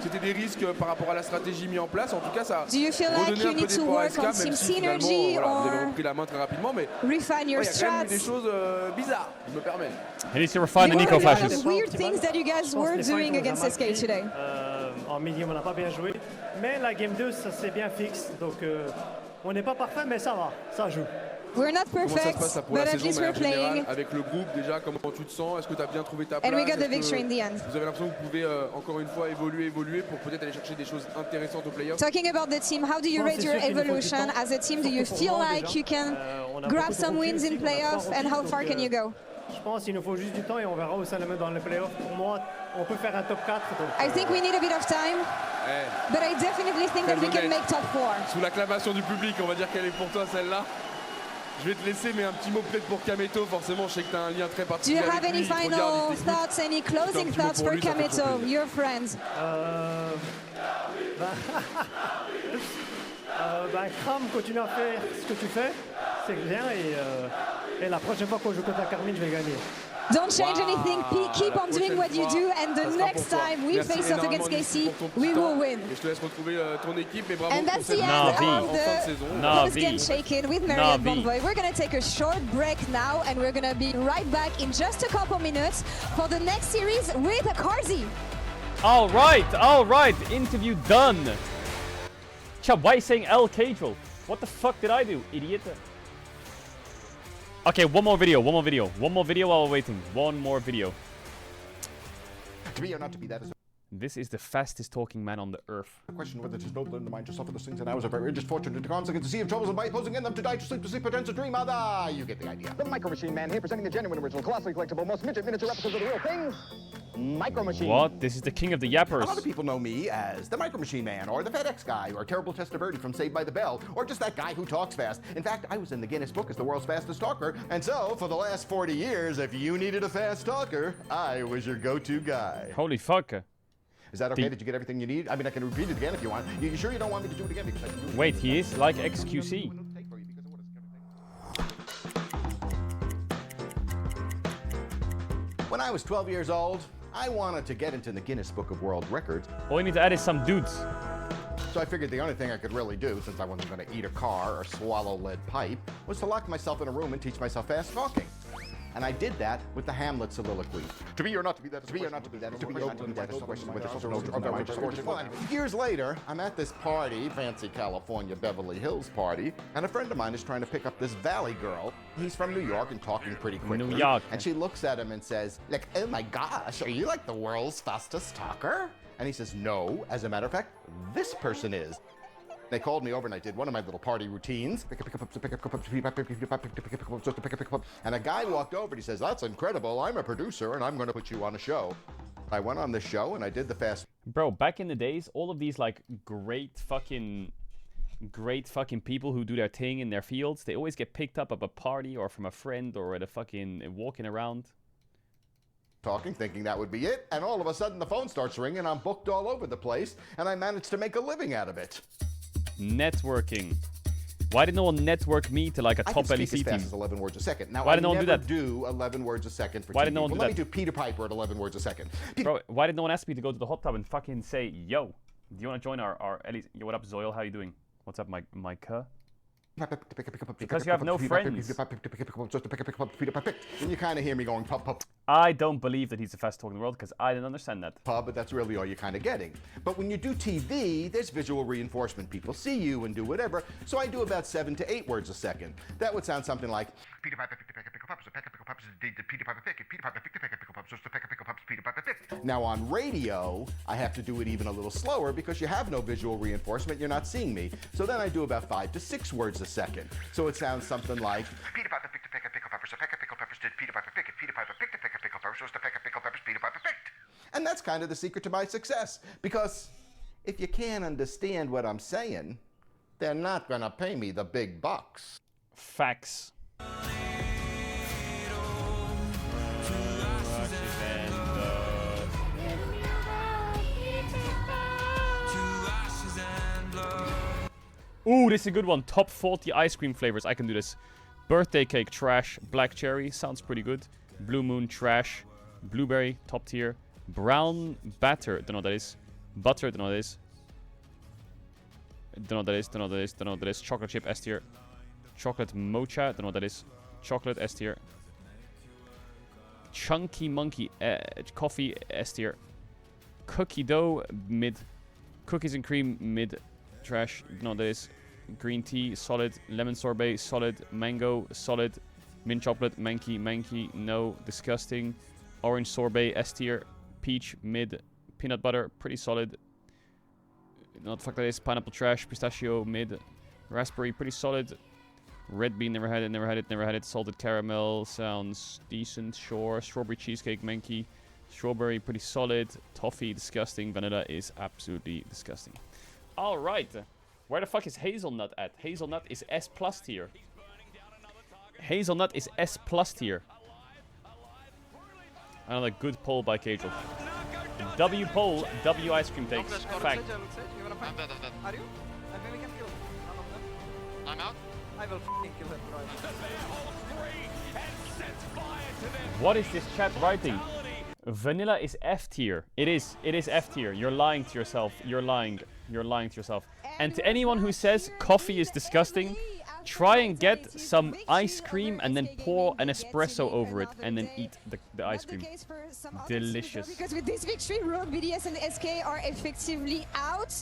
c'était des risques par rapport à la stratégie mise en place? En tout cas, ça Do you feel like you need to work on some synergy or vous avez repris la main très rapidement, mais refine your il y a quand même strats? des choses bizarres, je me permets. He needs to refine the Nico fashion. fashions. Weird things that you guys were doing against SK today. En medium, on n'a pas bien joué. Mais la game 2, ça c'est bien fixe. Donc, on n'est pas parfait, mais ça va, ça joue. We're not perfect, comment ça se passe pour but la at saison, least mais we're en général, playing. avec le groupe déjà, comment tu te sens? Est-ce que tu as bien trouvé ta place? And we got the victory in the end. Vous avez l'impression que vous pouvez encore une fois évoluer pour peut-être aller chercher des choses intéressantes aux playoffs? Talking about the team, how do you rate your evolution as a team? Do you feel like you can grab some wins in playoffs, and how far can you go? Je pense qu'il nous faut juste du temps et on verra où ça le met dans les playoffs. Pour moi, on peut faire un top 4. Donc, I think we need a bit of time, but I definitely think that we can make top 4. Sous l'acclamation du public, on va dire qu'elle est pour toi celle-là. Je vais te laisser, mais un petit mot peut-être pour Kameto. Forcément, je sais que tu as un lien très Do particulier you avec have any lui. final thoughts, any closing thoughts for Kameto, your friend? Kram, continue à faire ce que tu fais, c'est bien et la prochaine fois qu'on joue contre la Carmine, je vais gagner. Don't change anything, keep on doing what you do, and the next time we face off against KC, we will win. Et je te laisse retrouver ton équipe, mais bravo And pour that's cette the end victoire of en fin de the saison. post-game shake-in with Marriott Bonvoy. We're going to take a short break now, and we're going to be right back in just a couple minutes for the next series with Karzi. All right, interview done. Chab, why are you saying L Caedrel? What the fuck did I do, idiot? Okay, one more video while we're waiting. One more video. To be or not to be, that is This is the fastest talking man on the earth. a question whether it is noble in the mind to suffer the stings and hours of outrageous fortune to consequence to see of troubles and by posing in them to die to sleep pretends to dream of the... You get the idea. The Micro Machine Man here presenting the genuine original, colossally collectible, most midget miniature replicas of the real thing, Micro Machine. What? This is the king of the yappers. A lot of people know me as the Micro Machine Man, or the FedEx guy, or Terrible Testaverde from Saved by the Bell, or just that guy who talks fast. In fact, I was in the Guinness Book as the world's fastest talker, and so, for the last 40 years, if you needed a fast talker, I was your go-to guy. Holy fuck. Is that okay? Did you get everything you need? I mean, I can repeat it again if you want. You sure you don't want me to do it again? Because I can do it. Wait, he is like XQC. When I was 12 years old, I wanted to get into the Guinness Book of World Records. All you need to add is some dudes. So I figured the only thing I could really do, since I wasn't going to eat a car or swallow lead pipe, was to lock myself in a room and teach myself fast talking. And I did that with the Hamlet soliloquy. To be or not to be, that is to be or not to be, that is to be or not to be, that is the question whether Years later, I'm at this party, fancy California Beverly Hills party, and a friend of mine is trying to pick up this Valley girl. He's from New York and talking pretty quickly. New York. And she looks at him and says, like, oh my gosh, are you like the world's fastest talker? And he says, no, as a matter of fact, this person is. They called me over and I did one of my little party routines. And a guy walked over and he says, that's incredible. I'm a producer and I'm going to put you on a show. I went on the show and I did the fast. Bro, back in the days, all of these like great fucking people who do their thing in their fields, they always get picked up at a party or from a friend or at a fucking walking around. Talking, thinking that would be it. And all of a sudden the phone starts ringing and I'm booked all over the place and I managed to make a living out of it. Networking. Why did no one network me to like a top LEC team? As fast as 11 words a second. Now, why did no one do that? Do 11 words a second for why TV. Did no one do let that? me do Peter Piper at 11 words a second. Bro, why did no one ask me to go to the hot tub and fucking say, yo, do you want to join our LEC? Yo, what up, Zoil? How you doing? What's up, Mike? Because you have no friends. And you kind of hear me going pop pop. I don't believe that he's the fastest talker in the world because I didn't understand that. But that's really all you're kind of getting. But when you do TV, there's visual reinforcement. People see you and do whatever. So I do about 7 to 8 words a second. That would sound something like Peter Piper picked a peck of pickle pups, a peck of pickle pups, Peter Piper picked, Peter Piper picked a peck of pickle pups, just a peck of pickle pups, Peter Piper picked. Now on radio, I have to do it even a little slower because you have no visual reinforcement, you're not seeing me. So then I do about 5 to 6 words a second. So it sounds something like Peter Piper picked a peck of pickle peppers, a peck of pickle peppers did Peter Piper pick it, Peter Piper picked a peck of pickle peppers, just a peck of pickle peppers, Peter Piper picked. And that's kind of the secret to my success, because if you can't understand what I'm saying, they're not gonna pay me the big bucks. Facts. Ooh, this is a good one. Top 40 ice cream flavors. I can do this. Birthday cake, trash. Black cherry, sounds pretty good. Blue moon, trash. Blueberry, top tier. Brown batter, don't know what that is. Butter, don't know what that is. Don't know what that is, don't know what that is, don't know what that is. Chocolate chip, S tier. Chocolate mocha, don't know what that is. Chocolate, S tier. Chunky monkey, coffee, S tier. Cookie dough, mid. Cookies and cream, mid. Trash, don't know what that is. Green tea, solid. Lemon sorbet, solid. Mango, solid. Mint chocolate, manky, no. Disgusting. Orange sorbet, S tier. Peach, mid. Peanut butter, pretty solid. Don't know what the fuck that is. Pineapple, trash. Pistachio, mid. Raspberry, pretty solid. Red bean, never had it. Salted caramel, sounds decent, sure. Strawberry cheesecake, manky. Strawberry, pretty solid. Toffee, disgusting. Vanilla is absolutely disgusting. Alright. Where the fuck is Hazelnut at? Hazelnut is S+ tier. Hazelnut is S+ tier. Another good poll by Caedrel. W poll, W ice cream takes. Fact. Are you? I think we can kill him. I'm out. I will f***ing kill him. What is this chat writing? Vanilla is F tier. It is F tier. You're lying to yourself. You're lying to yourself. And to anyone who says coffee is disgusting, try and get some ice cream and then pour an espresso over it and then eat the ice cream. Delicious. Because with this victory, Rogue, BDS and SK are effectively out.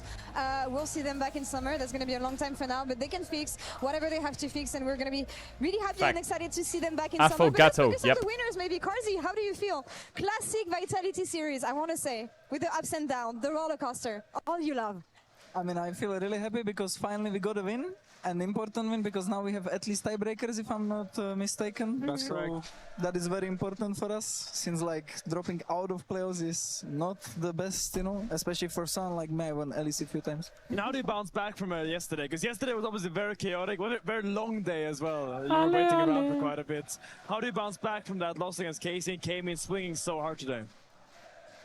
We'll see them back in summer. That's going to be a long time for now, but they can fix whatever they have to fix, and we're going to be really happy and excited to see them back in summer. But let's focus on the winners, maybe. Karzi, how do you feel? Classic Vitality series, I want to say, with the ups and downs, the roller coaster, all you love. I mean, I feel really happy because finally we got a win, an important win, because now we have at least tiebreakers, if I'm not mistaken. That's correct. That is very important for us, since like dropping out of playoffs is not the best, you know, especially for someone like me, I won LEC a few times. And how do you bounce back from yesterday? Because yesterday was obviously very chaotic, a very long day as well. You were waiting around for quite a bit. How do you bounce back from that loss against Casey and came in swinging so hard today?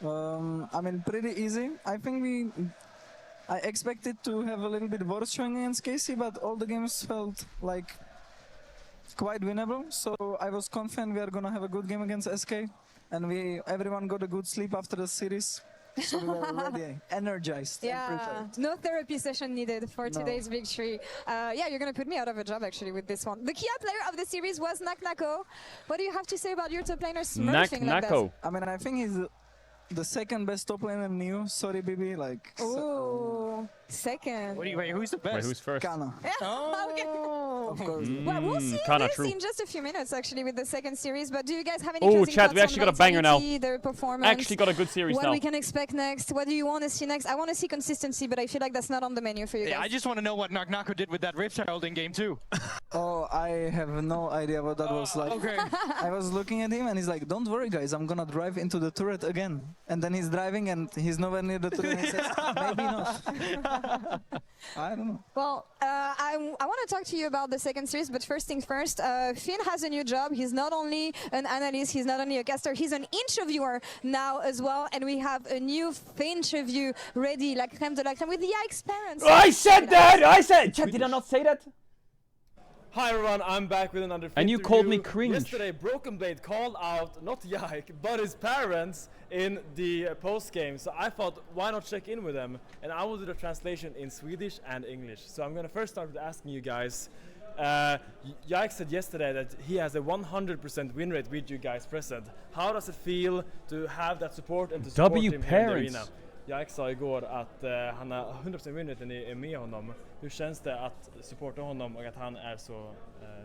I mean, pretty easy. I think I expected to have a little bit worse showing against Casey, but all the games felt like quite winnable. So I was confident we are gonna have a good game against SK, and everyone got a good sleep after the series. So we were ready, energized. Yeah, no therapy session needed for today's victory. Yeah, you're going to put me out of a job actually with this one. The key player of the series was Naknako. What do you have to say about your top laner smurfing like that? I mean, I think he's the second best top laner in New. Sorry, BB. Like. Oh, second. Wait, who's the best? Wait, who's first? Kana. Oh, of course. Well, we'll see Kana, this in just a few minutes actually with the second series. But do you guys have any Oh, closing chat, thoughts we actually on got a banger now. Vitality, their performance? Actually got a good series what now. we can expect next? What do you want to see next? I want to see consistency, but I feel like that's not on the menu for you guys. Yeah, I just want to know what Naknako did with that Rift Herald in game 2. Oh, I have no idea what that was like. Okay. I was looking at him and he's like, "Don't worry, guys, I'm gonna drive into the turret again." And then he's driving and he's nowhere near the turret. And he says, "Maybe not." I don't know. Well, I want to talk to you about the second series, but first things first, Finn has a new job. He's not only an analyst, he's not only a caster, he's an interviewer now as well. And we have a new interview ready, la crème de la crème, with Yikes parents. I said that! I said! Chat, did I not say that? Hi everyone, I'm back with another And you interview. called me cringe. Yesterday, Broken Blade called out, not Yike, but his parents in the post-game. So I thought, why not check in with them? And I will do the translation in Swedish and English. So I'm gonna first start with asking you guys. Yike said yesterday that he has a 100% win rate with you guys present. How does it feel to have that support and to support him in the arena? Yike sa igår att han har 100% win rate är med honom. Hur känns det att supporta honom och att han är så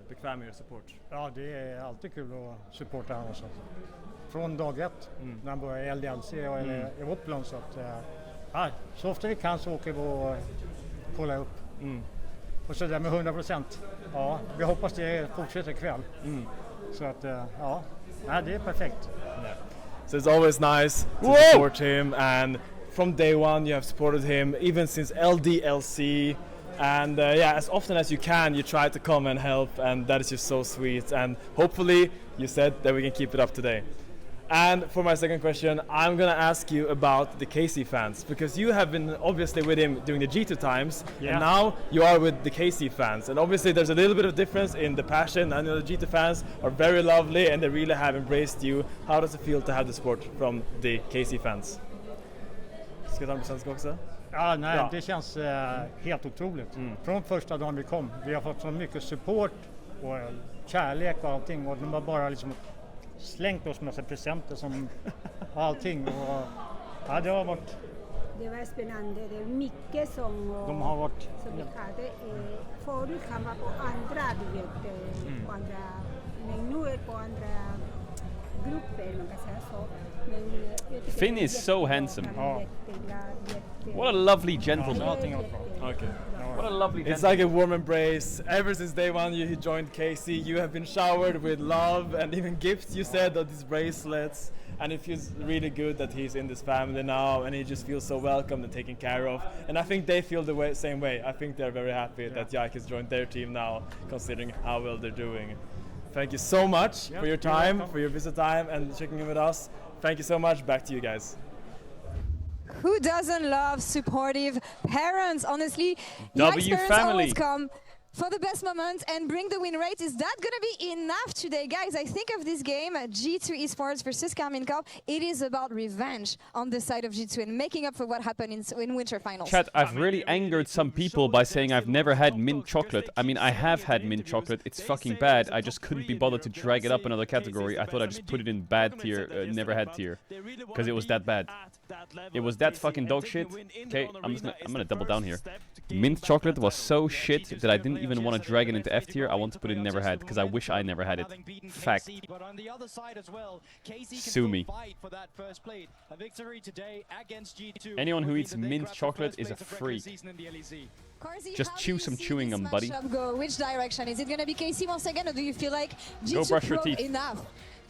bekväm med support? Ja, det är alltid kul att supporta honom. Från dag ett när han började i LDLC och i Upland. Så att, så ofta vi kan så åker vi och kollar upp. Och så där med 100%. Ja, vi hoppas det fortsätter ikväll. Så att, ja, det är perfekt. Yeah. So it's always nice to support him, and from day one you have supported him, even since LDLC. And yeah, as often as you can, you try to come and help, and that is just so sweet. And hopefully, you said that we can keep it up today. And for my second question, I'm gonna ask you about the Casey fans, because you have been obviously with him during the G2 times, and now you are with the Casey fans. And obviously there's a little bit of difference in the passion. I know the G2 fans are very lovely and they really have embraced you. How does it feel to have the support from the Casey fans? Ska jag ta på svenska också? Ja, nej, det känns helt otroligt. Från första dagen vi kom. Vi har fått så mycket support och kärlek och allting. Och de har bara liksom slängt oss massa presenter som allting. Och, ja, det har varit... Det var spännande. Det är mycket som vi hade. Förut han var på andra, du vet, på andra, men nu är på andra grupper, man kan säga så. Finn is so handsome. What a lovely gentleman. Okay. What a lovely gentleman. It's like a warm embrace. Ever since day one he joined Casey, you have been showered with love and even gifts, you said, of these bracelets. And it feels really good that he's in this family now, and he just feels so welcomed and taken care of. And I think they feel the same way. I think they're very happy that Yike has joined their team now, considering how well they're doing. Thank you so much for your time, for your visit time, and checking in with us. Thank you so much. Back to you guys. Who doesn't love supportive parents? Honestly, W parents family. always come for the best moment and bring the win rate. Is that going to be enough today? Guys, I think of this game, G2 Esports versus Carmine Corp, it is about revenge on the side of G2 and making up for what happened in Winter Finals. Chat, I've really angered some people by saying I've never had mint chocolate. I mean, I have had mint chocolate. It's fucking bad. I just couldn't be bothered to drag it up another category. I thought I'd just put it in bad tier, never had tier. Because it was that bad. It was that fucking dog shit. Okay, I'm gonna double down here. Mint chocolate was so shit that I didn't even want to drag it into F tier. I want to put it in never had, because I wish I never had it. Fact. Sue me. Anyone who eats mint chocolate is a freak. Just chew some chewing gum, buddy. Go? Which direction? Is it going to be KC once again, or do you feel like Go brush your G2 teeth. enough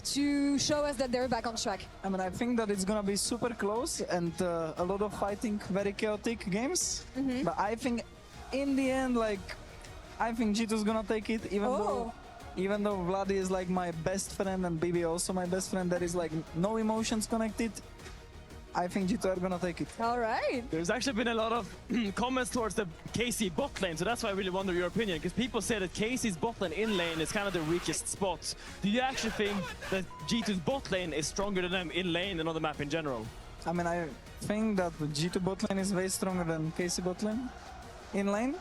to show us that they're back on track? I mean, I think that it's gonna be super close and a lot of fighting, very chaotic games. But I think in the end, like, I think G2's gonna take it, even though Vladi is like my best friend and BB also my best friend. There is like no emotions connected. I think G2 are gonna take it. All right. There's actually been a lot of comments towards the KC bot lane, so that's why I really wonder your opinion, because people say that KC's bot lane in lane is kind of the weakest spot. Do you actually think that G2's bot lane is stronger than them in lane and on the map in general? I mean, I think that G2 bot lane is way stronger than KC bot lane. In lane,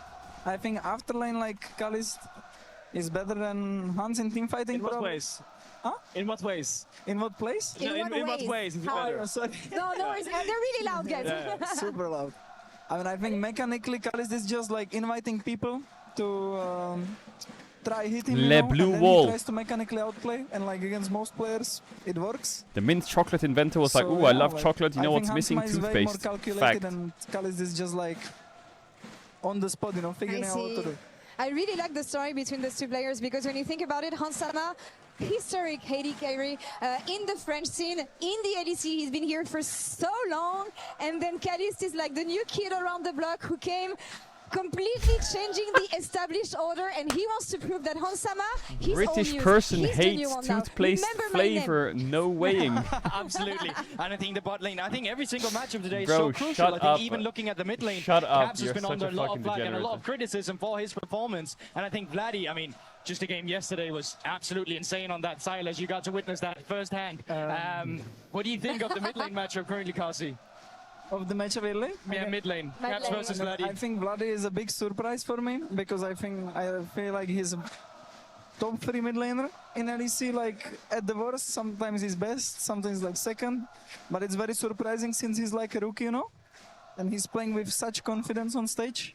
I think after lane like Kalist is better than Hans in team fighting. In what ways? Huh? In what ways? In what place? In what ways is it better? Sorry. No worries. They're really loud, guys. Yeah, super loud. I mean, I think mechanically Kalist is just like inviting people to try hitting him. Le blue and then wall. He tries to mechanically outplay, and like against most players, it works. The mint chocolate inventor was like, So, ooh, I yeah, love like, chocolate. You know what's I think missing? Hansma is way more Toothpaste. calculated, Fact. and Kalist is just like on the spot, you know, figuring out what to do. I really like the story between those two players because when you think about it, Hansama, historic AD carry in the French scene, in the ADC, he's been here for so long, and then Kalist is like the new kid around the block who came completely changing the established order, and he wants to prove that Hansama, he's British all news. person He's the new hates one now. toothpaste Remember my name. flavor. No weighing. Absolutely. And I think the bot lane, I think every single match of today is Bro, so crucial. shut I think up. even looking at the mid lane, Shut up, Caps has you're been such under a a lot of fucking flack and a lot degenerate. of criticism for his performance. And I think Vladdy, I mean, just the game yesterday was absolutely insane on that side, as you got to witness that firsthand. What do you think of the mid lane matchup currently, Kasi? Of the match of LA? Yeah, mid lane. Caps versus Vladdy. I think Vladdy is a big surprise for me because I feel like he's a top 3 mid laner in LEC. Like at the worst, sometimes he's best, sometimes like second. But it's very surprising since he's like a rookie, you know, and he's playing with such confidence on stage.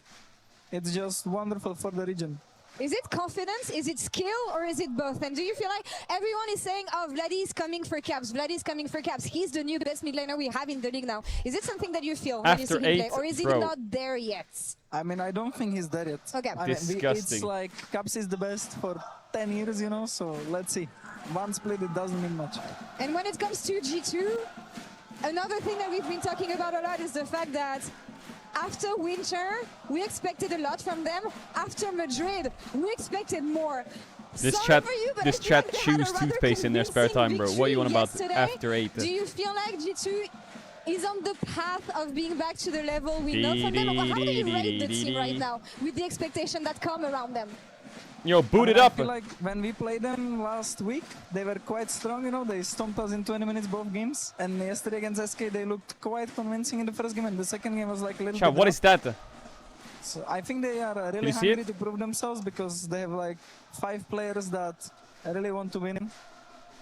It's just wonderful for the region. Is it confidence, is it skill, or is it both? And do you feel like everyone is saying, oh, Vladdy is coming for Caps, Vladdy is coming for Caps, he's the new best mid laner we have in the league now. Is it something that you feel when you see him play, or is it not there yet? I mean, I don't think he's there yet. Okay. I mean, Disgusting. it's like Caps is the best for 10 years, you know, so let's see. One split, it doesn't mean much. And when it comes to G2, another thing that we've been talking about a lot is the fact that after Winter, we expected a lot from them. After Madrid, we expected more. This Sorry chat, for you, but this I feel chat like they had a chews rather toothpaste in their spare time, bro. What are you on about yesterday. after 8? Do you feel like G2 is on the path of being back to the level we know from them? Or how do you rate the team right now with the expectation that come around them? Yo, boot it I up. feel like when we played them last week, they were quite strong, you know, they stomped us in 20 minutes both games. And yesterday against SK, they looked quite convincing in the first game, and the second game was like a little Chat, bit what rough. is that? So I think they are you really see hungry it? to prove themselves because they have like 5 players that really want to win.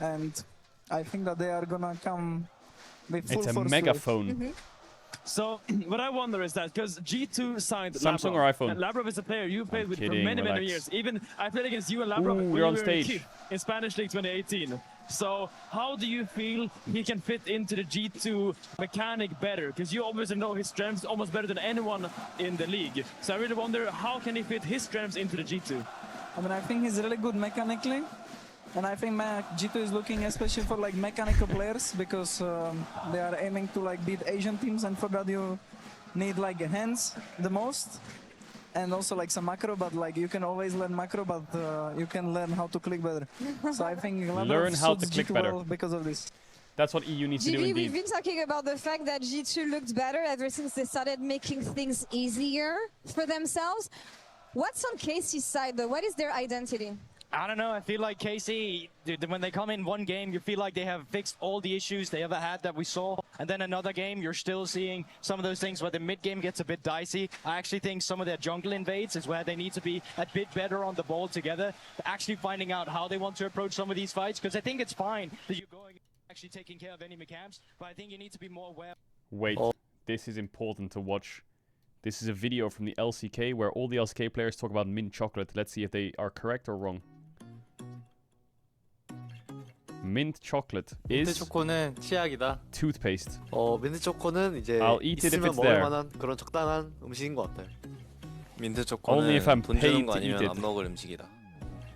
And I think that they are gonna come with full It's a force to it. megaphone. So what I wonder is that because G2 signed Samsung Labrov, or iPhone? and Labrov is a player you've played with kidding, for many relax. years. Even I played against you and Labrov Ooh, when we're you on were stage. in Spanish League 2018. So how do you feel he can fit into the G2 mechanic better? Because you obviously know his strengths almost better than anyone in the league. So I really wonder how can he fit his strengths into the G2? I mean, I think he's really good mechanically. And I think G2 is looking especially for like mechanical players because they are aiming to like beat Asian teams, and for that you need like hands the most. And also like some macro, but like you can always learn macro, but you can learn how to click better. So I think Learn how to click G2 better. well because of this. That's what EU needs to do GB, indeed. we've been talking about the fact that G2 looked better ever since they started making things easier for themselves. What's on Casey's side though? What is their identity? I don't know. I feel like KC, when they come in one game, you feel like they have fixed all the issues they ever had that we saw. And then another game, you're still seeing some of those things where the mid game gets a bit dicey. I actually think some of their jungle invades is where they need to be a bit better on the ball together, actually finding out how they want to approach some of these fights. Because I think it's fine that you're going actually taking care of enemy camps, but I think you need to be more aware. Wait, this is important to watch. This is a video from the LCK where all the LCK players talk about mint chocolate. Let's see if they are correct or wrong. Mint chocolate 민트 is 초코는 치약이다. toothpaste. 민트 초코는 이제 I'll eat it if 있으면 it's 먹을 there. 만한 그런 적당한 음식인 것 같아요. 민트 Only if I'm 초코는 돈 paid 주는 거 to eat 아니면 it. 안 먹을 음식이다.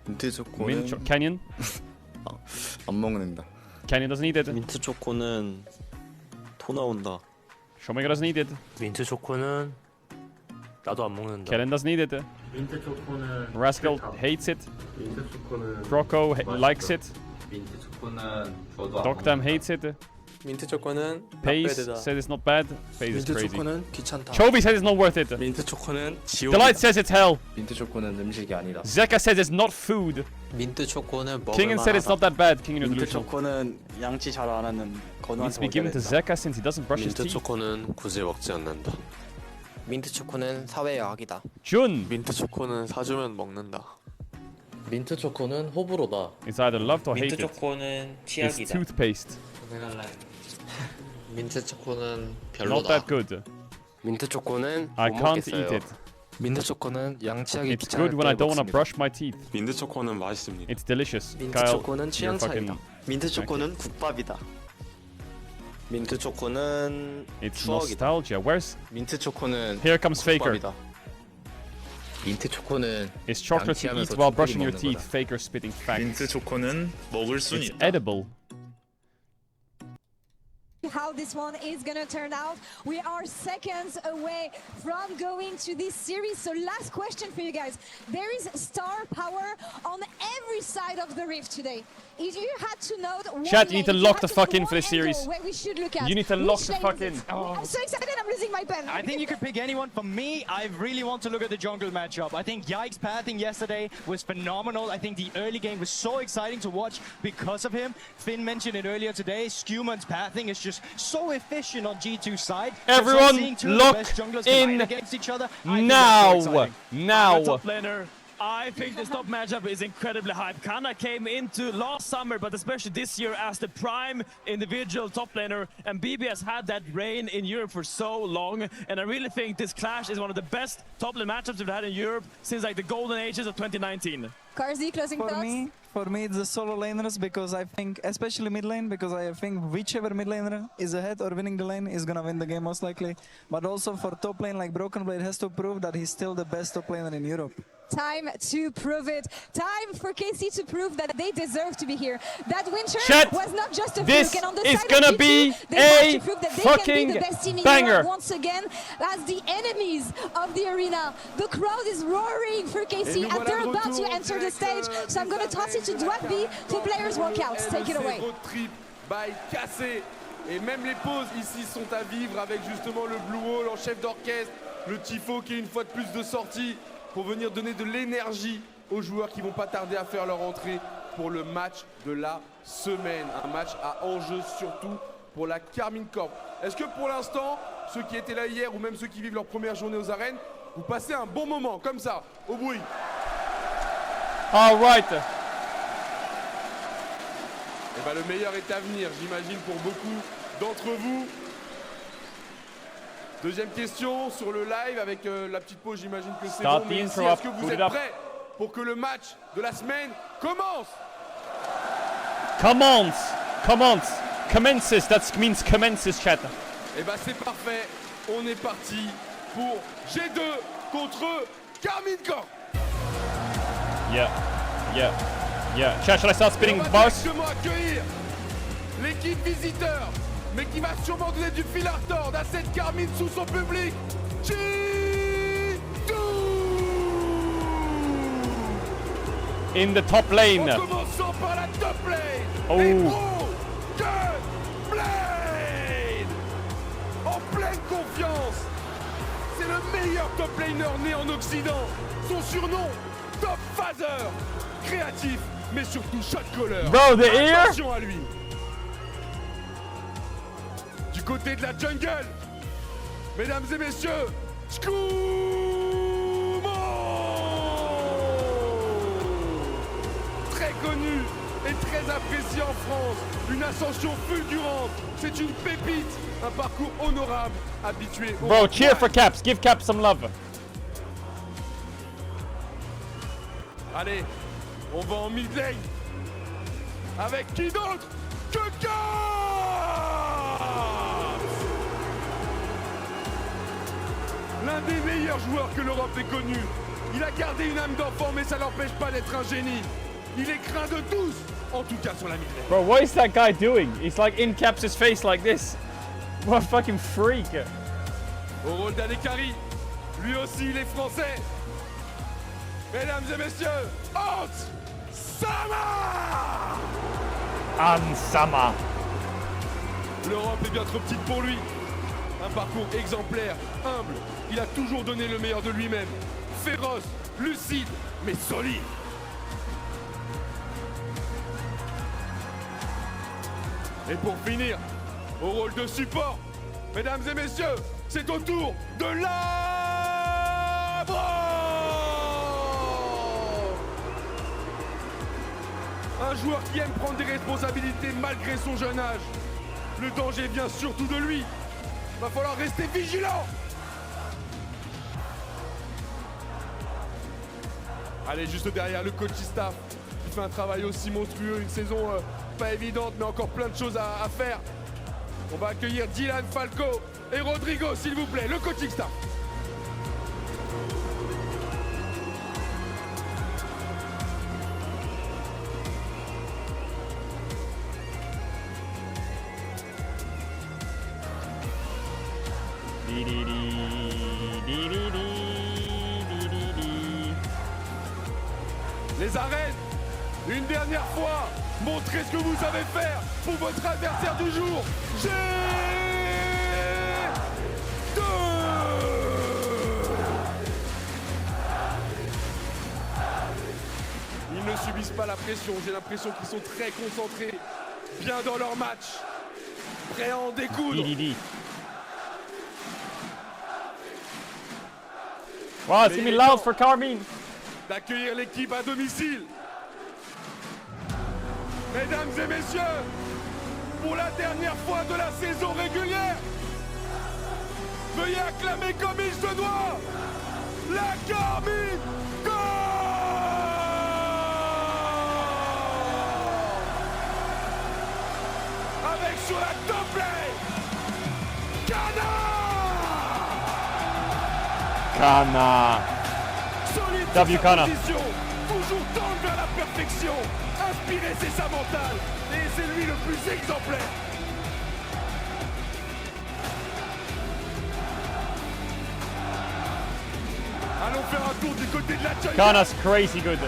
민트 Mint Canyon? 안 먹는다. Canyon doesn't eat it. 민트 초코는 토 나온다. Shomega doesn't eat it. 민트 초코는 나도 안 먹는다. Kellen doesn't eat it. 민트 초코는 Rascal hates it. 민트 초코는 Croco likes it. 민트 초코는 저도 안 Doctam 먹는다. hates it. 민트 초코는 Pace not said it's not bad. Pace is 민트 crazy. 초코는 귀찮다. Chovy said it's not worth it. 민트 초코는 지옥이다. Delight says it's hell. 민트 초코는 음식이 아니다. Zeka says it's not food. 민트 초코는 Kingen said it's not that bad. Kingen 민트 delusional. 초코는 양치 잘 안 하는 Needs to be given to Zeka since he doesn't brush his 민트 teeth. 초코는 굳이 먹지 않는다. 민트 초코는 사회의 악이다. Jun. 민트 초코는 사주면 먹는다. 민트 초코는 호불호다. It's either loved or 민트 hated. 초코는 It's 치약이다. toothpaste. 민트 초코는 Not 별로다. that good. 민트 초코는 I 못 can't 먹겠어요. eat it. 민트 초코는 양치하기 It's 귀찮을 good when I 때 don't want to 먹습니다. brush my teeth. 민트 초코는 맛있습니다. It's delicious. 민트 Kyle, 초코는 you're 취향 fucking... 차이다. 민트 초코는 국밥이다. 민트 초코는 It's 추억이다. nostalgia. Where's... 민트 초코는 Here comes Faker. 국밥이다. 민트 초코는 It's chocolate you eat while brushing your teeth. Faker spitting facts. 민트 초코는 먹을 순 It's 있다. edible. How this one is gonna turn out. We are seconds away from going to this series. So last question for you guys. There is star power on every side of the rift today. If you had to note one Chat, you need to lane, lock if the you fuck had in to for this one angle series. where we should look at, You need to which lock the lane fuck is in. it? I'm so excited, I'm losing my pen. I think you could pick anyone. For me, I really want to look at the jungle matchup. I think Yike's pathing yesterday was phenomenal. I think the early game was so exciting to watch because of him. Finn mentioned it earlier today. Scuman's pathing is just so efficient on G2's side. Everyone, so seeing two lock of the best junglers in collide against each other, I think now. that's so exciting. Now. I'm a top laner. I think this top matchup is incredibly hype. Kana came into last summer, but especially this year as the prime individual top laner, and BB has had that reign in Europe for so long, and I really think this clash is one of the best top lane matchups we've had in Europe since like the golden ages of 2019. Karzi, closing thoughts? For me, it's the solo laners because I think, especially mid lane, because I think whichever mid laner is ahead or winning the lane is gonna win the game most likely. But also for top lane, like Broken Blade has to prove that he's still the best top laner in Europe. Time to prove it. Time for KC to prove that they deserve to be here. That winter Chat, was not just a this fluke. And on the is side gonna of G2, be they have a to prove that they fucking can be the best team in banger. Europe once again as the enemies of the arena. The crowd is roaring for KC and they're about to enter the stage. So I'm going to toss it to Dwagby to players walkouts. Take it away. Road trip by Cassé. Et même les pauses ici sont à vivre avec justement le Blue Wall en chef d'orchestre, le Tifo qui est une fois de plus de sortie pour venir donner de l'énergie aux joueurs qui vont pas tarder à faire leur entrée pour le match de la semaine. Un match à enjeu surtout pour la Carmine Corp. Est-ce que pour l'instant, ceux qui étaient là hier ou même ceux qui vivent leur première journée aux arènes, vous passez un bon moment comme ça, au bruit? All right. Eh ben, le meilleur est à venir, j'imagine, pour beaucoup d'entre vous. Deuxième question sur le live avec la petite pause, j'imagine que c'est bon. Mais ici, est-ce que vous êtes prêts pour que le match de la semaine commence? Commence. Commence. Commences. That means commences, chat. Eh ben, c'est parfait. On est parti pour G2 contre Carmine Corp. Yeah. Yeah. Yeah. Chat, should I start spinning on va bars? directement accueillir l'équipe visiteur, mais qui va sûrement donner du fil à retordre à cette Carmine sous son public. G2 In the top lane. En commençant par la top lane. Oh. Les Broken Blade en pleine confiance. C'est le meilleur top laner né en Occident. Son surnom, Top Phaser. Créatif, mais surtout shot caller. Bro, the ear. Attention à lui. Du côté de la jungle, mesdames et messieurs, Scumo! Très connu et très apprécié en France. Une ascension fulgurante. C'est une pépite. Un parcours honorable, habitué au... Bro, cheer for Caps. Give Caps some love. Allez, on va en mid lane. Avec qui d'autre que Caps! L'un des meilleurs joueurs que l'Europe ait connu. Il a gardé une âme d'enfant, mais ça l'empêche pas d'être un génie. Il est craint de tous, en tout cas sur la mid lane. Bro, what is that guy doing? He's like in Caps' face like this. What a fucking freak. Au rôle d'Alekari, lui aussi il est français. Mesdames et messieurs, Hans Sama! Ansama. L'Europe est bien trop petite pour lui. Un parcours exemplaire, humble. Il a toujours donné le meilleur de lui-même. Féroce, lucide, mais solide. Et pour finir, au rôle de support, mesdames et messieurs, c'est au tour de l'Arbre. Un joueur qui aime prendre des responsabilités malgré son jeune âge. Le danger vient surtout de lui. Va falloir rester vigilant. Allez, juste derrière le coach staff, qui fait un travail aussi monstrueux, une saison pas évidente, mais encore plein de choses à faire. On va accueillir Dylan, Falco et Rodrigo, s'il vous plaît, le coaching staff. Les arènes, une dernière fois, montrez ce que vous savez faire pour votre adversaire du jour. G2. Ils ne subissent pas la pression, j'ai l'impression qu'ils sont très concentrés, bien dans leur match, prêts à en découdre. Wow, it's gonna be loud for Carmine. D'accueillir l'équipe à domicile. Mesdames et messieurs, pour la dernière fois de la saison régulière, veuillez acclamer comme il se doit la Carmine Corps. Avec sur la top lane, Kana. solide W sur sa Kana. position, toujours tendre vers la perfection. Inspiré, c'est sa mentale, et c'est lui le plus exemplaire. Allons faire un tour du côté de la China. Kana's crazy good.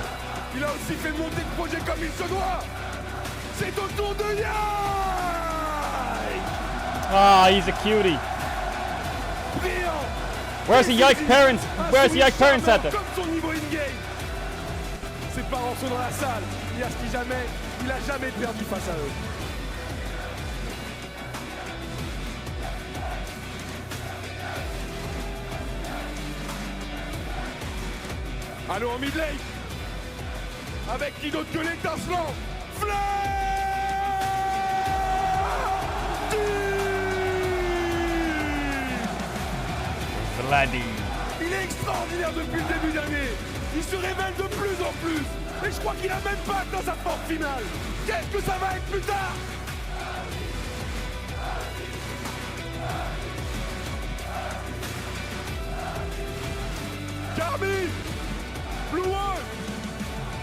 Il a aussi fait monter le projet comme il se doit. C'est au tour de Yai. Ah, he's a cutie. Brillant. Where's the Yike parents? Where's the Yike parents at? Comme son niveau in-game. Ses parents sont dans la salle. Il a jamais perdu face à eux. Allons en mid lane. Avec qui d'autre que l'étincelant Vladi. Il est extraordinaire depuis le début d'année. Il se révèle de plus en plus. Et je crois qu'il a même pas atteint sa forme finale. Qu'est-ce que ça va être plus tard? Carmine, Blue One,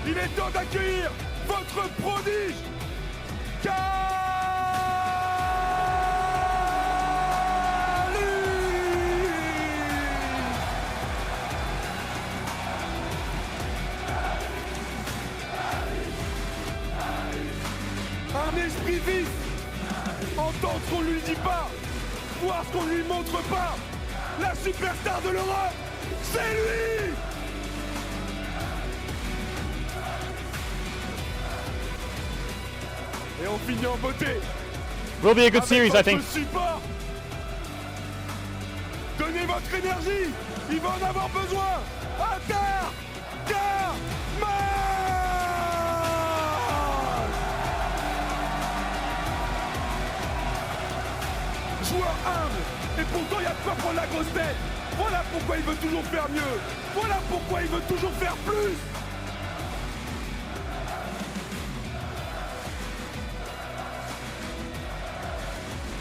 il est temps d'accueillir votre prodige, un esprit vif, entendre ce qu'on lui dit pas, voir ce qu'on lui montre pas, la superstar de l'Europe, c'est lui! Et on finit en beauté. Will be a good series, I think. Support. Donnez votre énergie, il va en avoir besoin. Joueur humble, et pourtant il y a de quoi prendre la grosse tête. Voilà pourquoi il veut toujours faire mieux. Voilà pourquoi il veut toujours faire plus.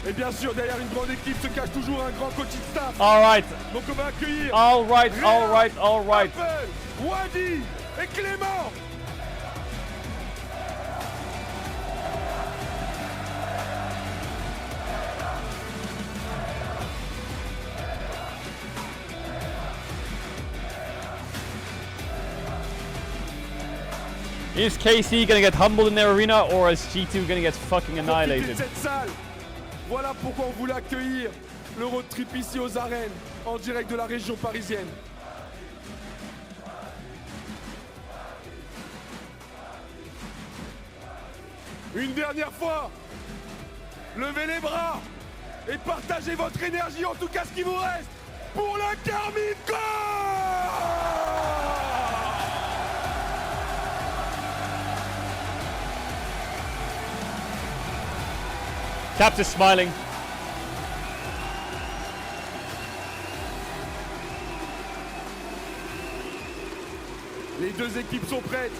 Et bien sûr, derrière une grande équipe se cache toujours un grand coaching staff. All right. Donc on va accueillir. All right, all right, all right. Apple, Wadi et Clément. Is KC gonna get humbled in their arena, or is G2 gonna get fucking annihilated? Cette salle, Voilà pourquoi on voulait accueillir le road trip ici aux arènes, en direct de la région parisienne. Une dernière fois, levez les bras et partagez votre énergie, en tout cas ce qui vous reste, pour le Carmine Corps! Caps is smiling. Les deux équipes sont prêtes,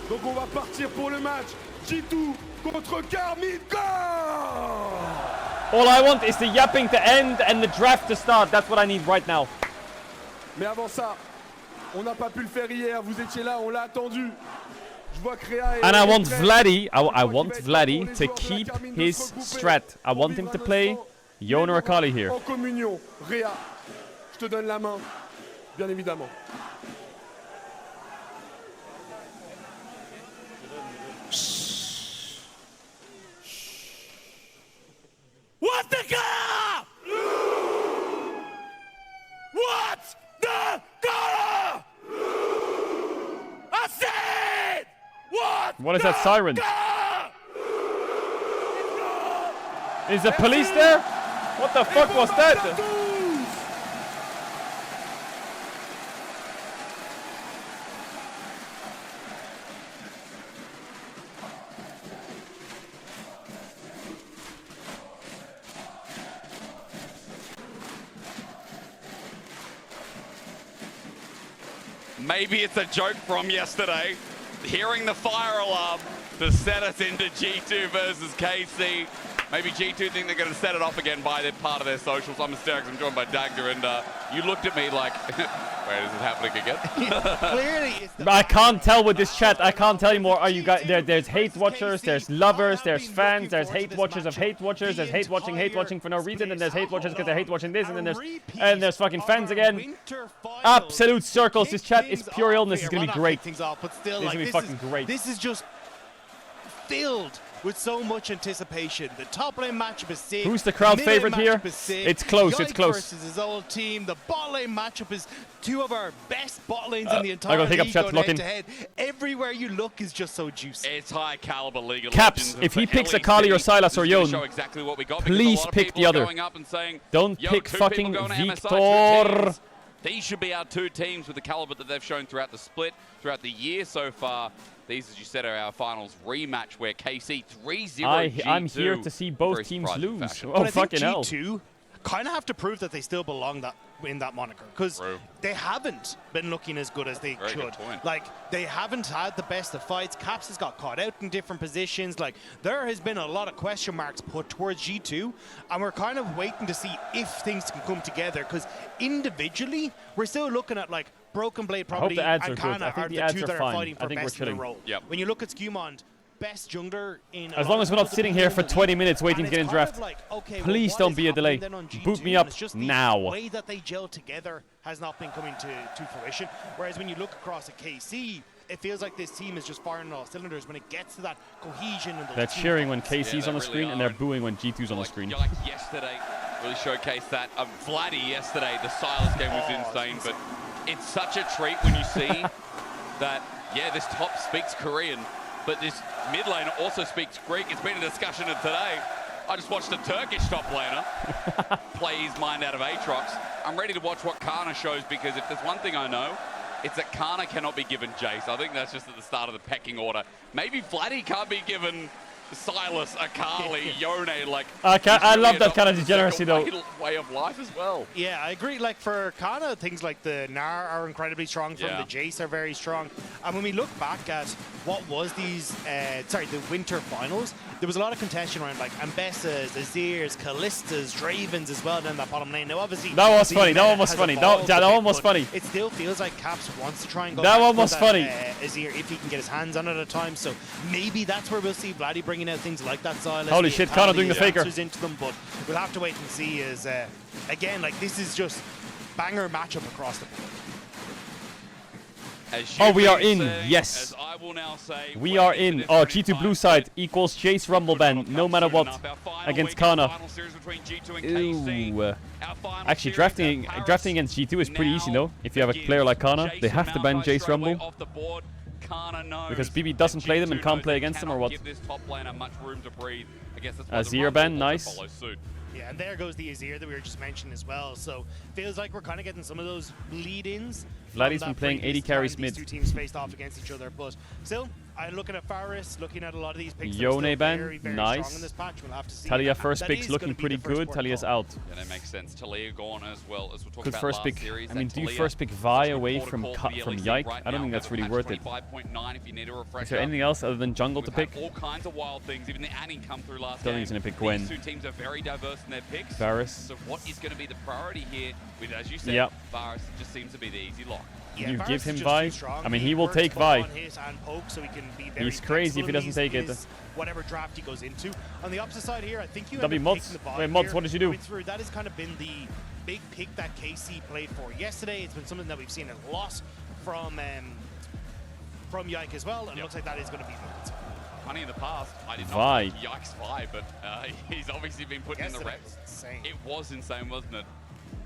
donc on va partir pour le match. G2 contre Carmine Corps! All I want is the yapping to end and the draft to start. That's what I need right now. Mais avant ça, on n'a pas pu le faire hier. Vous étiez là, on l'a attendu. Je vois Créa et And I want Vladdy, I want Vladdy to keep his strat. I want him to play Yone or Akali here. En communion, Réa, je te donne la main, bien évidemment. What the God? What the God? I said, What is that siren? Is the police there? What the fuck was that? Maybe it's a joke from yesterday. Hearing the fire alarm to set us into G2 versus KC. Maybe G2 think they're going to set it off again by their part of their socials. I'm Mysterix, I'm joined by Dagda, and you looked at me like, wait, is it happening again? Clearly, I can't tell with this chat. I can't tell you more. Are you guys? There's hate watchers, there's lovers, there's fans, there's hate watchers of hate watchers, there's hate watching for no reason, and there's hate watchers because they're hate watching this, and then there's fucking fans again. Absolute circles. This chat is pure illness. It's gonna be great. It's gonna be fucking great. This is just filled with so much anticipation. The top lane matchup is sick. Who's the crowd favorite here? It's close, Yike it's close. Versus his old team. The bot lane matchup is two of our best bot lanes in the entire I got hiccup league chat, going lock head in. to head. Everywhere you look is just so juicy. It's high caliber League of Caps, Legends. if he For picks LEC, Akali or Sylas or this is gonna Yone, show exactly what we got, because please a lot of pick people the are other. going up and saying, Don't Yo, pick 2 fucking people going to MSI, 2 Victor. teams. These should be our 2 teams with the caliber that they've shown throughout the split, throughout the year so far. These, as you said, are our finals rematch where KC 3-0 G2. I'm here to see both Very teams surprising lose. fashion. Oh, But I think fucking hell. G2 kind of have to prove that they still belong in that moniker, because they haven't been looking as good as they Very should. good point. Like, they haven't had the best of fights. Caps has got caught out in different positions. Like, there has been a lot of question marks put towards G2, and we're kind of waiting to see if things can come together, because individually, we're still looking at, like, Broken Blade I hope probably the ads and are good. I Kana think are the the ads two are that are fine. fighting I for think we're best in the chilling. role. Yep. When you look at Skewmond, best jungler in As long as we're not sitting here for 20 minutes waiting to get in draft, please don't be a delay. Boot me up now. The way that they gel together has not been coming to fruition. Whereas when you look across at KC, it feels like this team is just firing on all cylinders when it gets to that cohesion. And They're cheering when KC's they on the really screen, and are. they're booing when G2's on the screen. Like yesterday, really showcased that. Vladdy yesterday, the Sylas game was insane, but it's such a treat when you see that, yeah, this top speaks Korean, but this mid lane also speaks Greek. It's been a discussion of today. I just watched a Turkish top laner play his mind out of Aatrox. I'm ready to watch what Kana shows, because if there's one thing I know, it's that Kana cannot be given Jace. I think that's just at the start of the pecking order. Maybe Vladdy can't be given Sylas, Akali, Yone. Like, I love that kind of degeneracy, though. Way of life as well. Yeah, I agree. Like, for Kana, things like the Gnar are incredibly strong. From the Jace are very strong. And when we look back at what was these, the winter finals, there was a lot of contention around, like, Ambessa's, Azirs, Kallistas, Dravens as well down that bottom lane. Now, obviously, that was funny. That one was funny. That one was funny. It still feels like Caps wants to try and go that back one for was funny. Azir, if he can get his hands on it at a time. So maybe that's where we'll see Vladdy bringing out things like that Sylas. Holy shit, Kana doing the faker. Into them, but we'll have to wait and see. As again, like, this is just banger matchup across the board. Oh, we are in. Yes. As I will now say, We are in. Oh, G2 blue side equals Jace Rumble ban, no matter what, against Kana. Ooh. Actually, drafting against G2 is pretty easy, though. If you have a player like Kana, they have to ban Jace Rumble. Because BB doesn't play them and can't play against them, or what? Azir ban, nice. Yeah, and there goes the Azir that we were just mentioning as well. So feels like we're kind of getting some of those lead-ins. Vladdy's been playing 80 carries mid. These two teams faced off against each other, but still, I'm looking at Faris, looking at a lot of these picks. Yone ban, very, very nice. strong in this patch. We'll have to see. Talia first pick's looking pretty good. Talia's out. Yeah, that makes sense. Talia gone as well, as we'll talk Good about first last pick. series. I mean, do you first pick Vi away from Yike? I don't think that's really worth it. Is there anything else other than jungle to pick? All kinds of wild things. Even the Annie come through last Don't game. think he's gonna pick Gwen. These two teams are very diverse in their picks. Varus. So what is going to be the priority here? With, as you said, Yep. Varus just seems to be the easy lock. Yeah, you Varus give him is just Vi? too strong. I mean, he will take Vi. He's crazy if he doesn't take it. Whatever draft he goes into. On the opposite side here, I think you W mods. Wait, mods, what did you do? That has kind of been the big pick that KC played for yesterday. It's been something that we've seen a lot from Yike as well, and it looks like that is going to be the Funny in the past, I did not Vi. like Yike's Vi, but he's obviously been putting in the reps. Insane. It was insane, wasn't it?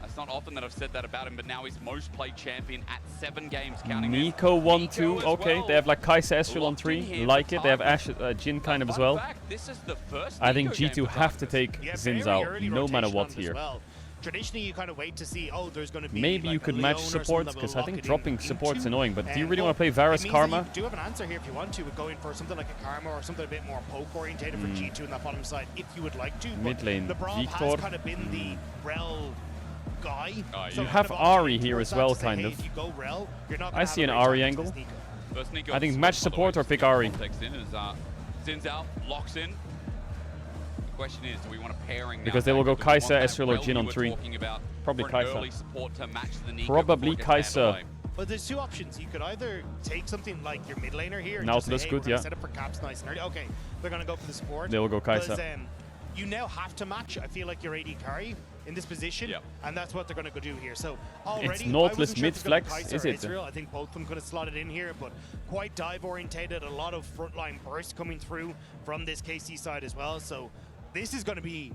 It's not often that I've said that about him, but now he's most played champion at 7 games counting. Nico 1-2. Okay, they have like Kai'Sa Ezreal on 3. Like it. They have Ashe, Jhin kind of as well. This is the first I think Nico game G2 have to take Yeah, Zins very out, early no matter rotation what on them as here. well. Traditionally, you kind of wait to see, oh, there's going to be Maybe like you could a match Leon or support, something that because will I think lock it dropping into. support's annoying. But do you really Well, want to play Varus it means Karma? that you do have an answer here if you want to, with going for something like a Karma or something a bit more poke orientated for G2 in that bottom side, if you would like to. But Mid lane, the Braum Victor. has kind of been the Rel guy. You have Ari here as well, kind of. I see an Ari angle. I think match support or pick Ari. Zin's out, locks in. The question is, do we want a pairing now? Because they will go Do we want Kai'Sa, that Ezreal or Rel Jhin we on were 3. talking about Probably for an early Kai'Sa. support to match the Nico Probably before it gets handed Kai'Sa. away? But there's two options. You could either take something like your mid laner here and Nautilus just say, hey, good, we're gonna yeah. set up for caps nice and early. Okay, they're going to go for the support. They will go Kai'Sa. Because, you now have to match, I feel like, your AD carry in this position, and that's what they're going to go do here. So already, Nautilus I wasn't sure mid if it was gonna be flex, Kai'Sa is or it? Ezreal. I think both of them could have slotted in here, but quite dive orientated. A lot of frontline burst coming through from this KC side as well. So this is going to be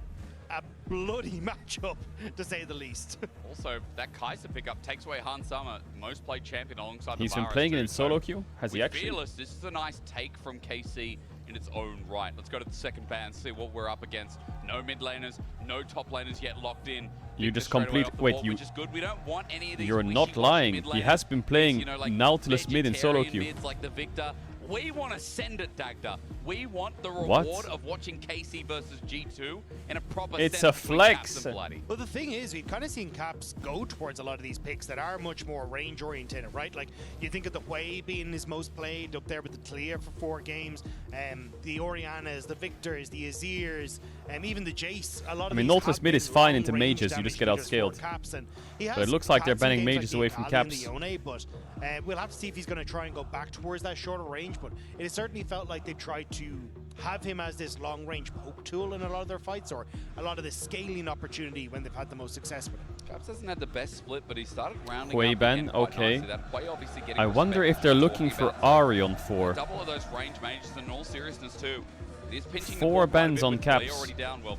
a bloody matchup, to say the least. Also, that Kai'Sa pickup takes away Han Sama, most played champion alongside He's the been Varus playing it too. in solo queue? Has he with actually? Fearless, this is a nice take from KC in its own right. Let's go to the second ban, see what we're up against. No mid laners, no top laners yet locked in. You just Straight away complete. off the Wait, board, you. which is good. We don't want any of these You're not wishy-washy lying. mid He laners. has been playing You know, like Nautilus mid in solo vegetarian queue. mids like the Victor. We want to send it, Dagda. We want the What? reward of watching KC versus G2 in a proper It's sense a between flex. Caps and Bloody. Well, the thing is, we've kind of seen Caps go towards a lot of these picks that are much more range oriented, right? Like, you think of the Hui being his most played up there with the Talia for 4 games, the Orianas, the Victors, the Azirs, even the Jace. A lot of I mean, these Nautilus have mid been is fine into long-range mages, you just get damage dealers outscaled. for Caps, and he But has it looks like they're had some banning games mages like away the from Akali and Caps. the Yone, but we'll have to see if he's going to try and go back towards that shorter range, but it certainly felt like they tried to have him as this long-range poke tool in a lot of their fights, or a lot of the scaling opportunity when they've had the most success with him. Caps hasn't had the best split, but he started rounding Hui up ban, again quite okay. nicely. That Hui obviously getting I wonder respect if they're we're looking talking for about. Ari on A 4. double of those range mages, and in all seriousness too. It is pinching the 4 board quite a bans bit on with Talia Caps. already down. Well,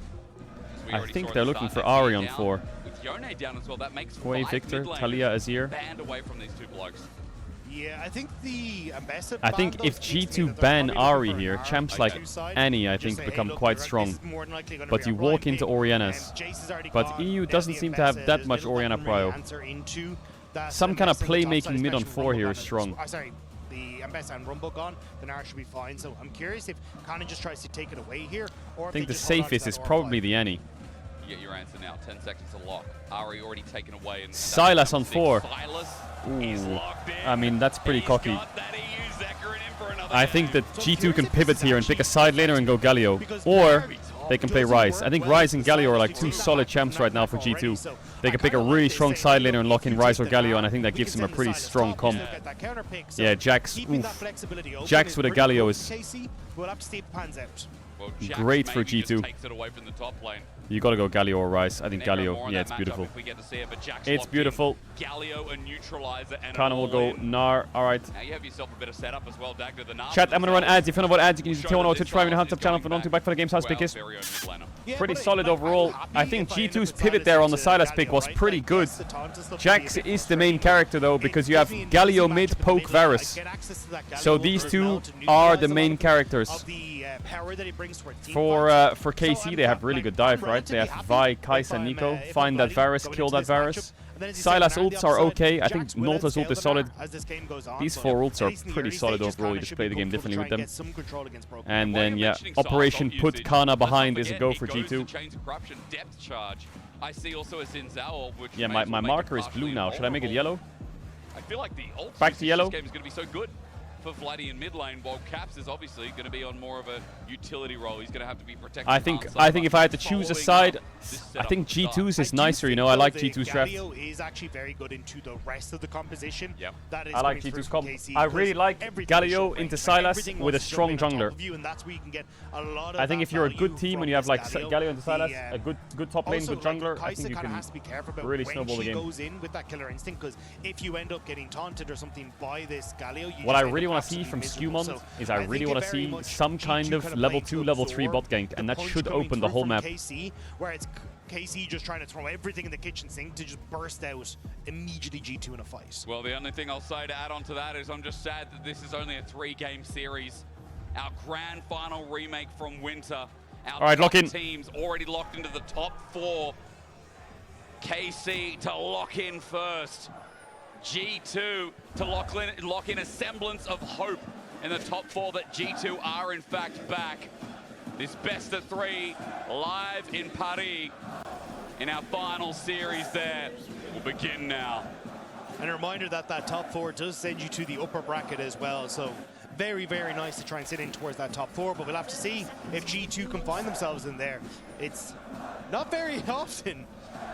as we I already think saw at they're the looking start, for they're Ari on down. 4. With Yone down as well, that makes Hui, 5 Victor, mid laners Talia, Azir. banned away from these two blokes. Yeah, I think the ambassador. I think if G2 ban Ari here, champs like Annie, I think, become quite strong. But you walk into Oriana's. But EU doesn't seem to have that much Oriana prio. Some kind of playmaking mid on 4 here is strong. Sorry, the Ambessa and Rumble gone, then Nara should be fine. So I'm curious if Kana just tries to take it away here, or I if think they the just hold on to safest that is R5. probably the Annie. You get your answer now. 10 seconds to lock. Ari already taken away. And Silas on 4. Silas is Ooh. locked in. I mean, that's pretty cocky. Got that EU Zekarin in for another I think that G2 can pivot here and pick a side laner and go Galio. Or they can play Ryze. I think Ryze and Galio are like 2 solid champs right now for G2. They can pick a really strong side laner and lock in Ryze or Galio, and I think that gives them a pretty strong comp. Yeah, Jax. Oof. Jax with a Galio is... KC, we'll have to see if it pans out. Well, Jax great for maybe G2. just takes it away from the top lane. You gotta go Galio or Ryze. I think Never Galio. more in Yeah, that it's beautiful. matchup if we get to see it, but Jax It's locked beautiful. in. Galio, a neutralizer, and Kana will go Gnar. Alright. Now you have yourself a bit of setup as well, Dagda. The Gnar Chat, I'm gonna run ads. If you know about ads, you can use the T1 or Twitch Prime in the Hunt channel for non to back for the game's house pick is. Pretty solid overall. I think G2's pivot there on the Sylas pick was pretty good. Jax is the main character though, because you have Galio mid, poke Varus. So these two are the main characters. For KC, they have really good dive, right? They have Vi, Kai'Sa, Nico. Find that Varus, kill that Varus. Sylas ults are okay. I think Nolta's ult is solid. These 4 ults are pretty solid overall. You just play the game differently with them. And then, yeah, Operation Put Kana behind is a go for G2. Yeah, my marker is blue now. Should I make it yellow? I feel like the ult Back to yellow. This game is going to be so good for Vladdy in mid lane, while Caps is obviously going to be on more of a utility role. He's going to have to be protecting. I think if I had to choose a side, I think G2's is nicer. You know, I like G2's draft. Galio is actually very good into the rest of the composition. Yep. That is I like G2's comp. I really like Galio into Sylas with a strong jungler. I think if you're a good team and you have like Galio into Sylas, a good top lane, good jungler, I think you can really snowball the game. Goes in with that killer instinct, because if you end up getting taunted or something by this Galio, what I really want to see from Skewmont is I really want to see some kind of level 2, level 3 bot gank, and that should open the whole map. Where it's KC just trying to throw everything in the kitchen sink to just burst out immediately G2 in a fight. Well, the only thing I'll say to add on to that is I'm just sad that this is only a 3-game series. Our grand final remake from Winter. Our lock in. Teams already locked into the top 4. KC to lock in first. G2 to lock in a semblance of hope in the top 4 that G2 are in fact back. This best of 3 live in Paris in our final series there will begin now. And a reminder that that top 4 does send you to the upper bracket as well, so very, very nice to try and sit in towards that top 4, but we'll have to see if G2 can find themselves in there. It's not very often.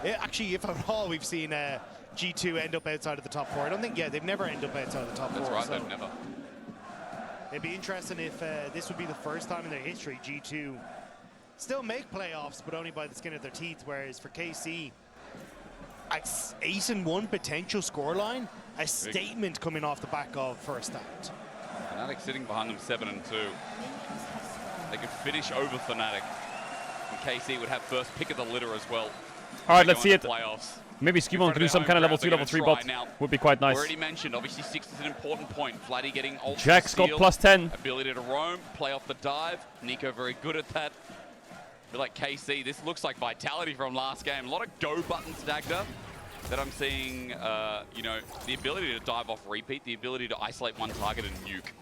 Actually, if at all, we've seen G2 end up outside of the top 4. I don't think, they've never ended up outside of the top 4. That's right, so they've never. It'd be interesting if this would be the first time in their history G2 still make playoffs, but only by the skin of their teeth, whereas for KC, 8-1 potential scoreline, a statement coming off the back of first stand. Fnatic sitting behind them 7-2. They could finish over Fnatic, and KC would have first pick of the litter as well. All right, let's see it. Playoffs. Maybe Skewmont could do some kind of level 2, level 3 bot. Would be quite nice. Already mentioned, obviously 6 is an important point. Vladdy getting ult Jax got steal, +10. Ability to roam, play off the dive. Nico very good at that. I feel like KC, this looks like Vitality from last game. A lot of go buttons, Dagda, that I'm seeing, you know, the ability to dive off repeat, the ability to isolate one target and nuke.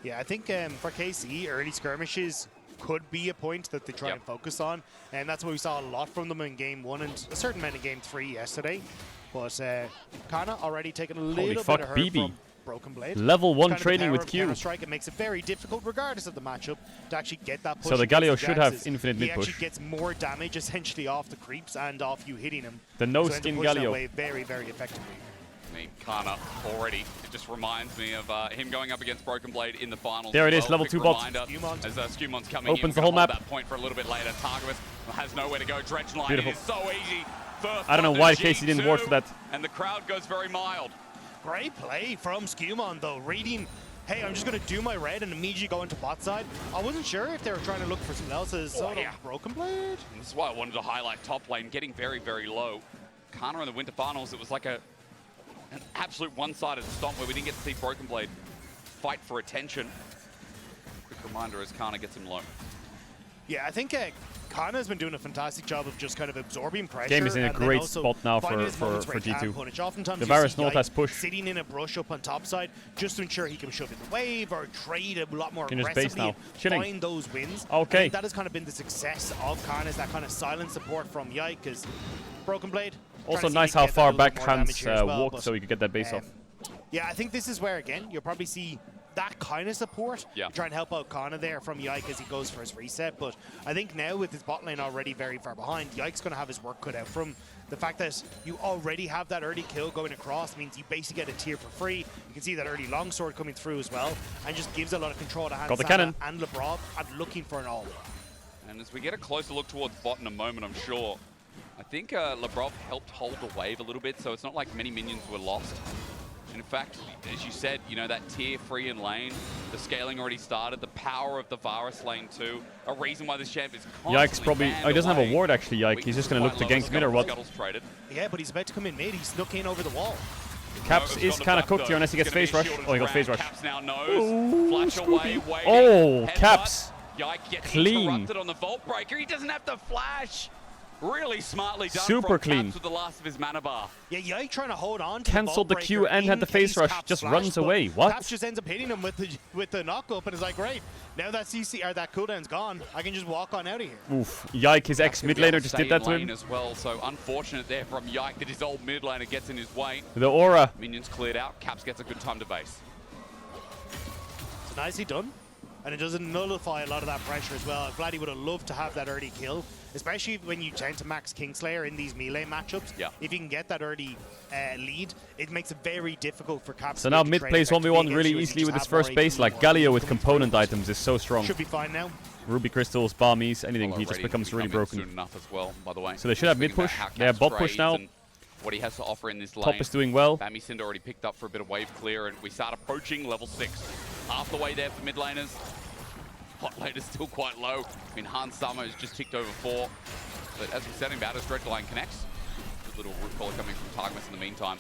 Yeah, I think for KC, early skirmishes could be a point that they try and focus on, and that's what we saw a lot from them in game 1 and a certain amount in game 3 yesterday. But Kana already taking a little bit of hurt from Broken Blade. Level 1 trading with Q. Strike, it makes it very difficult, regardless of the matchup, to actually get that push. So the Galio should have infinite mid He push. actually gets more damage essentially off the creeps and off you hitting him. The no-skin Galio. Away very, very effectively. I mean, Kana already, it just reminds me of him going up against Broken Blade in the finals. There it is, level 2 bot. As Skewmont's coming Opens in, the whole map. That point for a little bit later. Targamas has nowhere to go. Dredge line Beautiful. is so easy. First I don't know why Casey didn't ward for that. And the crowd goes very mild. Great play from Skewmont though, reading, hey, I'm just going to do my red and immediately go into bot side. I wasn't sure if they were trying to look for something else as Broken Blade. And this is why I wanted to highlight top lane, getting very, very low. Kana in the Winter Finals, it was like an absolute one-sided stomp where we didn't get to see Broken Blade fight for attention. Quick reminder as Kana gets him low. Yeah, I think Kana's been doing a fantastic job of just kind of absorbing pressure. Game is in a great spot now for G2. The Varus Nolt has pushed. Sitting in a brush up on top side just to ensure he can shove in the wave or trade a lot more Can just aggressively base now. Chilling. Find those wins. Okay. That has kind of been the success of Kana, is that kind of silent support from Yike, because Broken Blade. Also nice how far back Hans walked so he could get that base off. Yeah, I think this is where, again, you'll probably see that kind of support. Yeah. Try and help out Kana there from Yike as he goes for his reset. But I think now with his bot lane already very far behind, Yike's going to have his work cut out from the fact that you already have that early kill going across means you basically get a tier for free. You can see that early longsword coming through as well, and just gives a lot of control to Got the cannon. and Lebrov and looking for an all. And as we get a closer look towards bot in a moment, I'm sure, I think Lebrov helped hold the wave a little bit, so it's not like many minions were lost. And in fact, as you said, you know, that tier free in lane, the scaling already started, the power of the Varus lane too, a reason why this champ is constantly Yike's probably... Oh, he doesn't have a ward actually, Yike. He's just going to look to gank mid or what? Yeah, but he's about to come in mid. He snuck in over the wall. Caps is kind of cooked here unless he gets face rush. Oh, he got face rush. Caps now knows. Flash away, waiting. Oh, Caps. Yike gets Clean. interrupted on the Vault Breaker. He doesn't have to flash. Really smartly done Super from clean. Caps with the last of his mana bar. Yeah, Yike trying to hold on to Cancelled the Vault Q Breaker and had the in face case rush. Caps Just flash, runs but away. What? Caps just ends up hitting him with the knock up and is like, great, now that CC or that cooldown's gone, I can just walk on out of here. Oof. Yike, his ex-mid laner, just did that to him. As well, so unfortunate there from Yike that his old mid laner gets in his way. The aura. Minions cleared out. Caps gets a good time to base. It's nicely done. And it doesn't nullify a lot of that pressure as well. Vladdy would have loved to have that early kill, especially when you tend to max Kingslayer in these melee matchups. Yeah. If you can get that early lead, it makes it very difficult for Caps. So now mid plays 1v1 really easily with his first base. Like Galio with component items is so strong. Should be fine now. Ruby crystals, bombies, anything. He just becomes really broken. Soon enough as well, by the way. So they should have mid push. They have bot push now. What he has to offer in this lane. Top is doing well. Bammy Cinder already picked up for a bit of wave clear, and we start approaching level 6. Half the way there for mid laners. Hot lane is still quite low. I mean, Hans Summer has just ticked over 4. But as we're setting about as Dread Line connects, good little root caller coming from Targamas in the meantime.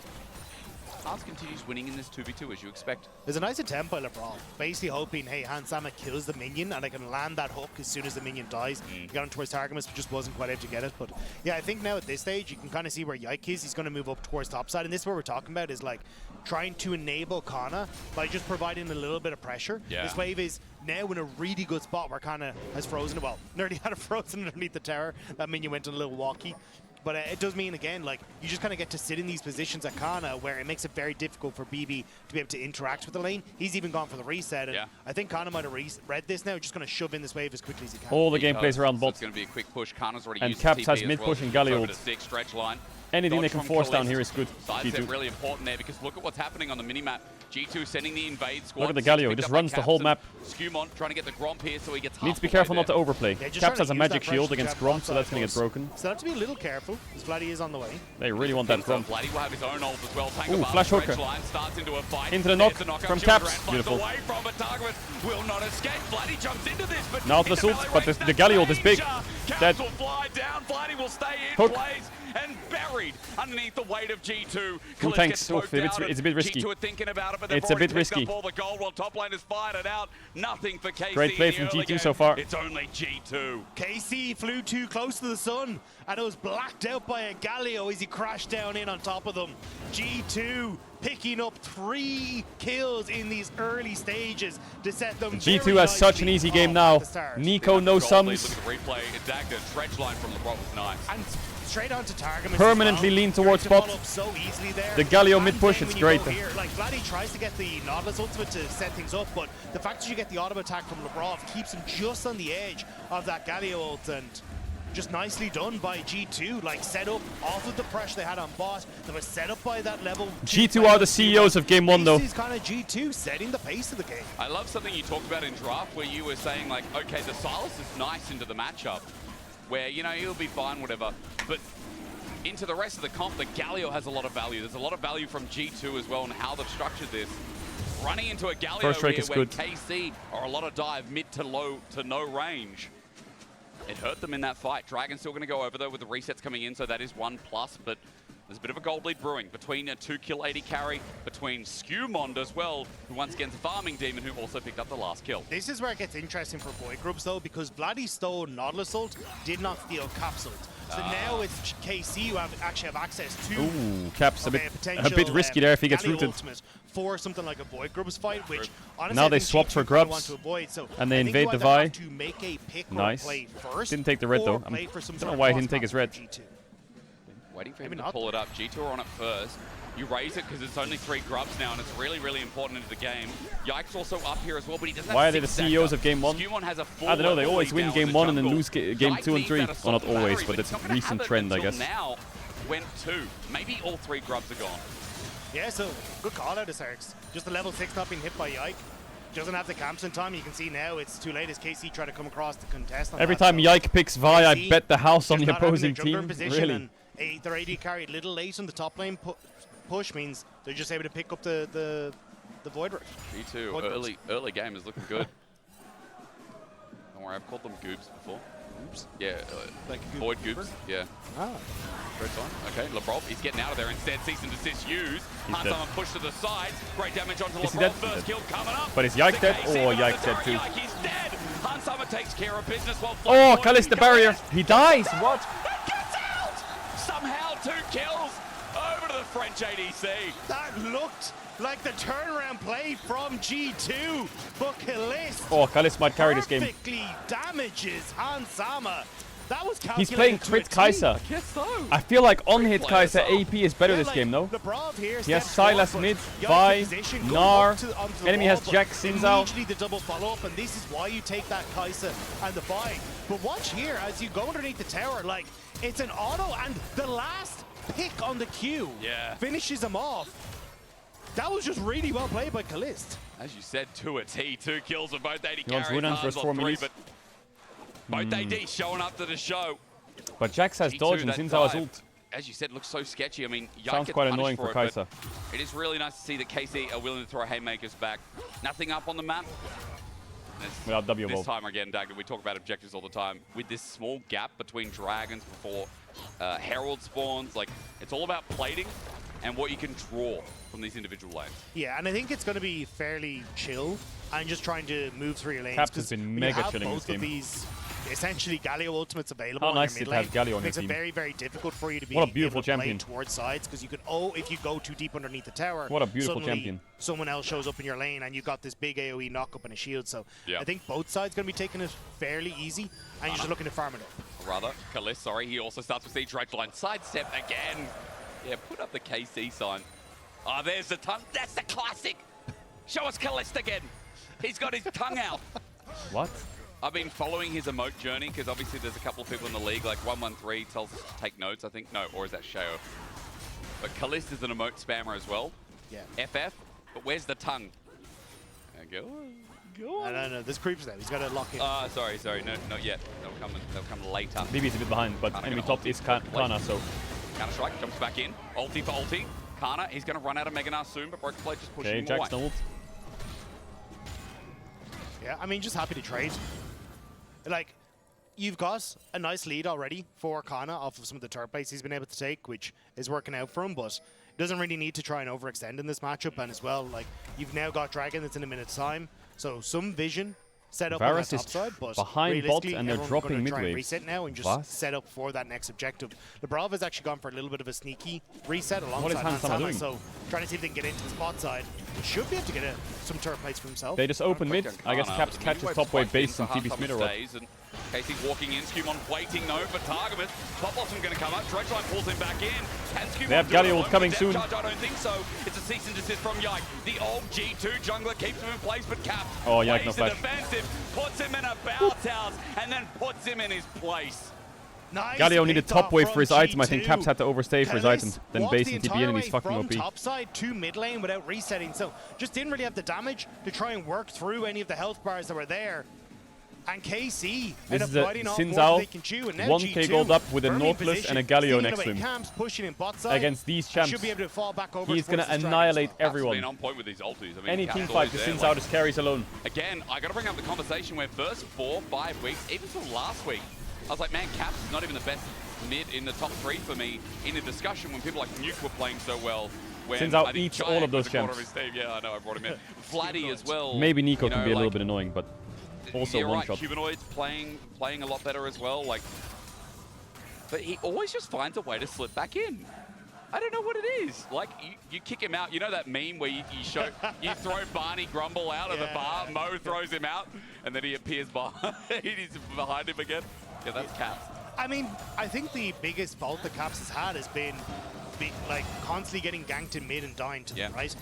Hans continues winning in this 2v2 as you expect. There's a nice attempt by LeBron, basically hoping, hey, Hansama kills the minion and I can land that hook as soon as the minion dies. He got him towards Targamas, but just wasn't quite able to get it. But yeah, I think now at this stage, you can kind of see where Yike is. He's going to move up towards topside. And this is what we're talking about, is like trying to enable Kana by just providing a little bit of pressure. Yeah. This wave is now in a really good spot where Kana has frozen, well, nearly had it frozen underneath the tower. That minion went on a little walkie. But it does mean, again, like, you just kind of get to sit in these positions at Kana where it makes it very difficult for BB to be able to interact with the lane. He's even gone for the reset, and I think Kana might have read this now, just going to shove in this wave as quickly as he can. All the gameplays around bot. So it's going to be a quick push. Kana's already And used Caps TP has as mid well. push and Moves Galio. over to 6 stretch line. Anything they Dodge can from force down Kalista. here is good. Sidestep G2. really important there because look at what's happening on the minimap. G2 sending the invade squad. Look at the Galio, he just runs the whole map. Skewmon trying to get the Gromp here so he gets Needs to be careful not to overplay. Caps has a magic shield against Gromp, so that's going to get broken. So have to be a little careful, as Vladdy is on the way. They really want that Gromp. Vladdy will have his own ult as well. Ooh, flash hooker. Starts into a fight. Into the knock from Caps. Beautiful. Away from it. Targamas will not escape. Vladdy jumps into this, but Now to the ult, but the Galio ult is big. Dead. Caps will fly down. Vladdy will stay in Hook. place and buried underneath the weight of G2. Who tanks? Oof, it's a bit risky. G2 are thinking about it, but they've It's a already bit picked risky. up all the gold while top lane has fired it out. Nothing for KC. Great play in the from early G2 game. so far. It's only G2. KC flew too close to the sun, and it was blacked out by a Galio as he crashed down in on top of them. G2 picking up 3 kills in these early stages to set them G2 has such an easy game now. Nico, no sums. Replay, Dagda, stretch line from LeBron was nice. And straight onto Targamas. Permanently lean towards bot. So easily there. The Galio And mid push, then it's when you great. go here, like Vladdy tries to get the Nautilus ultimate to set things up, but the fact that you get the auto attack from Lebrov keeps him just on the edge of that Galio ult, and just nicely done by G2, like set up off of the pressure they had on bot. They were set up by that level. G2 are the CEOs of game 1 though. This is kind of G2 setting the pace of the game. I love something you talked about in draft where you were saying like, okay, the Silas is nice into the matchup where, you know, he'll be fine, whatever, but into the rest of the comp, the Galio has a lot of value. There's a lot of value from G2 as well and how they've structured this. Running into a Galio First strike here is where good. KC are a lot of dive mid to low to no range. It hurt them in that fight. Dragon's still going to go over though with the resets coming in, so that is 1+, but there's a bit of a gold lead brewing between a 2-kill 80 carry, between Skewmond as well, who once again is a farming demon who also picked up the last kill. This is where it gets interesting for boy groups though, because Vladdy stole Nautilus ult, did not steal Caps ult. So now it's KC who actually have access to Caps a bit risky there if he gets rooted. For something like a Void Grubs fight, which honestly Now I they think swap G2 for want Grubs, to avoid. So and they I think invade you the either Vi. have to make a pick or Nice. play first, Didn't take the red or though. play I for some don't sort know of why he cross didn't take his path red. G2. Waiting for him to pull it up. G2 are on it first. You raise it because it's only 3 grubs now, and it's really, really important into the game. Yike's also up here as well, but he doesn't have Why are they the CEOs of Game 1? Skewmon has a full I don't know, they always lead win now Game in 1 the and then jungle. lose Game 2 and 3. Yike needs Well, not that assault always, battery, but it's he's a not gonna recent have it trend, I until guess. Now went 2. Maybe all 3 grubs are gone. Yeah, so good call out of Zergs. Just the level 6 not being hit by Yike. Doesn't have the camps in time. You can see now it's too late as KC try to come across the contest. Every time Yike picks Vi, I bet the house on the opposing team. Really? And their AD carried a little late on the top lane push means they're just able to pick up the Void Rush. G2, early game is looking good. Don't worry, I've called them goobs before. Goobs? Yeah, like Void goobs, yeah. Ah. Red time. Okay, Labrov, he's getting out of there instead. Cease and desist used. Handsama push to the side. Great damage onto Labrov. First kill coming up. But is Yike dead? Oh, Yike dead too. Yike is dead. Handsama takes care of business while Oh, Kallis the barrier. He dies. What? Gets out! Somehow 2 kills over to the French ADC. That looked like the turnaround play from G2, but Kallis Oh, Kallis might carry this game. perfectly damages Handsama. That was calculated. He's playing crit Kai'Sa. I guess so. I feel like on-hit Kai'Sa AP is better this game, no? He has Sylas mid, Vi, Gnar, enemy has Jack, Sinzao. Immediately the double follow-up, and this is why you take that Kai'Sa and the Vi. But watch here, as you go underneath the tower, like, it's an auto, and the last pick on the queue finishes him off. That was just really well played by Kalist. As you said, 2 at T, 2 kills with both AD He wants carries. Runan for his 4 minis. But both AD showing up to the show. But Jax has G2, dodge and that Sinzao has dive, ult. As you said, looks so sketchy. I mean, Yike Sounds gets quite punished annoying for it, Kai'Sa. but it is really nice to see that KC are willing to throw haymakers back. Nothing up on the map. Without W This evolve. time again, Dagger, we talk about objectives all the time. With this small gap between dragons before Herald spawns, like, it's all about plating and what you can draw from these individual lanes. Yeah, and I think it's going to be fairly chill and just trying to move through your lanes. Caps has been mega chilling both this of game. these essentially Galio ultimates available How on nice your is mid it to have lane. Galio on your Makes it team. very, very difficult for you to be What a beautiful able to play champion. towards sides because you can, if you go too deep underneath the tower, What a beautiful suddenly champion. someone else shows up in your lane and you've got this big AoE knock-up and a shield. So Yeah. I think both sides going to be taking it fairly easy and you're just looking to farm it up. Rather, Kalist, sorry, he also starts with Siege Direct Line. Sidestep again. Yeah, put up the KC sign. Oh, there's the tongue. That's the classic. Show us Kalist again. He's got his tongue out. What? I've been following his emote journey because obviously there's a couple of people in the league, like 113 tells us to take notes, I think. No, or is that Shao? But Kalist is an emote spammer as well. Yeah. FF, but where's the tongue? Go on. Go on. No, there's creeps there. He's got to lock in. Sorry, no, not yet. They'll come later. Maybe he's a bit behind, but Kana enemy gonna top is Kana, so. Counter-strike, jumps back in. Ulti for ulti. Kana, he's going to run out of Mega Gnar soon, but Broken Blade just pushing Okay, him Jack's away. no ult. Yeah, I mean, just happy to trade. Like, you've got a nice lead already for Kana off of some of the turret plays he's been able to take, which is working out for him, but doesn't really need to try and overextend in this matchup. And as well, like, you've now got Dragon that's in a minute's time, so some vision set up on that Varus top is side, but behind bot realistically, and they're everyone's dropping gonna mid try and wave. reset now and just What? set up for that next objective. The Brav has actually gone for a little bit of a sneaky reset What is alongside Handsama doing? so trying to see if they can get into the spot side. Should be able to get some turret plays for himself. They just open mid. I guess Kana, Caps but catches mid-wave's top wave quite thin base for and TB's Handsama mid or what? stays, and Casey's walking in. Skewmon waiting though for Targamas. Top Blossom going to come up. Dredgeline pulls him back in. Can Skewmon They have do it Galio alone coming with soon. Depth Charge? I don't think so. It's a cease and desist from Yike. The old G2 jungler keeps him in place, but Cap Oh, Yike, plays no the flash. defensive, puts him in a bounce house, and then puts him in his place. Nice Galio needed pick top off wave from for his item. I think G2. Caps had to overstay for his item. Kallis Then walked base the and TP entire and way he's fucking from OP. top side to mid lane without resetting, so just didn't really have the damage to try and work through any of the health bars that were there. And KC This ended up is a biting off more than Sinzao, they can chew, and now 1k G2 gold up with a firmly in Nautilus and a position, Galio stealing next away to him. camps, pushing in bot side, Against these and champs, should be able to fall back over he's going towards to this dragon annihilate as well. Cap's been everyone. on point with these ultis. I mean, Any Cap's team always fight, the there, Sinzao like- just carries alone. Again, I got to bring up the conversation where first 4-5 weeks, even till last week, I was like, man, Caps is not even the best mid in the top 3 for me in a discussion when people like Nuke were playing so well. When Sinzao I think eats Giant all of those was a quarter champs. of his team. Yeah, I know, I brought him in. Flatty as well. Maybe Nico you can know, be a little like, bit annoying, but also you're one right, shot. Humanoid's playing a lot better as well. Like, but he always just finds a way to slip back in. I don't know what it is. Like, you kick him out. You know that meme where you throw Barney Grumble out of the bar, Mo throws him out, and then he appears behind him again? Yeah, that's Caps. I mean, I think the biggest fault that Caps has had has been like constantly getting ganked in mid and dying to them, right?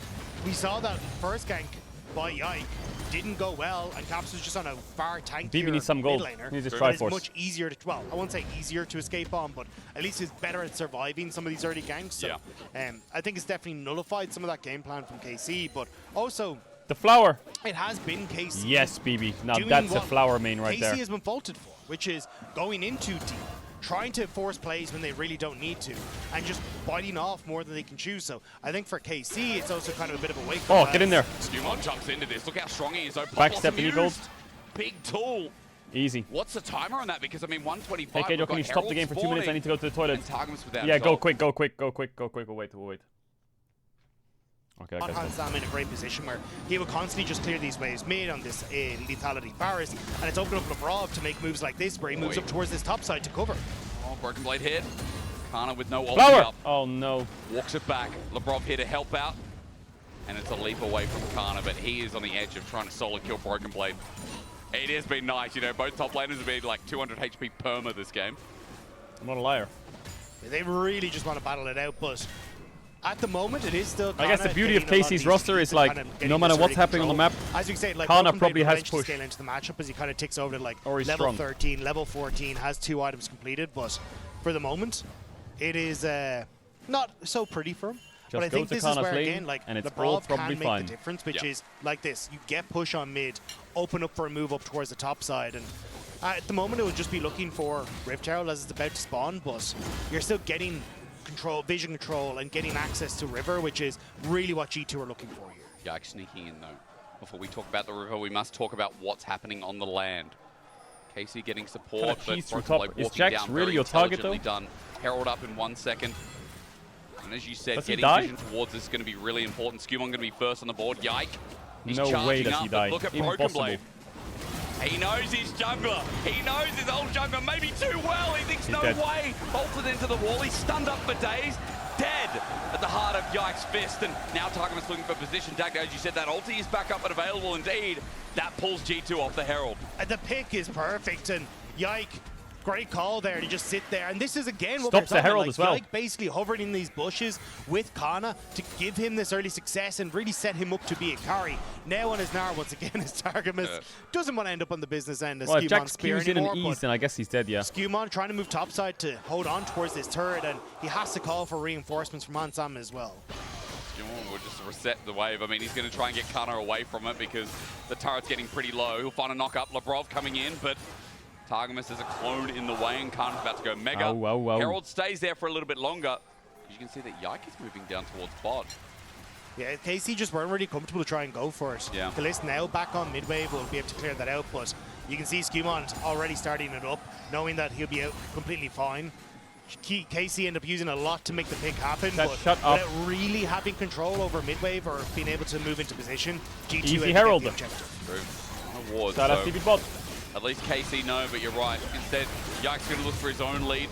We saw that first gank by Yike didn't go well, and Caps was just on a far tankier BB needs some gold. mid laner. He needs to But Triforce. it's much easier to, well, I won't say easier to escape on, but at least he's better at surviving some of these early ganks. So, I think it's definitely nullified some of that game plan from KC, but also the flower. It has been KC. Yes, BB. Now doing that's a what flower main right KC there. has been faulted for, which is going in too deep, trying to force plays when they really don't need to, and just biting off more than they can chew. So I think for KC, it's also kind of a bit of a wake-up. Oh, get in there. Skewmon jumps into this. Look how strong he is. So Backstep and gold. Big tool. Easy. What's the timer on that? Because, I mean, 125. Hey, Caedrel, can you stop the game for 2 minutes? I need to go to the toilet. Yeah, go quick. We'll wait. Okay, Not Hans Sam in a great position where he will constantly just clear these waves mid on this lethality Varus, and it's opened up Labrov to make moves like this where he moves up towards this top side to cover. Oh, Broken Blade hit. Kana with no ulti Flower! up. Oh no. Walks it back. Labrov here to help out. And it's a leap away from Kana, but he is on the edge of trying to solo kill Broken Blade. It has been nice, you know, both top laners have been like 200 HP perma this game. I'm not a liar. They really just want to battle it out, but at the moment it is still I guess the beauty of KC's roster is like, no matter what's happening on the map, as we say, like Kana probably has push. Scale into the matchup as he kind of ticks over to like Or he's level strong. 13, level 14, has 2 items completed, but for the moment, it is not so pretty for him. But I go think to this is Kana's where, lane, again, like, and it's all Labrov probably can make fine. the difference, which is like this. You get push on mid, open up for a move up towards the top side, and at the moment it would just be looking for Rift Herald as it's about to spawn, but you're still getting control, vision control, and getting access to River, which is really what G2 are looking for here. Yikes, sneaking in though. Before we talk about the river, we must talk about what's happening on the land. KC getting support, Kinda but cheese through Broken top. Blade Is walking Jax down really very your target, intelligently though? done. Herald up in 1 second. And as you said, Does he getting die? vision towards this is going to be really important. Skewmon going to be first on the board. Yike. He's No way charging does up, he but die. look at Broken Impossible. Blade. He knows his jungler. He knows his old jungler maybe too well. He thinks He's no dead. way. Bolted into the wall. He's stunned up for days. Dead at the heart of Yike's fist. And now Targamas looking for position. Dag, as you said, that ulti is back up and available indeed. That pulls G2 off the Herald. And the pick is perfect, and Yike, great call there to just sit there. And this is again what Stops we're the talking Herald about, as well. Yike basically hovering in these bushes with Kana to give him this early success and really set him up to be a carry. Now on his Gnar once again is Targamas. Doesn't want to end up on the business end of Well, if Skewmon's Jax spear Q's in anymore. and but E's, then I guess he's dead, yeah. Skewmon trying to move topside to hold on towards this turret, and he has to call for reinforcements from Ansam as well. Skewmon will just reset the wave. I mean, he's going to try and get Kana away from it because the turret's getting pretty low. He'll find a knock up. Labrov coming in, but Targamas is a clone in the way, and Kana's about to go mega. Oh. Herald stays there for a little bit longer. You can see that Yike is moving down towards bot. Yeah, KC just weren't really comfortable to try and go for it. Yeah. Kalist now back on mid-wave will be able to clear that out, but you can see Skewmon already starting it up, knowing that he'll be out completely fine. KC end up using a lot to make the pick happen, but shut up. without really having control over mid-wave or being able to move into position, G2 Easy able to Herald. get the objective. True. Awards, Shout out so TV bot. at least KC no, but you're right. Instead, Yike's going to look for his own lead.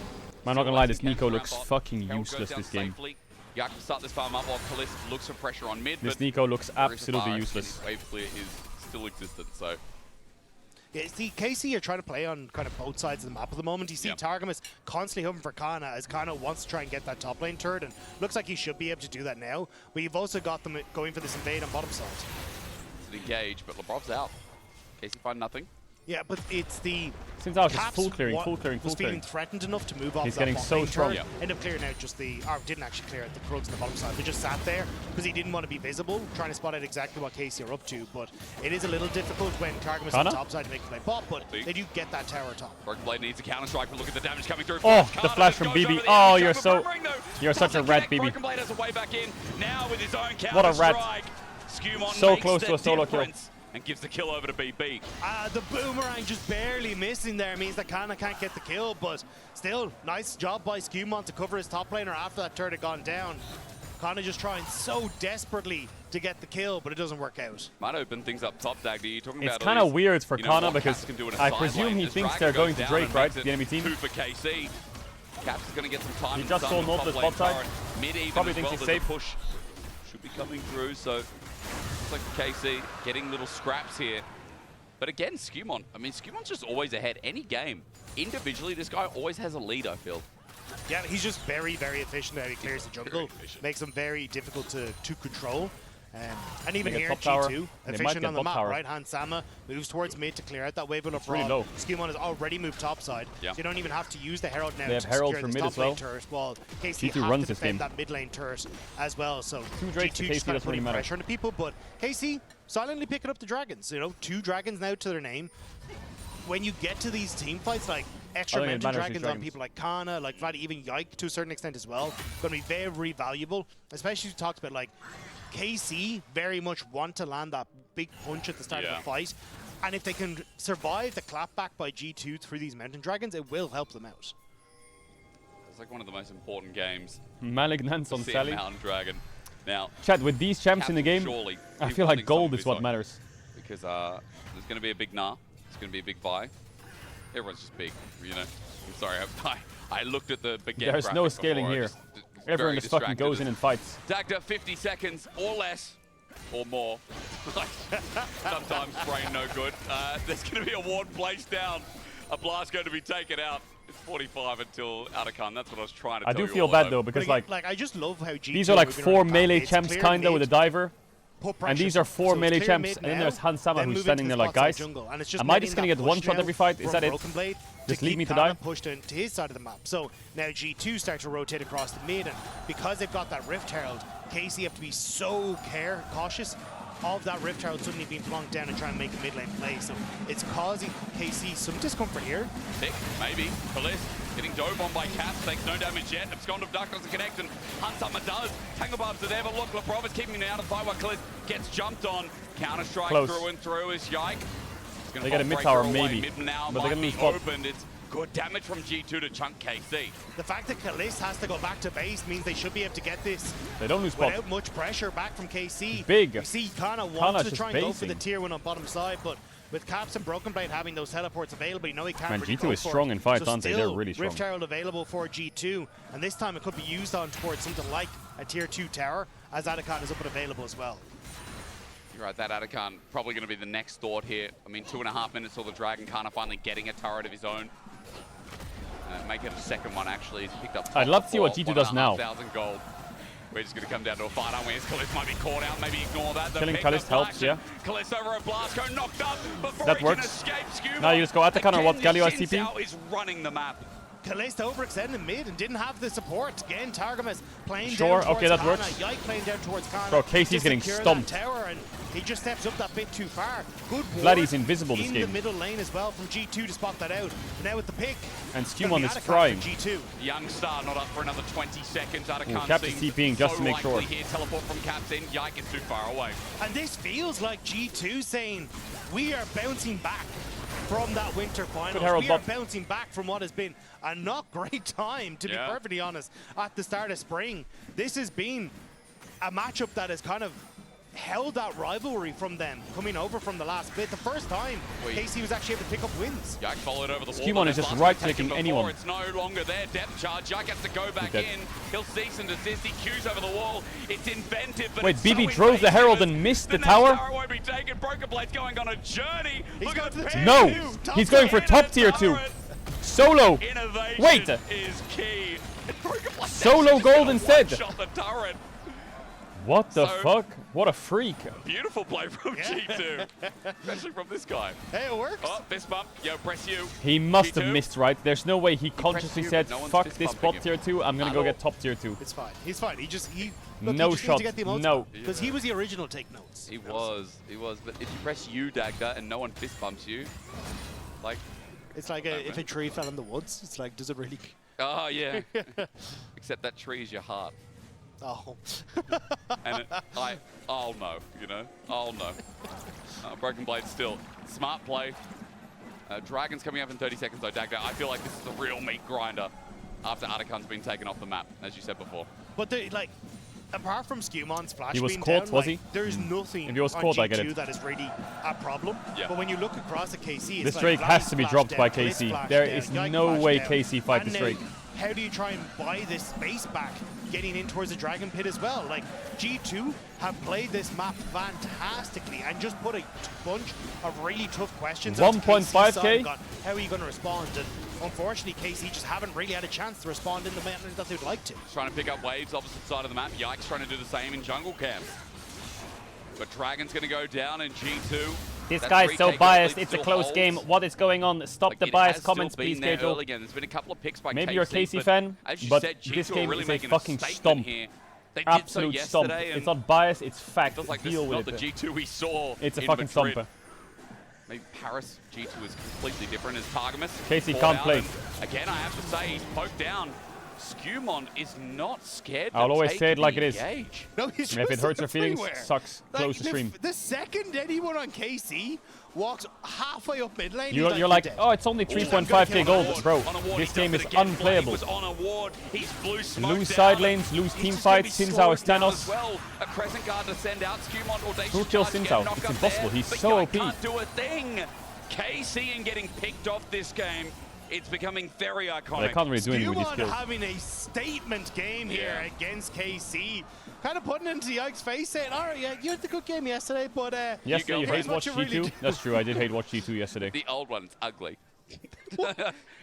I'm not gonna lie, this Nico Around looks bot. fucking Herald goes useless down this game. safely. Yike will start this farm up while Kalist looks for pressure on mid. This but Nico looks Marisa absolutely Barnes useless. getting Wave clear is still existent, so. Yeah, see, KC are trying to play on kind of both sides of the map at the moment. You see Targamas constantly hoping for Kana as Kana wants to try and get that top lane turret, and looks like he should be able to do that now. But you've also got them going for this invade on bottom side. It's an engage, but Labrov's out. KC find nothing. Yeah, but it's the Since out, it's Caps full clearing, was full feeling clearing. threatened enough to move off. He's that getting bot so lane strong. turret, end up clearing out just the, or didn't actually clear out the Krugs on the bottom side. They just sat there because he didn't want to be visible, trying to spot out exactly what KC are up to. But it is a little difficult when Targamas on the top side to make the play pop, but they do get that tower top. Broken Blade needs a counter strike, but look at the damage coming through. Oh, Kana the flash from goes BB. over the Oh, enemy you're jungle. so, Boomerang, though, you're such a doesn't rat, connect. BB. Broken Blade has a way back in. Now with his own counter What a rat. strike. Skewmon So makes close the to a solo kill. difference and gives the kill over to BB. The boomerang just barely missing there means that Kana can't get the kill, but still, nice job by Skewmon to cover his top laner after that turret had gone down. Kana just trying so desperately to get the kill, but it doesn't work out. Might open things up top, Dag. You're talking It's about kind of weird for Kana what because Caps can do in a I side presume lane. he As thinks Dragon they're goes going to down Drake, and right? makes it The enemy team. 2 for KC. Caps is going to get some time. He just in saw Nautilus bot side. Mid even Probably as thinks well, he's that the safe. push should be coming through. So looks like KC getting little scraps here. But again, Skewmon, I mean, Skewmon's just always ahead. Any game, individually, this guy always has a lead, I feel. Yeah, he's just very, very efficient how he clears the jungle. Makes him very difficult to control. And even here, G2, efficient on the map, right? Hansama moves towards mid to clear out that wave of really low. Skewmon has already moved topside, so you don't even have to use the Herald now to secure for this mid top as well. lane turret, while KC G2 have runs to this game. defend that mid lane turret as well. So Drakes G2 to just KC kind of doesn't really putting matter. pressure on the people, but KC silently picking up the dragons. You know, 2 dragons now to their name. When you get to these team fights, like extra mountain dragons on people like Kana, like Vlad, even Yike to a certain extent as well, going to be very, very valuable. Especially as we talked about, like KC very much want to land that big punch at the start of the fight, and if they can survive the clapback by G2 through these mountain dragons, it will help them out. It's like one of the most important games. Malignance on Sally. Mountain Dragon. Now, Chat, with these champs in the game, I feel like gold is what matters. Because there's going to be a big Nah. It's going to be a big buy. Everyone's just big, you know. I'm sorry, I looked at the beginning. There's no scaling here. Everyone just fucking goes in and fights. Dagda, 50 seconds or less. Or more. Sometimes brain no good. There's going to be a ward placed down. A blast going to be taken out. It's 45 until Atakan. That's what I was trying to tell you. I do feel bad though, because like I just love how G2 these are like 4 melee champs kinda with a diver. And these are 4 melee champs, and then there's Hansama who's standing there like, guys, am I just going to get one shot every fight? Is that it? Just leave me to die? Pushed into his side of the map. So now G2 start to rotate across the mid, and because they've got that Rift Herald, KC have to be so cautious of that Rift Herald suddenly being plonked down and trying to make a mid lane play. So it's causing KC some discomfort here. Pick, maybe. Kalist getting dove on by Caps, takes no damage yet. Abscond of Duck doesn't connect, and Hansama does. Tangle Barbs are there, but look, Lebrov is keeping him out of the fight while Kalist gets jumped on. Counter-strike through and through is Yike. They get a mid tower maybe, mid now but they're going to be opened. It's good damage from G2 to chunk KC. The fact that Kalist has to go back to base means they should be able to get this they don't lose without much pressure back from KC. Big. You see Kana wants to try and go for the tier 1 on bottom side, but with Caps and Broken Blade having those teleports available, you know he can't really G2 go is for strong it. in fights, so aren't they? They're really strong. Rift Herald available for G2, and this time it could be used on towards something like a tier 2 tower, as Atakan is up and available as well. You're right, that Atakan probably going to be the next thought here. I mean, 2.5 minutes till the Dragon Kana finally getting a turret of his own. Make it a second one, actually. He's picked up I'd love to see what G2 does now. 1,500 gold. We're just going to come down to a fight, aren't we? As Kalist might be caught out, maybe ignore that. Killing Kalist helps, yeah. Kalist over a Blasco, knocked up before that he works. can escape. Now you just go Atakan or what? Galio ICP? is running the map. Kalist overextended mid and didn't have the support. Again, Targamas playing sure, down towards okay, that Kana. works. Yike playing down towards Kana. Bro, KC's getting stumped. Tower, and he just steps up that bit too far. Good Vladdy's invisible this in game. the middle lane as well from G2 to spot that out. But now with the pick. And Skewmon is frying. G2. Young Star not up for another 20 seconds. Caps is TPing just to make sure. Here. Teleport from Caps in. Yike is too far away. And this feels like G2 saying, we are bouncing back from that winter finals. We are bouncing back from what has been a not great time, to be perfectly honest, at the start of spring. This has been a matchup that has kind of held that rivalry from them coming over from the last bit. The first time KC was actually able to pick up wins. Yike followed over the wall. Skewmon is just right-clicking anyone. It's no longer there. Depth charge. Yike has to go back in. He'll cease and desist. He queues over the wall. It's inventive, but wait, BB drove the Herald and missed the tower? Tower won't be taken. Broken Blade's going on a journey. Look at the no, he's going for top tier 2. Solo. Innovation wait. Is key. Solo gold instead. Shot the turret. What the fuck? What a freak. Beautiful play from G2. Especially from this guy. Hey, it works. Oh, fist bump. Yo, press you. He must G2. have missed, right? There's no way he consciously said, fuck this bot tier 2, I'm gonna go get top tier 2. It's fine. He's fine. No shot. No. Because he was the original take notes. He was. But if you press U, Dagda, and no one fist bumps you, like... It's like if a tree fell in the woods. It's like, does it really... Oh, yeah. Except that tree is your heart. Oh. And I'll know, you know? I'll know. Broken Blade still. Smart play. Dragon's coming up in 30 seconds though, Dagda. I feel like this is the real meat grinder after Atakan's been taken off the map, as you said before. But like, apart from Skewmon's flash he was being caught, down, was like, he? there's nothing if he was on caught, G2 I get it. that is really a problem. Yeah. But when you look across at KC, it's this like Drake has to be dropped by Kalist KC. flash There down, is Yike no flash way down, KC fight and this Drake. how do you try and buy this space back getting in towards the Dragon Pit as well? Like, G2 have played this map fantastically and just put a bunch of really tough questions. 1.5k? How are you going to respond? And unfortunately, KC just haven't really had a chance to respond in the manner that they'd like to. Trying to pick up waves opposite side of the map. Yikes trying to do the same in jungle camp. But Dragon's going to go down in G2. This guy's so biased. It's a close game. What is going on? Stop the biased comments, please, Caedrel. There's been a couple of picks by Maybe you're a KC fan, but this game is a fucking stomp. Absolute stomp. It's not biased, it's fact. Deal with it. Not the G2 we saw. It's a fucking stomper. Maybe Paris G2 is completely different as Targamas. KC can't play. Again, I have to say, he's poked down. Skewmon is not scared. I'll always say it like it is. No, he's if it hurts your feelings, everywhere. sucks. Close the stream. The second anyone on KC walks halfway up mid lane, you're like, oh, it's only 3.5k gold, bro. This game is unplayable. Lose side lanes, lose team fights. Sinzao is Thanos. Who kills Sinzao? It's impossible. He's so OP. Can't do a thing. KC and getting picked off this game. It's becoming very iconic. Well, they can't really do anything with these kills. Having a statement game here against KC. Kind of putting it into Yike's face, saying, all right, yeah, you had a good game yesterday, but... yesterday you hate watch G2? Really That's true, I did hate watch G2 yesterday. The old one's ugly.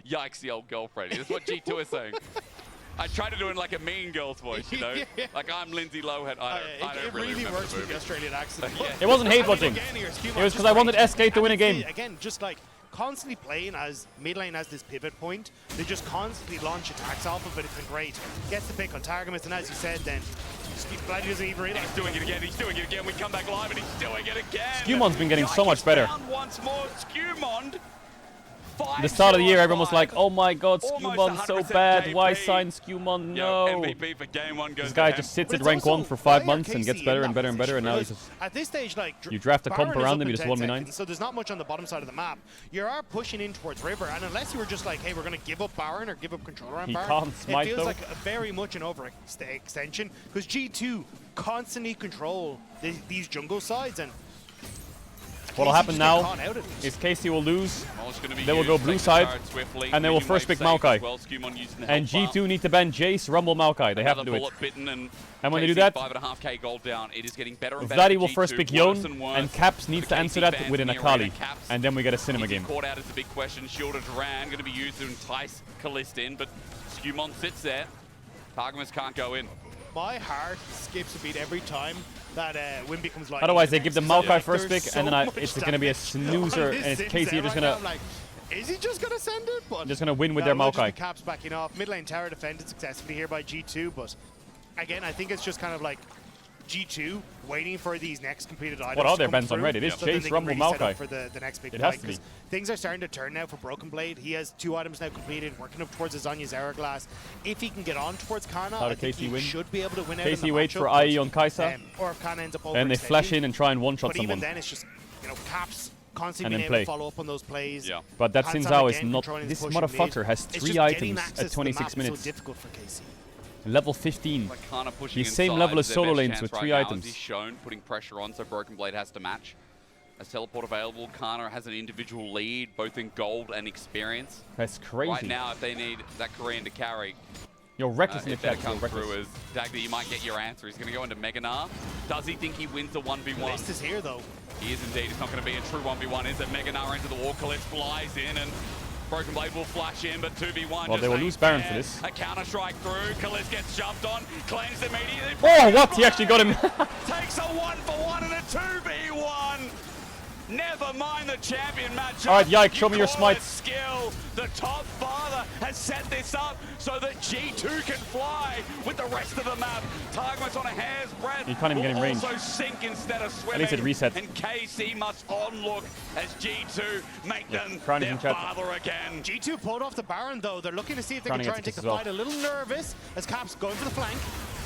Yikes, the old girlfriend. That's what G2 is saying. I try to do it in like a mean girl's voice, you know? Like I'm Lindsay Lohan. I don't really works with the Australian accent. It wasn't hate watching. It was because I wanted SK to win a game. Again, just like constantly playing as mid lane as this pivot point. They just constantly launch attacks off of it. It's been great. Gets the pick on Targamas, and as you said, then Bloody doesn't even realize. He's doing it again. He's doing it again. We come back live, and he's doing it again. Skewemon's been getting so much better. Once more, Skewemon. The start of the year, everyone was like, "Oh my God, Skewemon so bad. Why sign Skewemon? No." MVP for game one goes this guy just sits at rank 1 for 5 months and gets better and better and better, and now he's just... At this stage, like, you draft a comp around him, you just 1v9. So there's not much on the bottom side of the map. You are pushing in towards River, and unless you were just like, "Hey, we're going to give up Baron or give up control around Baron," can't smite, it feels though. like very much an overextension because G2 constantly control these jungle sides, and what'll happen now is KC will lose, they will go blue side, and they will first pick Maokai. And G2 need to ban Jace, Rumble, Maokai. They have to do it. And when they do that, Vladdy will first pick Yone, and Caps needs to answer that with an Akali. And then we get a cinema game. Caught out is the big question. Shield of Duran going to be used to entice Kalist in, but Skewemon sits there. Targamas can't go in. My heart skips a beat every time that Wimby comes live. Otherwise, they give the Maokai first pick, and then it's going to be a snoozer, and it's KC just going to... Like, is he just going to send it? But just going to win with their Maokai. Caps backing off. Mid lane tower defended successfully here by G2, but again, I think it's just kind of like G2 waiting for these next completed items. What are their to bans come already? This Chase, Rumble, Maokai. For the next big it fight, has to be. Things are starting to turn now for Broken Blade. He has 2 items now completed, working up towards his Zanya's Hourglass. If he can get on towards Kana, I think he should be able to win out in the KC waits matchup, for IE on Kai'Sa, or if Kana ends up and they flash in and try and one-shot but someone. Even then, it's just, you know, Caps constantly and being able to follow up on those plays. Yeah. But that Hands Sinzao on is again, not... controlling This his push motherfucker mid. has It's 3 just items access at to the 26 map is minutes. so difficult for KC. Level 15. He's He's same level as solo lanes with 3 items. He's shown putting pressure on, so Broken Blade has to match. As teleport available, Kana has an individual lead, both in gold and experience. That's crazy. Right now, if they need that Korean to carry, Yo, Reckless in the chat. come through as Dagda, you might get your answer. He's going to go into Meganar. Does he think he wins the 1v1? List is here, though. He is indeed. It's not going to be a true 1v1, is it? Meganar into the wall. Kalist flies in, and Broken Blade will flash in, but 2v1. Well, they will lose Baron for this. A counter strike through. Kalist gets jumped on. Cleanses immediately. Oh, what? He actually got him. Takes a 1-for-1 and a 2v1. Never mind the champion matchup. All right, Yike, show me your smites. Skill. The top father has set this up so that G2 can fly with the rest of the map. Targamas on a hair's breadth. You can't even get in range. Also sink instead of swimming. At least it reset. And KC must onlook as G2 make them Crown their chat. father again. G2 pulled off the Baron, though. They're looking to see if they Crowning can try and take gets the as well. fight. A little nervous as Caps going for the flank.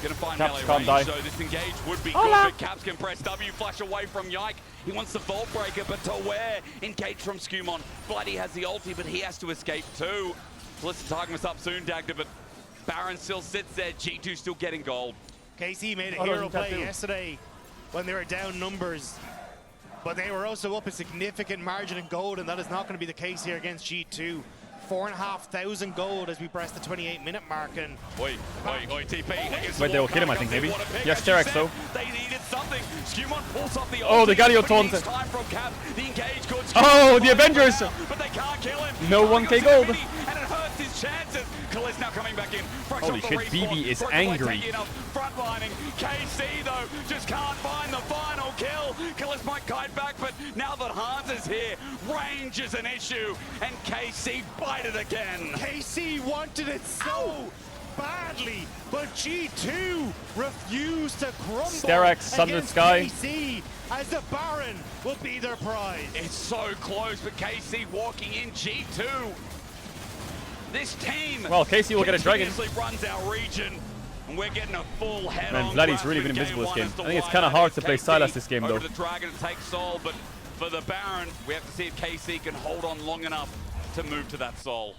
Gonna find Caps melee can't range, die. so this engage would be Hola. good, but Caps can press W, flash away from Yike. He wants the Vault Breaker, but to where? Engage from Skewemon. Bloody has the ulti, but he has to escape too. Listen, Targamas up soon, Dagda, but Baron still sits there. G2 still getting gold. KC made a hero play yesterday when they were down numbers, but they were also up a significant margin in gold, and that is not going to be the case here against G2. 4,500 gold as we press the 28-minute mark. And oi, TP. Wait, they will kill him, I think, maybe. Yes, Sterex, though. They needed something. Skewmon pulls off the oh, the Galio taunt. Oh, the Avengers. But they can't kill him. No 1k gold. And it hurts his chances. Khalist now coming back in. Holy shit, BB is angry. Frontlining. KC, though, just can't find the final kill. Khalist might kite back, but now that Hans is here, range is an issue. And KC bite it again. KC wanted it so badly, but G2 refused to crumble. Sterex, Sundered Sky. KC, as the Baron will be their prize. It's so close, but KC walking in G2. This team. Well, KC will get a dragon. Runs our region, and we're getting a full head on. Man, Vladdy's really been invisible this game. I think it's kind of hard to play Sylas this game, though. Over the dragon to take Soul, but for the Baron, we have to see if KC can hold on long enough to move to that Soul.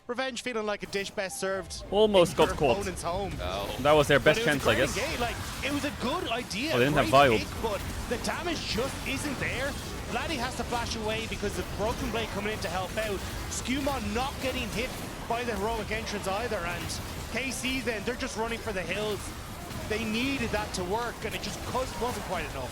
Revenge feeling like a dish best served. Almost got caught. Home. Oh. That was their best chance, I guess. Game. Like, it was a good idea. Oh, they didn't have Great Vial. pick, but the damage just isn't there. Vladdy has to flash away because of Broken Blade coming in to help out. Skewmon not getting hit by the heroic entrance either, and KC then, they're just running for the hills. They needed that to work, and it just wasn't quite enough.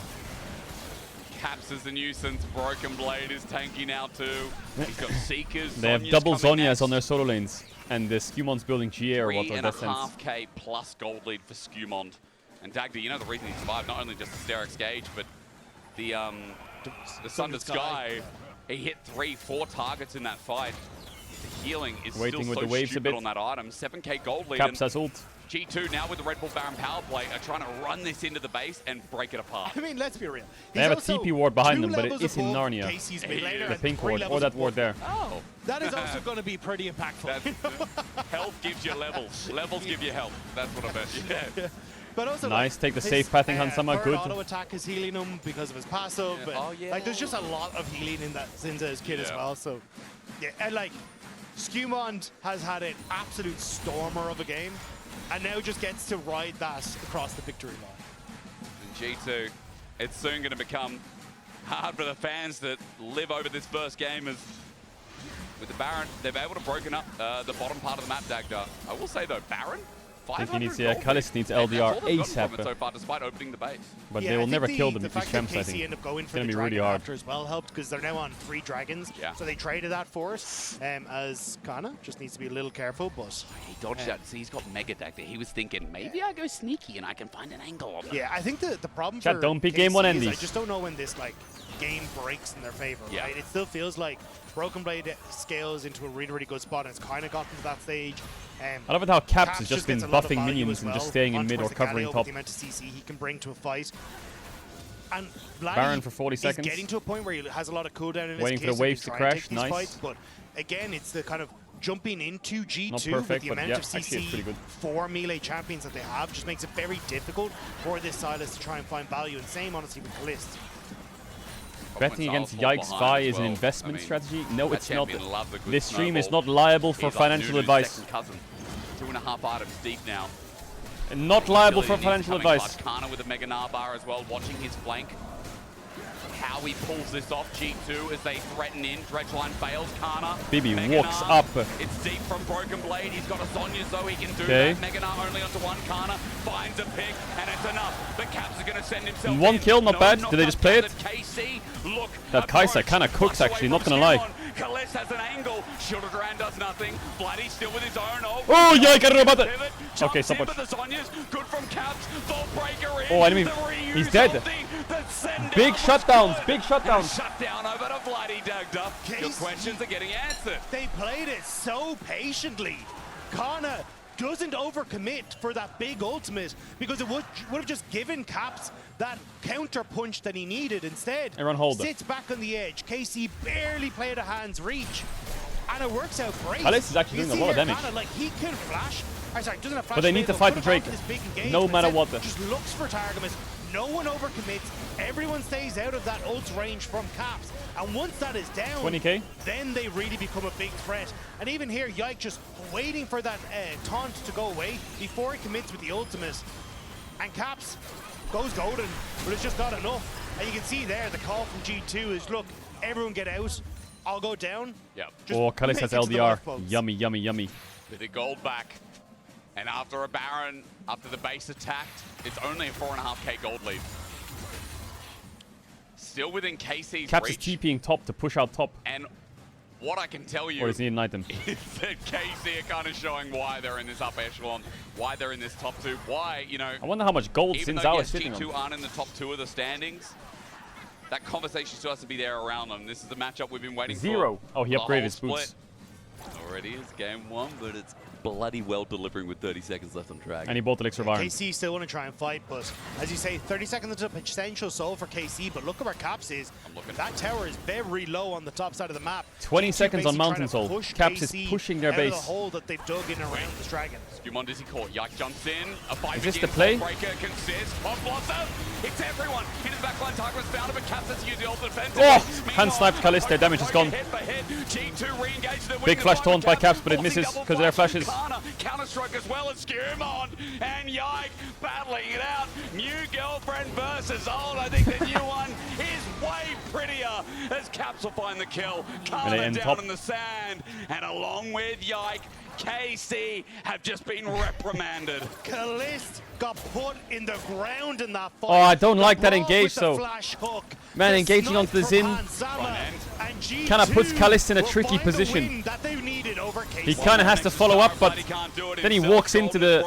Caps is a nuisance. Broken Blade is tanky now too. He's got Seekers. They have double Zhonya's on their solo lanes, and the Scumon's building GA or what? 3.5k plus gold lead for Skewmon. And Dagda, you know the reason he survived, not only just the Sterex gauge, but the Sundered Sky. He hit 3-4 targets in that fight. The healing is waiting still with so the waves stupid a bit on that item. 7k gold lead. Caps has ult. G2 now with the Red Bull Baron power play are trying to run this into the base and break it apart. I mean, let's be real. They have a TP ward behind them, but it is in Narnia. The pink ward, or that ward there. Oh. That is also going to be pretty impactful. Health gives you levels. Levels give you health. That's what I meant. Yeah. But also, nice, take the safe pathing, Hansama, good. Auto attack is healing him because of his passive. Yeah. But, like, there's just a lot of healing in that Zinza's kit as well. So, yeah, and like, Skewmon has had an absolute stormer of a game, and now just gets to ride that across the victory line. And G2, it's soon going to become hard for the fans that live over this first game as with the Baron, they've able to broken up the bottom part of the map, Dagda. I will say though, Baron, I think he needs, Khalist needs LDR ASAP. So far, despite opening the base. But they will never kill them if he's champs, I think. End up going it's for going the to be really hard. as well helped because they're now on 3 dragons. Yeah. So they traded that for us. As Kana just needs to be a little careful, but he dodged out. See, he's got Mega Dagda. He was thinking maybe I go sneaky and I can find an angle on them. Yeah, I think the problem Chat, for don't pick KC game one is Andy. I just don't know when this like game breaks in their favor. Yeah. Right? It still feels like Broken Blade scales into a really, really good spot, and it's kind of gotten to that stage. I love it how Caps has just been gets a lot of buffing value minions as and just well, staying in on mid or towards the covering Galio top. with the amount of CC he can bring to a fight. And Vladdy Baron for 40 seconds. is getting to a point where he has a lot of cooldown in Waiting his for the case, waves and to can try and crash, take these nice. Fights, but again, it's the kind of jumping into G2 Not with perfect, the but amount yeah, of actually it's CC pretty good. for melee champions that they have just makes it very difficult for this Sylas to try and find value, and same honestly with Khalist. Betting against Yikes Vi is an investment strategy. No, it's not. This stream is not liable for financial advice. 2.5 items deep now. And not liable for financial advice. Kana with a Mega Narbar as well, watching his flank. How he pulls this off, G2, as they threaten in. Dredgeline fails, Kana. BB Mega walks Nar. up. It's deep from Broken Blade. He's got a Sonya, so he can do Okay. that. Mega Nar only onto one. Kana finds a pick, and it's enough. But Caps is going to send himself One in. kill, not bad. Did they just play it? KC, look, That Kai'Sa kind of cooks, actually, not gonna lie. Khalist has an angle. Shielded Grand does nothing. Vladdy still with his own ult. Oh, yeah, I don't know about that. Pivot, Okay, jumps in, stop but it. the Zhonya's good from Caps. Vault Breaker in. Oh, enemy. The reuse He's dead. ulti, the send Big down shutdowns, was big good. shutdowns. Shut down over to Vladdy, Dagda. Your questions are getting answered. They played it so patiently. Kana doesn't overcommit for that big ultimate because it would have just given Caps that counter punch that he needed. Instead, Everyone hold it. sits back on the edge. KC barely played a hand's reach, and it works out great. Khalist is actually You doing a see lot of here, damage. Kana, like, he can flash. Sorry, doesn't have flash. But they need to available, fight the could have Drake, gone for this big engagement, no matter instead what. Just looks for targets. No one overcommits. Everyone stays out of that ult range from Caps. And once that is down, 20k? then they really become a big threat. And even here, Yike just waiting for that taunt to go away before he commits with the ultimate. And Caps goes golden, but it's just not enough. And you can see there, the call from G2 is, look, everyone get out. I'll go down. Yep. Oh, Kalis has LDR. Yummy, yummy, yummy. With the gold back. And after a Baron, after the base attacked, it's only a 4.5k gold lead. Still within KC's Caps reach. is TPing top to push out top. And what I can tell you Or does he need an item? is that KC are kind of showing why they're in this upper echelon, why they're in this top 2, why, you know... I wonder how much gold even Xin though Zhao yes, is sitting G2 on. aren't in the top 2 of the standings, that conversation still has to be there around them. This is the matchup we've been waiting for. 0. Oh, he the upgraded whole his boots. split. Already is game 1, but it's bloody well delivering with 30 seconds left on Dragon. And he bought Elixir of Iron. KC still want to try and fight, but as you say, 30 seconds into potential soul for KC, but look at where Caps is. That tower is very low on the top side of the map. 20 seconds on basically Mountain trying to Soul. push Caps is KC pushing their out of base. the hole that they've dug in around this dragon. Skewmon Dizzy caught. Yike jumps in. A fight Is this begins. the play? Breaker consists. Pop Blossom. It's everyone. Into the backline. Target was found, but Caps has to use the ultimate defense. Oh! Hand sniped Kalis. Their damage is gone. Head for head. G2 re-engaged the Big flash taunt by Caps, but it misses because of their flashes. Counter-strike as well as Skewmon. And Yike battling it out. New girlfriend versus old. I think the new one is way prettier as Caps will find the kill. Kana down top. in the sand. And along with Yike, KC have just been reprimanded. Kalist got put in the ground in that fight. Oh, I don't like that The engage, brawl with so... the flash hook. Man, The engaging onto the snipe Xin from Hanzama, and G2 kind of puts Kalis in a will tricky find the position. win that they needed over KC. He kind of has to follow up, but then he walks into the...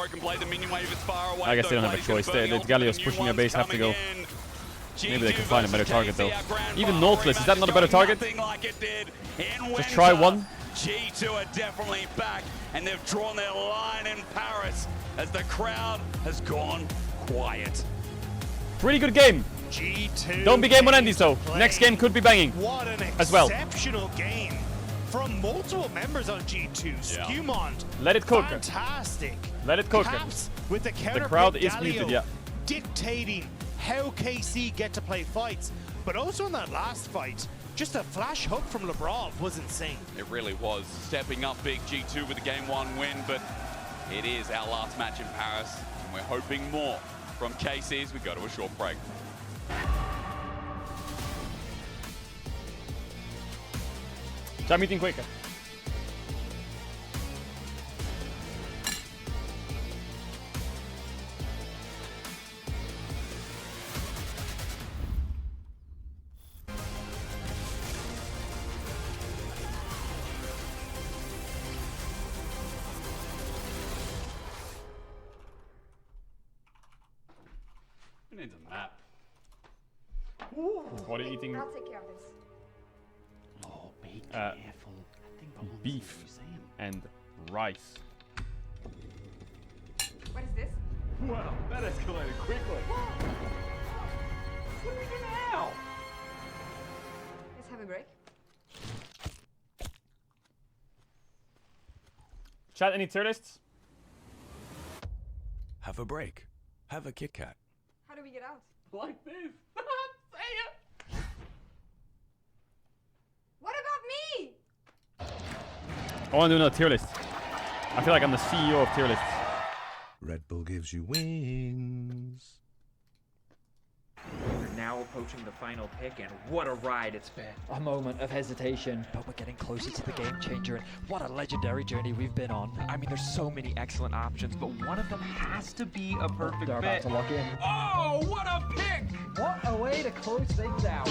I guess they don't have a choice. The Galio's pushing their base, have to go. Maybe they can find a better target, though. Even Nautilus, is that not a better target? Just try one. G2 are definitely back, and they've drawn their line in Paris as the crowd has gone quiet. Pretty good game. G2 Don't be game on Andy's, though. Next game could be banging What an as well. exceptional game from multiple members on G2. Skewmont, Let it cook. fantastic. Let it cook. Caps with the counter crowd pick is Galio muted, yeah. dictating how KC get to play fights. But also in that last fight, just a flash hook from Labrov was insane. It really was. Stepping up big G2 with a game 1 win, but it is our last match in Paris, and we're hoping more from KC as we go to a short break. Time meeting quicker. Who needs a map? What are you eating? I'll take care of this. Oh, be careful. Beef and rice. What is this? Wow, that escalated quickly. What do we do now? Let's have a break. Chat, any tier lists? Have a break. Have a Kit Kat. How do we get out? Like this. Say it. What about me? I want to do another tier list. I feel like I'm the CEO of tier lists. Red Bull gives you wings. We're now approaching the final pick, and what a ride it's been. A moment of hesitation, but we're getting closer to the game changer, and what a legendary journey we've been on. I mean, there's so many excellent options, but one of them has to be a perfect They're about fit. to lock in. Oh, what a pick! What a way to close things out.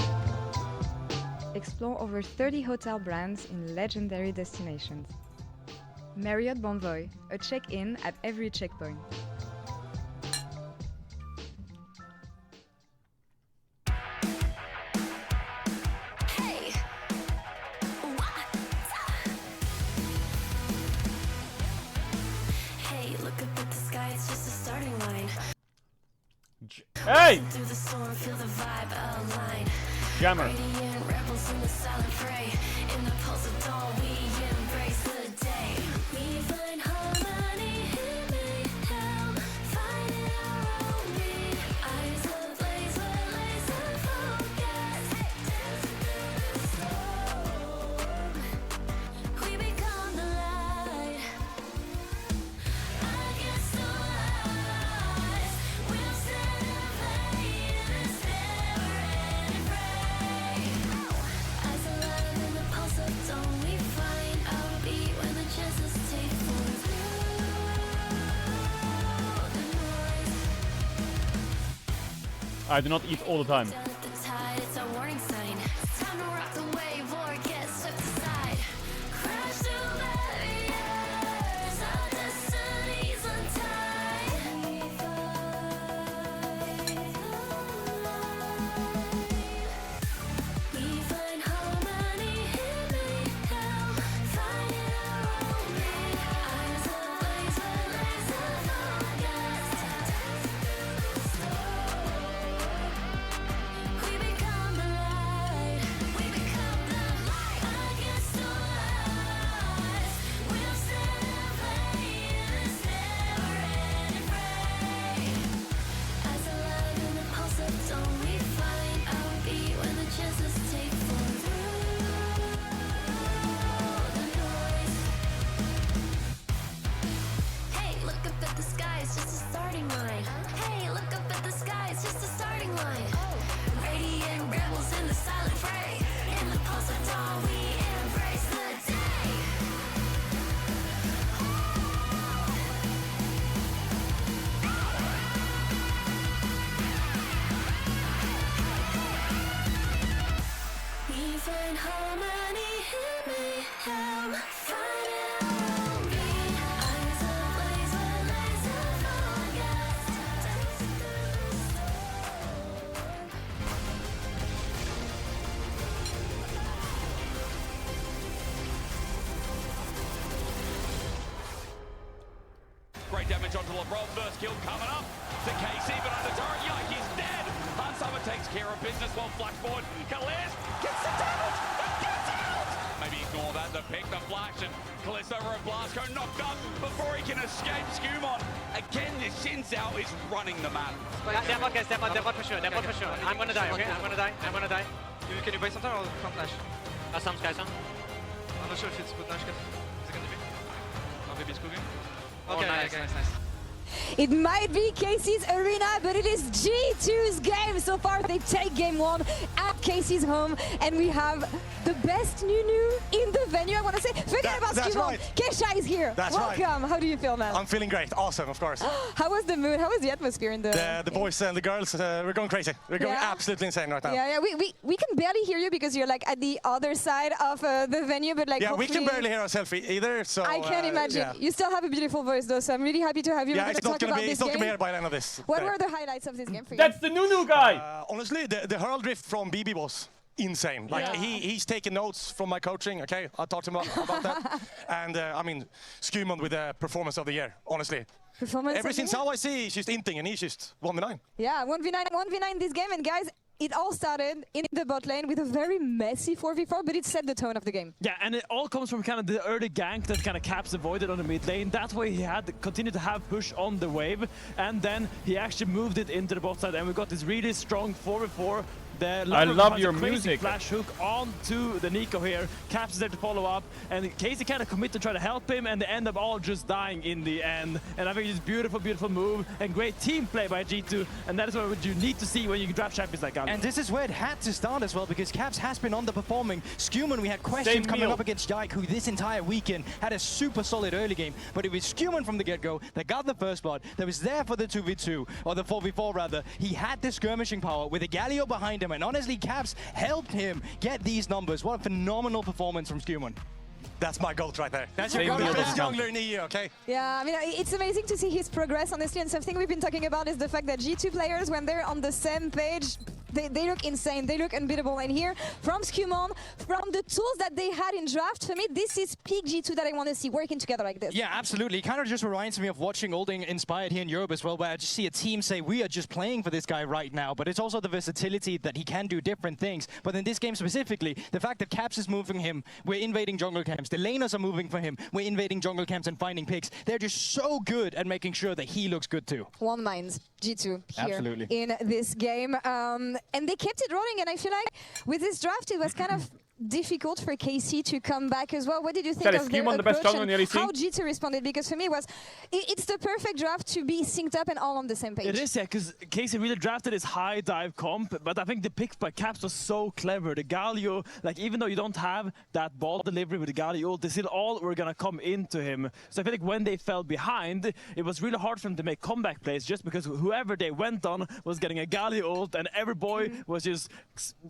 Explore over 30 hotel brands in legendary destinations. Marriott Bonvoy, a check-in at every checkpoint. Hey, look up at the sky, it's just a starting line. Hey! Through the storm, feel the vibe align. Jammer. Radiant rebels in the silent fray. In the pulse of dawn, we embrace the day. We find harmony in mayhem, finding our own beat. Eyes ablaze, we're laser focused. Dancing through the storm, we become the light. Against the lies, we'll stand and play in this never-ending fray. Eyes alive in the pulse of I do not eat all the time. It's a warning sign. It's time to rock the wave or get swept aside. Crash through barriers. Our destinies untied. We find harmony in mayhem, finding our own beat. Eyes ablaze with laser focus. We become the light. We become the light against the lies. We'll set a flame in this never-ending fray. As alive in the pulse of dawn, we find our beat when the chances take form through the noise. Hey, look up at the sky, it's just a starting line. Hey, look up at the sky, it's just a starting line. Radiant rebels in the silent fray. In the pulse of dawn, we embrace the day. We find harmony in mayhem, finding our own beat. Eyes ablaze with laser Great damage onto LeBron. First kill coming up to KC, but under turret, Yike is dead. Unsummer takes care of business while flash forward. Kalez gets the damage and gets out. Maybe ignore that. The pick, the flash, and Kalez over at Blasco knocked up before he can escape. Skumon again. This Shinzao is running the map. Step on for sure. I'm gonna die, okay? I'm gonna die. Can you buy something or come flash? Some Sky, some. I'm not sure if it's good now. Is it gonna be? Oh, maybe it's cooking. Okay, nice. It might be KC's arena, but it is G2's game. So far, they take game 1 at KC's home, and we have the best Nunu in the venue, I want to say. Forget about that's Skimon. right. Kesha is here. That's Welcome. right. How do you feel, man? I'm feeling great. Awesome, of course. How was the mood? How was the atmosphere in The boys and the girls, we're going crazy. We're going Yeah? absolutely insane right now. Yeah, we can barely hear you because you're like at the other side of the venue, but like Yeah, we can hopefully- barely hear ourselves either, so... I can imagine. yeah. You still have a beautiful voice, though, so I'm really happy to have you. Yeah, We're it's going not to talk going to about be, this it's not going to be game. here by the end of this. What were the highlights of this game for you? That's the Nunu guy! Honestly, the hurl drift from BB was insane. Like, he's taking notes from my coaching, okay? I talked to him about that. And, I mean, Skumon with the performance of the year, honestly. Performance Ever of the since year? how I see, he's just inting, and he's just 1v9. Yeah, 1v9 this game, and guys, it all started in the bot lane with a very messy 4v4, but it set the tone of the game. Yeah, and it all comes from kind of the early gank that kind of Caps avoided on the mid lane. That way he had continued to have push on the wave, and then he actually moved it into the bot side, and we got this really strong 4v4. I love your crazy music. Flash hook onto the Nico here. Caps is there to follow up, and Casey kind of commit to try to help him, and they end up all just dying in the end. And I think it's beautiful, beautiful move and great team play by G2, and that is what you need to see when you draft champions like Galo. And this is where it had to start as well, because Caps has been underperforming. Skumon, we had questions coming up against Yike, who this entire weekend had a super solid early game, but it was Skumon from the get-go that got the first blood, that was there for the 2v2, or the 4v4 rather. He had the skirmishing power with a Galio behind him, and honestly, Caps helped him get these numbers. What a phenomenal performance from Skumon. That's my goat right there. That's your goat. The best jungler in the EU, okay? Yeah, I mean, it's amazing to see his progress, honestly, and something we've been talking about is the fact that G2 players, when they're on the same page, they look insane, they look unbeatable. And here, from Skumon, from the tools that they had in draft, for me, this is peak G2 that I want to see working together like this. Yeah, absolutely. It kind of just reminds me of watching Olding Inspired here in Europe as well, where I just see a team say, we are just playing for this guy right now, but it's also the versatility that he can do different things. But in this game specifically, the fact that Caps is moving him, we're invading jungle camps, the laners are moving for him, we're invading jungle camps and finding picks. They're just so good at making sure that he looks good too. One minds, G2 here Absolutely. in this game. And they kept it rolling, and I feel like with this draft, it was kind of difficult for KC to come back as well. What did you think Charlie, of their the best approach jungle and in the LEC? how G2 responded? Because for me, it's the perfect draft to be synced up and all on the same page. It is, yeah, because KC really drafted his high dive comp, but I think the pick by Caps was so clever. The Galio, like even though you don't have that ball delivery with the Galio ult, they still all were gonna come into him. So I feel like when they fell behind, it was really hard for them to make comeback plays just because whoever they went on was getting a Galio ult and every boy was just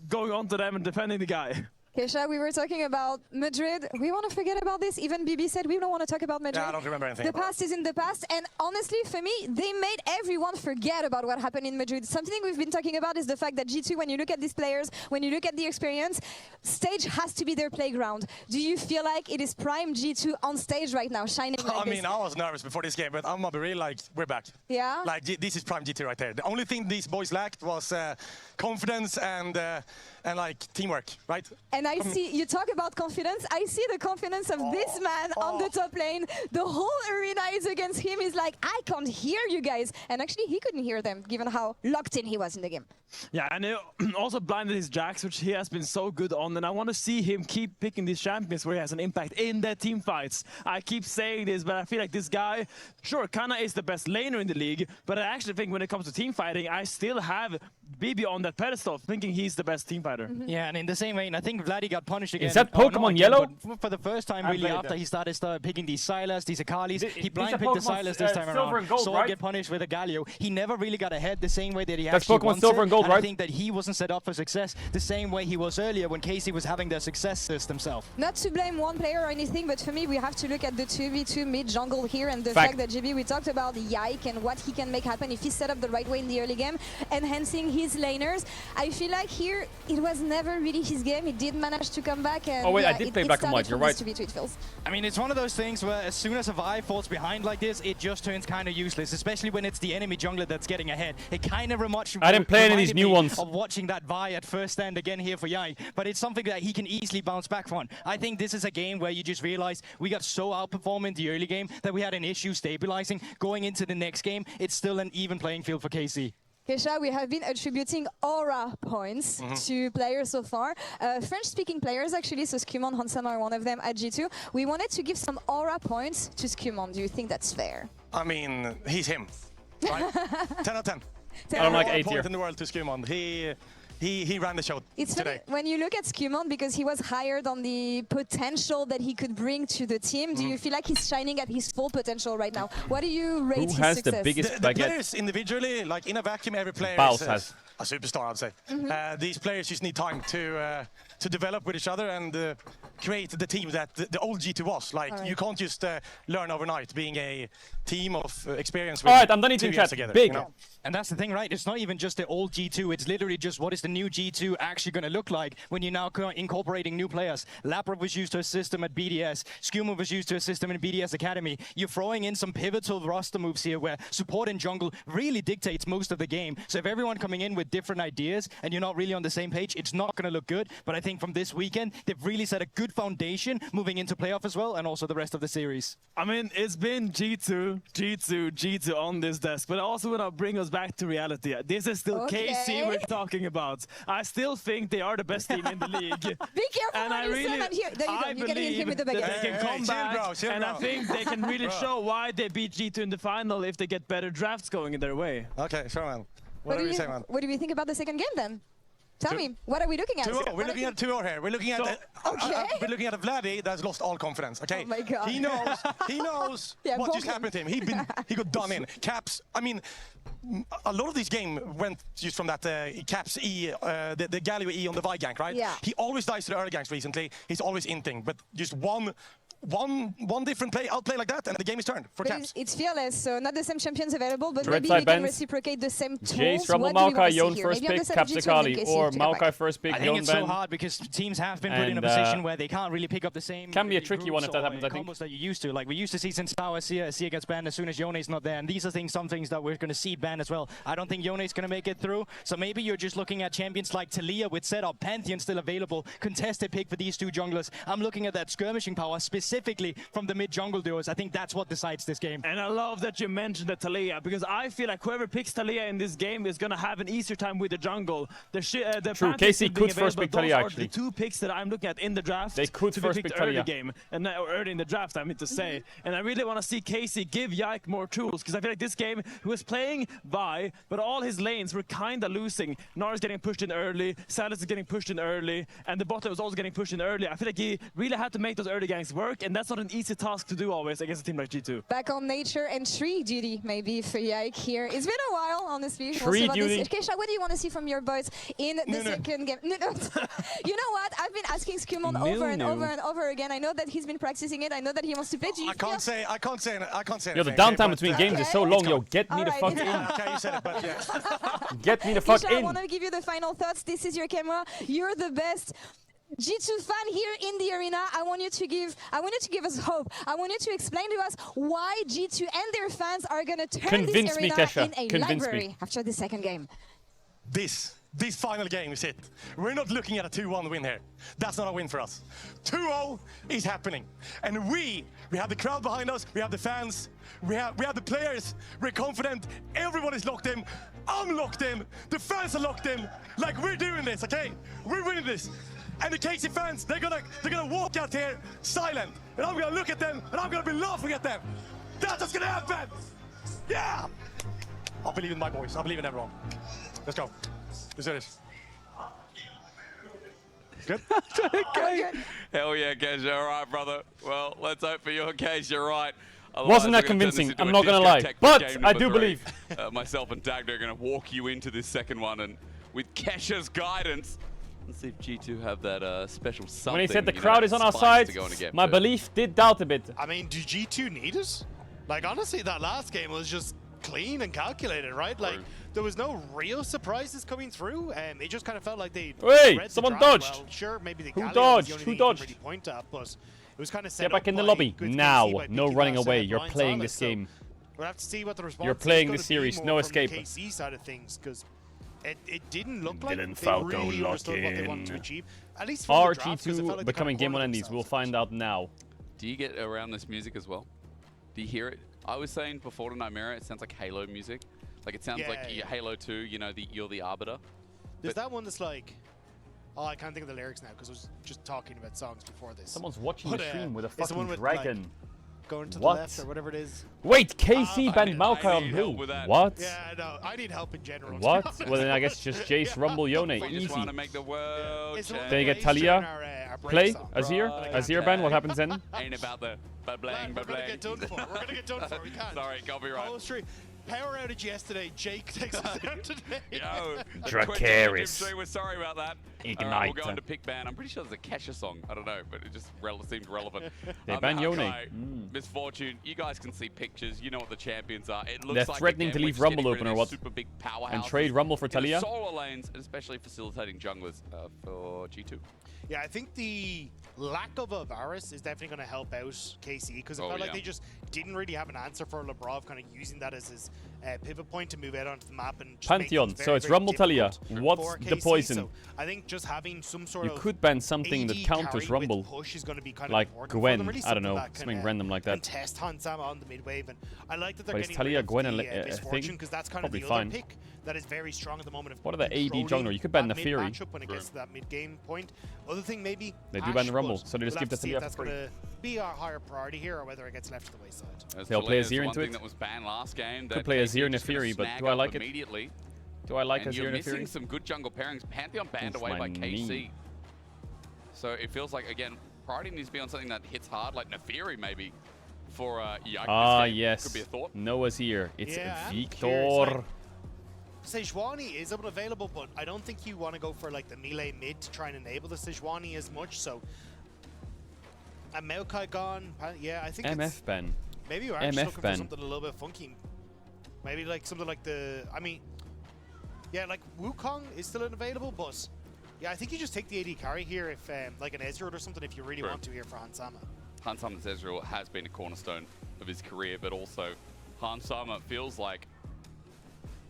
going on to them and defending the guy. Kesha, we were talking about Madrid. We want to forget about this. Even BB said we don't want to talk about Madrid. Yeah, I don't remember anything. The past is in the past. And honestly, for me, they made everyone forget about what happened in Madrid. Something we've been talking about is the fact that G2, when you look at these players, when you look at the experience, stage has to be their playground. Do you feel like it is prime G2 on stage right now, shining like this? I mean, I was nervous before this game, but I'm gonna be real, like, we're back. Yeah? Like, this is prime G2 right there. The only thing these boys lacked was confidence and like teamwork, right? And I see, you talk about confidence, I see the confidence of this man on the top lane. The whole arena is against him. He's like, I can't hear you guys. And actually, he couldn't hear them, given how locked in he was in the game. Yeah, and it also blinded his Jax, which he has been so good on. And I want to see him keep picking these champions where he has an impact in their team fights. I keep saying this, but I feel like this guy, sure, Kana is the best laner in the league, but I actually think when it comes to team fighting, I still have BB on that pedestal, thinking he's the best team fighter. Yeah, and in the same vein, I think Vladdy got punished again. Is that Pokemon Yellow? For the first time, really, after he started picking these Sylas, these Akalis, he blind picked the Sylas this time Silver around. and Gold, Saw right? get punished with a Galio. He never really got ahead the same way that he That's actually Pokemon wants Silver it. and Gold, right? I think that he wasn't set up for success the same way he was earlier when KC was having their successes themselves. Not to blame one player or anything, but for me, we have to look at the 2v2 mid jungle here and the Fact. fact that GB, we talked about Yike and what he can make happen if he's set up the right way in the early game, enhancing his laners. I feel like here, it was never really his game. He did manage to come back. And Oh wait, yeah, I did play black and white, you're right. 2v2, it feels. I mean, it's one of those things where as soon as a Vi falls behind like this, it just turns kind of useless, especially when it's the enemy jungler that's getting ahead. It kind of I didn't play any of these new ones. Of watching that Vi at first stand again here for Yike, but it's something that he can easily bounce back from. I think this is a game where you just realize we got so outperforming the early game that we had an issue stabilizing. Going into the next game, it's still an even playing field for KC. Kesha, we have been attributing aura points to players so far. French-speaking players, actually, so Skumon, Hansen are one of them at G2. We wanted to give some aura points to Skumon. Do you think that's fair? I mean, he's him, right? 10 out of 10. I don't like 8 point here. in the world to Skumon. He ran the show It's today. funny when you look at Skumon, because he was hired on the potential that he could bring to the team. Do you feel like he's shining at his full potential right now? What do you rate his has success? the biggest The players individually, like in a vacuum, every player Baus is has. a superstar, I'd say. These players just need time to develop with each other and create the team that the old G2 was. Like, you can't just learn overnight being a team of experience with All right, I'm done 2 eating years chat. together. Big. You know? And that's the thing, right? It's not even just the old G2. It's literally just what is the new G2 actually going to look like when you're now incorporating new players. Laprov was used to a system at BDS. Skuma was used to a system in BDS Academy. You're throwing in some pivotal roster moves here where support and jungle really dictates most of the game. So if everyone coming in with different ideas and you're not really on the same page, it's not going to look good. But I think from this weekend, they've really set a good foundation moving into playoff as well, and also the rest of the series. I mean, it's been G2, G2, G2 on this desk, but I also want to bring us back to reality. This is still KC we're talking about. I still think they are the best team in the league. Be careful and what I you really, say, man. Here, there you go. You're getting in here with the that baguette. they can come back, chill, and I bro. think they can really show why they beat G2 in the final if they get better drafts going in their way. Okay, sure, man. What do you think about the second game then? Tell me, what are we looking at? 2-0. We're looking at 2-0 here. We're looking at we're looking at a Vladdy that's lost all confidence. Okay. Oh my God. He knows Yeah, what go just on. happened to him. He got done in. Caps. I mean, a lot of this game went just from that Caps E, the Galio E on the Vi gank, right? Yeah. He always dies to the early ganks recently. He's always inting, but just one different outplay like that, and the game is turned for But Caps. it's fearless, so not the same champions available, but Red maybe side we can bends. reciprocate the same tools. Jace, Rumble, What do we wanna Maokai, see Yon here? first Maybe on pick, the side of G2 and then Capsicali, KC or to come back. Maokai first pick, I think Yon it's so Ben. hard because teams have been put in a And, position where they can't really pick up the same. Can be a tricky one if that groups happens, or I think. combos that you used to. Like we used to see since Power Sia gets banned as soon as Yone's not there, and these are some things that we're going to see banned as well. I don't think Yone's going to make it through, so maybe you're just looking at champions like Talia with setup, Pantheon still available, contested pick for these two junglers. I'm looking at that skirmishing power specifically specifically from the mid-jungle duos. I think that's what decides this game. And I love that you mentioned the Talia, because I feel like whoever picks Talia in this game is going to have an easier time with the jungle. The True, KC could first pick Talia, actually. The two picks that I'm looking at in the draft. They could to first be picked pick early Talia. game, and or early in the draft, I mean to say. And I really want to see KC give Yike more tools, because I feel like this game, he was playing Vi, but all his lanes were kind of losing. Nara's getting pushed in early, Silas is getting pushed in early, and the bot lane was also getting pushed in early. I feel like he really had to make those early ganks work, and that's not an easy task to do always against a team like G2. Back on nature and tree duty, maybe, for Yike here. It's been a while, honestly. Tree duty? Kesha, what do you want to see from your boys in the second game? No. You know what? I've been asking Skumon over and over and over again. I know that he's been practicing it. I know that he wants to play G. I can't say Yo, the downtime between games is so long. Yo, get me the fuck in. Okay, you said it, but yeah. Get me the fuck Kesha, I in. want to give you the final thoughts. This is your camera. You're the best G2 fan here in the arena. I want you to give us hope. I want you to explain to us why G2 and their fans are going to turn Convince this me, arena Kesha. in a Convince library me. after the second game. This final game is it. We're not looking at a 2-1 win here. That's not a win for us. 2-0 is happening. And we have the crowd behind us, we have the fans, we have the players, we're confident, everyone is locked in, I'm locked in, the fans are locked in. Like, we're doing this, okay? We're winning this. And the KC fans, they're gonna walk out here silent. And I'm gonna look at them, and I'm gonna be laughing at them. That's what's gonna happen! Yeah! I believe in my boys, I believe in everyone. Let's go. Let's do this. Good? Hell yeah, Kej, all right, brother. Well, let's hope for your case you're right. Wasn't that convincing? I'm not gonna lie, but I do believe. Myself and Dagda are gonna walk you into this second one, and with Kesha's guidance, let's see if G2 have that special something. When he said the crowd is on our side, my belief did doubt a bit. I mean, do G2 need it? Like, honestly, that last game was just clean and calculated, right? Like, there was no real surprises coming through, and it just kind of felt like they Wait, read the someone draft dodged. well. Sure, maybe the Who Galio dodged? was the only Who thing dodged? you can really point at, but it was kind of set Get back up in the by lobby good now. KC by No picking running last away. set You're Ryan playing Salas, this so game. we'll have to see what the response You're is playing gonna the series. be No more from the escaping. KC side of things, because it didn't look like Dylan they Falco really understood what they lock-in. wanted to achieve. At least from Are the draft, 'cause it felt G2 like they becoming kind game of one endies? We'll find out now. Do you get around this music as well? Do you hear it? I was saying before tonight, Mirror, it sounds like Halo music. Like, it sounds like Halo 2, you know, you're the Arbiter. There's that one that's like, oh, I can't think of the lyrics now because I was just talking about songs before this. Someone's watching the stream with a it's the fucking one with, dragon. Like, going to What? the left or whatever it is. Wait, KC banned Maokai on who? What? Yeah, no, I need help in general. What? Well, then I guess just Jace, Rumble, Yone. We Easy. just want to make the world change. Then you get Talia. Play Azir. Azir ban. What happens then? Ain't about the ba-blang, We're gonna ba-blang. get done for. We're gonna get done for. We can't. Sorry, copyright. Whole street. Power outage yesterday. Jake takes us down today. Yo, Dracarys. We're sorry about that. Ignite. We'll go into pick ban. I'm pretty sure there's a Kesha song. I don't know, but it just seemed relevant. They ban Yone. Okay, Misfortune. You guys can see pictures. You know what the champions are. It looks They're like threatening to again, we're leave just Rumble getting open rid or of what? these super big powerhouses And trade Rumble for in the Talia? solo lanes, and especially facilitating junglers for G2. Yeah, I think the lack of a Varus is definitely going to help out KC because it felt like they just didn't really have an answer for Labrov, kind of using that as his pivot point to move out onto the map and just make Pantheon. things So very, it's very Rumble Talia. difficult What's for the KC. poison? So I think just having some sort You of could ban something AD that counters carry with Rumble. push is going to be kind Like of important for Gwen. them. Really I don't know. that can, Something random like that. Contest Hansama on the mid wave, and I like that they're But is getting Talia rid of Gwen the a Misfortune thing? because that's kind Probably of the other fine. pick that is very strong at the moment. Of What are the AD controlling jungler? You could ban that Nefiri. mid-matchup when it gets to that mid-game point. Other thing maybe They do Ashe, ban the Rumble, but so they just we'll keep have the to see Talia if that's for free. going to be our higher priority here or whether it gets left to the wayside. They'll play Talia's Azir one into thing it. that was banned last game. Could that play KC Azir just gonna Nefiri, but snag do I up like it? immediately. Do I like And Azir you're missing Nefiri? some good jungle pairings. Pantheon banned Oof, away my by KC. knee. So it feels like, again, priority needs to be on something that hits hard, like Nefiri maybe, for Yike. Ah, this game. yes. Could be a thought. Noah's here. It's Yeah, I'm Victor. curious, like, Sejuani is available, but I don't think you want to go for like the melee mid to try and enable the Sejuani as much. So, and Maokai gone. Yeah, I think it's, MF ban. maybe you're actually MF looking ban. for something a little bit funky. Maybe like something like the. I mean, yeah, like Wukong is still unavailable, but yeah, I think you just take the AD carry here if like an Ezreal or something if you really want to here for Hansama. Hansama's Ezreal has been a cornerstone of his career, but also Hansama feels like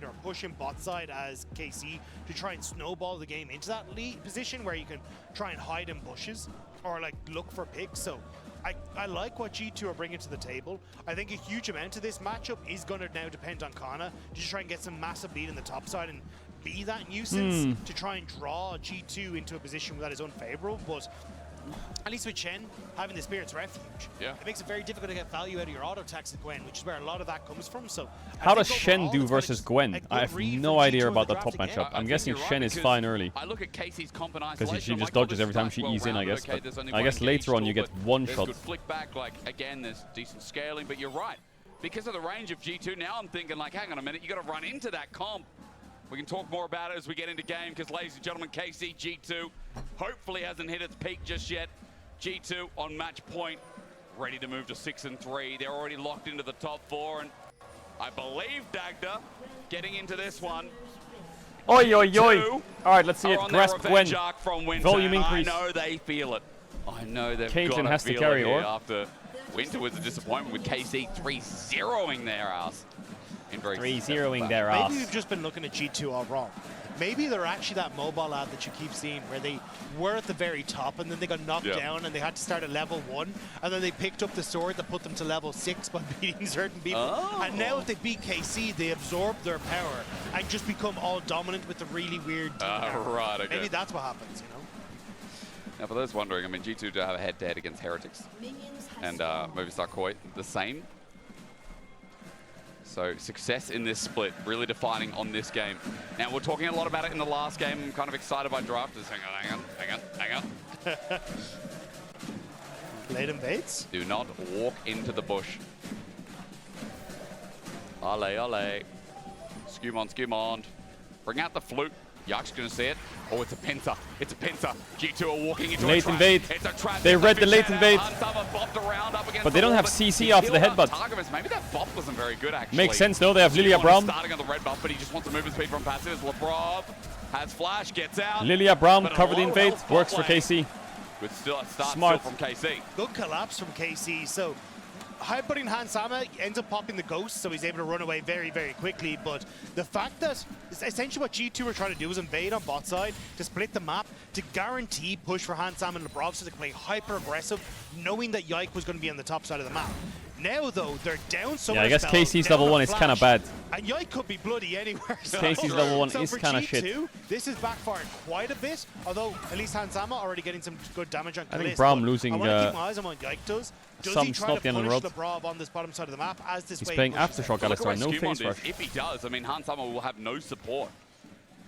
mid or pushing bot side as KC to try and snowball the game into that lead position where you can try and hide in bushes or like look for picks. So I like what G2 are bringing to the table. I think a huge amount of this matchup is going to now depend on Kana to just try and get some massive lead in the top side and be that nuisance to try and draw G2 into a position that is unfavorable, but at least with Shen having the Spirit's Refuge, it makes it very difficult to get value out of your auto attacks with Gwen, which is where a lot of that comes from. So how does Shen do versus Gwen? I have no idea about the top matchup. I'm guessing Shen is fine early. I look at Casey's comp and because she just dodges every time she eats in, I guess. Okay, but I guess later on you get one shot. Good flick back, like again, there's decent scaling, but you're right. Because of the range of G2, now I'm thinking like, hang on a minute, you got to run into that comp. We can talk more about it as we get into game, because ladies and gentlemen, KC G2 hopefully hasn't hit its peak just yet. G2 on match point, ready to move to 6-3. They're already locked into the top 4, and I believe Dagda getting into this one. Oi, oi, oi. All right, let's see it. Grasp Gwen. Volume increase. I know they feel it. I know they've Caitlyn got has to to feel carry it here or after Winter was a disappointment with KC 3-0ing their ass. 3-0ing their ass. Maybe we've just been looking at G2 all wrong. Maybe they're actually that mobile ad that you keep seeing where they were at the very top and then they got knocked down and they had to start at level 1 and then they picked up the sword that put them to level 6 by beating certain people. And now if they beat KC, they absorb their power and just become all dominant with the really weird right, okay. Maybe that's what happens, you know? Now for those wondering, I mean, G2 do have a head-to-head against Heretics and Movistar Koi the same. So success in this split, really defining on this game. Now we're talking a lot about it in the last game. I'm kind of excited by drafters. Hang on. Late invades? Do not walk into the bush. Ale. Skumon. Bring out the flute. Yak's gonna see it. Oh, it's a pincer. It's a pincer. G2 are walking into late a trap. invade. It's a trap. They read the late invade. But they don't have CC after the headbutt. Maybe that bop wasn't very good, actually. Makes sense, though. They have Lilia Braum. Starting on the red buff, but he just wants to move his speed from passive. Lebrov has flash, gets out. Lilia Braum covered in invade. Works for KC. Good start Smart from KC. Good collapse from KC. So high-putting Hansama ends up popping the ghost, so he's able to run away very, very quickly. But the fact that essentially what G2 were trying to do was invade on bot side to split the map to guarantee push for Hansama and Lebrov so they can play hyper-aggressive, knowing that Yike was going to be on the top side of the map. Now, though, they're down so much. Yeah, I guess KC's level 1 is kind of bad. And Yike could be bloody anywhere. So KC's level 1 is for kind of G2, shit. this is backfiring quite a bit, although at least Hansama already getting some good damage on Kalist. I think Braum losing I want to keep my eyes on what Yike does. Does some he try snotty to on the punish rod. Lebrov on this bottom side of the map as this He's wave playing pushes Aftershock, in? Alistar, no face rush. If he does, I mean, Hansama will have no support.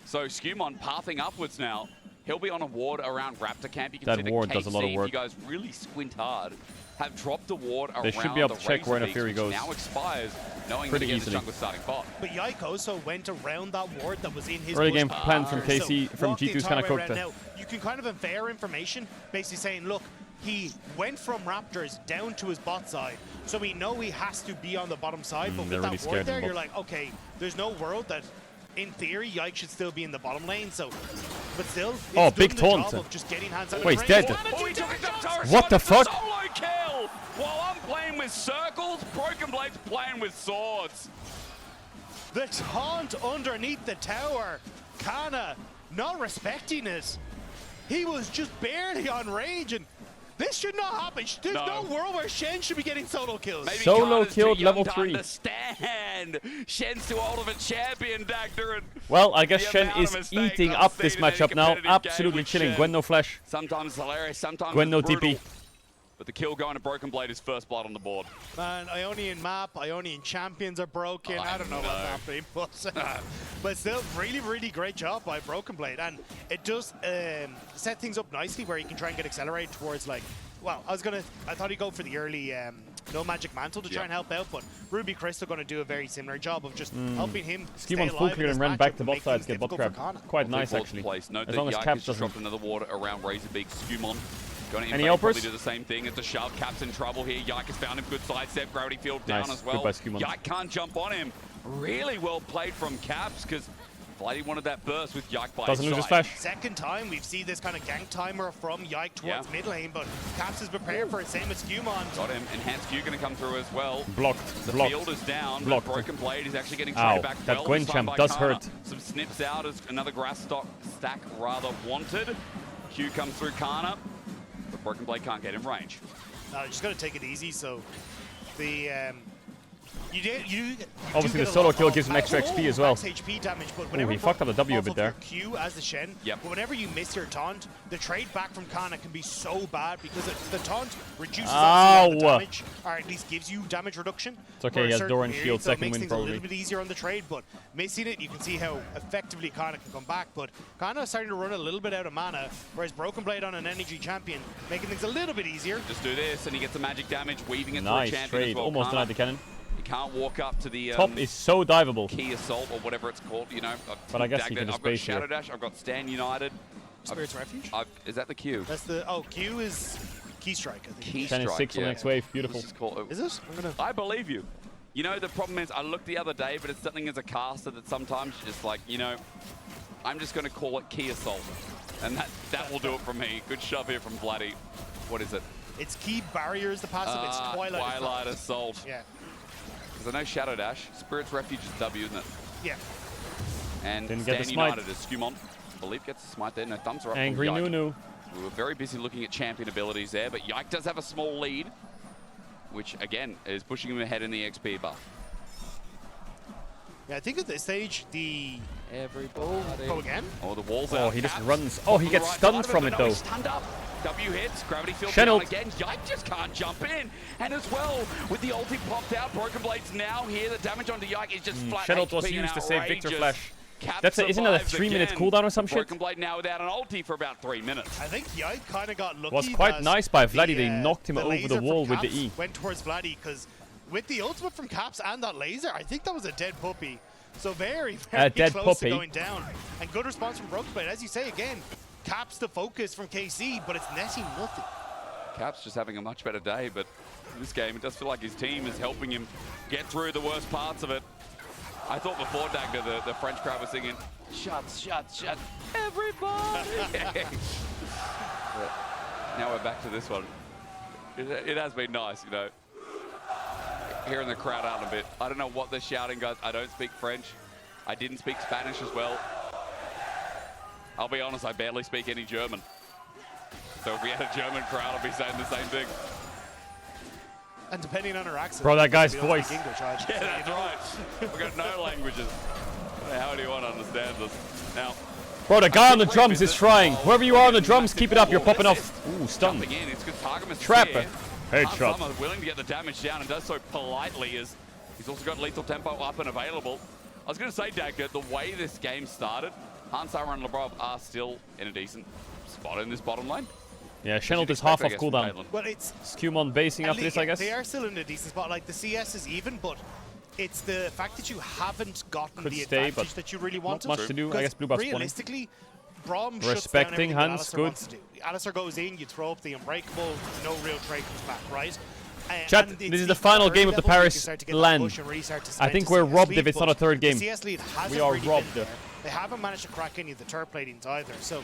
So Skumon pathing upwards now. He'll be on a ward around Raptor Camp. You can see That ward KC, does a lot of work. if you guys really squint hard, have dropped a ward around They should be able to check where the Razor Fury Beaks, goes. which now expires, knowing Pretty that he has easily. the jungle starting bot. But Yike also went around that ward that was in his Early bush game path. plan from KC, So from walked the G2's entire kind of way cooked. around. Now, you can kind of infer information, basically saying, look, he went from Raptors down to his bot side, so we know he has to be on the bottom side, but they're with really that ward scared there, of you're both. like, okay, there's no world that, in theory, Yike should still be in the bottom lane, so, but still, it's Oh, done big the taunt. job of just getting hands out Wait, of he's dead. Oh, he took it down, Tara What the shot, fuck? Solo kill! While I'm playing with circles, Broken Blade's playing with swords. The taunt underneath the tower. Kana not respecting it. He was just barely on range, and this should not happen. There's no world where Shen should be getting solo kills. Maybe Solo Kana's killed too young level to 3. Understand. Shen's too old of a champion, Dagda. And Well, I guess the Shen amount of is mistakes eating I've up this seen in any matchup now. competitive game Absolutely with chilling. Shen. Gwen no flash. Sometimes hilarious, sometimes Gwen no it's brutal. TP. But the kill going to Broken Blade is first blood on the board. Man, Ionian map, Ionian champions are broken. I don't know what's happening, but still, really, really great job by Broken Blade. And it does set things up nicely where you can try and get accelerated towards, like, well, I thought he'd go for the early no magic mantle to try and help out, but Ruby Crystal going to do a very similar job of just helping him stay Scheme on alive full in clear this and ran matchup back to and bot make side things to get bot difficult grab. for Kana. Quite nice, Fourth actually. Place. Note As that long as Yike Caps has just doesn't... dropped another ward around Razorbeak. Skumon going to Any invade, helpers? probably do the same thing. It's a shove. Caps in trouble here. Yike has found him. Good sidestep. Gravity field down Nice. as Good well. by Skumon. Yike can't jump on him. Really well played from Caps because Blighty wanted that burst with Yike by Doesn't his lose his side. flash. Second time we've seen this kind of gank timer from Yike towards mid lane, but Caps is prepared for it, same as Skumon. Got him. Enhanced Q going to come through as well. Blocked. The Blocked. field is down. Blocked. But Broken Blade is actually getting Ow, traded back that well. Gwen this time champ by does Kana. hurt. Some snips out as another grass stack rather wanted. Q comes through Kana, but Broken Blade can't get in range. No, just got to take it easy. So the You Obviously, do the get a solo lot kill of gives him extra max XP as well. HP damage, but Ooh, whenever he fucked up the W a off bit of there. your Q as the Shen, Yep. but whenever you miss your taunt, the trade back from Kana can be so bad because the taunt reduces Ow. the damage, or at least gives you damage reduction. It's okay, for a he has certain Doran period, shield, so it second makes win things probably. a little bit easier on the trade, but missing it, you can see how effectively Kana can come back. But Kana is starting to run a little bit out of mana, whereas Broken Blade on an energy champion, making things a little bit easier. Just do this, and he gets the magic damage, weaving it Nice through a champion trade. as well. Almost Kana, denied the cannon. he can't walk up to the Top is so diveable. key assault or whatever it's called. You know, But I guess he I've can got just base Shadow here. Dash. I've got Stand United. Spirit's Refuge? Is that the Q? That's the Q is Key Strike. I think. Key 10 strike, 6 on the next wave. Beautiful. Is it? I believe you. You know, the problem is, I looked the other day, but it's something as a caster that sometimes you're just like, you know, I'm just going to call it Key Assault. And that will do it from me. Good shove here from Vladdy. What is it? It's Key Barriers, the passive. It's Twilight Assault. Yeah. Because I know Shadow Dash. Spirit's Refuge is W, isn't it? Yeah. And Didn't get Stand the smite. United is Skumon. I believe gets the smite there. No thumbs are up. Angry from Yike. Nunu. We were very busy looking at champion abilities there, but Yike does have a small lead, which again is pushing him ahead in the XP bar. Yeah, I think at this stage, the... Everybody. Go again? Oh, the wall's Oh, out. he just Caps runs. Oh, he on the gets right stunned side of from but it, no, though. he's stunned up. W hits, gravity field Channeled. down again. Yike just can't jump in. And as well, with the ulti popped out, Broken Blade's now here. The damage onto Yike is just flat Channeled HP was and used to save Victor outrageous. Flash. Caps Isn't that a survives 3 minute again. cooldown or some shit? Broken Blade now without an ulti for about 3 minutes. I think Yike kind of got lucky. Was quite that nice by Vladdy. They the, knocked him over laser the from wall with the Caps E. Went towards Vladdy because with the ultimate from Caps and that laser, I think that was a dead puppy. So very, very dead close puppy. to going down. And good response from Broken Blade. As you say again, Caps the focus from KC, but it's netting nothing. Caps just having a much better day, but in this game, it does feel like his team is helping him get through the worst parts of it. I thought before Dagda, the French crowd was singing, shut, everybody! Now we're back to this one. It has been nice, you know, hearing the crowd out a bit. I don't know what they're shouting, guys. I don't speak French. I didn't speak Spanish as well. I'll be honest, I barely speak any German. So if we had a German crowd, I'd be saying the same thing. And depending on her accent. Bro, that guy's we don't voice. speak English, right? Yeah, that's right. We've got no languages. How do you want to understand this? Now, Bro, the guy on the drums is trying. Whoever you are on the drums, keep it up. You're popping off. Ooh, stun. jumping in, it's good Targamas Trapper. here. Headshot. Hans willing to get the damage down and does so politely as he's also got lethal tempo up and available. I was going to say, Dagda, the way this game started, Hans and Lebrov are still in a decent spot in this bottom lane. Yeah, Channeled is expect, half I off guess, from cooldown. Caitlyn. Well, it's... Skumon basing after this, I guess. They are still in a decent spot. Like, the CS is even, but it's the fact that you haven't gotten Could the stay, advantage but that you really wanted. not much to do. I guess blue buff's spawning. Realistically, Braum shuts down Respecting everything Hans, that Alistar good. wants to do. Alistar goes in, you throw up the Unbreakable, no real trade comes back, right? Chat, And this it's is the final early game of the levels where you Paris can start to get that LAN. push and really start to I cement think the we're CS robbed lead, if it's not but a third game. The CS lead hasn't We are really robbed. been there. They haven't managed to crack any of the turret platings either. So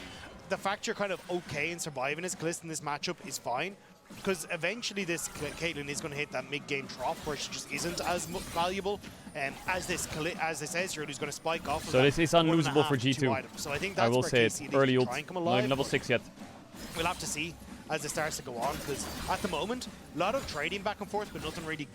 the fact you're kind of okay in surviving as Calista in this matchup is fine. Because eventually this Caitlyn is going to hit that mid-game drop where she just isn't as valuable. And as this Ezreal who's going to spike off. So this is unlosable for G2. Items. So I think that's I will where say it. KC needs Early to ult. try and come Not alive, even level but 6 yet. We'll have to see as it starts to go on, because at the moment, a lot of trading back and forth, but nothing really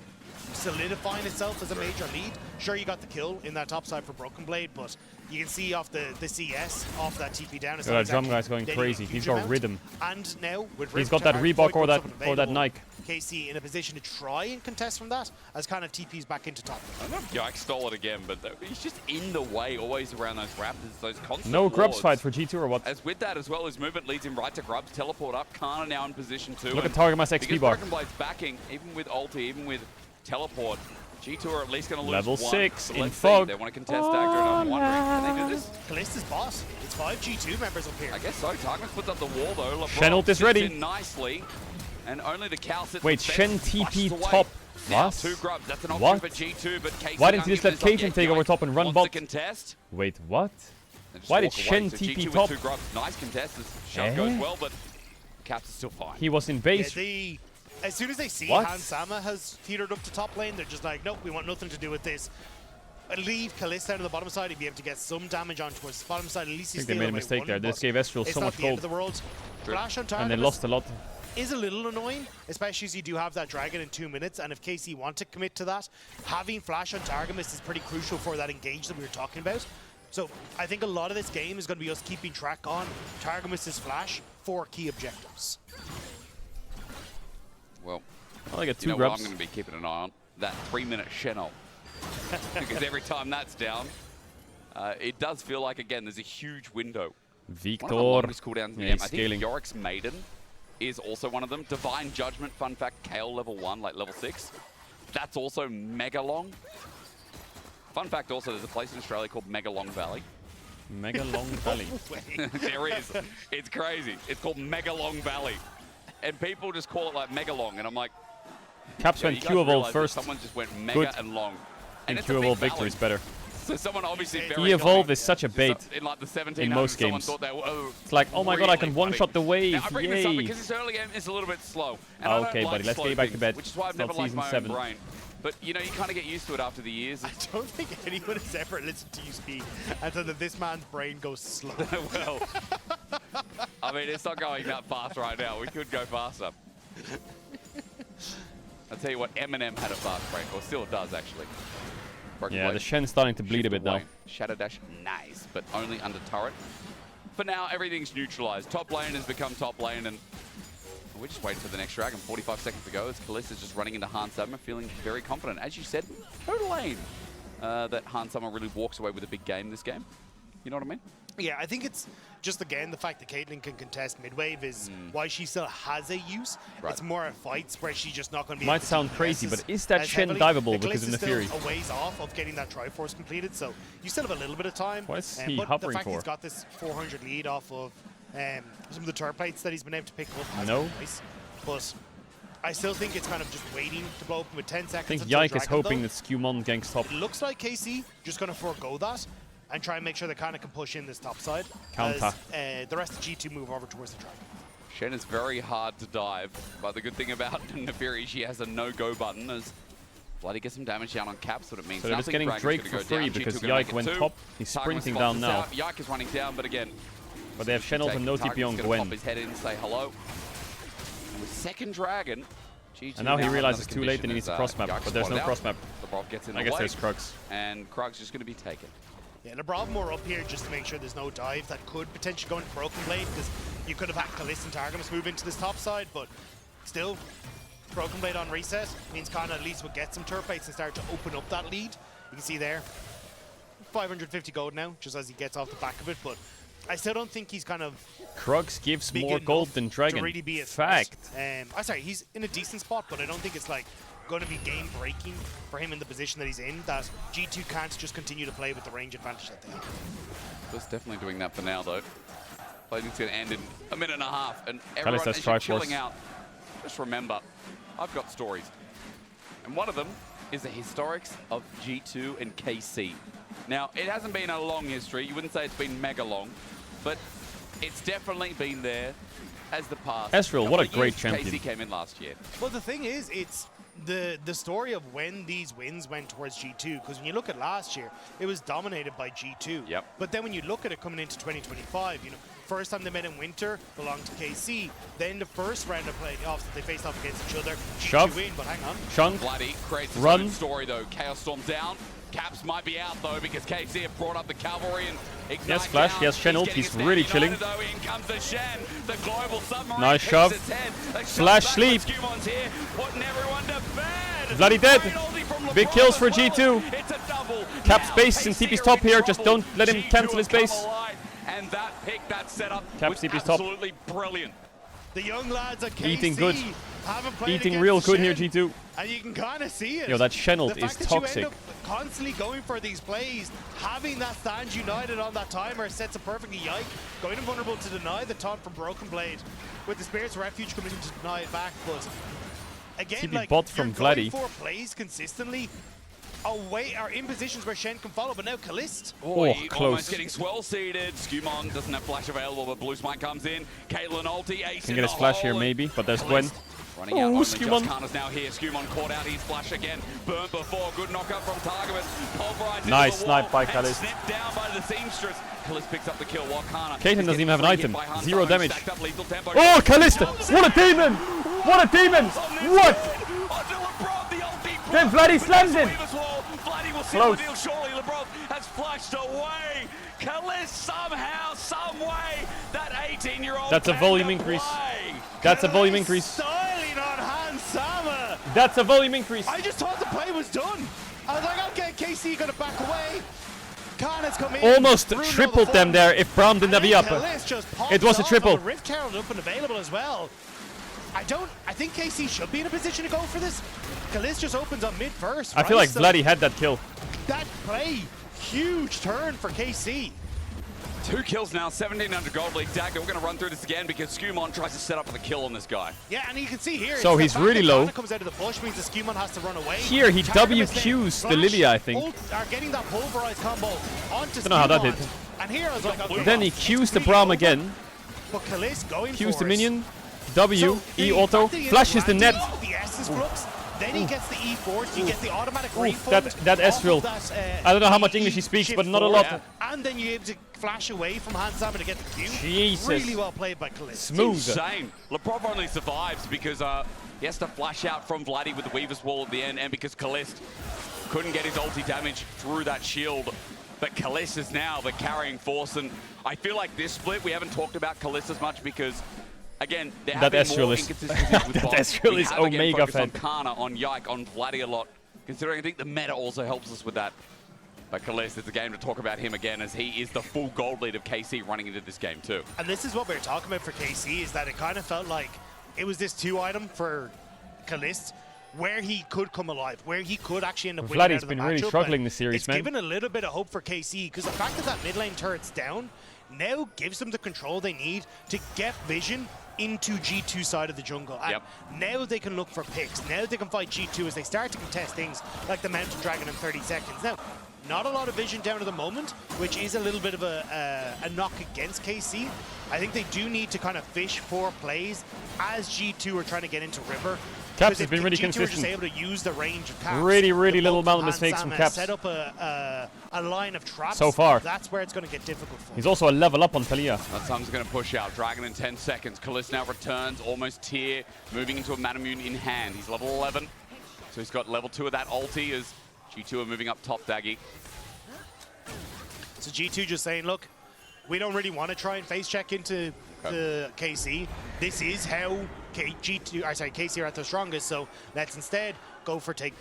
solidifying itself as a major lead. Sure, you got the kill in that top side for Broken Blade, but you can see off the CS, off that TP down. Yeah, that drum guy's going crazy. He's got rhythm. And now, with He's got that Reebok or that Nike. KC in a position to try and contest from that, as kind of TP's back into top. I don't know if Yike stole it again, but he's just in the way, always around those raptors, those constant No Grubs wards. fight for G2 or what? As with that, as well, his movement leads him right to Grubs, teleport up, Kana now in position too. Look at Targamas XP because bar. Broken Blade's backing, even with ulti, even with teleport, G2 are at least going to lose Level one. 6 So in let's see. fog. They want to contest Dagda, and I'm wondering, can they do this? Kalista's boss. It's 5 G2 members up here. I guess so. Targamas puts up the wall though. Chenault is sits ready. in nicely, and only the Cal sits Wait, and Shen flushes TP away. top. Now What? 2 Grubs. That's an option What? for G2, but KC Why didn't you can't just give let this up Cajun yet. take over Yike top and run wants bot? to contest. Wait, what? And just Why walk did Shen away. So TP G2 top? with 2 Grubs. Nice contest. This shot Eh? goes well, but Caps is still fine. He was in base. Yeah, as soon as they see What? Hans Sama has teetered up to top lane, they're just like, nope, we want nothing to do with this. Leave Kalista out on the bottom side, he'd be able to get some damage onto his bottom side. At least I he's think they made a mistake there. They just gave Ezreal so much It's not the end gold. of the world. True. Flash on And they Targamas. lost a lot. is a little annoying, especially as you do have that dragon in 2 minutes, and if KC want to commit to that, having flash on Targamas is pretty crucial for that engage that we were talking about. So I think a lot of this game is going to be us keeping track on Targamas' flash for key objectives. Well, I get 2 you know grabs. what I'm going to be keeping an eye on? That 3-minute Shenol. Because every time that's down, it does feel like, again, there's a huge window. Victor. One of the longest cooldowns in the Yeah, game. he's I think scaling. Yorick's Maiden is also one of them. Divine Judgment, fun fact, Kale level 1, like level 6. That's also mega long. Fun fact also, there's a place in Australia called Mega Long Valley. Mega Long Valley. There is. It's crazy. It's called Mega Long Valley. And people just call it like Mega Long, and I'm like... Caps yo, went you guys Q evolve realize that first. Someone just went mega Good. and long. And it's Q a big evolve valley. victory is better. So someone obviously very E-evolve cunning. is such a bait In like the 1700s, in most someone games. thought they were, It's like, oh my god, I can really one-shot the wave, Now, I bring this up yay. because this early game is a little bit slow. And Oh, I don't okay, like buddy, let's slow get you back to things, bed. Which is why I've It's never not liked season my 7. own brain. But, you know, you kind of get used to it after the years. I don't think anyone has ever listened to you speak and said that this man's brain goes slow. Well, I mean, it's not going that fast right now. We could go faster. I'll tell you what, Eminem had a fast break, or still does, actually. Broken Yeah, Blade. the Shen's starting to bleed a Shift bit now. away. Shadow Dash, nice, but only under turret. For now, everything's neutralized. Top lane has become top lane, and we're just waiting for the next dragon. 45 seconds to go as Kalista's just running into Han Summer, feeling very confident. As you said, no lane that Han Summer really walks away with a big game this game. You know what I mean? Yeah, I think it's just, again, the fact that Caitlyn can contest mid-wave is why she still has a use. Right. It's more at fights where she's just not going to be Might able to sound DPS crazy, but is that as Shen heavily. diveable The because of Kalista's Nefiri? still a ways off of getting that Triforce completed, so you still have a little bit of time. What is he but hovering the fact for? he's got this 400 lead off of some of the turret plates that he's been able to pick up has No. been nice. But I still think it's kind of just waiting to blow open with 10 seconds. I think until Yike is Dragon, hoping though. that Skewmon ganks top. It looks like KC just going to forego that and try and make sure they kind of can push in this top side. Counter. As, the rest of G2 move over towards the dragon. Shen is very hard to dive, but the good thing about Nefiri, she has a no-go button as Bloody gets some damage down on Caps, what it means. So they're just nothing. getting Dragon's Drake gonna for go free down. because G2 gonna make Yike it went two. top. He's Target sprinting response down is now. out. Yike is running down, but again, But they have Shenol and no TP on Gwen. Pop his head in, say hello. And with second dragon, G2 And now he have realizes another too late and he condition needs a as, cross map, Yike but there's no spotted cross out. map. The Brock gets in I the guess way, there's Krugs. And Krugs just going to be taken. Yeah, LeBron more up here just to make sure there's no dive that could potentially go into Broken Blade, because you could have had Kalista and Targamas move into this top side, but still, Broken Blade on reset means Kana at least would get some turret plates and start to open up that lead. You can see there, 550 gold now, just as he gets off the back of it, but I still don't think he's kind of Krugs gives big more gold enough than Dragon. to really be a Fact. I'm sorry, he's in a decent spot, but I don't think it's like going to be game breaking for him in the position that he's in, that G2 can't just continue to play with the range advantage that they have. It's definitely doing that for now, though. Playing's going to end in a minute and a half, and everyone, Kalista's as you're Triforce. chilling out, just remember, I've got stories. And one of them is the historics of G2 and KC. Now, it hasn't been a long history. You wouldn't say it's been mega long, but it's definitely been there as the past. Ezreal, what a couple of great years. champion. KC came in last year. Well, the thing is, it's the story of when these wins went towards G2, because when you look at last year, it was dominated by G2. Yep. But then when you look at it coming into 2025, you know, first time they met in winter belonged to KC. Then the first round of playoffs that they faced off against each other, G2 Shove. win, but hang on. Shun. Bloody creates his Run. own story, though. Chaos Storm down. Caps might be out, though, because KC have brought up the cavalry and Ignite Yes, Flash. down. Yes, Shen ult. getting He's his man really united, chilling. Though. In comes the Shen. The global submarine Nice picks shove. its head. They shove Flash back, sleep. but Scumon's here, putting everyone to bed. Bloody dead. Great ulti from Big LeBron kills as for well. G2. It's a double. Cap's Now, base and KC TP's are top in here. Just trouble. don't let him G2 cancel his have come base. alive, and that pick, that setup Cap's was TP's top. absolutely brilliant. The young lads at KC Eating good. haven't played Eating against real good Shen, here, G2. And you can kind of see it. Yo, that Shen ult The is fact that toxic. you end up constantly going for these plays, having that stand united on that timer sets up perfectly. Yike going invulnerable to deny the taunt from Broken Blade, with the Spirit's Refuge coming in to deny it back. But again, TP like, bot you're from going Vladdy. for plays consistently away, or in positions where Shen can follow, but now Kalist. Almost close. getting swell seeded. Skewmon doesn't have flash available, but Blue Smite comes in. Caitlyn ulti, ace Can in get his the flash hole, here and maybe, but there's Gwen. Running out, only just Skumon. Kana's now here. Skumon caught out his flash again. Burnt before, good knockup from Targamas. Pulverized Nice into the wall snipe by and Kalist. snipped down by the seamstress. Kalist picks up the kill while Kana. Kaiten doesn't even have an item. 0 damage. Oh, Oh, Kalista! What a demon! What a demon! What? Then Vladdy slams in. Vladdy will seal Close. the deal surely. LeBron has flashed away. Kalist somehow, some way, that 18-year-old. That's a volume increase. That's a volume increase. Styling on Hans Sama. That's a volume increase. I just thought the play was done. I was like, okay, KC gonna back away. Kana's come in. Almost Bruno tripled them there if Braum didn't have the up. Kalist just popped It was a off triple. on a Rift Herald up and available as well. I think KC should be in a position to go for this. Kalist just opens on mid first. I feel like So Vladdy had that kill. that play, huge turn for KC. 2 kills now, 1700 gold lead. Dagger, we're going to run through this again because Skumon tries to set up for the kill on this guy. Yeah, and you can see here. So it's he's the fact really that low. Kana comes out of the bush means the Skumon has to run away. Here he Targamas WQs then the Lilia, I think. are getting that pulverized combo onto Don't know how that Skumon. hit. And here I was like, okay, Then he Qs the Braum again. but Kalist going Qs for the it. minion. W, So E the auto. fact that he Flashes the net. interacted, The S's flux. Then he gets the E4, you get the automatic refund. That off Ezreal. of that, I don't know how much E English he speaks, shift but not a forward. lot. And then you're able to flash away from Hans Sama to get the Q. Jesus. Really well played by Kalist. Smooth. Insane. Lebrov only survives because he has to flash out from Vladdy with the Weaver's Wall at the end, and because Kalist couldn't get his ulti damage through that shield. But Kalist is now the carrying force, and I feel like this split, we haven't talked about Kalist as much because, again, there have That been more Ezreal is- inconsistencies with that bots. Ezreal We is have, again, Omega focused on fed. Kana, on Yike, on Vladdy a lot, considering I think the meta also helps us with that. But Kalist, it's a game to talk about him again as he is the full gold lead of KC running into this game too. And this is what we were talking about for KC, is that it kind of felt like it was this 2-item for Kalist where he could come alive, where he could actually end up winning out Vladdy's of the been really matchup, struggling and this series, it's man. given a little bit of hope for KC, because the fact that mid lane turret's down now gives them the control they need to get vision into G2 side of the jungle. And now they can look for picks. Now they can fight G2 as they start to contest things like the Mountain Dragon in 30 seconds. Now, not a lot of vision down at the moment, which is a little bit of a knock against KC. I think they do need to kind of fish for plays as G2 are trying to get into River. Caps has been really G2 are just consistent. able to use the range of Caps. Really the little bulk amount of Hans mistakes from Sama, Caps. Set up a line of traps. So far. That's where it's going to get difficult for He's also a level up on Talia. Sun's going to push out. Dragon in 10 seconds. Kalist now returns, almost tier, moving into a Manamune in hand. He's level 11, so he's got level 2 of that ulti as G2 are moving up top, Daggy. So G2 just saying, look, we don't really want to try and face check into the KC. This is how KC are at their strongest, so let's instead go for take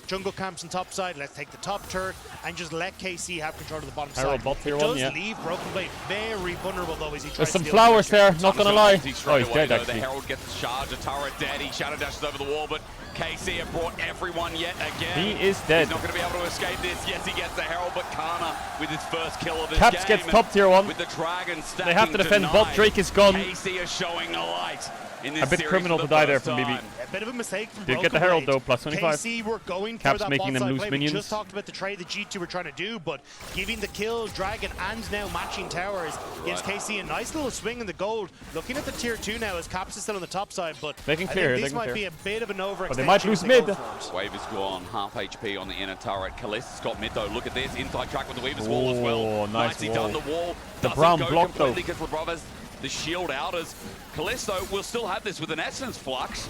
jungle camps on top side, let's take the top turret, and just let KC have control of the bottom Herald side. bot tier It one, does yeah. leave Broken Blade very vulnerable though as he tries There's some to deal flowers with there, pressure. not gonna lie. Ulti Oh, straight he's away, dead though. actually. The Herald gets the charge, a turret dead, he shadow dashes over the wall, but KC have brought everyone yet again. He is dead. He's not going to be able to escape this. Yes, he gets the Herald, but Kana with his first kill of this Caps game. gets top tier 1. With the Dragon stacking They have to defend tonight. bot. Drake is gone. KC is showing a light in this A bit series criminal for to the die there first from BB. time. A bit of a mistake from Did Broken get the Herald Blade. though, plus 25. KC were going Caps for that making bot them side lose play. minions. We just talked about the trade that G2 were trying to do, but giving the kill, Dragon, and now matching towers gives KC a nice little swing in the gold. Looking at the tier 2 now as Caps is still on the top side, but They can I clear, think they this can might clear. be a bit of an overextension. But they might lose if they mid. go for it. Wave is gone, half HP on the inner turret. Kalist's got mid though. Look at this, inside track with the Weaver's Wall as well. Oh, nice Nicely wall. done the wall. The Doesn't Braum go block, though. completely because Lebrov has the shield out as Kalist will still have this with an Essence Flux.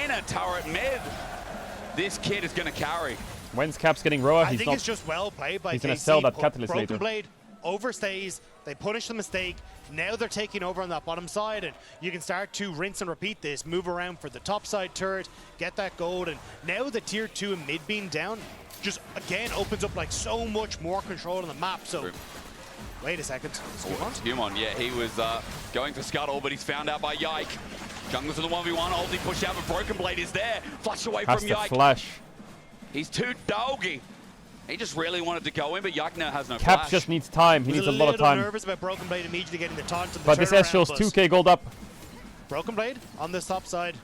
Inner turret mid. This kid is going to carry. When's Caps getting Roa? I He's think not. it's just well played by He's gonna KC. sell that Put Catalyst Broken later. Blade overstays, they punish the mistake, now they're taking over on that bottom side, and you can start to rinse and repeat this, move around for the top side turret, get that gold, and now the tier 2 and mid being down just again opens up like so much more control on the map. So wait a second, Skumon, yeah, he was going for Scuttle, but he's found out by Yike. Jungle's in the 1v1, ulti push out, but Broken Blade is there. Flush away Has from to Yike. flash. He's too doggy. He just really wanted to go in, but Yike now has no Caps flash. just needs time. He was needs a lot of little time. nervous about Broken Blade immediately getting the taunt and the But this turnaround, Ezreal's but 2k gold up. Broken Blade on this top side.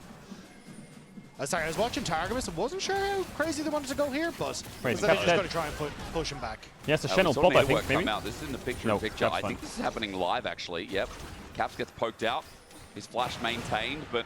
Sorry, I was watching Targamas. I wasn't sure how crazy they wanted to go here, but Wait, they're Caps just dead. going to try and Push him back. He has to We Shannon saw pop, I Network think, maybe? come out. This is in the picture. No, I Caps think fine. this is happening live, actually. Yep. Caps gets poked out. His flash maintained, but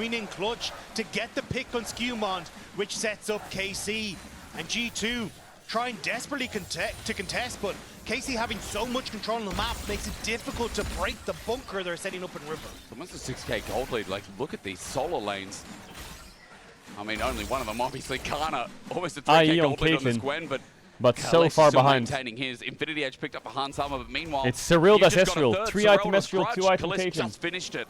coming in clutch to get the pick on Skewmont, which sets up KC. And G2 trying desperately to contest, but KC having so much control on the map makes it difficult to break the bunker they're setting up in River. Almost a 6k gold lead. Like, look at these solo lanes. I mean, only one of them, obviously, Kana. Almost a 3k gold lead on this Gwen, but but so Kalist far still behind. maintaining his Infinity Edge picked up a Hans Armor, but meanwhile It's Caedrel you just got a Esriel. third. 3-item Caedrel Esriel, Grudge. 2-item Kalist Tatum. just finished it.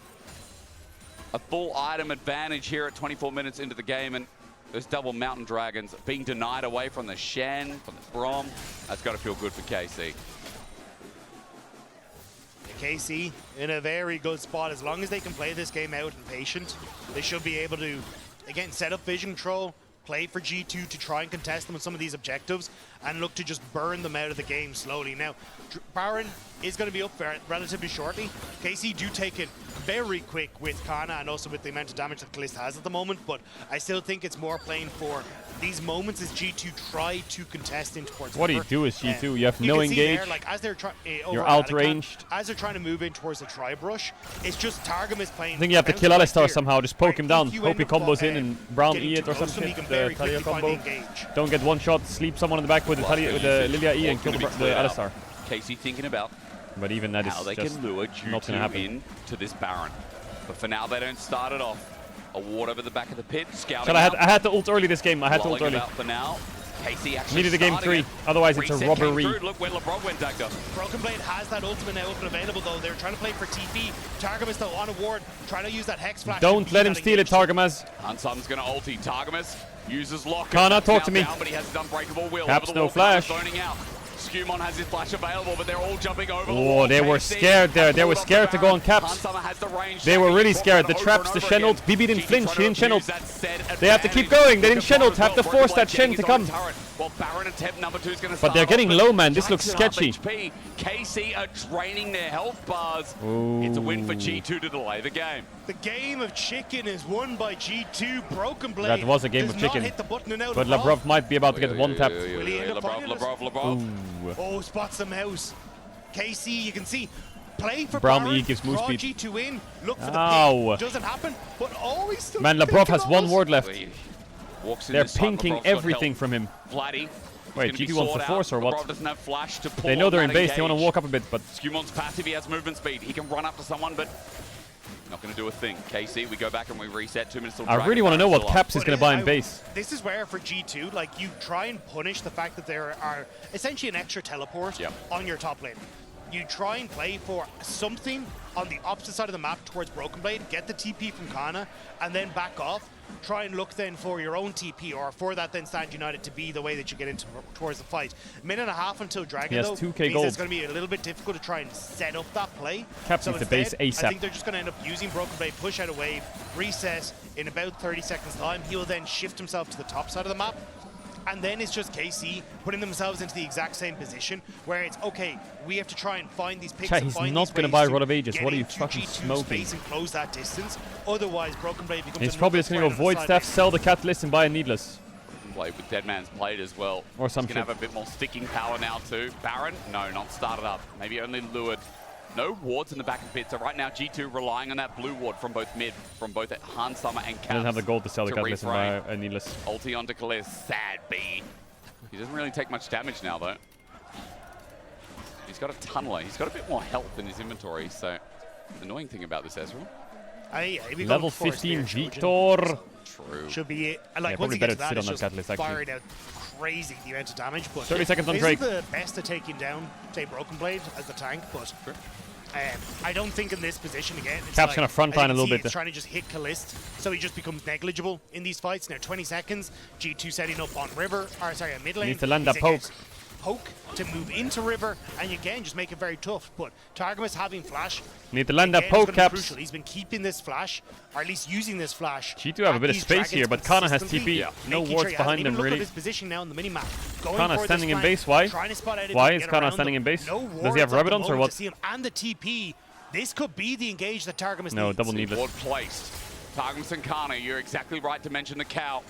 A full item advantage here at 24 minutes into the game, and those double Mountain Dragons being denied away from the Shen, from the Brom. That's got to feel good for KC. KC in a very good spot. As long as they can play this game out and patient, they should be able to, again, set up vision control, play for G2 to try and contest them with some of these objectives, and look to just burn them out of the game slowly. Now, Baron is going to be up there relatively shortly. KC do take it very quick with Kana and also with the amount of damage that Kalist has at the moment, but I still think it's more playing for these moments as G2 try to contest in towards What do you river. do as G2? You have You no can see engage. there, like, as they're You're outranged. as they're trying to move in towards the tri-brush, it's just Targum is playing. I think you have to kill Alistar somehow. Just poke him down. you Hope end he up, combos in and Brown getting E it or too some close to him, shit. he can The very Talia quickly find combo. the engage. Don't get one shot. Sleep someone in the back with the Lilia E and kill the Alistar. KC thinking about But even that is how they just can lure not going to G2 happen. into this Baron. But for now, they don't start it off. A ward over the back of the pit, scouting So I had to ult early this game. I had to ult Lolling early. about for now. KC actually Needed a game starting 3. it. Otherwise, it's a Reset came robbery. through. Look where LeBron went, Dagda. Broken Blade has that ultimate now open available though. They're trying to play for TP. Targum is though on a ward, trying to use that Hex Flash. Don't let him steal it, Targamas. Hansam's going to ulti. Targamas uses lock. Kana, talk to me. Down, but he has his unbreakable will. Caps over the no wall. flash. Kana's zoning out. Skumon has his flash available, but they're all jumping over the Oh, wall. they were KC scared there. They pulled were up the scared to go on Baron. caps. Hansama has the range. They were really Taking scared. The over traps, and the over Shen ult. again. BB didn't GT flinch. trying He didn't to Shen ult. abuse that set They have to keep advantage. going. They didn't Look Shen at ult. Have to Broken force Blade that Shen getting to his own come. turret. Well, Baron attempt number 2 is going to But they're getting low, man. This looks Jackson half sketchy. HP. KC are draining their health bars. Ooh. It's a win for G2 to delay the game. The game of chicken is won by G2. Broken Blade. That was a game does of not chicken. hit the button and out But of Lavrov might be about to get one tapped. Will he end up finding us? Ooh. Oh, spots the mouse. KC, you can see. Play for Brown Baron, E gives move draw speed. G2 in, look for the Ow. pick. Doesn't happen, but always still Man, Lavrov has picking one us. ward left. Walks in They're this time, pinking Lavrov's got everything help. from him. Vladdy. Wait, G2 wants to force or what? Lavrov doesn't have flash to pull They know on they're in that base. They want to engage. walk up a bit, but Skumon's passive, he has movement speed. He can run up to someone, but not going to do a thing. KC, we go back and we reset. 2 minutes till I Dragon really want to know Baron's what still Caps is But going to buy in I- base. This is where for G2, like, you try and punish the fact that there are essentially an extra teleport on your top lane. You try and play for something on the opposite side of the map towards Broken Blade, get the TP from Kana, and then back off. Try and look then for your own TP, or for that then Stand United to be the way that you get into towards the fight. Minute and a half until Dragon, He has though, 2K means gold. it's going to be a little bit difficult to try and set up that play. Caps so needs to base instead, I ASAP. think they're just going to end up using Broken Blade, push out a wave, reset in about 30 seconds time. He'll then shift himself to the top side of the map. And then it's just KC putting themselves into the exact same position where it's, okay, we have to try and find these picks. Chat, and he's find not these going to ways buy Rod of Ages. get What are you into fucking G2's smoking? space and close that distance. Otherwise, Broken Blade becomes He's a probably just going to go Void Staff, sell the Catalyst, and buy a Needless. Play with Dead Man's Blade as well. Or some He's going shit. to have a bit more sticking power now too. Baron? No, not started up. Maybe only lured. No wards in the back of the pit. So right now, G2 relying on that blue ward from both mid, from both Hans Summer and He Caps. doesn't have the gold to sell the Catalyst and buy reframe. a Needless. Ulti onto Kalist. Sad B. He doesn't really take much damage now, though. He's got a tunneler. He's got a bit more health in his inventory, so the annoying thing about this Ezreal. Level 15 Victor. True. Should be it. And Yeah, like, probably once you better get to to that, sit it's on that just Catalyst, actually. firing out crazy the amount of damage. But 30 seconds on this Drake. is the best at taking down, say, Broken Blade as the tank, but I don't think in this position again. It's Cap's like, gonna front as line you a can little see, bit It's there. trying to just hit Kalist, so he just becomes negligible in these fights. Now 20 seconds. G2 setting up on River, or sorry, mid lane. Needs to land He's that poke. against Poke to move into River, and again just make it very tough. But Targamas having flash. Need to land that again, is poke, gonna be Caps. crucial. He's been keeping this flash, or at least using this flash. G2 have a at bit of these space here, dragons but Kana has consistently, TP. Yeah. No making wards sure he has behind even him, look really. at his position now on the minimap. Going Kana for this standing in flank, base, why? trying to spot out if Why he is can get Kana around standing them. in base? No Does he have wards at the Rabadons or moment what? to see him. And the TP. This could be the engage that Targamas No, needs. double Needless. Ward placed. Targamas and Kana, you're exactly right to mention the cow.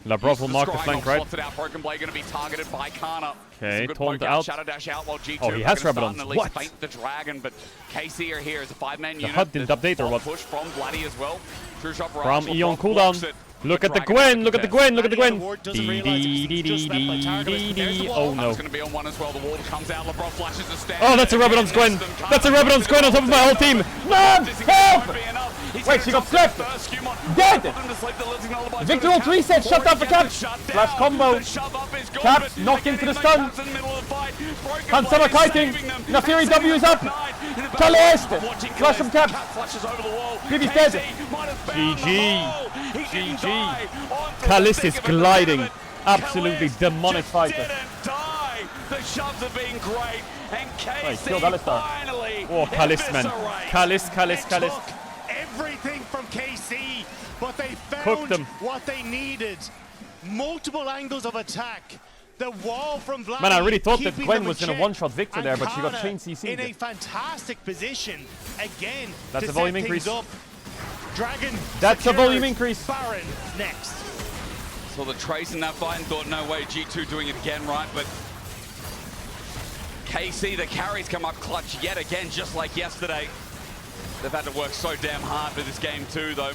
Lavrov will mark the flank, right? Slots it out. Broken Blade going to be targeted by Kana. Okay, Some good taunt poke out. Shadow dash out while G2 Oh, he are has gonna start Rabadons. and at least What? paint the dragon, but KC are here as a 5-man unit. HUD didn't There's update or a what? push from Vladdy as well. True shot From Barrage Eon blocks cooldown. it. Look at the Gwen, look at the Gwen, look at the Gwen. Oh no. It's going to be on one as well. The wall comes out. LeBron flashes the stand. Oh, that's a Rebelon's Gwen. That's a Rebelon's Gwen on top of my whole team. Man, help! Wait, she got slept. Dead! Victor ult reset, shut down for Caps. Flash combo. Caps knocked into the stun. Hansama kiting. Nafiri W is up. Kalist. Flash from Caps. Vivi's dead. GG. GG. Kalist is gliding. Absolutely demonic fighter. The shoves have been great. And KC finally. Oh, Kalist, man. Kalist. Everything from KC, but they Cooked found them. what they needed. Multiple angles of attack. The wall from Vlad. Man, I really thought that keeping Gwen them was in going to check. one-shot Victor And there, but she got Kana chain CC'd. in a fantastic position again. That's to a volume set increase. things up. Dragon. That's a secured. volume increase. Baron next. Saw the trace in that fight and thought, no way, G2 doing it again, right? But KC, the carries come up clutch yet again, just like yesterday. They've had to work so damn hard for this game too, though.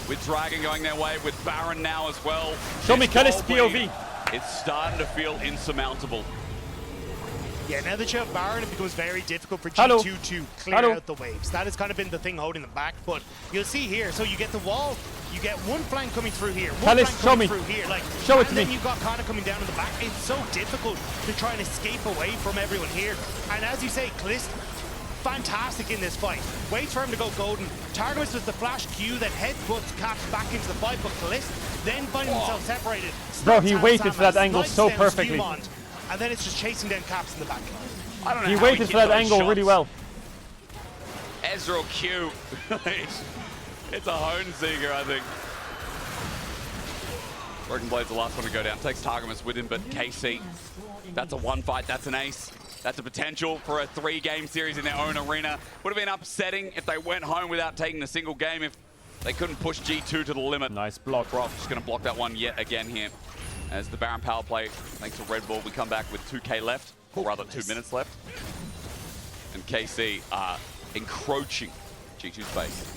With Dragon going their way, with Baron now as well. Show me This Kalist gold POV. lead, It's starting to feel insurmountable. Yeah, now that you have Baron, it becomes very difficult for Hello. G2 to clear Hello. out the waves. That has kind of been the thing holding them back, but you'll see here, so you get the wall, you get one flank coming through here, one Kalist, flank show coming me. through here, like, Show it to and then me. you've got Kana coming down in the back. It's so difficult to try and escape away from everyone here. And as you say, Kalist, fantastic in this fight. Waits for him to go golden. Targamas does the flash Q that headbutts Caps back into the fight, but Kalist then finding himself separated. Bro, he Snaps waited for that Samas, angle knifes so down perfectly. Skewmont, and then it's just chasing down Caps in the back. I don't know He how waited hit for that those angle shots. really well. Ezreal Q. It's a Hone Seeker, I think. Broken Blade's the last one to go down. Takes Targamas with him, but KC, that's a one fight, that's an ace. That's a potential for a 3-game series in their own arena. Would have been upsetting if they went home without taking a single game, if they couldn't push G2 to the limit. Nice block. Roth just going to block that one yet again here. As the Baron power play, thanks to Red Bull, we come back with 2K left, or rather 2 minutes left. And KC are encroaching G2's base.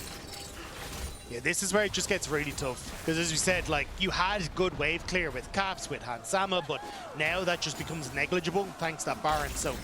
Yeah, this is where it just gets really tough. Because as you said, like, you had good wave clear with Caps, with Hansama, but now that just becomes negligible thanks to that Baron. So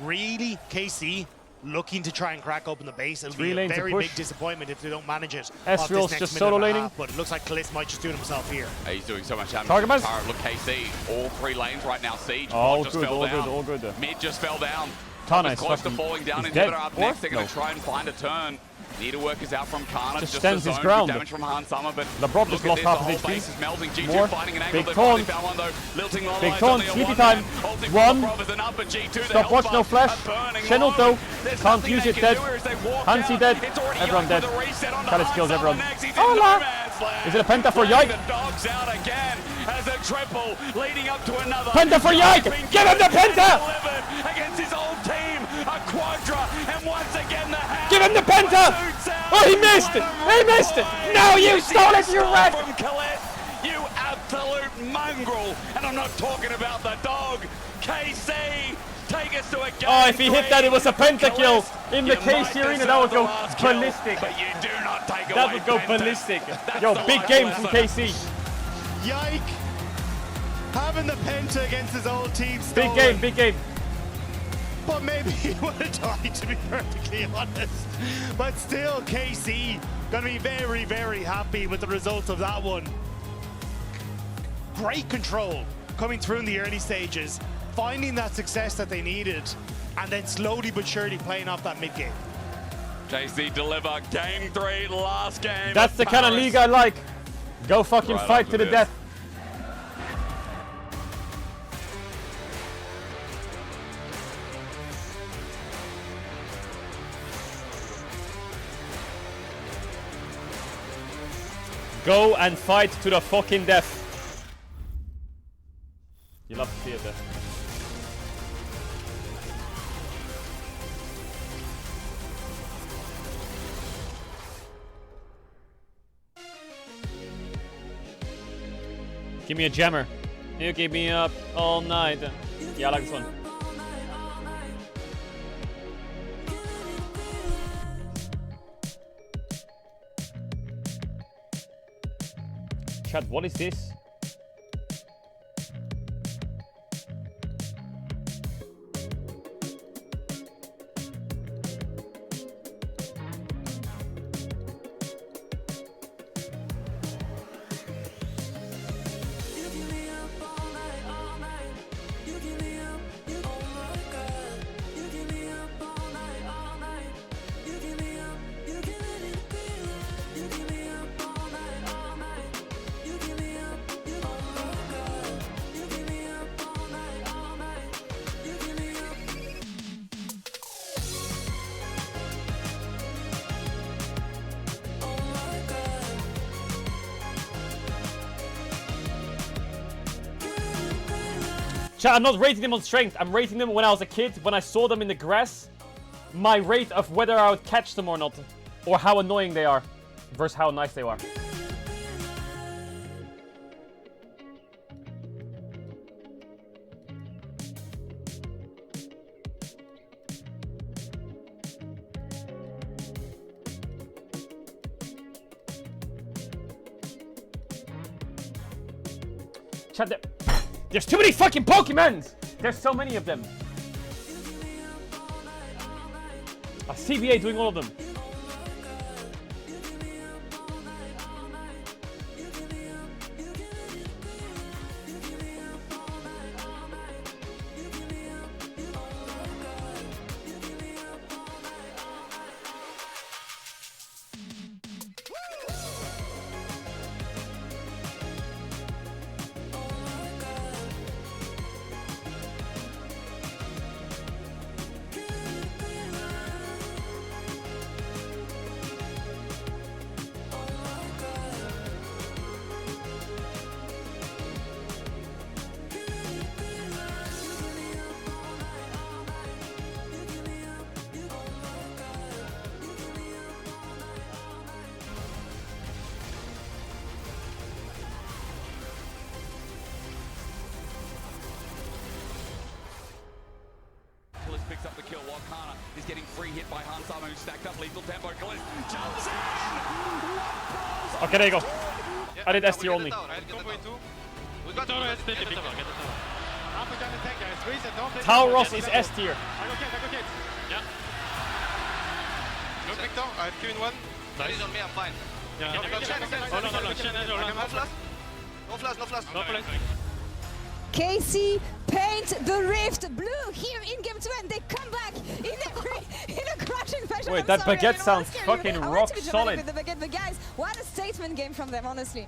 really, KC looking to try and crack open the base. It'll 3 be a lanes to very push. big disappointment if they don't manage it. Ezreal's off this next just minute solo and a laning. half, but it looks like Kalist might just do it himself here. He's doing so much damage. Targamas. Tara, look, KC, all 3 lanes right now. Siege, All just good, fell all down. good, all good. Mid just fell down. Tana Was is close to fucking- falling down. he's Inhibitor dead. up Or? next. They're going No. to try and find a turn. Need to work is out from Kana. Just Just stands a his zone. ground. Good damage from Hansama, but LeBron just look at lost this, half the of whole HP. base is melting. G2 More. finding an angle. Big They finally taunt. found one though. Lilting long Big lines, taunt, only a sleepy one time. man. Ulti from One. LeBron is enough, but G2, the Stop health watch, bar no flash. are burning Shen low. though. There's Can't nothing use they it, can dead. do as they walk Hansi out. dead. It's already Everyone Yike dead. with a reset onto Kalist kills Hansama everyone. next. He's in Hola. no man's land. Is it a penta for Playing Yike? the dogs out again as a triple leading up to another. Penta for Yike! Give him the penta! Delivered against his old team, a quadra, and once again the hand. Give him the penta! Oh, he missed it! He missed it! No, you stole it, you rat! From Colette, you absolute mongrel, and I'm not talking about the dog. KC, take us to a game. Oh, if he hit that, it was a pentakill. Colette, In the you might KC arena, that deserve would the go last kill, ballistic. but you do not take That away would go pentas. ballistic. That's Yo, the big life game from lesson. KC. Yike! Having the penta against his old team. Big stolen. game, big game. But maybe he would have died, to be perfectly honest. But still, KC gonna be very, very happy with the results of that one. Great control coming through in the early stages, finding that success that they needed, and then slowly but surely playing off that mid game. JC deliver game 3, last game. That's the kind of league I like. Go fucking Right fight after to the this. death. Go and fight to the fucking death. You love to see it there. Give me a jammer. You keep me up all night. Yeah, I like this one. Chat, what is this? Chat, I'm not rating them on strength. I'm rating them when I was a kid, when I saw them in the grass. My rate of whether I would catch them or not. Or how annoying they are. Versus how nice they are. Chat, there's too many fucking Pokemons! There's so many of them. A CBA doing all of them. Picks up the kill while Kana is getting free hit by Hansama, who's stacked up lethal tempo. Jumps in! Okay, there you go. I did S tier only. Tauros is S tier. No click down, I have Q in one. He's on me, I'm fine. No flash. KC paint the rift blue here in game 2, and they come back in a crashing fashion. Wait, I'm that sorry, baguette I sounds don't fucking wanna rock to be dramatic solid. with the baguette, but guys, what a statement game from them, honestly.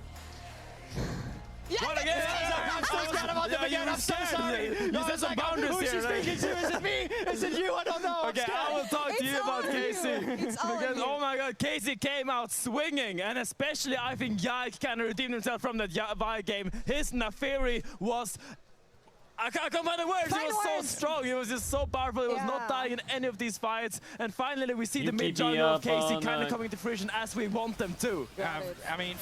Yeah, I'm so scared about the baguette. I'm so sorry. You said some boundaries here. Who's speaking to? Is it me? Is it you? I don't know. Okay, I will talk to you about Casey. It's all Because, you. oh my god, Casey came out swinging, and especially I think Yike kind of redeemed himself from that Vi game. His Nafiri was... I can't find the words. He was so strong. He was just so powerful. He was not dying in any of these fights. And finally, we see the mid jungle of Casey kind of coming to fruition as we want them to. I mean,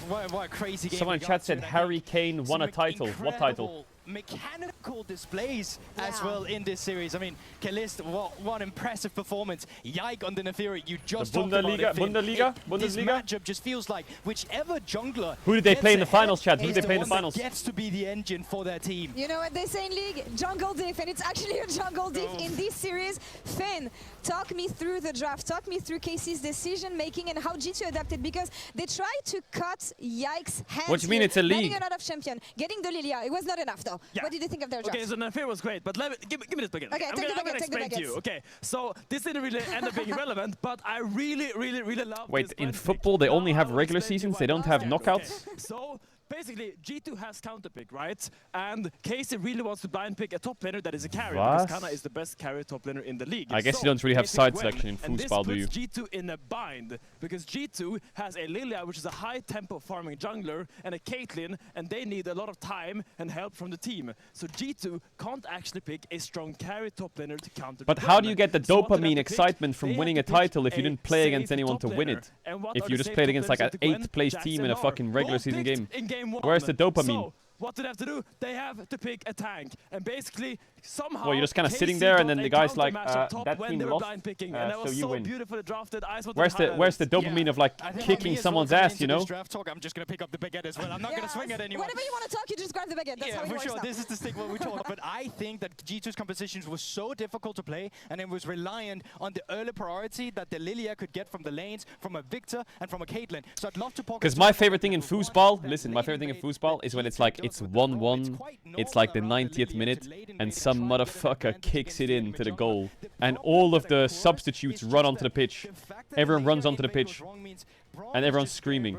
what a crazy game. Someone in chat said Harry Kane won a title. What title? Mechanical displays as well in this series. I mean, Kalist, what impressive performance. Yike on the Nafiri. You just talked about it, Finn. This matchup just feels like whichever jungler. Who did they play in the finals, Chad? Who did they play in the finals? Gets to be the engine for their team. You know what they say in League? Jungle diff, and it's actually a jungle diff in this series. Finn, talk me through the draft. Talk me through Casey's decision making and how G2 adapted, because they tried to cut Yike's hands. What do you mean it's a league? Getting a lot of champion, getting the Lilia. It was not enough though. Yeah. What did you think of their draft? Okay, so Nafir was great, but give me this baguette. Okay, I'm take the gonna baguette, take the explain to you. baguettes. Okay, so this didn't really end up being relevant, but I really love. Wait, in football they only have regular seasons, they don't have knockouts? Okay. So basically, G2 has counterpick, right? And Casey really wants to blind pick a top laner that is a carry, because Kana is the best carry top laner in the league. I guess you don't really have side selection in foosball, do you? And this puts G2 in a bind, because G2 has a Lilia, which is a high tempo farming jungler, and a Caitlyn, and they need a lot of time and help from the team. So G2 can't actually pick a strong carry top laner to counter. But how do you get the dopamine excitement from winning a title if you didn't play against anyone to win it? If you just played against like an 8th place team in a fucking regular season game? Where's the dopamine? So, what do they have to do? They have to pick a tank. And basically, somehow Well, you're just kind of KC sitting there, and got then a the guy's like, counter-match up top that when team they were lost, blind picking, and that so was you so win. beautifully drafted. Eyes what Where's the dopamine of like kicking someone's ass, you know? Draft talk, I'm just gonna pick up the baguette as well. I'm not gonna swing at anyone. Whenever you want to talk, you just grab the baguette. That's Yeah, how it for works sure. now. This is the stick what we talk. But I think that G2's compositions was so difficult to play, and it was reliant on the early priority that the Lilia could get from the lanes, from a Victor, and from a Caitlyn. So I'd love to poke. Because my favorite thing in foosball, listen, my favorite thing in foosball is when it's like it's 1-1, it's like the 90th minute, and some motherfucker kicks it into the goal, and all of the substitutes run onto the pitch. Everyone runs onto the pitch, and everyone's screaming.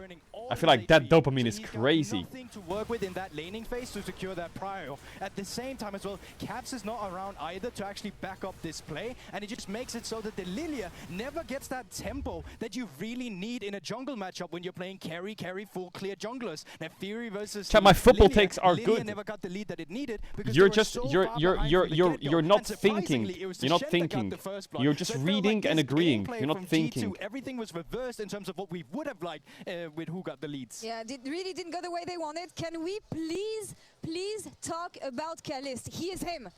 I feel like that dopamine is crazy. Nothing to work with in that laning phase to secure that prio. At the same time as well, Caps is not around either to actually back up this play, and it just makes it so that the Lilia never gets that tempo that you really need in a jungle matchup when you're playing carry, full clear junglers. Now Fury versus Chat, my football Lilia, takes are Lilia good. never got the lead that it needed because You're they were just so far behind from the you're get-go. not And surprisingly, thinking. it was the You're not Shen that got thinking. the first blood. You're just So it felt like reading and this agreeing. gameplay You're not from thinking. G2, everything was reversed in terms of what we would have liked with who got the leads. Yeah, it really didn't go the way they wanted. Can we please talk about Kalist? He is him.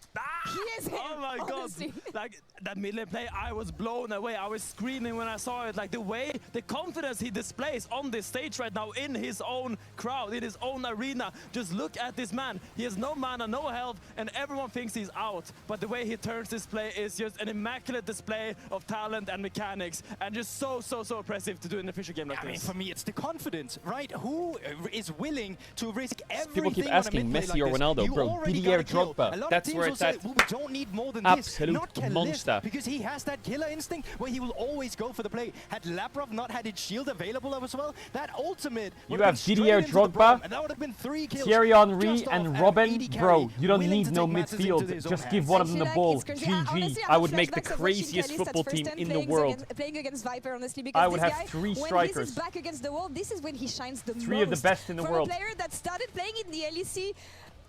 He is him. Oh my honestly. god! Like that mid lane play, I was blown away. I was screaming when I saw it. Like the way, the confidence he displays on this stage right now in his own crowd, in his own arena. Just look at this man. He has no mana, no health, and everyone thinks he's out. But the way he turns this play is just an immaculate display of talent and mechanics, and just so impressive to do in an official game like I mean, this. for me, it's the confidence, right? Who is willing to risk everything? People keep on a asking mid-play Messi or like Ronaldo, this? You bro. already Didier got a kill. Drogba. A lot of That's teams where will it's say, at. well, we don't need more than Absolute this. Not Kalist, monster. because he has that killer instinct where he will always go for the play. Had Laprov not had his shield available as well, that ultimate You would have been straight Didier into the Braum, Drogba, and that would have been 3 kills. Thierry Henry, just and off Robin. 80 carry, Bro, you don't willing need to no take matters into midfield. his own Just give hands. one of them the I feel like ball. it's crazy. GG. Honestly, I have would make the flashbacks of watching craziest Kalist football at first team and in the playing world. playing against Viper, honestly, because I would this have guy, 3 when he's strikers. his back against the wall, this is when he shines the 3 most. of the best in the From world. a player that started playing in the LEC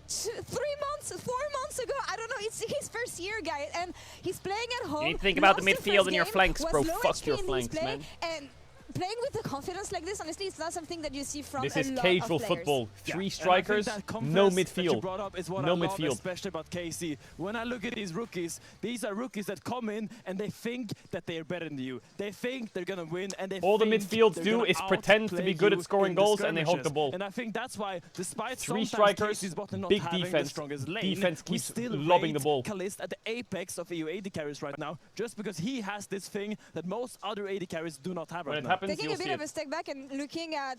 4 months ago. I don't know, it's his first year, guys, and he's playing at home. You need to think about the lost midfield and your first flanks, game, bro. was low Fuck HP your in his flanks, play, man. And playing with the confidence like this, honestly, it's not something that you see from This a is lot Caedrel of players. football. 3 And I think strikers, that no confidence that you midfield. brought up is what No I love, midfield. especially about KC. When I look at these rookies, these are rookies that come in and they think that they are better than you. They think they're gonna win, and they All the think midfields they're do gonna is pretend to be outplay good at you scoring in the goals, and they hog the skirmishes. ball. And I think that's why, despite 3 sometimes strikers, KC's bottom not big having defense. the strongest lane, Defense we keeps still lobbing the rate ball. Kalist at the apex of EU AD carries right now, just because he has this thing that most other AD carries do not have right now. Taking a bit of a step back and looking at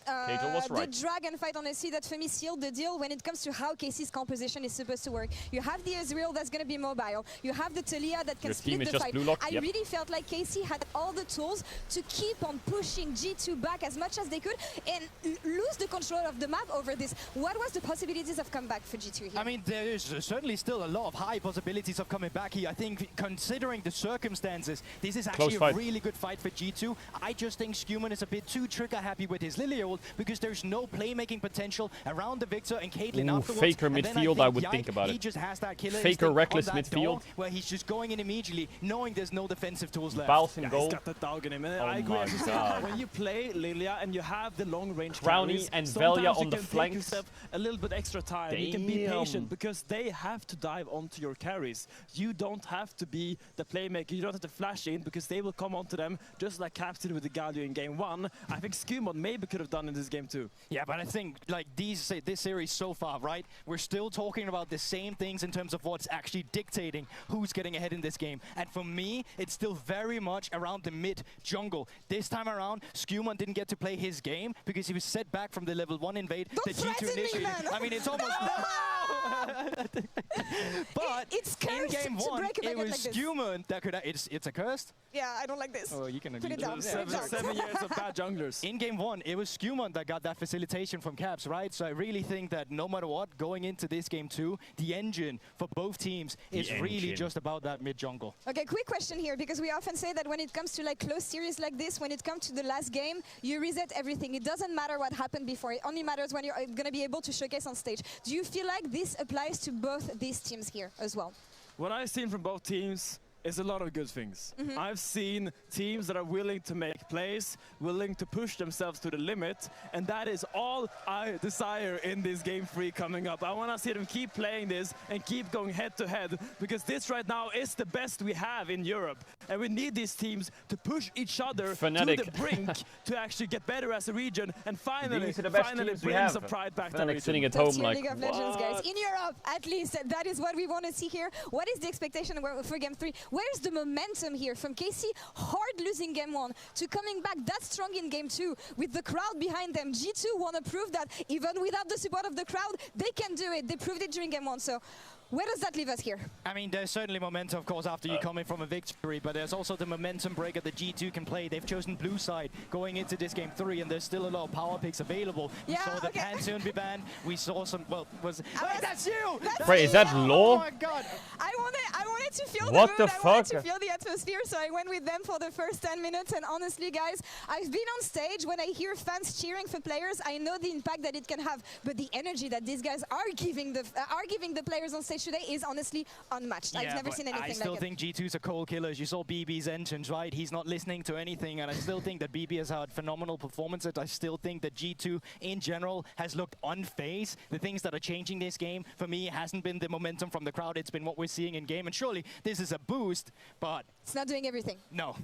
was the right. dragon fight, honestly, that for me sealed the deal when it comes to how KC's composition is supposed to work. You have the Ezreal that's going to be mobile. You have the Talia that can Your team split is the just fight. blue lock, I yep. really felt like KC had all the tools to keep on pushing G2 back as much as they could and lose the control of the map over this. What was the possibilities of comeback for G2 here? I mean, there is certainly still a lot of high possibilities of coming back here. I think, considering the circumstances, this is actually a really good fight for G2. I just think Scuman is a bit too trigger happy with his Lilia ult because there's no playmaking potential around the Victor and Caitlyn afterwards. Faker And then midfield, I would Yike, think about he it. just has that killer Faker instinct reckless on that midfield. door where he's just going in immediately, knowing there's no defensive tools left. Bounce and Yeah, goal. he's got the dog in him. And Oh I agree. my As you said, God. when you play Lilia and you have the long range Crowny carries, and sometimes Velia you on the can take flanks. yourself a little bit extra time. You can be Damn. patient because they have to dive onto your carries. You don't have to be the playmaker. You don't have to flash in because they will come onto them just like Caps did with the Galio in game 1. I think Skumon maybe could have done in this game too. Yeah, but I think like this series so far, right? We're still talking about the same things in terms of what's actually dictating who's getting ahead in this game. And for me, it's still very much around the mid jungle. This time around, Skumon didn't get to play his game because he was set back from the level 1 invade that G2 initiated. I mean, it's almost but it's in cursed game to 1, break a it baguette was like this. Skumon that could. It's a curse. Yeah, I don't like this. Oh, you can Put it down. Seven years of bad junglers. In game 1, it was Skumon that got that facilitation from Caps, right? So I really think that no matter what, going into this game 2, the engine for both teams is really just about that mid jungle. Okay, quick question here, because we often say that when it comes to like close series like this, when it comes to the last game, you reset everything. It doesn't matter what happened before. It only matters when you're going to be able to showcase on stage. Do you feel like this applies to both these teams here as well? What I've seen from both teams, is a lot of good things. I've seen teams that are willing to make plays, willing to push themselves to the limit, and that is all I desire in this Game 3 coming up. I want to see them keep playing this and keep going head to head, because this right now is the best we have in Europe, and we need these teams to push each other to the brink to actually get better as a region and finally bring some pride back to the region. Sitting at That's home your like, League of Legends, guys. In Europe, at least, that is what we want to see here. What is the expectation for Game 3? Where's the momentum here from KC? Hard losing Game 1 to coming back that strong in Game 2 with the crowd behind them. G2 want to prove that even without the support of the crowd, they can do it. They proved it during Game 1. So where does that leave us here? I mean, there's certainly momentum, of course, after you come in from a victory, but there's also the momentum breaker that G2 can play. They've chosen blue side going into this Game 3, and there's still a lot of power picks available. We saw the Pantheon be banned. We saw some, well, wait, that's you! Wait, is that Law? Oh my god! I wanted to feel What the the mood, I wanted fuck? to feel the atmosphere, so I went with them for the first 10 minutes, and honestly, guys, I've been on stage. When I hear fans cheering for players, I know the impact that it can have, but the energy that these guys are giving the players on stage today is honestly unmatched. I've never seen anything like it. I still think G2's a cold killer. You saw BB's entrance, right? He's not listening to anything, and I still think that BB has had phenomenal performances. I still think that G2 in general has looked unfazed. The things that are changing this game, for me, hasn't been the momentum from the crowd. It's been what we're seeing in game, and surely this is a boost, but it's not doing everything. No.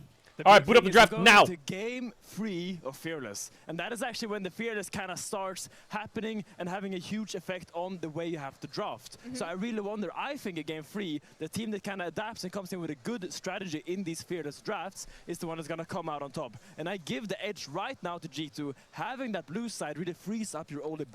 All right, boot up the draft now. To Game 3 of Fearless, and that is actually when the Fearless kind of starts happening and having a huge effect on the way you have to draft. So I really wonder, I think in Game 3, the team that kind of adapts and comes in with a good strategy in these Fearless drafts is the one that's going to come out on top. And I give the edge right now to G2. Having that blue side really frees up your early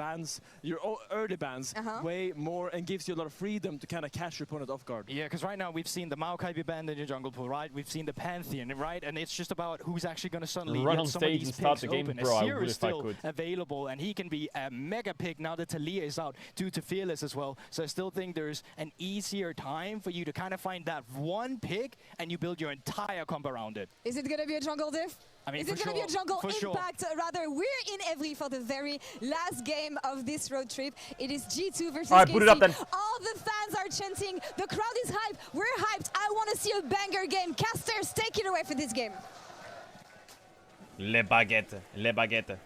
bans, way more, and gives you a lot of freedom to kind of catch your opponent off guard. Yeah, because right now we've seen the Maokai be banned in the jungle pool, right? We've seen the Pantheon, right? And it's just about who's actually going to suddenly Run get on some of stage these and start picks the game, open. bro. I Azir would is if I still could. available, and he can be a mega pick now that Talia is out due to Fearless as well. So I still think there's an easier time for you to kind of find that one pick, and you build your entire comp around it. Is it going to be a jungle diff? I mean, is it going to be a jungle impact? Rather, we're in Evry for the very last game of this road trip. It is G2 versus KC. Boot it up then. All the fans are chanting. The crowd is hyped. We're hyped. I want to see a banger game. Casters, take it away for this game. Les baguettes, les baguettes,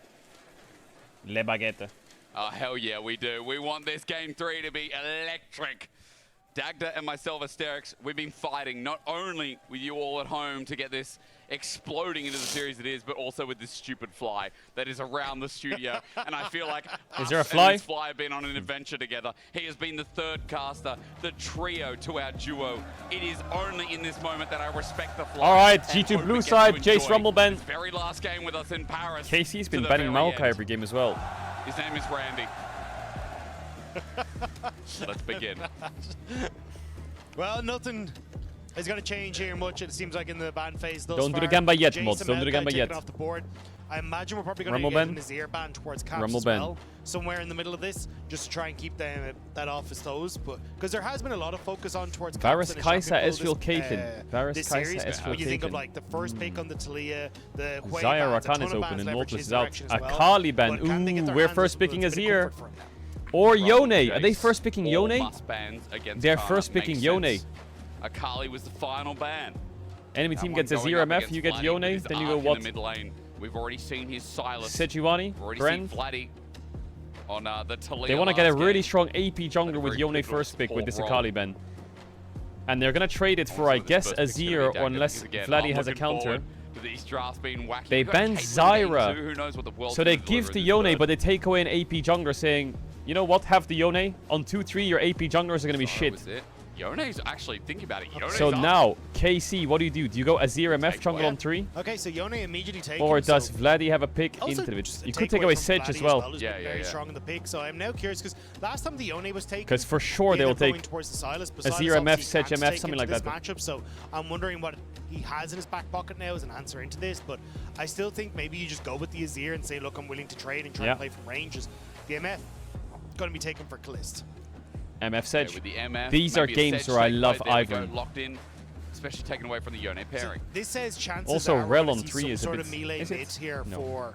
les baguettes. Oh, hell yeah, we do. We want this Game 3 to be electric. Dagda and myself, Asterix, we've been fighting not only with you all at home to get this exploding into the series it is, but also with this stupid fly that is around the studio. And I feel like Is there a us fly? and this fly have been on an adventure together. He has been the third caster, the trio to our duo. It is only in this moment that I respect the fly. All right, and G2 hope blue we get side, to Jace enjoy Rumble ban. this very last game with us in Paris. KC's been to the banning very Maokai end. every game as well. His name is Randy. Let's begin. Well, nothing is going to change here much, it seems like, in the ban phase thus Don't do far. the gamba yet, Jason mods. Don't do the Maokai gamba taken yet. off the board. I imagine we're probably going Rumble to get ban. an Azir ban towards Caps Rumble as ban. well, somewhere in the middle of this, just to try and keep them that off his toes. But because there has been a lot of focus on towards Caps Varus and his Kai'Sa champion Ezreal pool Caitlyn. Varus this Kai'Sa series. Ezreal When you think of Caitlyn. like the first pick on the Talia, the Hwei Zaya bans, a Rakan ton is of open bans and leveraged Morphless his is out. direction as A well. Kali ban. But can they get Ooh, their we're hands first on picking something that's gonna be Azir. comfort for him now? Or Yone. Jace. Are they first picking All Yone? must bans against They're Karn. first Makes picking sense. Yone. Akali was the final ban. Enemy That team one gets a going 0 up MF, against you get Vladdy Yone, with his then you arc go in what? the mid lane. We've already seen his Silas. Sejuani, We've already Bren. seen Vladdy on the Talia. They want to get a last really game. strong AP jungler with very Yone pivotal first pick with this support Akali ban. And they're going to trade it for, I guess, First pick's gonna be Azir, Dagger, or unless because again, Vladdy I'm has a looking counter. forward to these drafts being wacky. They We've got ban Caitlyn in game Zyra. two. Who knows what the world's So they gonna give deliver to in this Yone, third. but they take away an AP jungler saying, you know what, have the Yone. On 2-3, your AP junglers are going to be shit. Was it? Yone's actually, think about it. Yone's So up. now, KC, what do? Do you go Azir MF jungle on 3? Okay, so Yone immediately takes Or him, does so Vladdy have a pick also into it? just a You could take away from Sedge as Vladdy well. who's been very strong in the pick. So I'm now curious because last time the Yone was taken, Because for sure he they will ended up going take towards the Silas, but Azir Silas MF, obviously Sedge can't MF, take something into like this that. matchup. So I'm wondering what he has in his back pocket now as an answer into this. But I still think maybe you just go with the Azir and say, look, I'm willing to trade and try Yeah. to play from ranges. The MF going to be taken for Kalist. MF Sedge. With the MF, These are maybe a games Sedge where I take love right there to go, Ivern. Locked in, especially taken away from the Yone pairing. This says chances Also, are Rel we're on gonna see 3 some is a sort bit- of melee is it? mid here No. for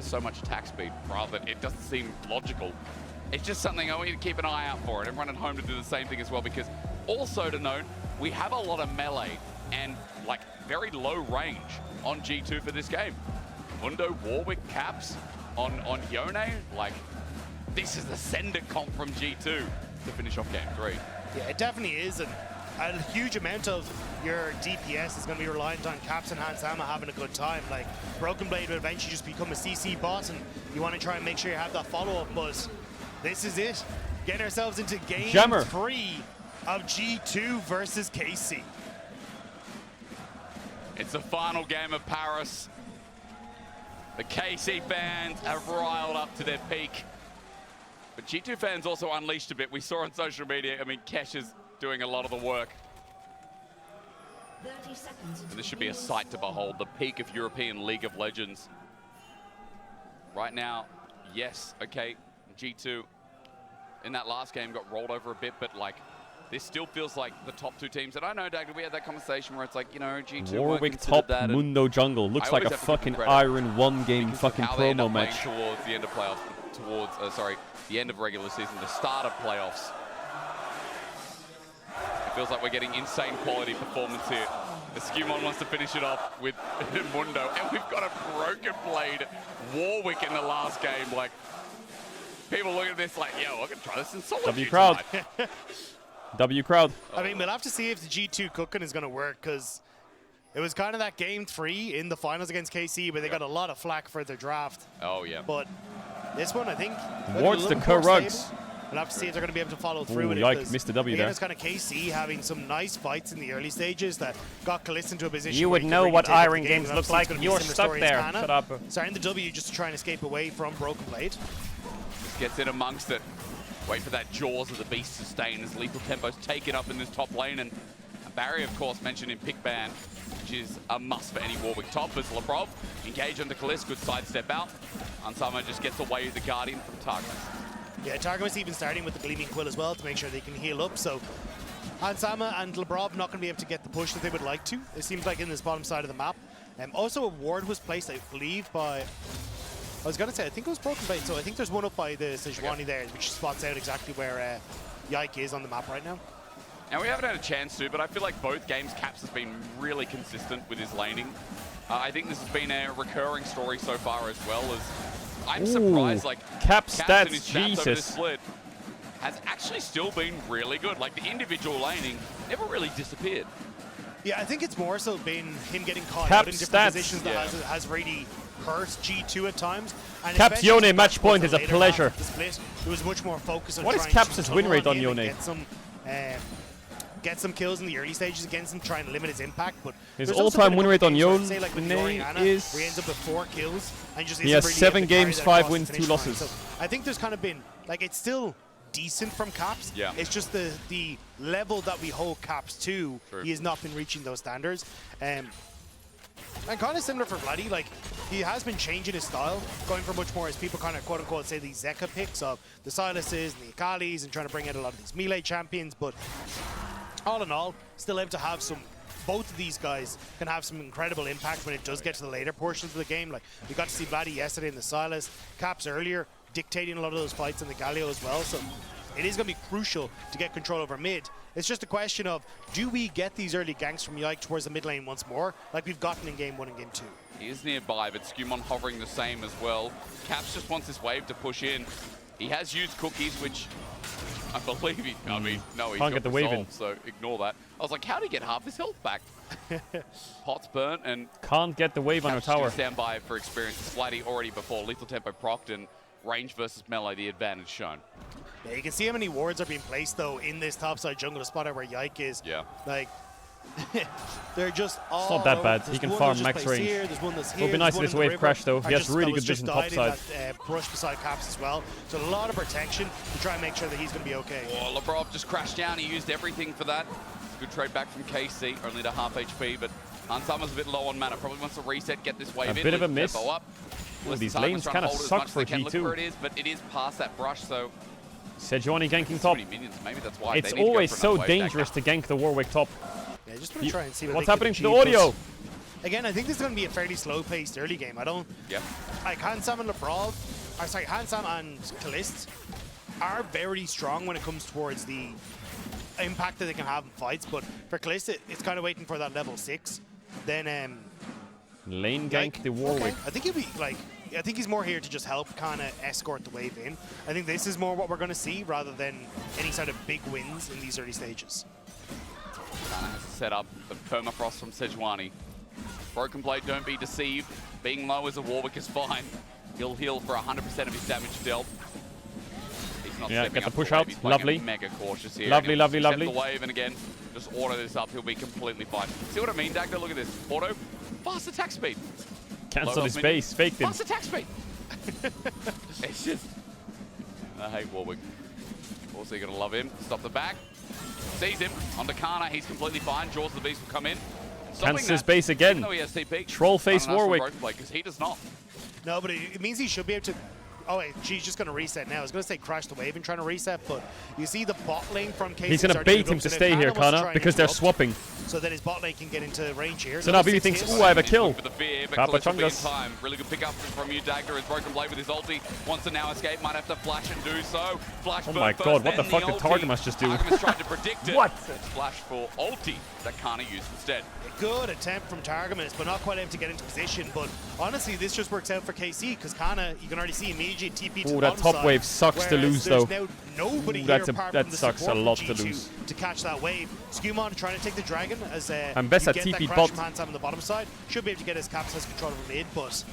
for so much attack speed, rather than it doesn't seem logical. It's just something I want you to keep an eye out for, and everyone at home to do the same thing as well, because also to note, we have a lot of melee and like very low range on G2 for this game. Mundo, Warwick, Caps on Yone. Like, this is the sender comp from G2 to finish off game 3. Yeah, it definitely is. And a huge amount of your DPS is going to be reliant on Caps and Hansama having a good time. Like, Broken Blade will eventually just become a CC bot, and you want to try and make sure you have that follow-up, but this is it. Getting ourselves into game 3 of G2 versus KC. It's the final game of Paris. The KC fans have riled up to their peak. But G2 fans also unleashed a bit. We saw on social media, I mean, Kesh is doing a lot of the work. And this should be a sight to behold, the peak of European League of Legends. Right now, yes, okay, G2 in that last game got rolled over a bit, but like, this still feels like the top 2 teams. And I know, Dag, we had that conversation where it's like, you know, G2 Warwick top, that, Mundo jungle. Looks like a fucking Iron 1-game fucking promo match. Towards the end of playoffs, towards, the end of regular season, the start of playoffs. It feels like we're getting insane quality performance here. The Skewmon wants to finish it off with Mundo, and we've got a Broken Blade Warwick in the last game. Like, people look at this like, yo, I can try this in solitude. W crowd. W crowd. I mean, we'll have to see if the G2 cooking is going to work, because it was kind of that game 3 in the finals against KC where they got a lot of flack for their draft. Oh, yeah. But this one, I think, Wards the Kurugs. We'll have to see if they're going to be able to follow through with it. Yike, missed the W again, there. it's kind of KC having some nice fights in the early stages that got Kalista into a position. You would know what Iron games look like. You're stuck there. Shut up. Starting the W just to try and escape away from Broken Blade. Just gets in amongst it. Wait for that Jaws of the Beast to sustain as Lethal Tempo's taken up in this top lane. And a barrier, of course, mentioned in pick ban, which is a must for any Warwick top. As Labrov engage onto Kalista, good sidestep out. Ansama just gets away with the Guardian from Targus. Yeah, Targus even starting with the Gleaming Quill as well to make sure they can heal up. So Hansama and Labrov not going to be able to get the push that they would like to. It seems like in this bottom side of the map. Also, a ward was placed, I believe, by... I was going to say, I think it was Broken Blade, so I think there's one up by the Sejuani there, which spots out exactly where Yike is on the map right now. And we haven't had a chance to, but I feel like both games, Caps has been really consistent with his laning. I think this has been a recurring story so far as well. As I'm surprised, like, Caps and his stats, stats over this Jesus. split has actually still been really good. Like, the individual laning never really disappeared. Yeah, I think it's more so been him getting caught Caps out in different stats. positions that has really hurt G2 at times. And Caps especially Yone match point is a later half pleasure. of the split, there was much more focus on What is trying to Caps' tunnel win rate on him and Yone? Get some kills in the early stages against him, trying to limit his impact. But His there's also all-time been win a rate on couple games Yone where, say, like with Oriana, is... where he ends up with 4 kills and just He isn't has really 7 able to carry games, that 5 across the wins, 2 finish line. losses. So I think there's kind of been, like, it's still decent from Caps. Yeah. It's just the level that we hold Caps to, True. he has not been reaching those standards. And kind of similar for Bloody, like, he has been changing his style, going for much more, as people kind of quote-unquote say, these Zeka picks of the Silases and the Akalis and trying to bring out a lot of these melee champions. But all in all, still able to have some, both of these guys can have some incredible impact when it does get to the later portions of the game. Like, we got to see Bloody yesterday in the Silas, Caps earlier, dictating a lot of those fights in the Galio as well. So it is going to be crucial to get control over mid. It's just a question of, do we get these early ganks from Yike towards the mid lane once more, like we've gotten in game 1 and game 2? He is nearby, but Skewmon hovering the same as well. Caps just wants this wave to push in. He has used cookies, which I believe he, I mean, no, he's Can't get the wave in. resolved, so ignore that. I was like, how did he get half his health back? Pot's burnt, and Can't get the wave on her Caps tower. stand by for experience. Flatty already before Lethal Tempo procced, and range versus melee, the advantage shown. Yeah, you can see how many wards are being placed, though, in this topside jungle spot where Yike is. Yeah. Like, they're just all... It's not that bad. There's He can one farm that's max just placed range. Here, there's one that's It here, would be nice there's if this one in wave the river, crashed, though. or He has just really that good was just vision died in topside. that, brush beside Caps as well. So a lot of protection to try and make sure that he's going to be okay. Oh, Labrov just crashed down. He used everything for that. Good trade back from KC, only to half HP, but Hansama's a bit low on mana. Probably wants to reset, get this wave in. bit of a Lethal miss. Tempo up. Ooh, these Targus lanes trying kind of hold it as suck much as for they can. Look where it G2. is, but it is past that brush, so Sejuani ganking top. too many minions. Maybe that's why It's they need to go always for so another wave dangerous back. to gank the Warwick top. Yeah, just want to try and see what What's they happening can to the achieve, audio? 'cause, again, I think this is going to be a fairly slow-paced early game. I don't... Yep. Like, Hansam and Labrov, or sorry, Hansam and Kalist are very strong when it comes towards the impact that they can have in fights, but for Kalist, it's kind of waiting for that level 6. Then Lane gank the Warwick. I think he'll be like, I think he's more here to just help kind of escort the wave in. I think this is more what we're going to see rather than any sort of big wins in these early stages. Kana has set up the permafrost from Sejuani. Broken Blade, don't be deceived. Being low as a Warwick is fine. He'll heal for 100% of his damage dealt. He's not Yeah, stepping get the up push wave. out. He's playing Lovely. Mega cautious here. Lovely, He'll lovely, accept lovely. the wave, and again, just auto this up. He'll be completely fine. See what I mean, Dagda? Look at this. Auto, fast attack speed. Cancel his base, faked him. Fast attack speed. It's just... I hate Warwick. Also, you're going to love him. Stop the back. Sees him. Onto Kana. He's completely fine. Jaws the Beast will come in. Cancels his base again. Even though he has TP. Troll face Warwick. Because he does not. No, but it means he should be able to... Oh, wait, she's just going to reset now. I was going to say crash the wave and trying to reset, but you see the bot lane from KC. He's going to bait him to stay here, Kana, because they're swapping. So that his bot lane can get into range here. So now BB thinks, ooh, I have a kill. For the fear, but Papa Kalista will be in Chungus. time. Really good pickup from you, Dagda. Has Broken Blade with his ulti. Wants to now escape. Might have to flash and do so. Flash Oh burn my first, god, what the then fuck did ulti. Targamas just do? Targamas tried to predict it. What? Flash for ulti that Kana used instead. Good attempt from Targamas, but not quite able to get into position. But honestly, this just works out for KC because Kana, you can already see immediately TP to the That bottom top side, wave sucks to lose, though. There's now nobody Ooh, here that apart from the sucks a support lot from to G2 lose. to catch that wave. Skumon trying to take the dragon as And best you at get TP that bot. crash from Hansam on the bottom side. Should be able to get his caps as control over mid, but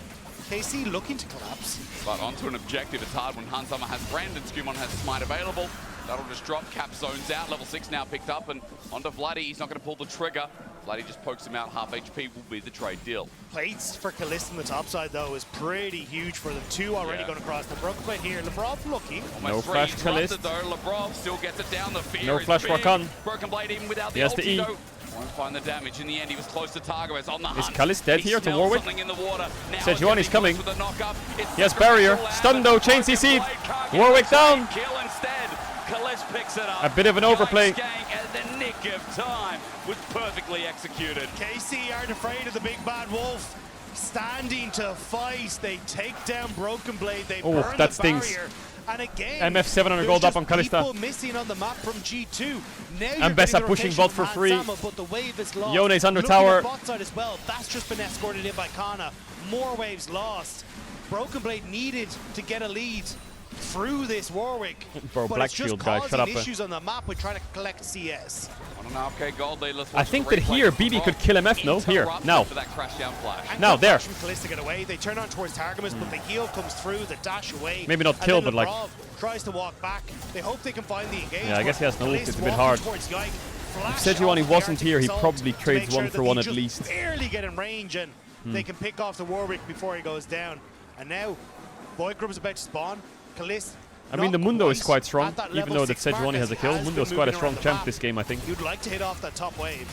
KC looking to collapse. But onto an objective, it's hard when Hansama has Brand and Skumon has Smite available. That'll just drop. Cap zones out. Level 6 now picked up, and onto Vladdy. He's not going to pull the trigger. Vladdy just pokes him out. Half HP will be the trade deal. Plates for Kalista on the top side, though, is pretty huge for them. Two already going across. The broken plate here. Lebrov lucky. No flash Kalist. Though. Lebrov still gets it down. The fear No is flash big. Rakan. Broken Blade even without the He has the ulti, E. though. Won't find the damage. In the end, he was close to Targamas on the hunt. Is Kalist dead He here to smells Warwick? something in the water. Now Sejuani's it's gonna be coming. close with the knock-up. It's He has barrier. Stun though, chain CC. Warwick down. Kill instead. Kalist picks it up. A bit of an overplay. Skank at the nick of time was perfectly executed. KC aren't afraid of the big bad wolf. Standing to fight. They take down Broken Blade. They Oh, burn that the stings. barrier. And again, MF 700 there's gold up just on Kalista. people missing on the map from G2. Now And Bessa pushing bot for free. But the wave is lost. Yone's under Looking tower. at bot side as well. That's just been escorted in by Kana. More waves lost. Broken Blade needed to get a lead through this Warwick. Bro, but Black it's just Shield guy, shut causing up. issues on the map with trying to collect CS. 1.5k gold lead. Let's I watch think the that replay here from BB Rob. could kill MF. No, here, Interrupted now. For that crash down flash. And Now, good there. flash from Kalista to get away. They turn on towards Targamas, but the heal comes through, the dash away. Maybe not and kill, then but, like- Lebrov tries to walk back. They hope they can find the engagement. Yeah, I guess he has no ult. Kalist It's a bit walking hard. towards Yike, If flash Sejuani off the wasn't Arctic here, he Assault probably to trades make sure 1 for that 1 he at just least. barely get in range, and they can pick off the Warwick before he goes down. And now, Boy Grub's about to spawn. Kalist. I mean, the Mundo is quite strong, at that even level though that 6 mark Sejuani as has a he kill. has Mundo's been quite a moving strong around the champ map. this game, I think. You'd like to hit off that top wave.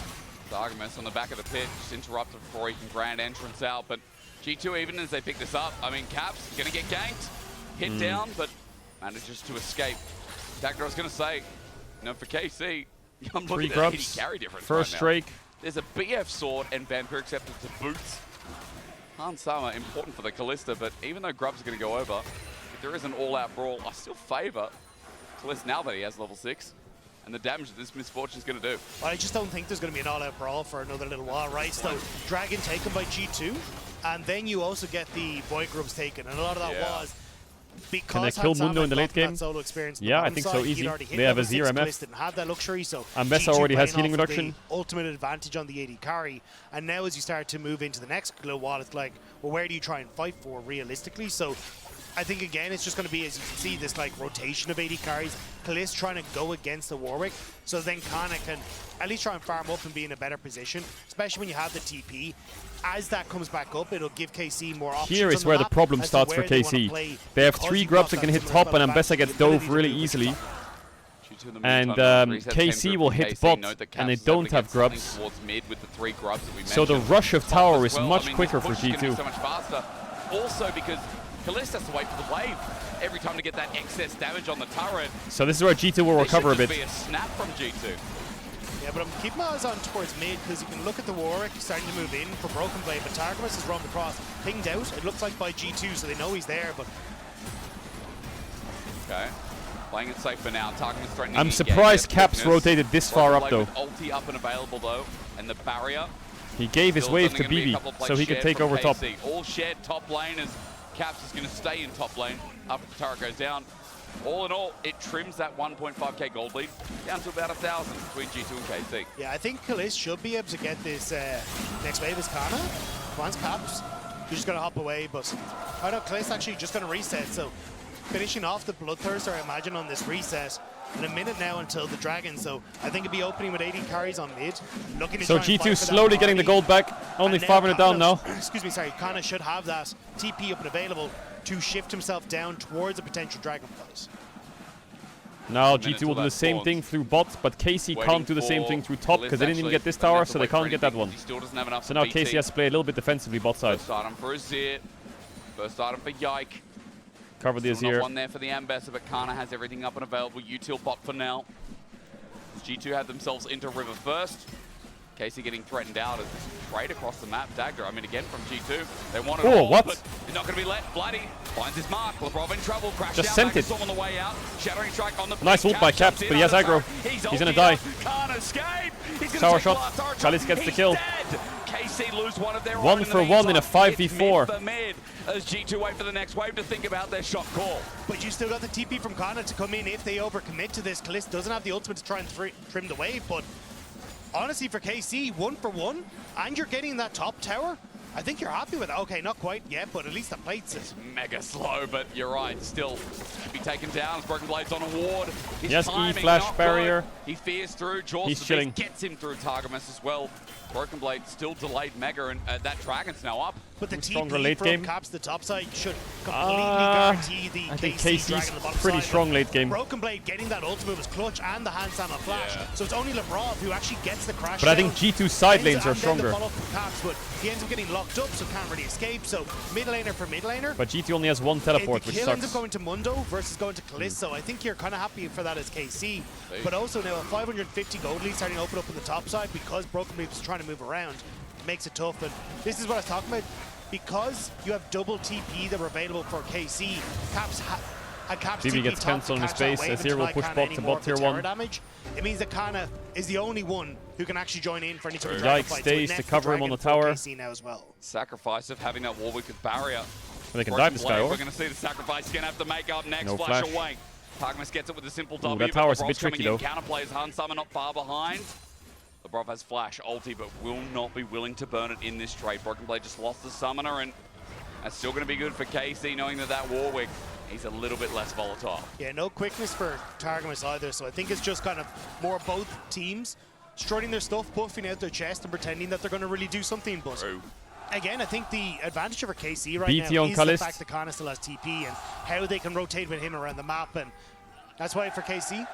Targamas on the back of the pit, just interrupted before he can grand entrance out. But G2, even as they pick this up, I mean, Caps going to get ganked, hit down, but manages to escape. Dagda, I was going to say, you know, for KC, I'm 3 looking at grubs, 80 carry difference first right now. Drake. There's a BF sword and Vampire accepted to boots. Hansama important for the Kalista, but even though Grub's going to go over, if there is an all-out brawl, I still favour Kalista now that he has level 6. And the damage that this misfortune is going to do. Well, I just don't think there's going to be an all-out brawl for another little while, right? So, Dragon taken by G2, and then you also get the Boy Grubs taken, and a lot of that was because Can they kill Hansama Mundo in the got late game? that solo experience on the Yeah, I bottom think so, side, he'd easy. already hit They have a level 0 6, MF. Kalista didn't have that luxury, so And Bessa G2 already has playing healing off of the reduction. ultimate advantage on the AD carry, and now as you start to move into the next little while, it's like, well, where do you try and fight for realistically? So, I think again it's just going to be, as you can see, this like rotation of AD carries. Kalist trying to go against the Warwick, so then Kana can at least try and farm up and be in a better position, especially when you have the TP. As that comes back up, it'll give KC more options. Here is on where the map problem as to starts for where they wanna KC. play, They have because 3 you've grubs got that can hit similar top, and advantage, Ambessa gets the ability dove to really do easily. G2 in the And meantime, reset KC tempo will from hit KC. bot, Note that and they Caps is able don't to have get something grubs. towards mid with the 3 grubs that we So the mentioned. rush of Top tower as is well. much I mean, quicker this for push is gonna be G2. so much faster. Also because Kalista has to wait for the wave every time to get that excess damage on the turret. So this is where G2 will There recover a should bit. just be a snap from G2. Yeah, but I'm keeping my eyes on towards mid because you can look at the Warwick starting to move in for Broken Blade, but Targamas has roamed across, pinged out. It looks like by G2, so they know he's there, but Okay. Playing it safe for now. Targamas threatening I'm to surprised engage. Caps Quickness. rotated this far Broken up Blade though. with ulti up and available though, and the barrier He gave his Still wave only to gonna be a BB couple of plays so he could shared take from over top. KC. All shared top lane as Caps is going to stay in top lane after the turret goes down. All in all, it trims that 1.5k gold lead down to about 1,000 between G2 and KC. Yeah, I think Kalist should be able to get this next wave as Kana. Once Caps, you're just going to hop away, but I know Kalist actually just going to reset, so finishing off the Bloodthirster, I imagine, on this reset. In a minute now until the Dragon, so I think it'd be opening with 80 carries on mid. Looking to So try and fight G2 for slowly that getting the party. gold back. Only And 500 down now. Excuse me, sorry. Kana should have that TP up and available to shift himself down towards a potential Dragon fight. Now minute G2 will till do the that same spawns. thing through bot, but KC Waiting can't do the same for thing through top Liz because they didn't even actually, get this but then tower, have to so they wait for can't get that anything. one. He still doesn't have enough So for now BT. KC has to play a little bit defensively bot side. First item for Azir. First item for Yike. Cover the Still not Azir. one there for the Ambassador, but Kana has everything up and available. Util bot for now. G2 have themselves into River first. KC getting threatened out as this trade across the map. Dagger, I mean, again from G2. They want it Oh, all, what? but they're not going to be let. Vladdy finds his mark. Labrov in trouble. Crash Just down. sent it. Storm on the way out. Shattering strike on the Nice blink. ult by jumps Caps, in but he has out of aggro. turret. He's gonna ulted die. up. Can't escape. He's gonna Tower take shot. last turret Kalis gets the He's kill. dead. KC lose one of their One own in for the one in a meantime. 5v4. It's mid for mid as G2 wait for the next wave to think about their shot call. But you still got the TP from Kana to come in if they overcommit to this. Kalist doesn't have the ultimate to try and trim the wave, but honestly for KC, 1 for 1, and you're getting that top tower, I think you're happy with it. Okay, not quite yet, but at least the plates it. Mega slow, but you're right. Still be taken down as Broken Blade's on a ward. His Yes, timing E-flash not barrier. good. He fears through. Jaws He's the chilling. Beast gets him through Targamas as well. Broken Blade still delayed Mega, and that Dragon's now up. But the Stronger TP late from game. Caps the top side should completely guarantee the I think KC Dragon KC's on the bottom pretty side. strong late game. Broken Blade getting that ultimate was clutch and the handstand on flash. Yeah. So it's only Labrov who actually gets the crash. But I think down. G2 side lanes are And then the stronger. follow-up from Caps, but he ends up getting locked up, so can't really escape. So mid laner for mid laner. But G2 only has one teleport, The which kill ends up sucks. going to Mundo versus going to Kalist, so I think you're kind of happy for that as KC. But also now a 550 gold lead starting to open up on the top side because Broken Blade is trying to move around. Makes it tough, and this is what I was talking about. Because you have double TP that were available for KC, Caps had Caps BB TP gets top cancelled to in his catch that base. wave Azir and will deny push Kana bot any to more bot of tier the tower 1. damage. It means that Kana is the only one who can actually join in for any sort of Yike dragon fight. So stays it to nets cover him on Dragon the for tower. KC now as well. Sacrifice of having that Warwick with barrier. They can Broken dive this guy Blade, over. We're going to see the sacrifice. He's going to have to make up next. No flash flash. away. Targamas gets it with a simple Ooh, W. that but tower's a bit Labrov's coming tricky, in. though. Counterplays Hun Summer not far behind. Labrov has flash ulti, but will not be willing to burn it in this trade. Broken Blade just lost the summoner, and that's still going to be good for KC, knowing that Warwick, he's a little bit less volatile. Yeah, no quickness for Targamas either, so I think it's just kind of more both teams strutting their stuff, puffing out their chest and pretending that they're going to really do something. But again, I think the advantage for KC right BT now on is Kalist. the fact that Kana still has TP and how they can rotate with him around the map, and that's why for KC,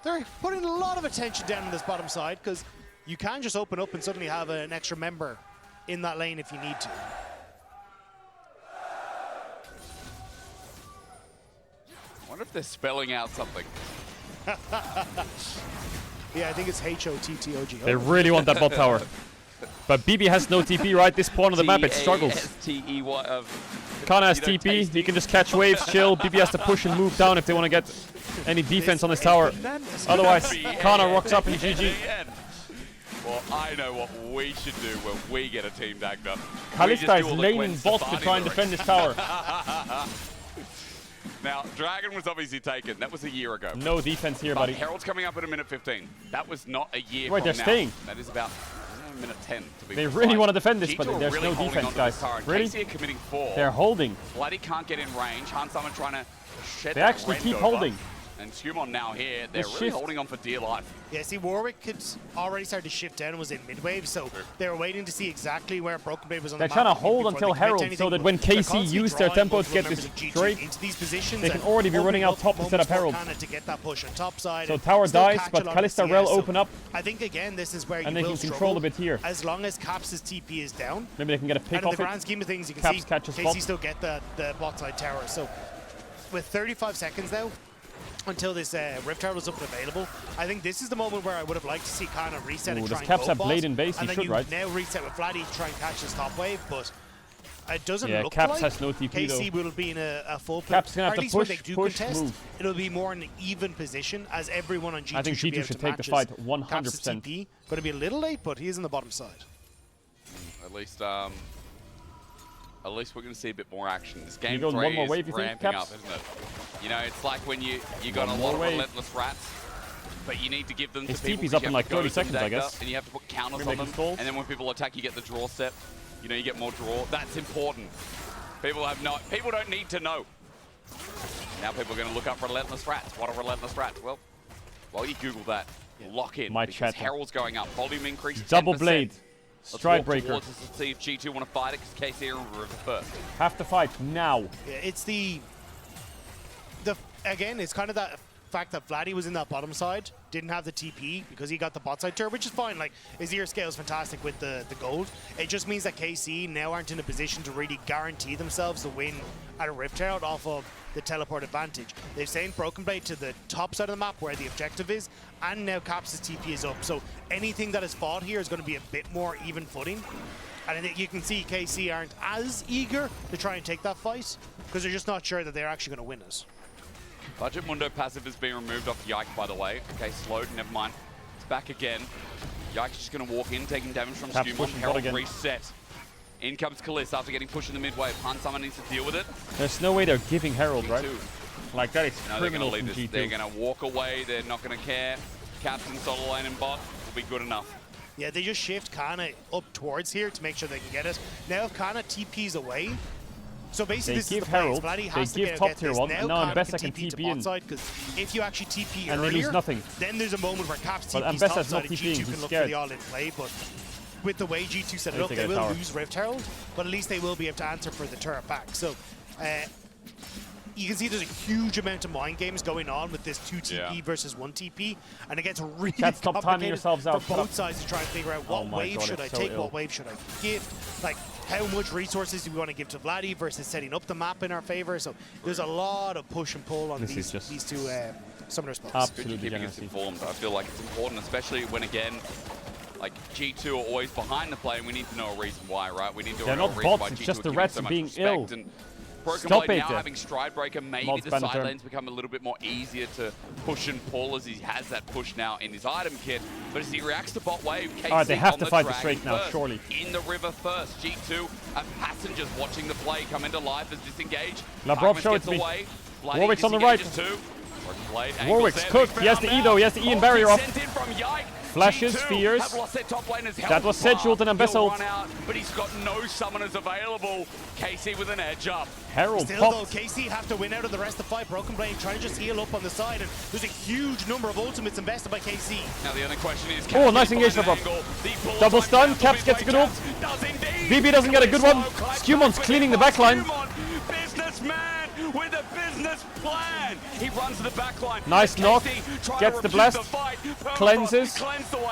they're putting a lot of attention down on this bottom side because you can just open up and suddenly have an extra member in that lane if you need to. I wonder if they're spelling out something. Yeah, I think it's HOTTOG. They really want that bot tower. But BB has no TP, right? This pawn on the map, it struggles. T-A-S-T-E-Y Kana has TP, he can just catch waves, chill. BB has to push and move down if they want to get any defense on this tower. Otherwise, Kana rocks up and GG. Well, I know what we should do when we get a team dagged up. Kalista is laning bot to try and defend this tower. Now, Dragon was obviously taken. That was a year ago. No defense here, But buddy. Herald's coming up at a minute 15. That was not a year Right, from they're now. staying. That is about minute 10 to be They precise. really want to defend this, G2 but are there's really no holding defense, onto guys. this tower. Really? KC are committing 4. They're holding. Bloody can't get in range. Hansaman trying to shed They that actually rend keep over. holding. And Skumon now here. They're This really shift. holding on for dear life. Yeah, see, Warwick could already start to shift down and was in mid-wave, so they were waiting to see exactly where Broken Blade was on They're the trying map to hold before until they commit to Herald, anything, so that but when they're KC constantly use their drawing tempo to multiple get members this of G2 trade, into these positions they can and already be running opening out up top instead of moments for Herald. Kana to get that push on top side. So and tower still dies, catch but a lot Kalista of Rel CS. So open up. I think, again, this is where And you they will can control struggle a bit here. as long as Caps' TP is down. Maybe they can get a pick And in off the it. grand scheme of things, you can Caps see catches KC bot. still get the bot side tower. So with 35 seconds now, until this Rift Tower was up and available, I think this is the moment where I would have liked to see Kana reset Ooh, and does try and Caps go have bot, Blade in base? He and then should, you right? now reset with Vladdy to try and catch this top wave, but it doesn't Yeah, look Caps like has no TP KC though. will be in a full play. Caps gonna have or at to least when push, they do push, contest, move. it'll be more in an even position as everyone on G2 I think should be G2 able should to take the match fight his 100%. Caps' TP. Going to be a little late, but he is on the bottom side. At least we're going to see a bit more action. This game You go 3 one more is wave, you think, ramping Caps? up, isn't it? You know, it's like when you got a One lot more of wave. relentless rats, but you need to give them His to people. TP's because up you in have like to go 30 to seconds, I data, guess. And you have to put counters Maybe on them. make stalls. And then when people attack, you get the draw step. You know, you get more draw. That's important. People don't need to know. Now people are going to look up relentless rats. What are relentless rats? Well, while you Google that, lock in. My because chat. Herald's going up. Volume increase. Double 10%. blade. Let's Stride walk breaker. towards us and see if G2 want to fight it, because KC are in river first. Have to fight now. Yeah, it's again, it's kind of that fact that Vladdy was in that bottom side, didn't have the TP because he got the bot side turret, which is fine. Like, his ear scale is fantastic with the gold. It just means that KC now aren't in a position to really guarantee themselves the win at a Rift Herald off of the teleport advantage. They've sent Broken Blade to the top side of the map where the objective is, and now Caps' TP is up. So anything that is fought here is going to be a bit more even footing. And I think you can see KC aren't as eager to try and take that fight because they're just not sure that they're actually going to win it. Budget Mundo passive has been removed off Yike, by the way. Okay, slowed, never mind. It's back again. Yike's just going to walk in, taking damage from Caps Skumon. pushing Herald bot again. reset. In comes Kaliss after getting pushed in the mid-wave. Hun, someone needs to deal with it. There's no way they're giving Herald, right? Like, that is No, they're criminal going from to leave G2. this. They're going to walk away. They're not going to care. Captain solo lane and bot will be good enough. Yeah, they just shift Kana up towards here to make sure they can get it. Now if Kana TP's away, so basically They this give is the play. Herald, Vladdy they has to give get top tier this. one, Now and now Kana Ambessa can can TP to TP bot in. side, because if you actually TP And they earlier, lose nothing. then there's a moment where Caps But TP's Ambessa's top side not and TPing, G2 he's can look scared. for the all-in play, but with the way G2 set it They up, take they a will tower. lose Rift Herald, but at least they will be able to answer for the turret back. So you can see there's a huge amount of mind games going on with this 2 TP versus 1 TP, and it gets really Chat, stop timing complicated yourselves out. for both sides to try and figure out what Oh my wave God, should I it's so take, ill. what wave should I give, like how much resources do we want to give to Vladdy versus setting up the map in our favor. So there's a lot of push and pull on This these is just these two summoner spots. absolutely Good keeping us degeneracy. informed. I feel like it's important, especially when, again, like G2 are always behind the play, and we need to know a reason why, right? We need to They're know not a reason bots, why it's G2 just are the giving rats so much being respect. ill. And Broken Stop Blade it. now having Stride Breaker, maybe Mods the ban the side turn. lanes become a little bit more easier to push and pull, as he has that push now in his item kit. But as he reacts to bot wave, KC Alright, they have on to the fight the dragon straight now, first, surely. in the river first. G2 have passengers watching the play come into life as disengaged. Labrov, Tyrant show it gets to me. away. Bloody Warwick's on the right. disengages too. Broken Blade, angles Warwick's there, cooked. they He has the found Edo, out. he has the Ian Ulti barrier off. sent in from Yike. Flashes, G2 fears. have lost their top laner's health That was bar. scheduled and Ambessa He'll ult. run out, but he's got no summoners available. KC with an edge up. Herald Still popped. though, KC have to win out of the rest of the fight. Broken Blade trying to just heal up on the side, and there's a huge number of ultimates invested by KC. Now the only question is, Oh, nice engagement, bro. Double stun, Caps gets a good ult. BB doesn't get a good one. Skumon's cleaning the backline. Businessman with a business plan. He runs to the backline. Nice knock. Gets the blast. Cleanses.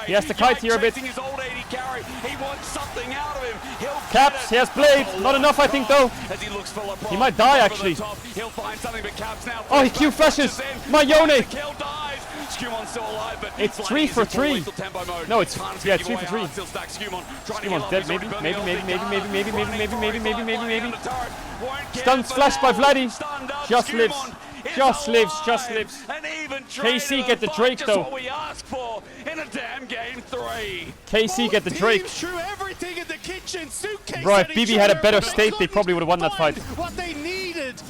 He has to kite here a bit. His old 80 carry. He wants something out of him. He'll Caps, he has blade. Not enough, I think, though. as he looks for LeBron. He might die, Over the actually. top. He'll find something, but Caps now. Oh, he Q flashes. My Yone. Kill dies. Skumon's still alive, but It's Vladdy 3 is for in full 3. lethal tempo mode. No, it's Can't yeah, give 3 away for 3. hard, still stack Skumon. Trying to heal Skumon's up. dead. He's Maybe, already maybe, burning maybe, the maybe, maybe, maybe, Running maybe, for maybe, his maybe, life maybe, line maybe. on the turret. Won't get Stuns it for flashed by now. Vladdy. Stunned up. Just lives. Skumon is Just lives. Just alive. lives. An even KC trade get the of Drake, just though. what we asked for in a damn game 3. KC get the Drake. Teams threw everything in the kitchen suitcase. Bro, if at each BB had a other, better but they state, they couldn't probably would have won that find fight. What they needed.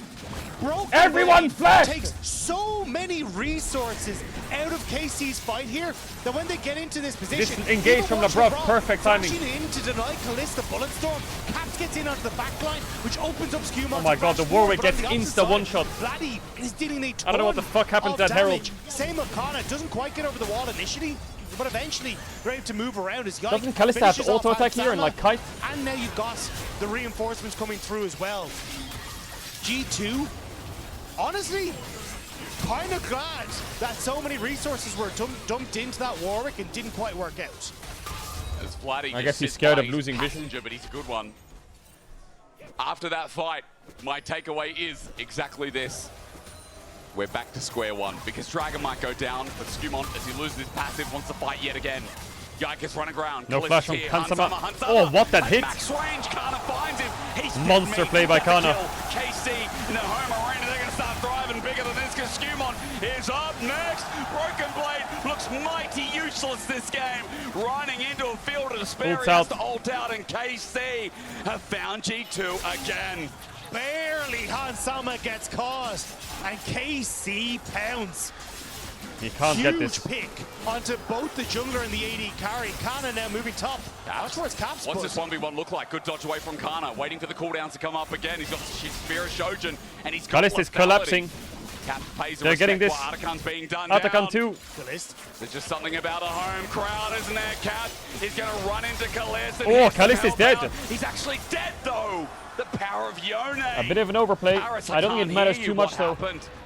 Broken Everyone Blade flashed. takes so many resources out of KC's fight here that when they get into this position, Disengage from Labrov, perfect timing. Flashing in to deny Kaliss the bullet storm. Caps gets in onto the back line, which opens up Skumon. Oh my to god, the flash Warwick forward, but gets on the opposite insta one-shot. side, Vladdy is dealing a ton I don't know what the fuck happened to of that Herald. damage. Same with Kana, doesn't quite get over the wall initially, but eventually they're able to move around as Yike Doesn't Kalista have finishes to off auto-attack here and Alzama, like kite? and now you've got the reinforcements coming through as well. G2, honestly, kind of glad that so many resources were dumped into that Warwick and didn't quite work out. As Vladdy I just guess he's sits scared by of his losing vision. passenger, but he's a good one. After that fight, my takeaway is exactly this. We're back to square one because Dragon might go down, but Skumon, as he loses his passive, wants to fight yet again. Yike is running aground. No Kaliss flash from here. Hansama. Hansama. Oh, what that At hit. Max range, Kana finds him. He's Monster dead, play by Got the Kana. kill. KC in the home arena, they're going to start thriving bigger than this because Skumon is up next. Broken Blade looks mighty useless this game. Running into a field of despair. He has to ult out, and KC have found G2 again. Barely Hansama gets caught, and KC pounds. He can't get this. Huge pick onto both the jungler and the AD carry. Kana now moving top. Out towards Caps. What's this 1v1 look like? Good dodge away from Kana. Waiting for the cooldowns to come up again. He's got the Spear of Shojin, and he's got Kalist is collapsing. Cap pays They're getting this. Atakan's being done Atakan too. There's just something about a home crowd, isn't there? Cap is going to run into Kalist. Oh, Kalist is dead. He's actually dead, though. The power of Yone. A bit of an overplay. Paris, I don't think it matters too much, though.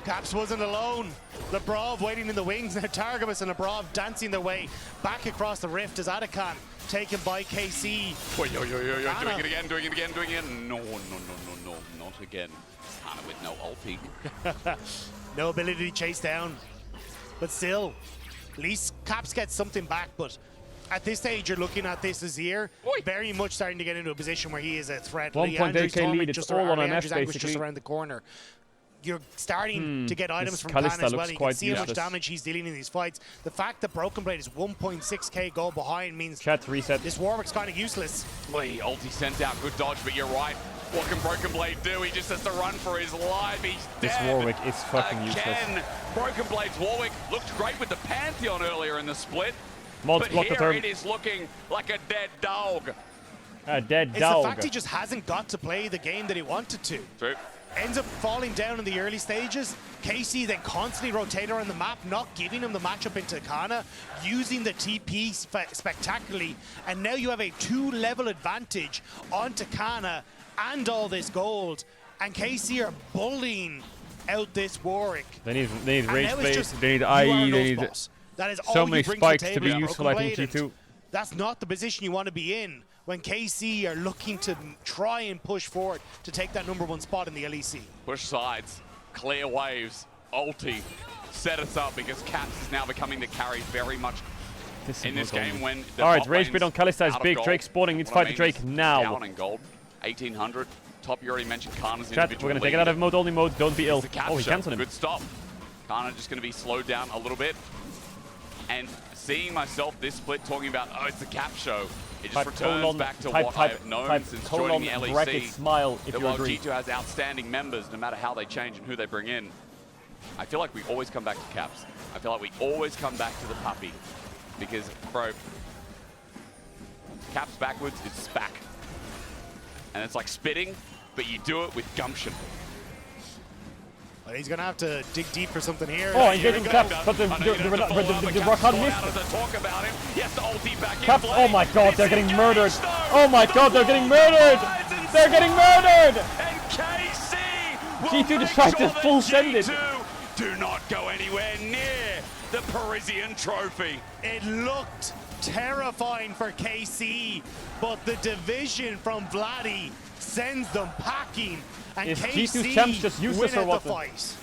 Caps wasn't alone. Lebrov waiting in the wings. Now Targamas and Lebrov dancing their way back across the rift as Atakan taken by KC. Doing it again. No, not again. Kana with no ulti. No ability to chase down. But still, at least Caps gets something back, but at this stage, you're looking at this Azir very much starting to get into a position where he is a threat. 1.8k lead, it's all on MF basically. Just around the corner. You're starting to get items from Kalista Kana as well. looks You quite can see how much useless. damage he's dealing in these fights. The fact that Broken Blade is 1.6k goal behind means Chat reset. this Warwick's kind of useless. Ulti sent out, good dodge, but you're right. What can Broken Blade do? He just has to run for his life. He's This dead. Warwick is fucking useless. Again, Broken Blade's Warwick looked great with the Pantheon earlier in the split. Mods But block the here turn. it is looking like a dead dog. A dead It's dog. the fact he just hasn't got to play the game that he wanted to. True. Ends up falling down in the early stages. KC then constantly rotating around the map, not giving him the matchup into Kana, using the TP spectacularly, and now you have a 2-level advantage onto Kana and all this gold, and KC are bullying out this Warwick. They need And rage now it's plays, just, they need you are IE, an they need boss. That is all so you many bring spikes the to table be at useful, I Broken think, Blade, G2. and that's not the position you want to be in when KC are looking to try and push forward to take that #1 spot in the LEC. Push sides, clear waves, ulti, set us up because Caps is now becoming the carry very much in this game when the Alright, top rage lane's bit on Kalista is out of big. gold. Drake spawning, needs to What I fight the mean Drake is now. Down in gold, 1800. Top, you already mentioned Kana's Chat, we're gonna take it out of mode only mode. Don't be ill. Oh, he cancelled him. Good stop. Kana just gonna be slowed down a little bit. And seeing myself this split talking about, oh, it's a Cap show. It just Type returns colon, back to type, what type, I've known type since colon, joining the bracket, LEC. smile if that you while agree. G2 has outstanding members, no matter how they change and who they bring in, I feel like we always come back to Caps. I feel like we always come back to the puppy. Because, bro, Caps backwards is spack. And it's like spitting, but you do it with gumption. But he's gonna have to dig deep for something here. Oh, Here engaging we go. Caps, but the Rakan missed. Talk about him. He has to ulti back in Caps, play. oh my god, they're getting murdered. Oh my god, they're getting murdered. They're getting murdered. And KC G2 just tried to full send it. Do not go anywhere near the Parisian trophy. It looked terrifying for KC, but the division from Vladdy sends them packing, and Is KC G2's champs just useless win or at what? the fight.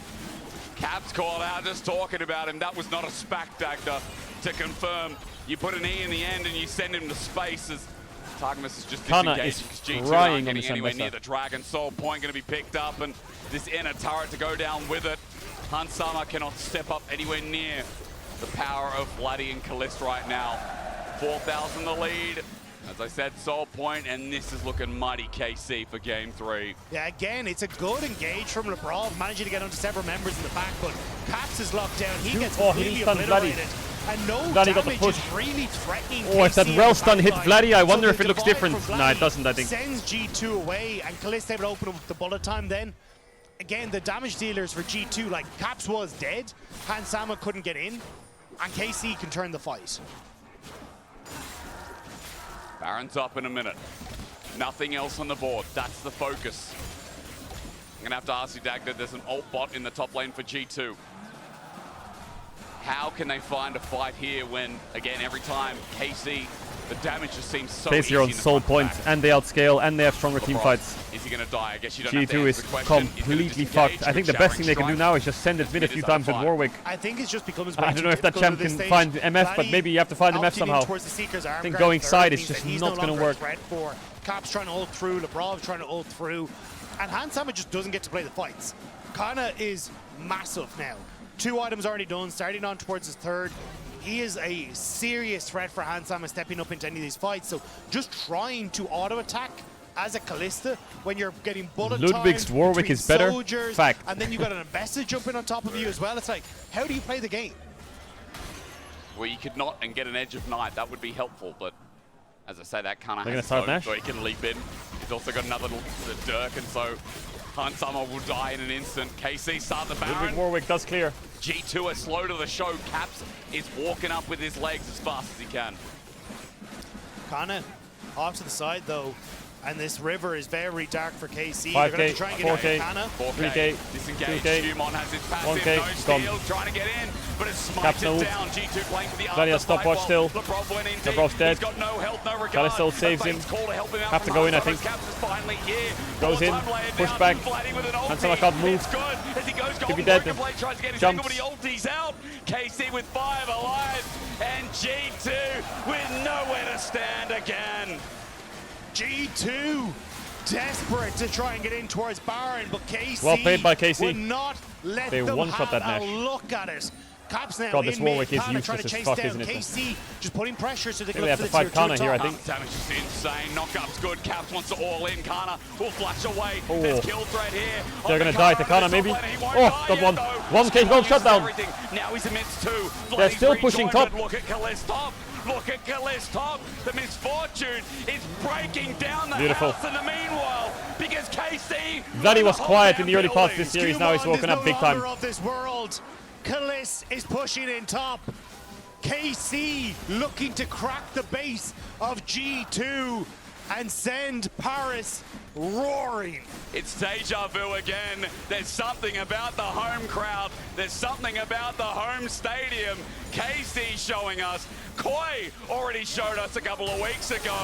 Caps call out just talking about him. That was not a spectator to confirm. You put an E in the end and you send him to space as Targamas is just Kana disengaged is because G2 crying aren't on getting this anywhere Ambessa. near the Dragon Soul point going to be picked up and this inner turret to go down with it. Hansama cannot step up anywhere near the power of Vladdy and Kalist right now. 4,000 the lead. As I said, Soul Point, and this is looking mighty KC for Game 3. Yeah, again, it's a good engage from Lebrov, managing to get onto several members in the back, but Caps is locked down. He gets Oh, he completely stunned Vladdy. obliterated. And no Vladdy got the damage push. is really threatening Oh, if that KC well in the stun hit backline. Vladdy, I So wonder the if it looks divide different. from No, it Vladdy doesn't, I think. Sends G2 away, and Kalista able to open up the bullet time then. Again, the damage dealers for G2, like Caps was dead, Hansama couldn't get in, and KC can turn the fight. Baron's up in a minute. Nothing else on the board. That's the focus. I'm going to have to ask you, Dagda, there's an ult bot in the top lane for G2. How can they find a fight here when, again, every time KC, the damage just seems so easy Plays in on the Soul front Point, and they outscale, and they have stronger team LeBron, fights. Is he going to die? I guess you don't have to G2 answer is the question. He's gonna completely disengage fucked. I think the with best thing they can Showering do now is just send it mid a few times with Warwick. I think it's just becomes I don't know if that champ can find MF, but maybe you have to find MF somehow. I think going side is just not going to work. For Caps trying to ult through, Lebrov trying to ult through, and Hansama just doesn't get to play the fights. Kana is massive now. 2 items already done, starting on towards his 3rd. He is a serious threat for Hansama stepping up into any of these fights. So just trying to auto-attack as a Kalista when you're getting bullet Ludwig's timed Warwick between is better. soldiers, Fact. and then you've got an investor jumping on top of you as well. It's like, how do you play the game? Well, you could not and get an Edge of Night. That would be helpful, but as I say, that kind of They're has gonna start low, Nash? so he can leap in. He's also got another Dirk, and so Hansama will die in an instant. KC start the Baron. Ludwig Warwick does clear. G2 are slow to the show. Caps is walking up with his legs as fast as he can. Kana off to the side though, and this river is very dark for KC. 5K, They're going to try and get 4K, out Kana. 4K, 3K, disengaged. 2K, Humon has his passive, 1K, no gone. steal, trying to get in, but it's Caps smited ult. down. G2 playing for the Gladiator after stopwatch fight still. while Lebrov went in deep. Lebrov's dead. He's got no health, no regard. Kalisto saves him. Bane's call to help him out Have to from go in, I Hansama. think. Caps is finally here. Goes in, Full-time layer push down, back. Vladdy with an ulti. Hansama can't move. It's good as he goes Could be golden. dead. Broken Blade tries to get his Jumps. angle, but he ultis out. KC with 5 alive, and G2 with nowhere to stand again. G2 desperate to try and get in towards Baron, but KC Well played by KC. would not let They them one-shot have that a Nash. look at it. Caps now God, this in Warwick mid, is Kana trying to useless as chase fuck, down isn't it, though? KC, just putting pressure so they can Really look have for to the fight tier 2 Kana here, I top. think. Damage is insane. Knockup's good. Caps wants to all in. Kana will flash away. Oh. There's kill threat here. They're going to die to Kana, maybe. Oh, got one. 1K gold shutdown. Now he's amidst 2. They're Vladdy's still pushing rejoined, top. but look at Kalistov. Look at Kalistov. The misfortune is breaking down the Beautiful. house in the meanwhile because KC. Vladdy was the whole quiet in the damn early parts of building. this series. Now he's Skewbond woken is up big no time. longer of this world. Kalis is pushing in top. KC looking to crack the base of G2 and send Paris roaring. It's deja vu again. There's something about the home crowd. There's something about the home stadium. KC showing us. Koi already showed us a couple of weeks ago.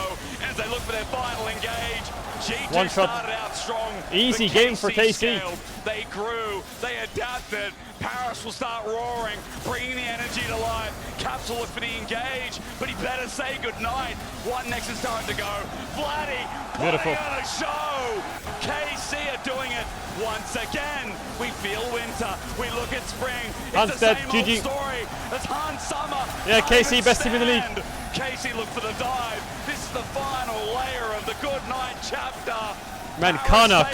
As they look for their final engage, G2 One shot. started out strong. Easy but game for KC. scaled. They grew. They adapted. Paris will start roaring, bringing the energy to life. Caps will look for the engage, but he better say goodnight. One Nexus time to go. Vladdy Beautiful. putting on a show. KC are doing it once again. We feel winter. We look at spring. It's Hans the dead, same GG. old story as Hansama. Yeah, KC best team in the league. KC look for the dive. This is the final layer of the good night chapter. Man, Kana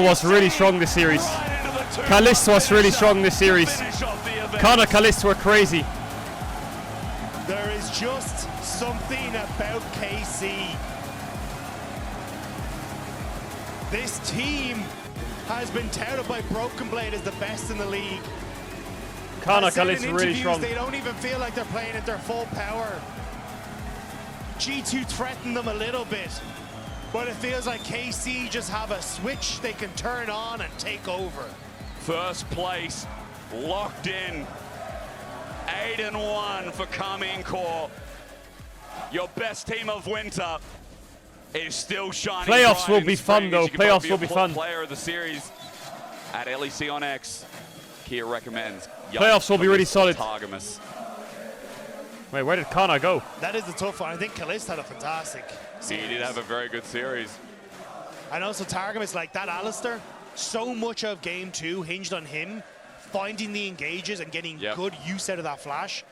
was really strong this series. Kalist was really strong this series. Kana, Kalist were crazy. There is just something about KC. This team has been touted by Broken Blade as the best in the league. Kana, Has said in Kalist really interviews strong. They don't even feel like they're playing at their full power. G2 threatened them a little bit, but it feels like KC just have a switch they can turn on and take over. First place locked in. 8-1 for Carmine Core. Your best team of winter is still shining. Playoffs bright will in be spring fun, though. as you can vote Playoffs for will your be fun. Player of the series at LEC on X. Kia recommends. Playoffs will be really solid. Targamas. Wait, where did Kana go? That is the tough one. I think Kalist had a fantastic He did have a very good series. And also Targamas, like that Alistair, so much of game 2 hinged on him finding the engages and getting good use out of that flash.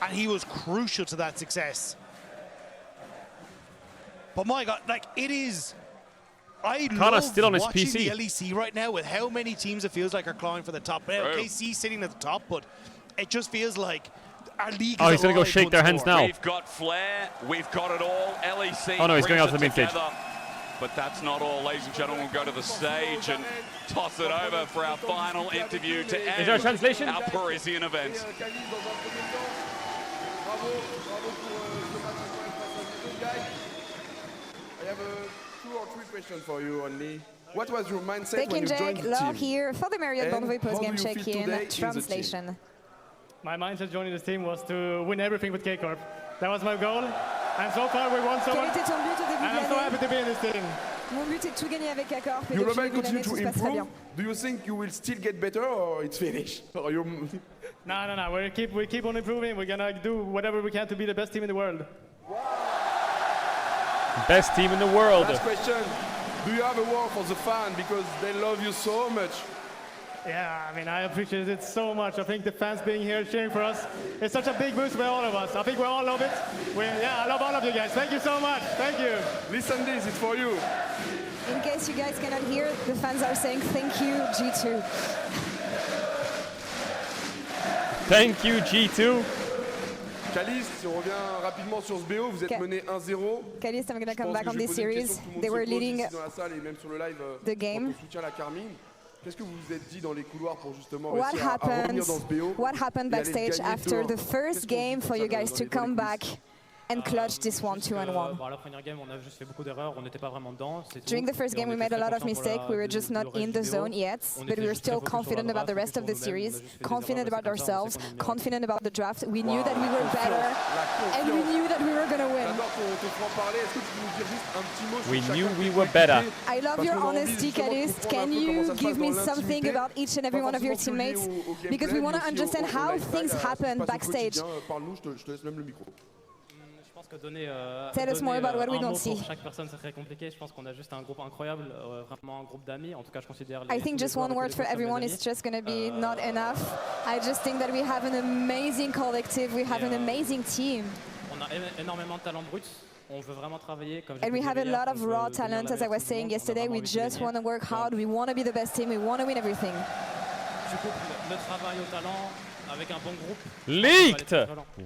And he was crucial to that success. But my God, like it is, I Kana's love still on his watching PC. the LEC right now with how many teams it feels like are clawing for the top. Now, True. KC sitting at the top, but it just feels like our league Oh, is he's gonna go alive shake once their hands more. now. We've got flair, we've got it all. LEC Oh, no, he's going out to the brings mid it stage. together. But that's not all, ladies and gentlemen. We'll go to the stage and toss it over for our final interview to end Is there a translation? our Parisian event. I have 2 or 3 questions for you only. What was your mindset when Taking you joined Jack, the Law team? here for the Marriott And Bonvoy how post-game do you feel check-in today in the translation. My mindset joining this team was to win everything with K-Corp. That was my goal. And so far we won so Quel much. était ton but au début And de I'm so l'année? happy to be in this team. Mon but est de tout gagner avec K-Corp et You depuis le remain début de continue l'année, tout to se passe très bien. improve? Do you think you will still get better or it's finished? Or you No. We keep on improving. We're gonna do whatever we can to be the best team in the world. Best team in the world. Last question. Do you have a word for the fan because they love you so much? Yeah, I mean, I appreciate it so much. I think the fans being here cheering for us is such a big boost for all of us. I think we all love it. Yeah, I love all of you guys. Thank you so much. Thank you. Listen this, it's for you. In case you guys cannot hear, the fans are saying thank you, G2. Thank you, G2. Caliste, si on revient rapidement sur ce BO, vous êtes mené 1-0. Caliste, I'm gonna come back on this series. They were leading the game. Qu'est-ce que vous vous êtes dit dans les couloirs pour justement What réussir à revenir happened? dans ce BO? What happened backstage after the first game for you guys to come back and clutch this one 2-1? La première game, on a juste fait beaucoup d'erreurs, on n'était pas vraiment dedans. During the first game, we made a lot of mistakes. We were just not in the zone yet, but we were still confident about the rest of the series, confident about ourselves, confident about the draft. We knew that we were better, and we knew that we were going to win. We knew we were better. I love your honesty, Caliste. Can you give me something about each and every one of your teammates? Because we want to understand how things happen backstage. Tell us more about what we don't see. Chaque personne, c'est très compliqué. Je pense qu'on a juste un groupe incroyable, vraiment un groupe d'amis. En tout cas, je considère. I think just one word for everyone is just going to be not enough. I just think that we have an amazing collective. We have an amazing team. On a énormément de talent brut. On veut vraiment travailler. And we have a lot of raw talent, as I was saying yesterday. We just want to work hard. We want to be the best team. We want to win everything. Je couple le travail au talent. Avec un bon groupe. Leaked!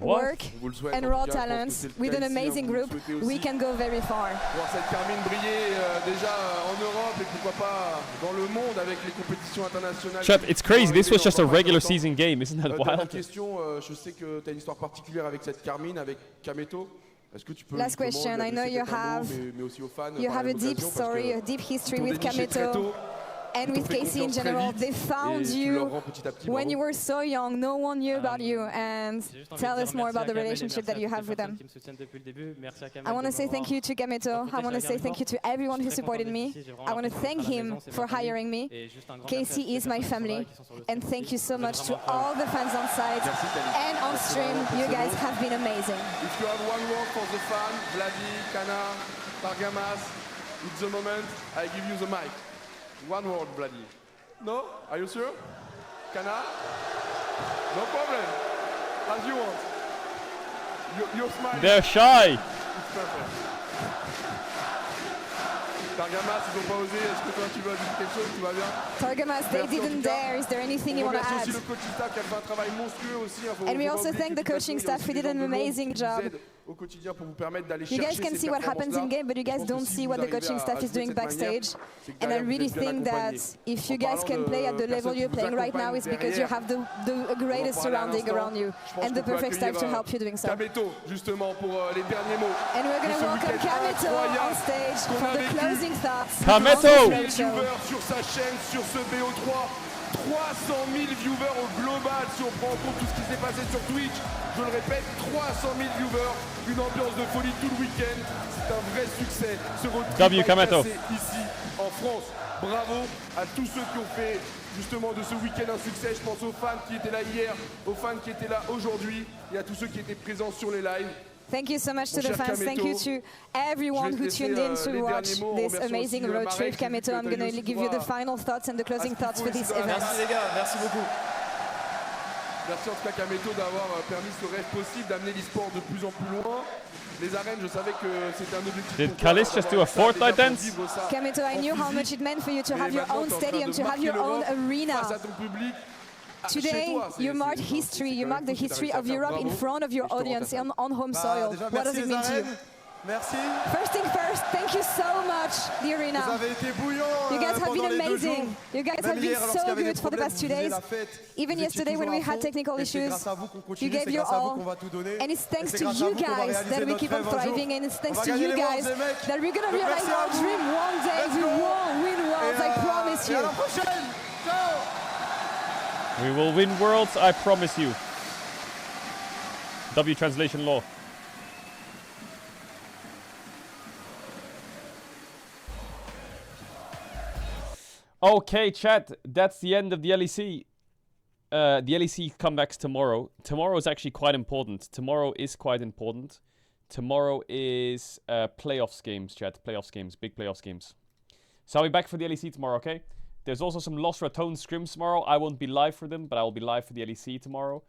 Work and raw talents with an amazing group, we can go very far. Voir cette Carmine briller déjà en Europe et pourquoi pas dans le monde avec les compétitions internationales. Chat, it's crazy. This was just a regular season game. Isn't that wild? Question, je sais que tu as une histoire particulière avec cette Carmine, avec Kameto. Est-ce que tu peux Last question. I know you have a deep story, a deep history with Kameto. And with Casey in general, they found you when you were so young. No one knew about you. And tell us more about the relationship that you have with them. I want to say thank you to Kameto. I want to say thank you to everyone who supported me. I want to thank him for hiring me. Casey is my family. And thank you so much to all the fans on site and on stream. You guys have been amazing. If you have one word for the fan, Vladi, Kana, Targamas, it's the moment. I give you the mic. One word, Vladi. No? Are you sure? Kana? No problem. As you want. You're smiling. They're shy. It's perfect. Targamas, ils n'ont pas osé. Est-ce que toi, tu veux ajouter quelque chose? Tout va bien? Targamas, they didn't dare. Is there anything you want to add? Aussi le coaching staff qui a fait un travail monstrueux aussi. And we also thank the coaching staff who did an amazing job. You guys can see what happens in game, but you guys don't see what the coaching staff is doing backstage. And I really think that if you guys can play at the level you're playing right now, it's because you have the greatest surrounding around you and the perfect staff to help you doing so. And we're going to welcome Kameto on stage for the closing thoughts. Kameto! Sur sa chaîne, sur ce BO3. 300 000 viewers au global si on prend en compte tout ce qui s'est passé sur Twitch. Je le répète, 300 000 viewers, une ambiance de folie tout le week-end. C'est un vrai succès. Ce retour Kameto ici en France. Bravo à tous ceux qui ont fait justement de ce week-end un succès. Je pense aux fans qui étaient là hier, aux fans qui étaient là aujourd'hui et à tous ceux qui étaient présents sur les lives. Thank you so much to the fans. Thank you to everyone who tuned in to watch this amazing road trip. Kameto, I'm going to give you the final thoughts and the closing thoughts for this event. Merci les gars, merci beaucoup. Merci en tout cas Kameto d'avoir permis ce rêve possible, d'amener l'e-sport de plus en plus loin. Les arènes, je savais que c'était un objectif. Did Caliste just do a Fortnite dance? Kameto, I knew how much it meant for you to have your own stadium, to have your own arena. Today, you marked history. You marked the history of Europe in front of your audience on home soil. What does it mean to you? Merci. First thing first, thank you so much, the arena. Vous avez été bouillant, you guys have been pendant les 2 jours. amazing. You guys have been so good for the past 2 days. Even yesterday when we had technical issues, you gave your all. And it's thanks to you guys that we keep on thriving, and it's thanks to you guys that we're going to realize our dream one day. We will win worlds, I promise you. We will win worlds, I promise you. W translation law. Okay, chat, that's the end of the LEC. The LEC comebacks tomorrow. Tomorrow is actually quite important. Tomorrow is playoffs games, chat. Playoffs games, big playoffs games. So I'll be back for the LEC tomorrow, okay? There's also some Lost Raton scrims tomorrow. I won't be live for them, but I will be live for the LEC tomorrow.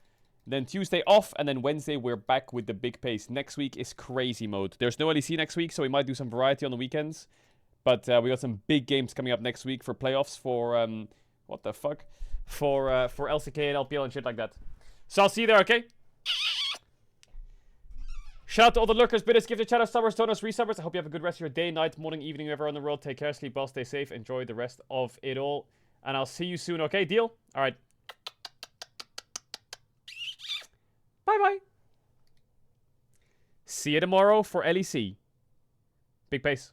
Then Tuesday off, and then Wednesday we're back with the big pace. Next week is crazy mode. There's no LEC next week, so we might do some variety on the weekends. But we got some big games coming up next week for playoffs for, what the fuck? For LCK and LPL and shit like that. So I'll see you there, okay? Shout out to all the lurkers, bidders, gifted chat, subbers, toners, resubbers. I hope you have a good rest of your day, night, morning, evening, wherever on the world. Take care, sleep well, stay safe, enjoy the rest of it all. And I'll see you soon, okay? Deal? Alright. Bye-bye. See you tomorrow for LEC. Big pace.